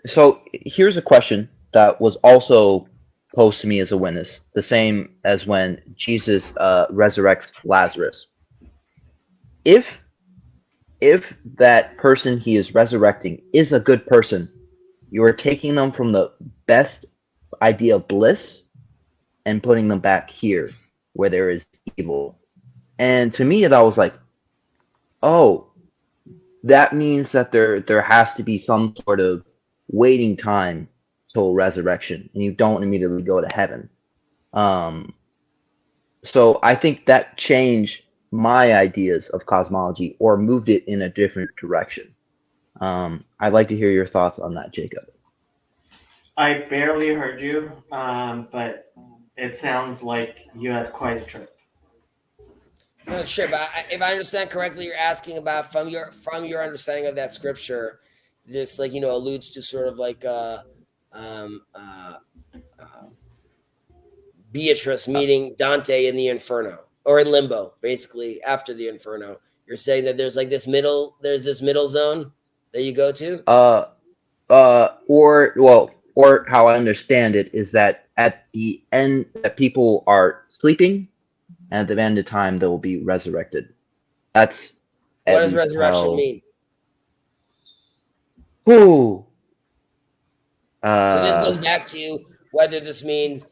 [SPEAKER 9] So here's a question that was also posed to me as a witness, the same as when Jesus resurrects Lazarus. If that person he is resurrecting is a good person, you are taking them from the best idea of bliss and putting them back here where there is evil. And to me, that was like, oh, that means that there has to be some sort of waiting time till resurrection, and you don't immediately go to heaven. So I think that changed my ideas of cosmology or moved it in a different direction. I'd like to hear your thoughts on that, Jacob.
[SPEAKER 3] I barely heard you, but it sounds like you had quite a trip.
[SPEAKER 10] I'm not sure, but if I understand correctly, you're asking about from your understanding of that scripture, this alludes to sort of like Beatrice meeting Dante in the Inferno or in Limbo, basically after the Inferno. You're saying that there's this middle zone that you go to?
[SPEAKER 9] Or how I understand it is that at the end that people are sleeping, and at the end of time they will be resurrected. That's
[SPEAKER 10] what does resurrection mean?
[SPEAKER 9] Ooh.
[SPEAKER 10] So this goes back to whether this means,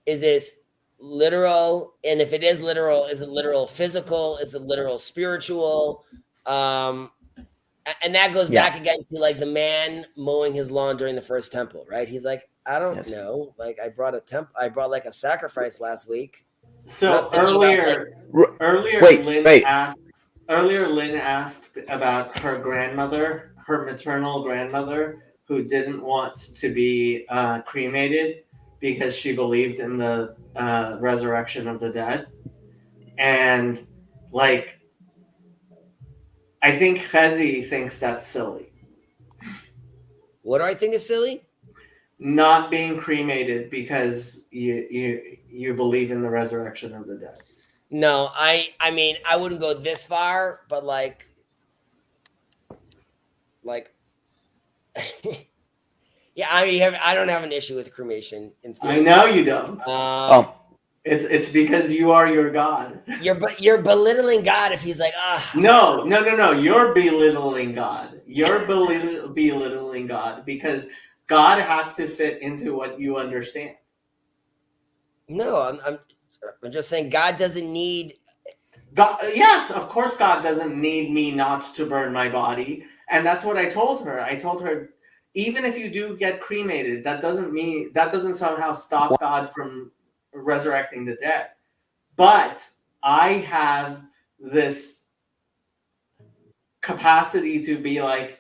[SPEAKER 10] is this literal? And if it is literal, is it literal physical? Is it literal spiritual? And that goes back again to like the man mowing his lawn during the first temple, right? He's like, I don't know. Like I brought like a sacrifice last week.
[SPEAKER 3] So earlier Lynn asked about her grandmother, her maternal grandmother, who didn't want to be cremated because she believed in the resurrection of the dead. And like, I think Chezi thinks that's silly.
[SPEAKER 10] What do I think is silly?
[SPEAKER 3] Not being cremated because you believe in the resurrection of the dead.
[SPEAKER 10] No, I mean I wouldn't go this far, but like Yeah, I don't have an issue with cremation. In theory.
[SPEAKER 3] I know you don't. It's because you are your God.
[SPEAKER 10] You're belittling God if he's like,
[SPEAKER 3] No. You're belittling God. You're belittling God because God has to fit into what you understand.
[SPEAKER 10] No, I'm just saying God doesn't need.
[SPEAKER 3] God, yes, of course, God doesn't need me not to burn my body, and that's what I told her. I told her, even if you do get cremated, that doesn't somehow stop God from resurrecting the dead. But I have this capacity to be like,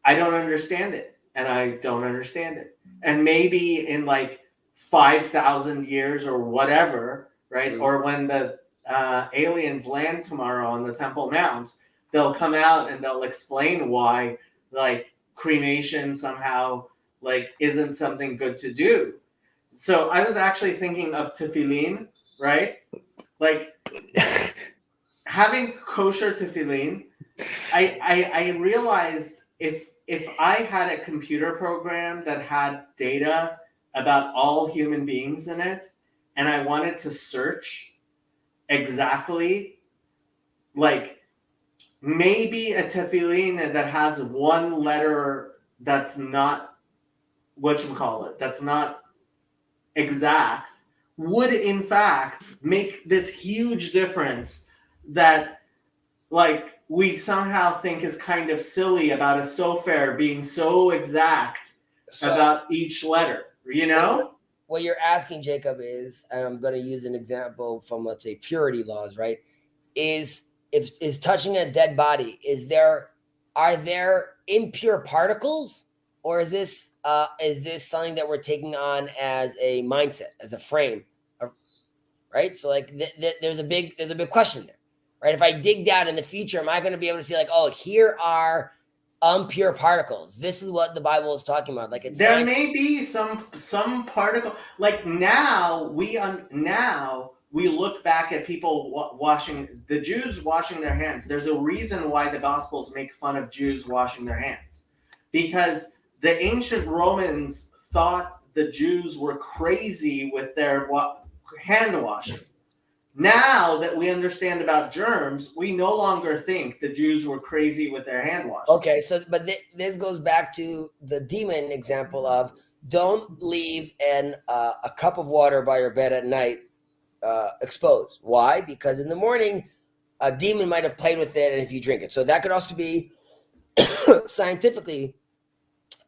[SPEAKER 3] I don't understand it, and I don't understand it, and maybe in like 5,000 years or whatever, right? Or when the aliens land tomorrow on the Temple Mount, they'll come out and they'll explain why like cremation somehow like isn't something good to do. So I was actually thinking of tefillin, right? Like having kosher tefillin. I realized if I had a computer program that had data about all human beings in it, and I wanted to search exactly, like maybe a tefillin that has one letter that's not that's not exact, would in fact make this huge difference that like we somehow think is kind of silly about a sofer being so exact about each letter, you know?
[SPEAKER 10] What you're asking, Jacob, is, and I'm going to use an example from, let's say, purity laws, right? Is touching a dead body, are there impure particles, or is this something that we're taking on as a mindset, as a frame, right? So like there's a big question there, right? If I dig down in the future, am I going to be able to see like, oh, here are impure particles? This is what the Bible is talking about. Like
[SPEAKER 3] there may be some particle. Like now we look back at people the Jews washing their hands. There's a reason why the Gospels make fun of Jews washing their hands, because the ancient Romans thought the Jews were crazy with their hand washing. Now that we understand about germs, we no longer think the Jews were crazy with their hand washing.
[SPEAKER 10] Okay, so but this goes back to the demon example of don't leave a cup of water by your bed at night exposed. Why? Because in the morning, a demon might have played with it, and if you drink it, so that could also be scientifically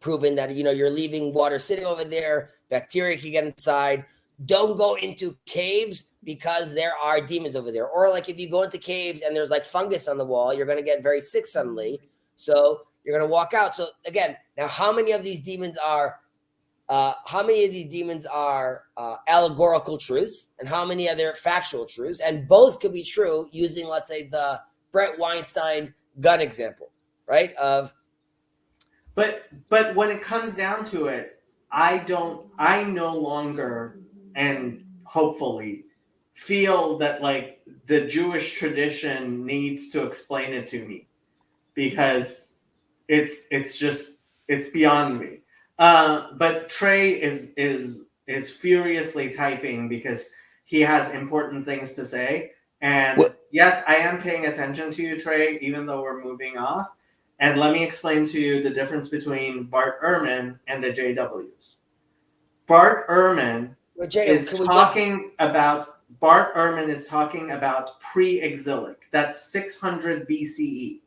[SPEAKER 10] proven that you're leaving water sitting over there, bacteria can get inside. Don't go into caves because there are demons over there. Or like if you go into caves and there's like fungus on the wall, you're going to get very sick suddenly. So you're going to walk out. So again, now how many of these demons are allegorical truths, and how many are there factual truths? And both could be true using, let's say, the Brett Weinstein gun example, right?
[SPEAKER 3] But when it comes down to it, I no longer, and hopefully feel that like the Jewish tradition needs to explain it to me, because it's beyond me. But Trey is furiously typing because he has important things to say. And yes, I am paying attention to you, Trey, even though we're moving off. And let me explain to you the difference between Bart Ehrman and the JWs. Bart Ehrman is talking about pre-exilic. That's 600 BCE.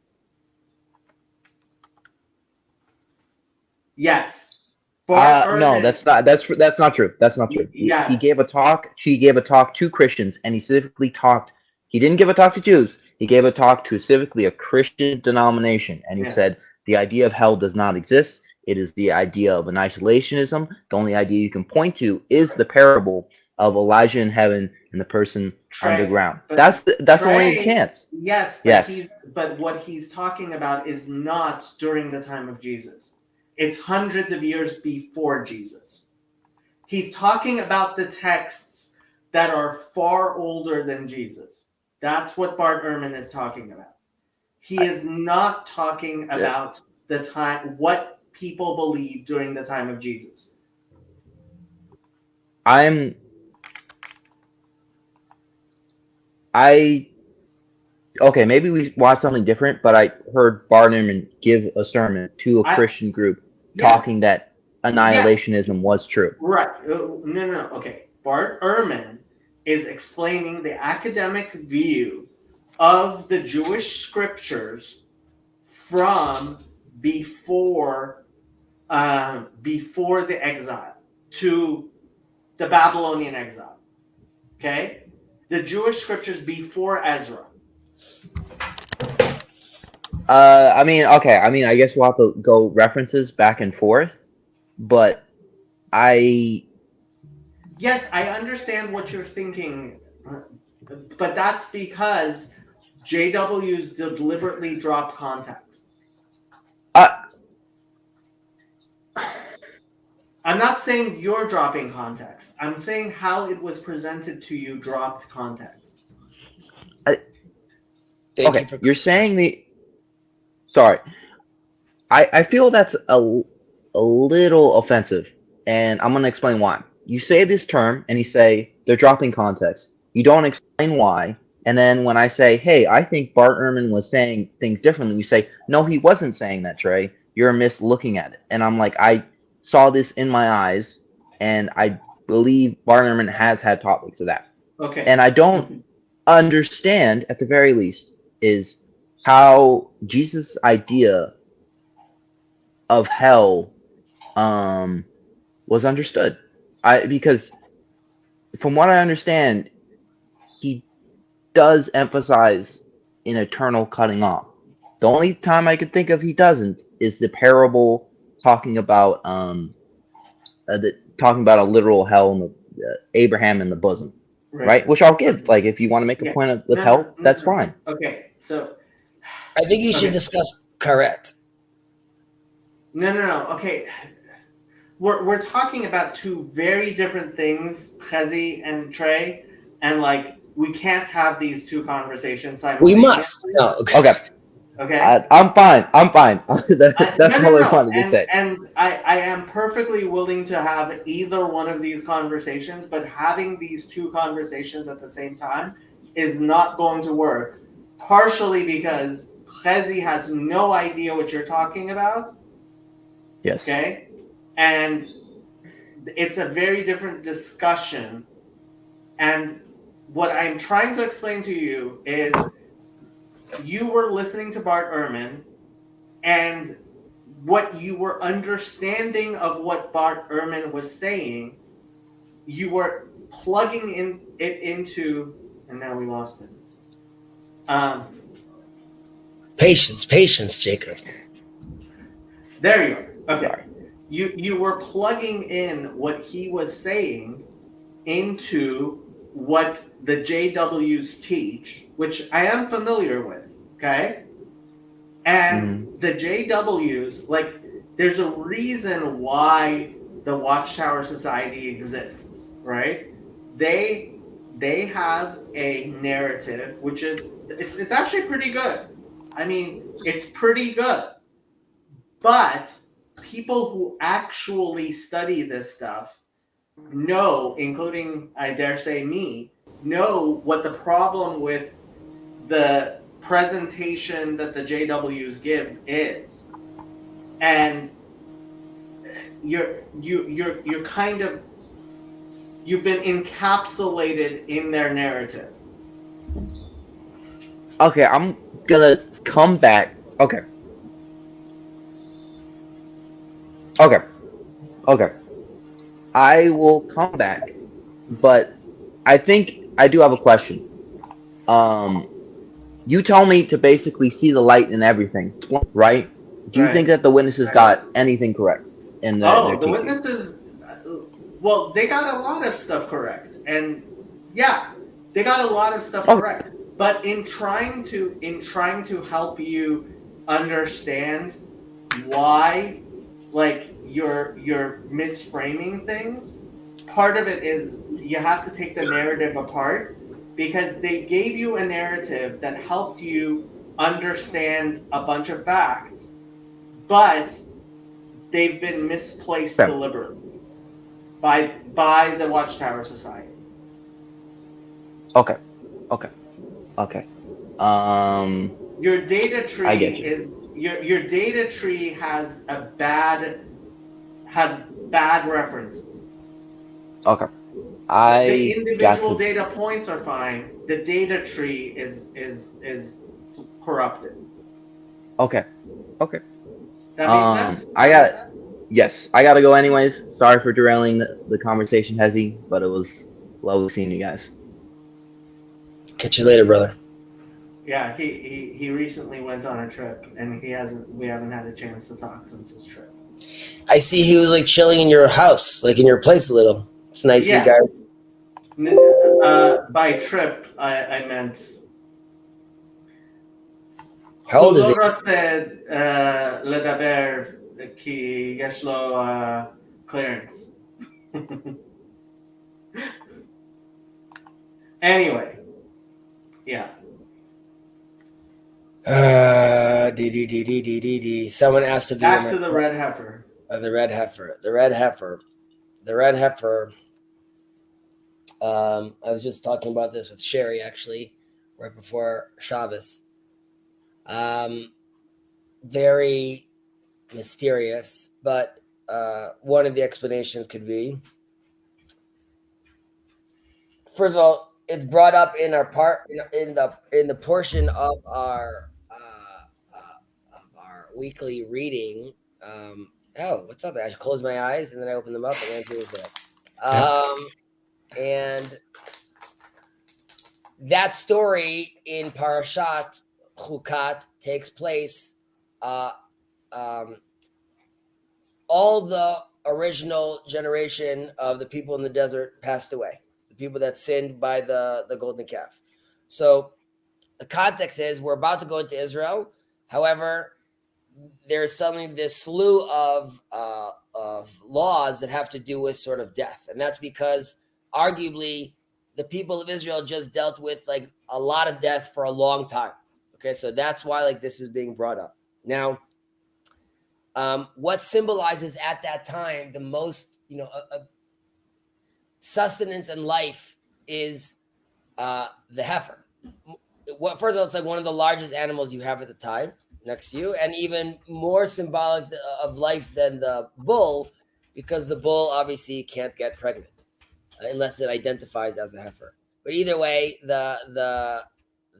[SPEAKER 3] Yes.
[SPEAKER 9] No, that's not true. That's not true.
[SPEAKER 3] Yeah.
[SPEAKER 9] He gave a talk. She gave a talk to Christians, and he specifically talked. He didn't give a talk to Jews. He gave a talk to specifically a Christian denomination, and he said the idea of hell does not exist. It is the idea of an isolationism. The only idea you can point to is the parable of Elijah in heaven and the person underground. That's the only chance.
[SPEAKER 3] Yes, but what he's talking about is not during the time of Jesus. It's hundreds of years before Jesus. He's talking about the texts that are far older than Jesus. That's what Bart Ehrman is talking about. He is not talking about the time, what people believed during the time of Jesus.
[SPEAKER 9] Okay, maybe we watched something different, but I heard Barnum give a sermon to a Christian group talking that annihilationism was true.
[SPEAKER 3] Right. No. Okay. Bart Ehrman is explaining the academic view of the Jewish scriptures from before the exile to the Babylonian exile. Okay? The Jewish scriptures before Ezra.
[SPEAKER 9] I guess we'll have to go references back and forth, but
[SPEAKER 3] Yes, I understand what you're thinking, but that's because JWs deliberately dropped context. I'm not saying you're dropping context. I'm saying how it was presented to you dropped context.
[SPEAKER 9] You're saying sorry. I feel that's a little offensive, and I'm going to explain why. You say this term, and you say they're dropping context. You don't explain why, and then when I say, hey, I think Bart Ehrman was saying things differently, you say, no, he wasn't saying that, Trey. You're mislooking at it. And I'm like, I saw this in my eyes, and I believe Bart Ehrman has had topics of that.
[SPEAKER 3] Okay.
[SPEAKER 9] And I don't understand, at the very least, is how Jesus' idea of hell was understood. Because from what I understand, he does emphasize an eternal cutting off. The only time I could think of he doesn't is the parable talking about a literal hell in the Abraham in the bosom, right? Which I'll give. Like, if you want to make a point with hell, that's fine.
[SPEAKER 3] Okay, so
[SPEAKER 10] I think you should discuss correct.
[SPEAKER 3] No. Okay, we're talking about two very different things, Chezi and Trey, and like we can't have these two conversations simultaneously.
[SPEAKER 10] We must. No.
[SPEAKER 9] Okay.
[SPEAKER 3] Okay.
[SPEAKER 9] I'm fine. That's all I wanted to say.
[SPEAKER 3] And I am perfectly willing to have either one of these conversations, but having these two conversations at the same time is not going to work. Partially because Chezi has no idea what you're talking about.
[SPEAKER 9] Yes.
[SPEAKER 3] Okay. And it's a very different discussion. And what I'm trying to explain to you is you were listening to Bart Ehrman, and what you were understanding of what Bart Ehrman was saying, you were plugging it into, and now we lost him.
[SPEAKER 10] Patience, Jacob.
[SPEAKER 3] There you are. Okay. You were plugging in what he was saying into what the JWs teach, which I am familiar with, okay? And the JWs, like, there's a reason why the Watchtower Society exists, right? They have a narrative, which is, it's actually pretty good. I mean, it's pretty good. But people who actually study this stuff know, including, I dare say, me, know what the problem with the presentation that the JWs give is. And you're kind of, you've been encapsulated in their narrative.
[SPEAKER 9] Okay, I'm gonna come back. Okay. I will come back, but I think I do have a question. You tell me to basically see the light in everything, right? Do you think that the witnesses got anything correct in their
[SPEAKER 3] the witnesses, well, they got a lot of stuff correct, and yeah, they got a lot of stuff correct. But in trying to help you understand why, like, you're misframing things, part of it is you have to take the narrative apart, because they gave you a narrative that helped you understand a bunch of facts, but they've been misplaced
[SPEAKER 9] Okay.
[SPEAKER 3] deliberately by the Watchtower Society.
[SPEAKER 9] Okay.
[SPEAKER 3] Your data
[SPEAKER 9] I
[SPEAKER 3] tree
[SPEAKER 9] get you.
[SPEAKER 3] is your data tree has bad references.
[SPEAKER 9] Okay.
[SPEAKER 3] The
[SPEAKER 9] I got
[SPEAKER 3] individual
[SPEAKER 9] you.
[SPEAKER 3] data points are fine. The data tree is corrupted.
[SPEAKER 9] Okay.
[SPEAKER 3] That made sense?
[SPEAKER 9] Yes, I gotta go anyways. Sorry for derailing the conversation, Hezzy, but it was lovely seeing you guys.
[SPEAKER 10] Catch you later, brother.
[SPEAKER 3] Yeah, he recently went on a trip, and we haven't had a chance to talk since his trip.
[SPEAKER 10] I see he was like chilling in your house, like in your place a little. It's nice of you guys.
[SPEAKER 3] By trip, I meant.
[SPEAKER 10] How old is he?
[SPEAKER 3] הוא לא רוצה לדבר כי יש לו clearance. Anyway, yeah.
[SPEAKER 10] Someone asked to be
[SPEAKER 3] Back to the red heifer.
[SPEAKER 10] The red heifer. The red heifer. The red heifer. I was just talking about this with Sherry actually, right before Shabbos. Very mysterious, but one of the explanations could be, first of all, it's brought up in our part in the portion of our weekly reading. What's up? I should close my eyes and then I open them up and Andrew is there. And that story in Parashat Chukat takes place. All the original generation of the people in the desert passed away. The people that sinned by the golden calf. So the context is we're about to go into Israel. However, there's suddenly this slew of laws that have to do with sort of death. And that's because arguably the people of Israel just dealt with like a lot of death for a long time. Okay, so that's why like this is being brought up. Now, what symbolizes at that time the most, sustenance and life is the heifer. First of all, it's like one of the largest animals you have at the time next to you, and even more symbolic of life than the bull, because the bull obviously can't get pregnant unless it identifies as a heifer. But either way, the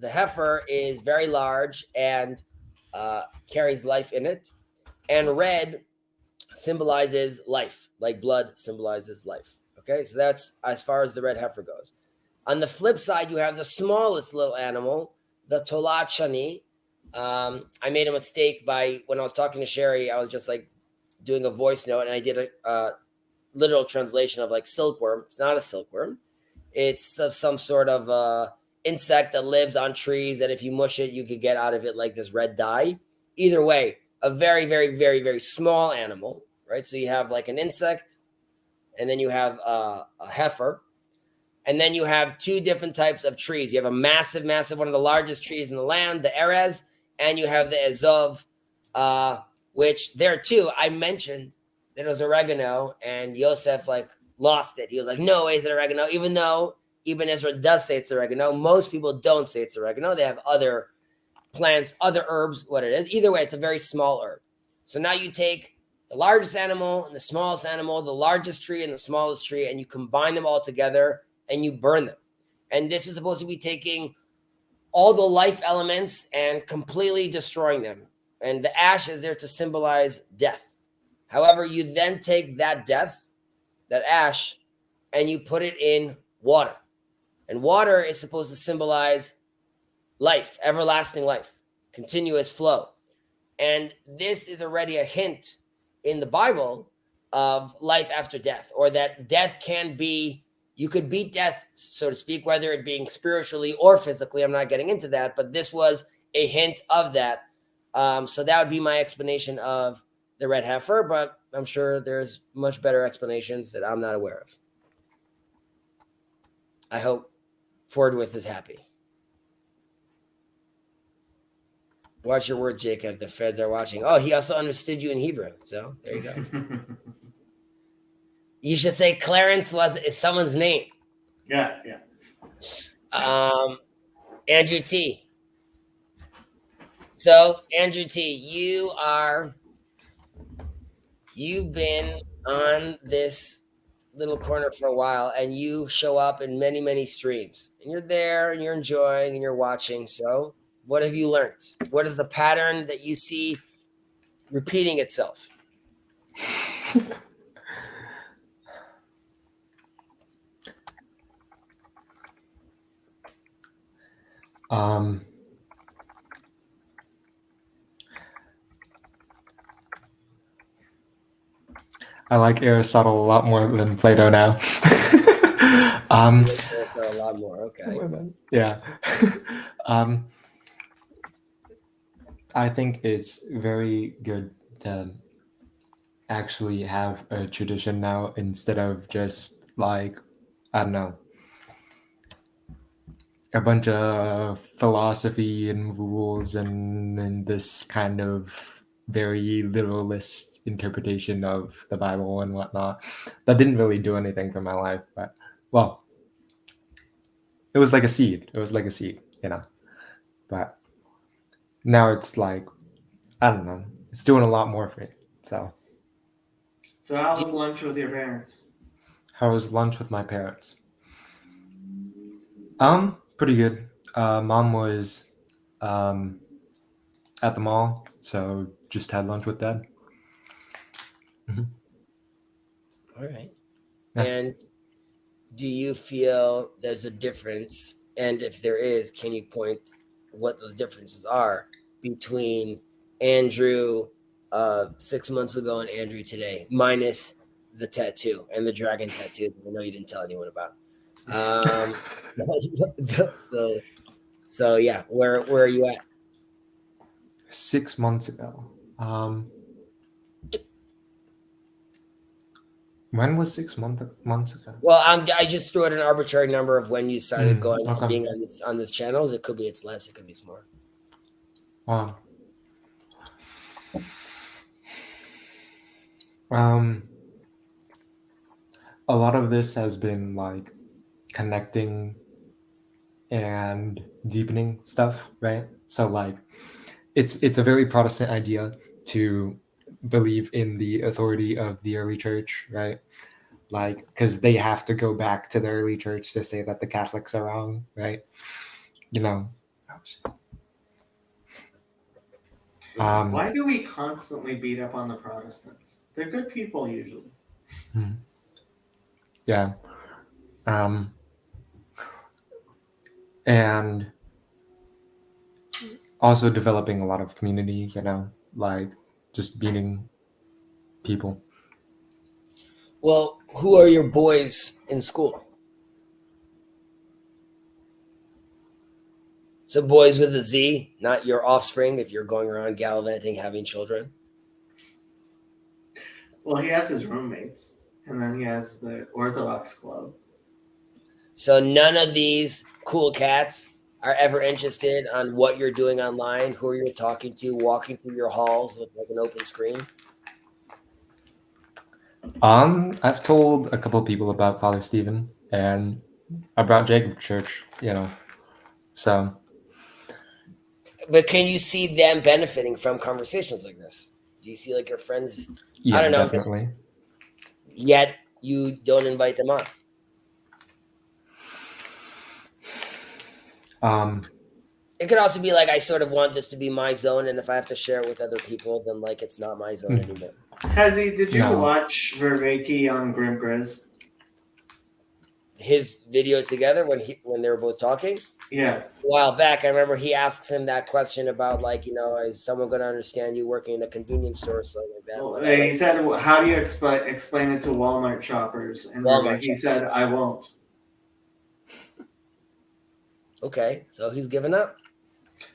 [SPEAKER 10] heifer is very large and carries life in it, and red symbolizes life, like blood symbolizes life. Okay, so that's as far as the red heifer goes. On the flip side, you have the smallest little animal, the tolat shani. I made a mistake when I was talking to Sherry, I was just like doing a voice note and I did a literal translation of like silkworm. It's not a silkworm. It's some sort of insect that lives on trees that if you mush it, you could get out of it like this red dye. Either way, a very, very, very, very small animal, right? So you have like an insect and then you have a heifer. And then you have two different types of trees. You have a massive, massive, one of the largest trees in the land, the Erez, and you have the Ezov, which there too, I mentioned that it was oregano, and Yosef like lost it. He was like, no way is it oregano, even though Ibn Ezra does say it's oregano. Most people don't say it's oregano. They have other plants, other herbs, what it is. Either way, it's a very small herb. So now you take the largest animal and the smallest animal, the largest tree and the smallest tree, and you combine them all together and you burn them. And this is supposed to be taking all the life elements and completely destroying them. And the ash is there to symbolize death. However, you then take that death, that ash, and you put it in water. And water is supposed to symbolize life, everlasting life, continuous flow. And this is already a hint in the Bible of life after death, or that death can be, you could beat death, so to speak, whether it being spiritually or physically. I'm not getting into that, but this was a hint of that. So that would be my explanation of the red heifer, but I'm sure there's much better explanations that I'm not aware of. I hope Fordwith is happy. Watch your word, Jacob. The feds are watching. Oh, he also understood you in Hebrew. So there you go. You should say Clarence is someone's name.
[SPEAKER 3] Yeah.
[SPEAKER 10] Andrew T. So Andrew T, you've been on this little corner for a while, and you show up in many, many streams, and you're there and you're enjoying and you're watching. So what have you learned? What is the pattern that you see repeating itself?
[SPEAKER 11] I like Aristotle a lot more than Plato now.
[SPEAKER 10] A lot more. Okay.
[SPEAKER 11] Yeah. I think it's very good to actually have a tradition now instead of just like, I don't know, a bunch of philosophy and rules and this kind of very literalist interpretation of the Bible and whatnot. That didn't really do anything for my life, but well, it was like a seed. It was like a seed, you know. But now it's like, I don't know, it's doing a lot more for me. So
[SPEAKER 3] how was lunch with your parents?
[SPEAKER 11] how was lunch with my parents? Pretty good. Mom was at the mall, so just had lunch with dad.
[SPEAKER 10] All right.
[SPEAKER 11] Yeah.
[SPEAKER 10] And do you feel there's a difference? And if there is, can you point what those differences are between Andrew 6 months ago and Andrew today, minus the tattoo and the dragon tattoo that I know you didn't tell anyone about? So yeah, where are you at?
[SPEAKER 11] 6 months ago. When was 6 months ago?
[SPEAKER 10] Well, I just threw out an arbitrary number of when you started going
[SPEAKER 11] okay.
[SPEAKER 10] being on this channel. It could be it's less, it could be more.
[SPEAKER 11] Wow. A lot of this has been like connecting and deepening stuff, right? So like it's a very Protestant idea to believe in the authority of the early church, right? Like, because they have to go back to the early church to say that the Catholics are wrong, right? You know.
[SPEAKER 3] Why do we constantly beat up on the Protestants? They're good people usually.
[SPEAKER 11] Yeah. And also developing a lot of community, you know, like just meeting people.
[SPEAKER 10] Well, who are your boys in school? So boys with a Z, not your offspring if you're going around gallivanting, having children.
[SPEAKER 3] Well, he has his roommates, and then he has the Orthodox club.
[SPEAKER 10] So none of these cool cats are ever interested on what you're doing online, who you're talking to, walking through your halls with like an open screen.
[SPEAKER 11] I've told a couple of people about Father Stephen and about Jacob Church, you know. So,
[SPEAKER 10] but can you see them benefiting from conversations like this? Do you see like your friends?
[SPEAKER 11] yeah,
[SPEAKER 10] I don't know.
[SPEAKER 11] definitely.
[SPEAKER 10] Yet you don't invite them on. It could also be like, I sort of want this to be my zone, and if I have to share it with other people, then like it's not my zone anymore.
[SPEAKER 3] Kazi, did you watch Vervaeke on Grim Grizz?
[SPEAKER 10] His video together when they were both talking?
[SPEAKER 3] Yeah.
[SPEAKER 10] A while back, I remember he asks him that question about like, you know, is someone going to understand you working in a convenience store or something like that?
[SPEAKER 3] Well, he said, how do you explain it to Walmart shoppers? And he said, I won't.
[SPEAKER 10] Okay, so he's given up?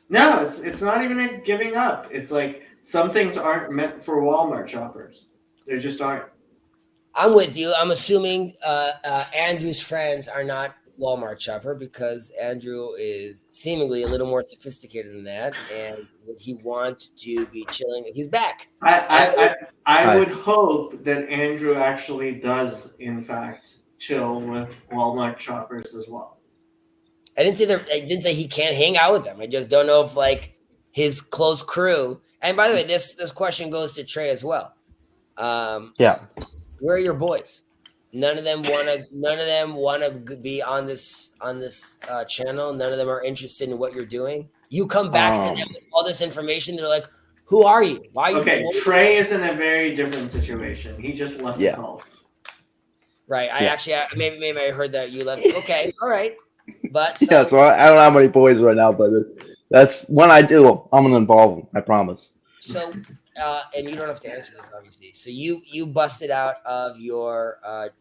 [SPEAKER 3] No, it's not even a giving up. It's like some things aren't meant for Walmart shoppers. They just aren't.
[SPEAKER 10] I'm with you. I'm assuming Andrew's friends are not Walmart shopper because Andrew is seemingly a little more sophisticated than that, and would he want to be chilling? He's back.
[SPEAKER 3] I would hope that Andrew actually does, in fact, chill with Walmart shoppers as well.
[SPEAKER 10] I didn't say he can't hang out with them. I just don't know if like his close crew. And by the way, this question goes to Trey as well.
[SPEAKER 9] Yeah.
[SPEAKER 10] Where are your boys? None of them want to be on this channel. None of them are interested in what you're doing. You come back to them with all this information. They're like, "Who are you? Why are you?"
[SPEAKER 3] Okay, Trey is in a very different situation. He just left the cult.
[SPEAKER 10] Right. Maybe I heard that you left. Okay. All right. But
[SPEAKER 9] So I don't have many boys right now, but that's when I do, I'm gonna involve them. I promise.
[SPEAKER 10] So, and you don't have to answer this, obviously. So you busted out of your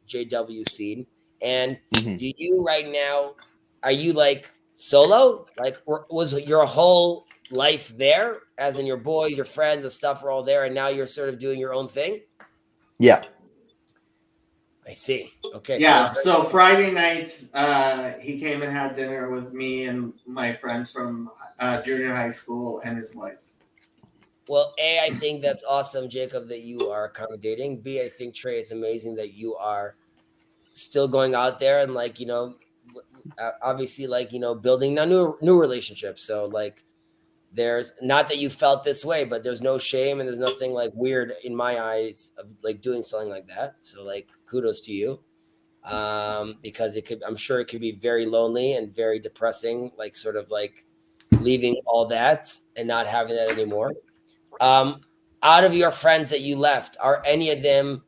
[SPEAKER 10] JW scene, and do you right now? Are you like solo? Like, was your whole life there, as in your boys, your friends, the stuff were all there, and now you're sort of doing your own thing?
[SPEAKER 9] Yeah.
[SPEAKER 10] I see. Okay.
[SPEAKER 3] Yeah. So Friday night, he came and had dinner with me and my friends from junior high school and his wife.
[SPEAKER 10] Well, A, I think that's awesome, Jacob, that you are accommodating. B, I think, Trey, it's amazing that you are still going out there and, like, you know, obviously, like, you know, building a new relationships. So, like, there's not that you felt this way, but there's no shame and there's nothing, like, weird in my eyes of, like, doing something like that. So, like, kudos to you. Because I'm sure it could be very lonely and very depressing, like, sort of, like, leaving all that and not having that anymore. Out of your friends that you left, are any of them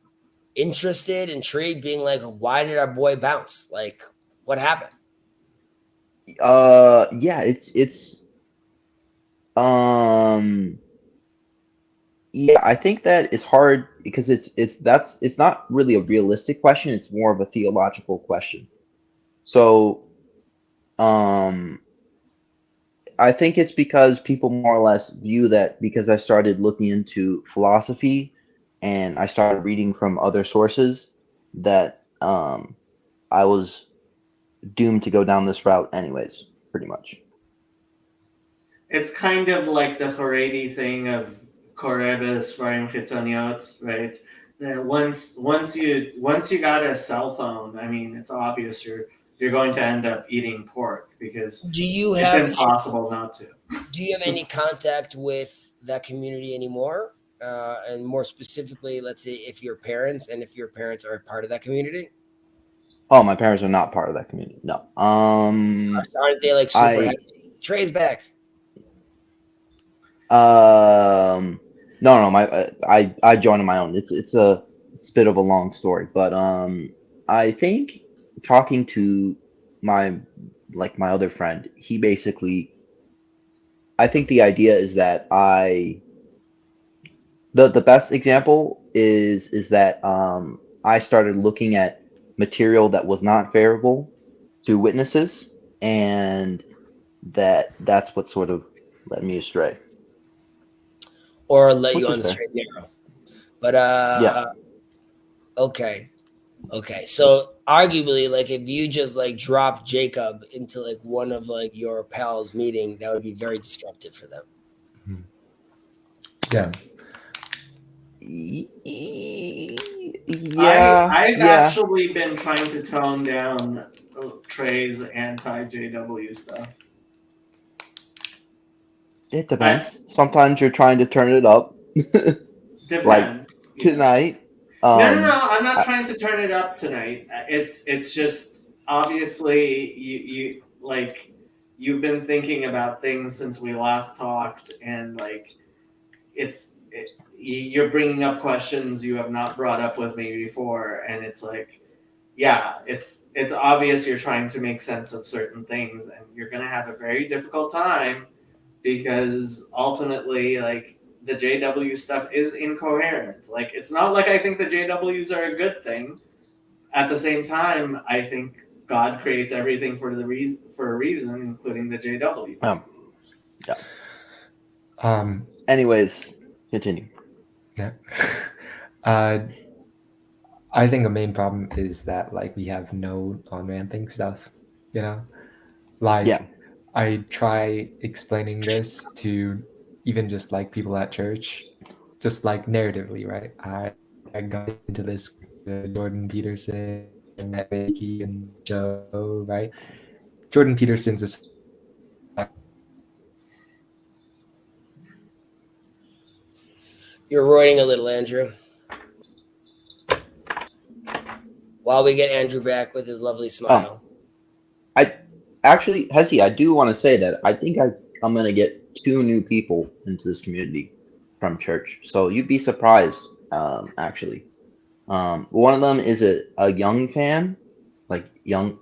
[SPEAKER 10] interested, intrigued, being like, why did our boy bounce? Like, what happened?
[SPEAKER 9] Yeah, yeah, I think that it's hard because it's not really a realistic question, it's more of a theological question. So I think it's because people more or less view that because I started looking into philosophy and I started reading from other sources that I was doomed to go down this route anyways, pretty much.
[SPEAKER 3] It's kind of like the Haredi thing of Korebes Farim Chitzoniot, right? That once you got a cell phone, I mean, it's obvious you're going to end up eating pork because it's impossible not to.
[SPEAKER 10] Do you have any contact with that community anymore? And more specifically, let's say if your parents are a part of that community?
[SPEAKER 9] Oh, my parents are not part of that community. No.
[SPEAKER 10] Aren't they like super happy? Trey's back.
[SPEAKER 9] No. I joined on my own. It's a bit of a long story, but I think talking to my other friend, he basically, I think the idea is that the best example is that I started looking at material that was not favorable to witnesses, and that's what sort of led me astray.
[SPEAKER 10] Or let you on the straight and narrow. But
[SPEAKER 9] yeah.
[SPEAKER 10] Okay. So arguably, like, if you just like drop Jacob into like one of like your pals meeting, that would be very disruptive for them.
[SPEAKER 11] Yeah.
[SPEAKER 9] Yeah.
[SPEAKER 3] I've actually been trying to tone down Trey's anti-JW stuff.
[SPEAKER 9] It depends. Sometimes you're trying to turn it up.
[SPEAKER 3] Depends.
[SPEAKER 9] Like tonight.
[SPEAKER 3] No. I'm not trying to turn it up tonight. It's just obviously you've been thinking about things since we last talked, and like you're bringing up questions you have not brought up with me before, and it's like, yeah, it's obvious you're trying to make sense of certain things, and you're gonna have a very difficult time because ultimately, like, the JW stuff is incoherent. Like, it's not like I think the JWs are a good thing. At the same time, I think God creates everything for a reason, including the JWs.
[SPEAKER 9] Yeah. Anyways, continue.
[SPEAKER 11] Yeah. I think the main problem is that like we have no on-ramping stuff. you know? Like,
[SPEAKER 9] Yeah.
[SPEAKER 11] I try explaining this to even just like people at church, just like narratively, right? I got into this Jordan Peterson and Becky and Joe, right? Jordan Peterson's a
[SPEAKER 10] You're roaring a little, Andrew. While we get Andrew back with his lovely smile.
[SPEAKER 9] I actually, Hesi, I do want to say that I think I'm gonna get 2 new people into this community from church. So you'd be surprised, actually. One of them is a Young fan, like Young,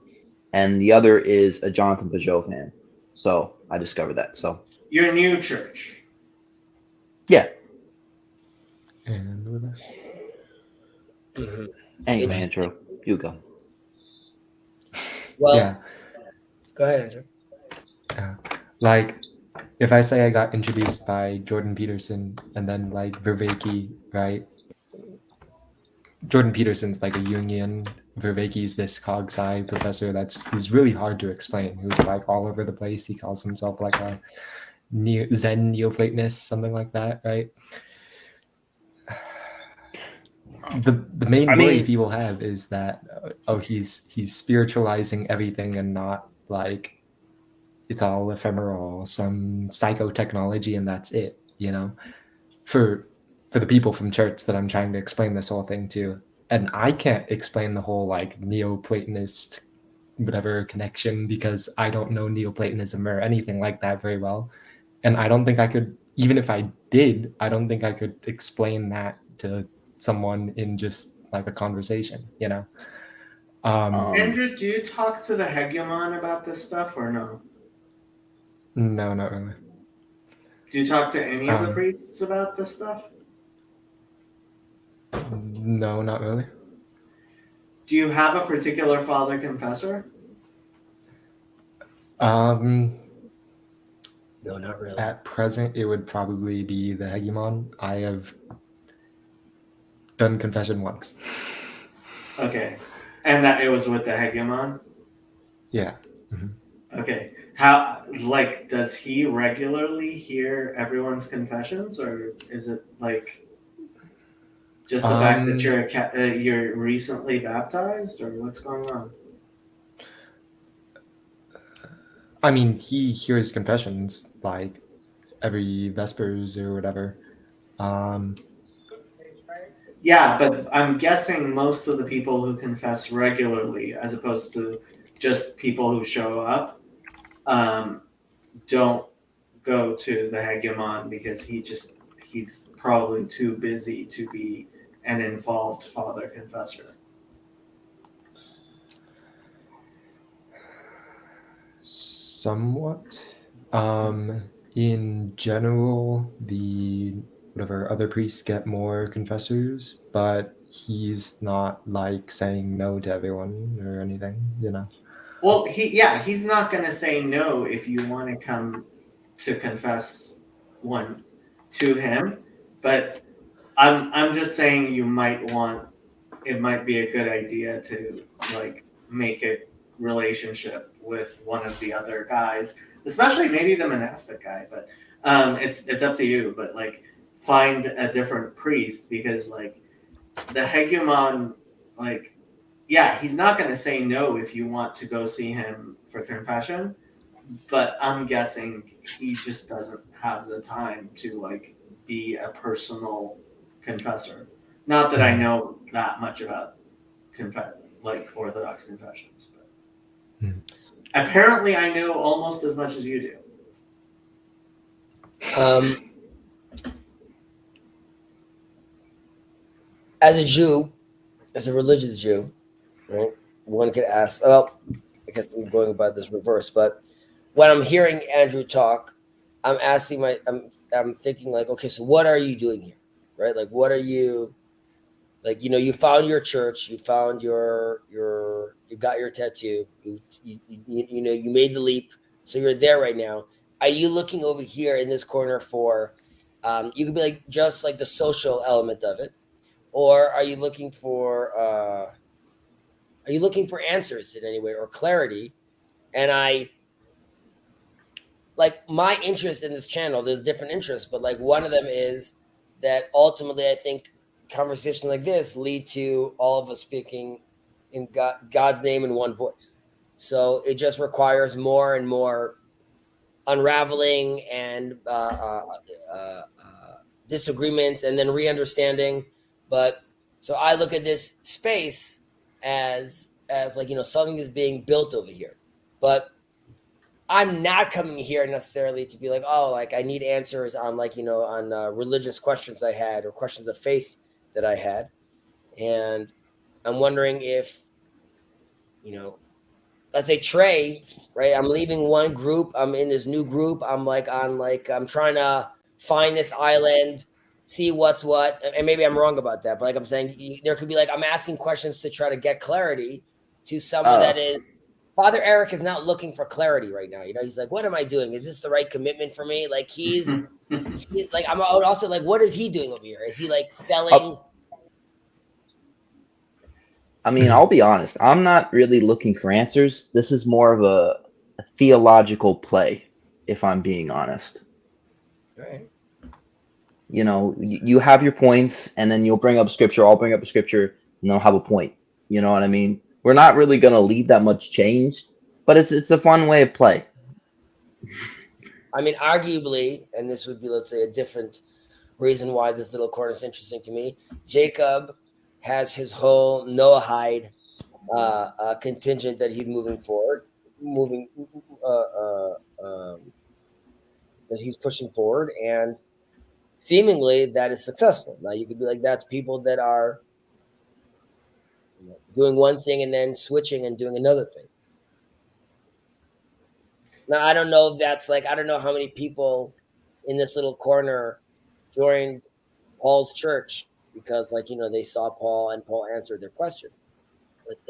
[SPEAKER 9] and the other is a Jonathan Pageau fan. So I discovered that. So
[SPEAKER 3] Your new church.
[SPEAKER 9] yeah.
[SPEAKER 11] and with that.
[SPEAKER 10] Mhm.
[SPEAKER 9] Anyway,
[SPEAKER 10] Interesting.
[SPEAKER 9] intro. You go.
[SPEAKER 10] Well,
[SPEAKER 11] Yeah.
[SPEAKER 10] go ahead, Andrew.
[SPEAKER 11] Like, if I say I got introduced by Jordan Peterson and then like Vervaeke, right? Jordan Peterson's like a Jungian. Vervaeke's this cog sci professor who's really hard to explain. Who's like all over the place. He calls himself like a Zen Neoplatonist, something like that, right? The main
[SPEAKER 9] I
[SPEAKER 11] worry
[SPEAKER 9] mean,
[SPEAKER 11] people have is that he's spiritualizing everything and not like it's all ephemeral, some psychotechnology, and that's it. You know, for the people from church that I'm trying to explain this whole thing to, and I can't explain the whole like Neoplatonist whatever connection because I don't know Neoplatonism or anything like that very well, and I don't think I could, even if I did, I don't think I could explain that to someone in just like a conversation. You know.
[SPEAKER 3] Andrew, do you talk to the hegemon about this stuff or no?
[SPEAKER 11] No, not really.
[SPEAKER 3] Do you talk to any of the priests about this stuff?
[SPEAKER 11] No, not really.
[SPEAKER 3] Do you have a particular father confessor?
[SPEAKER 10] No, not really.
[SPEAKER 11] At present, it would probably be the hegemon. I have done confession once.
[SPEAKER 3] Okay. And that it was with the hegemon?
[SPEAKER 11] Yeah.
[SPEAKER 3] Okay. How, like, does he regularly hear everyone's confessions, or is it like just the fact that you're recently baptized, or what's going on?
[SPEAKER 11] I mean, he hears confessions like every Vespers or whatever.
[SPEAKER 3] Yeah, but I'm guessing most of the people who confess regularly, as opposed to just people who show up, don't go to the hegemon because he's probably too busy to be an involved father confessor.
[SPEAKER 11] Somewhat. In general, the whatever other priests get more confessors, but he's not like saying no to everyone or anything, you know.
[SPEAKER 3] Well, he's not gonna say no if you want to come to confess one to him, but I'm just saying it might be a good idea to like make a relationship with one of the other guys, especially maybe the monastic guy, but it's up to you, but like find a different priest because like the hegemon, like, yeah, he's not going to say no if you want to go see him for confession, but I'm guessing he just doesn't have the time to like be a personal confessor. Not that I know that much about like Orthodox confessions, but apparently I know almost as much as you do.
[SPEAKER 10] As a Jew, as a religious Jew, right? One could ask. Well, I guess I'm going about this reverse, but when I'm hearing Andrew talk, I'm asking I'm thinking like, okay, so what are you doing here, right? Like, what are you, like? You know, you found your church, you found you got your tattoo, you know, you made the leap, so you're there right now. Are you looking over here in this corner for? You could be like just like the social element of it, or are you looking for? Are you looking for answers in any way or clarity? And I like my interest in this channel. There's different interests, but like one of them is that ultimately I think conversations like this lead to all of us speaking in God's name in one voice. So it just requires more and more unraveling and disagreements and then re-understanding. But so I look at this space as like, you know, something is being built over here. But I'm not coming here necessarily to be like, oh, like I need answers on like, you know, on religious questions I had or questions of faith that I had. And I'm wondering if, you know, let's say Trey, right? I'm leaving one group. I'm in this new group. I'm trying to find this island, see what's what. And maybe I'm wrong about that, but like I'm saying, there could be like, I'm asking questions to try to get clarity to someone that is, Father Eric is not looking for clarity right now. You know, he's like, what am I doing? Is this the right commitment for me? Like he's like, I'm also like, what is he doing over here? Is he like selling?
[SPEAKER 9] I mean, I'll be honest. I'm not really looking for answers. This is more of a theological play, if I'm being honest.
[SPEAKER 10] Right.
[SPEAKER 9] You know, you have your points, and then you'll bring up scripture. I'll bring up a scripture, and they'll have a point. You know what I mean? We're not really gonna leave that much change, but it's a fun way of play.
[SPEAKER 10] I mean, arguably, and this would be, let's say, a different reason why this little corner is interesting to me. Jacob has his whole Noahide contingent that he's that he's pushing forward, and seemingly that is successful. Now you could be like, that's people that are, you know, doing one thing and then switching and doing another thing. Now I don't know if that's like, I don't know how many people in this little corner joined Paul's church because, like, you know, they saw Paul and Paul answered their questions. But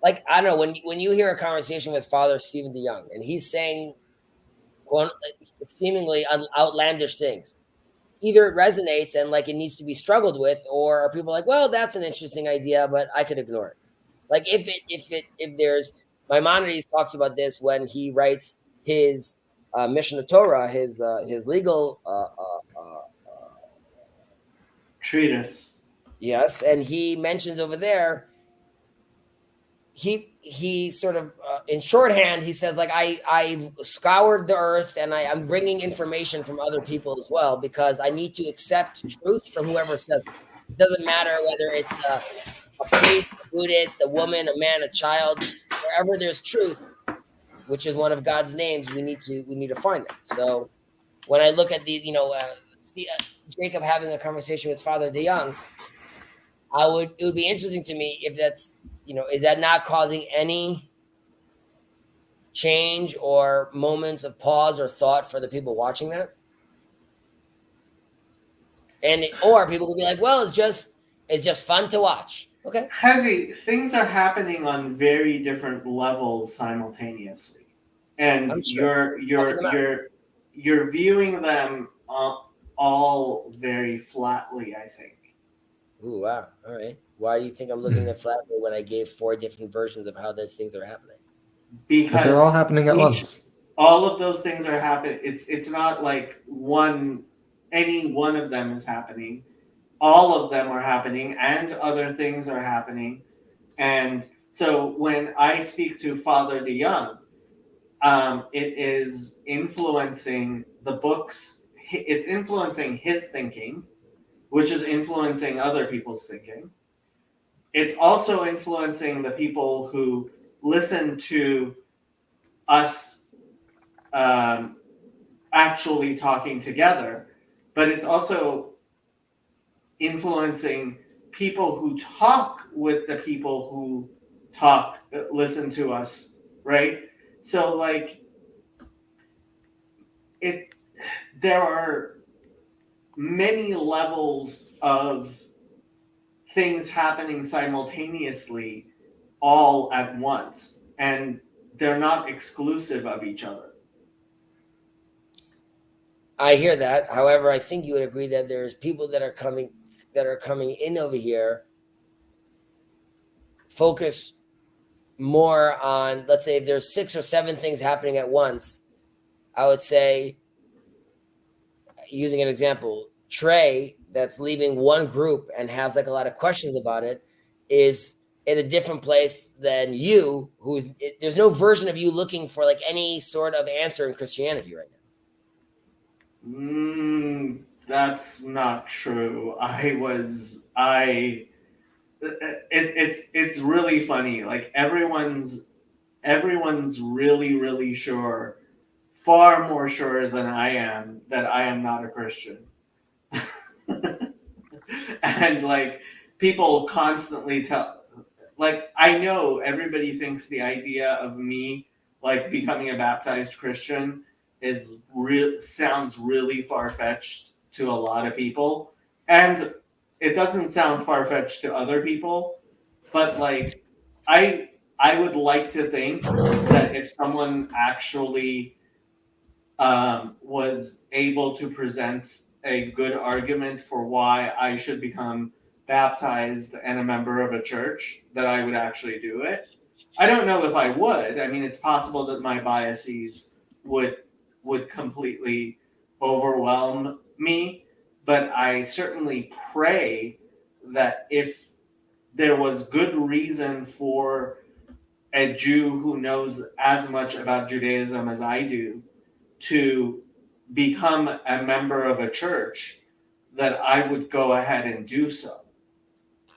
[SPEAKER 10] like, I don't know, when you hear a conversation with Father Stephen DeYoung and he's saying, well, seemingly outlandish things, either it resonates and like it needs to be struggled with, or are people like, well, that's an interesting idea, but I could ignore it. Like if there's, Maimonides talks about this when he writes his Mishnah Torah, his legal
[SPEAKER 3] treatise.
[SPEAKER 10] Yes, and he mentions over there, he sort of in shorthand he says like, I've scoured the earth and I'm bringing information from other people as well because I need to accept truth from whoever says it. It doesn't matter whether it's a priest, a Buddhist, a woman, a man, a child. Wherever there's truth, which is one of God's names, we need to find that. So when I look at the, you know, Jacob having a conversation with Father DeYoung, it would be interesting to me if that's, you know, is that not causing any change or moments of pause or thought for the people watching that? And or people could be like, well, it's just fun to watch. Okay.
[SPEAKER 3] Hezi, things are happening on very different levels simultaneously, and
[SPEAKER 10] sure.
[SPEAKER 3] you're viewing them all very flatly, I think.
[SPEAKER 10] Ooh, wow. All right. Why do you think I'm looking at flatly when I gave 4 different versions of how those things are happening?
[SPEAKER 3] Because
[SPEAKER 11] But they're all happening at once.
[SPEAKER 3] All of those things are happening. It's not like any one of them is happening. All of them are happening, and other things are happening. And so when I speak to Father DeYoung, it is influencing the books. It's influencing his thinking, which is influencing other people's thinking. It's also influencing the people who listen to us actually talking together, but it's also influencing people who talk with the people who listen to us, right? So like there are many levels of things happening simultaneously all at once, and they're not exclusive of each other.
[SPEAKER 10] I hear that. However, I think you would agree that there's people that are coming in over here focus more on, let's say if there's 6 or 7 things happening at once, I would say, using an example, Trey that's leaving one group and has like a lot of questions about it is in a different place than you, there's no version of you looking for like any sort of answer in Christianity right now.
[SPEAKER 3] That's not true. It's really funny. Like everyone's really, really sure, far more sure than I am, that I am not a Christian. And like people constantly like I know everybody thinks the idea of me like becoming a baptized Christian sounds really far-fetched to a lot of people, and it doesn't sound far-fetched to other people, but like I would like to think that if someone actually was able to present a good argument for why I should become baptized and a member of a church, that I would actually do it. I don't know if I would. I mean, it's possible that my biases would completely overwhelm me, but I certainly pray that if there was good reason for a Jew who knows as much about Judaism as I do to become a member of a church, that I would go ahead and do so.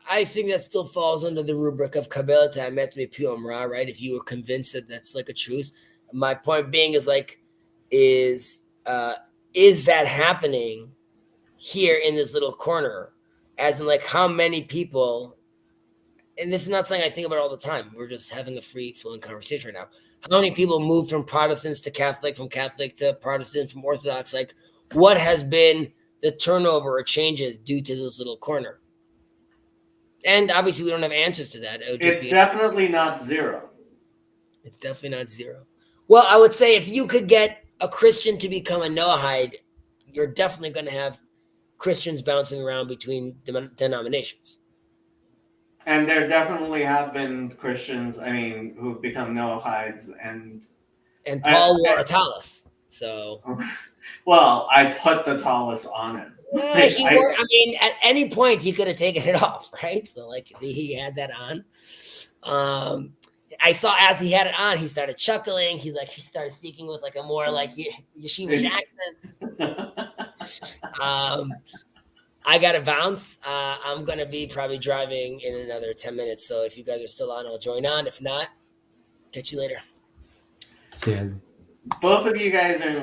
[SPEAKER 10] I think that still falls under the rubric of Kabbalah Emet Mipium Ra, right? If you were convinced that that's like a truth. My point being is like, is that happening here in this little corner? As in like how many people, and this is not something I think about all the time. We're just having a free flowing conversation right now. How many people moved from Protestants to Catholic, from Catholic to Protestant, from Orthodox? Like what has been the turnover or changes due to this little corner? And obviously we don't have answers to that.
[SPEAKER 3] It's definitely not zero.
[SPEAKER 10] It's definitely not zero. Well, I would say if you could get a Christian to become a Noahide, you're definitely going to have Christians bouncing around between denominations.
[SPEAKER 3] And there definitely have been Christians, I mean, who've become Noahides, and
[SPEAKER 10] Paul wore a tallis. So,
[SPEAKER 3] well, I put the tallis on him.
[SPEAKER 10] I mean, at any point he could have taken it off, right? So, like, he had that on. I saw as he had it on, he started chuckling. He started speaking with like a more like yeshivish accent. I got to bounce. I'm going to be probably driving in another 10 minutes. So if you guys are still on, I'll join on. If not, catch you later.
[SPEAKER 11] See you guys.
[SPEAKER 3] Both of you guys are in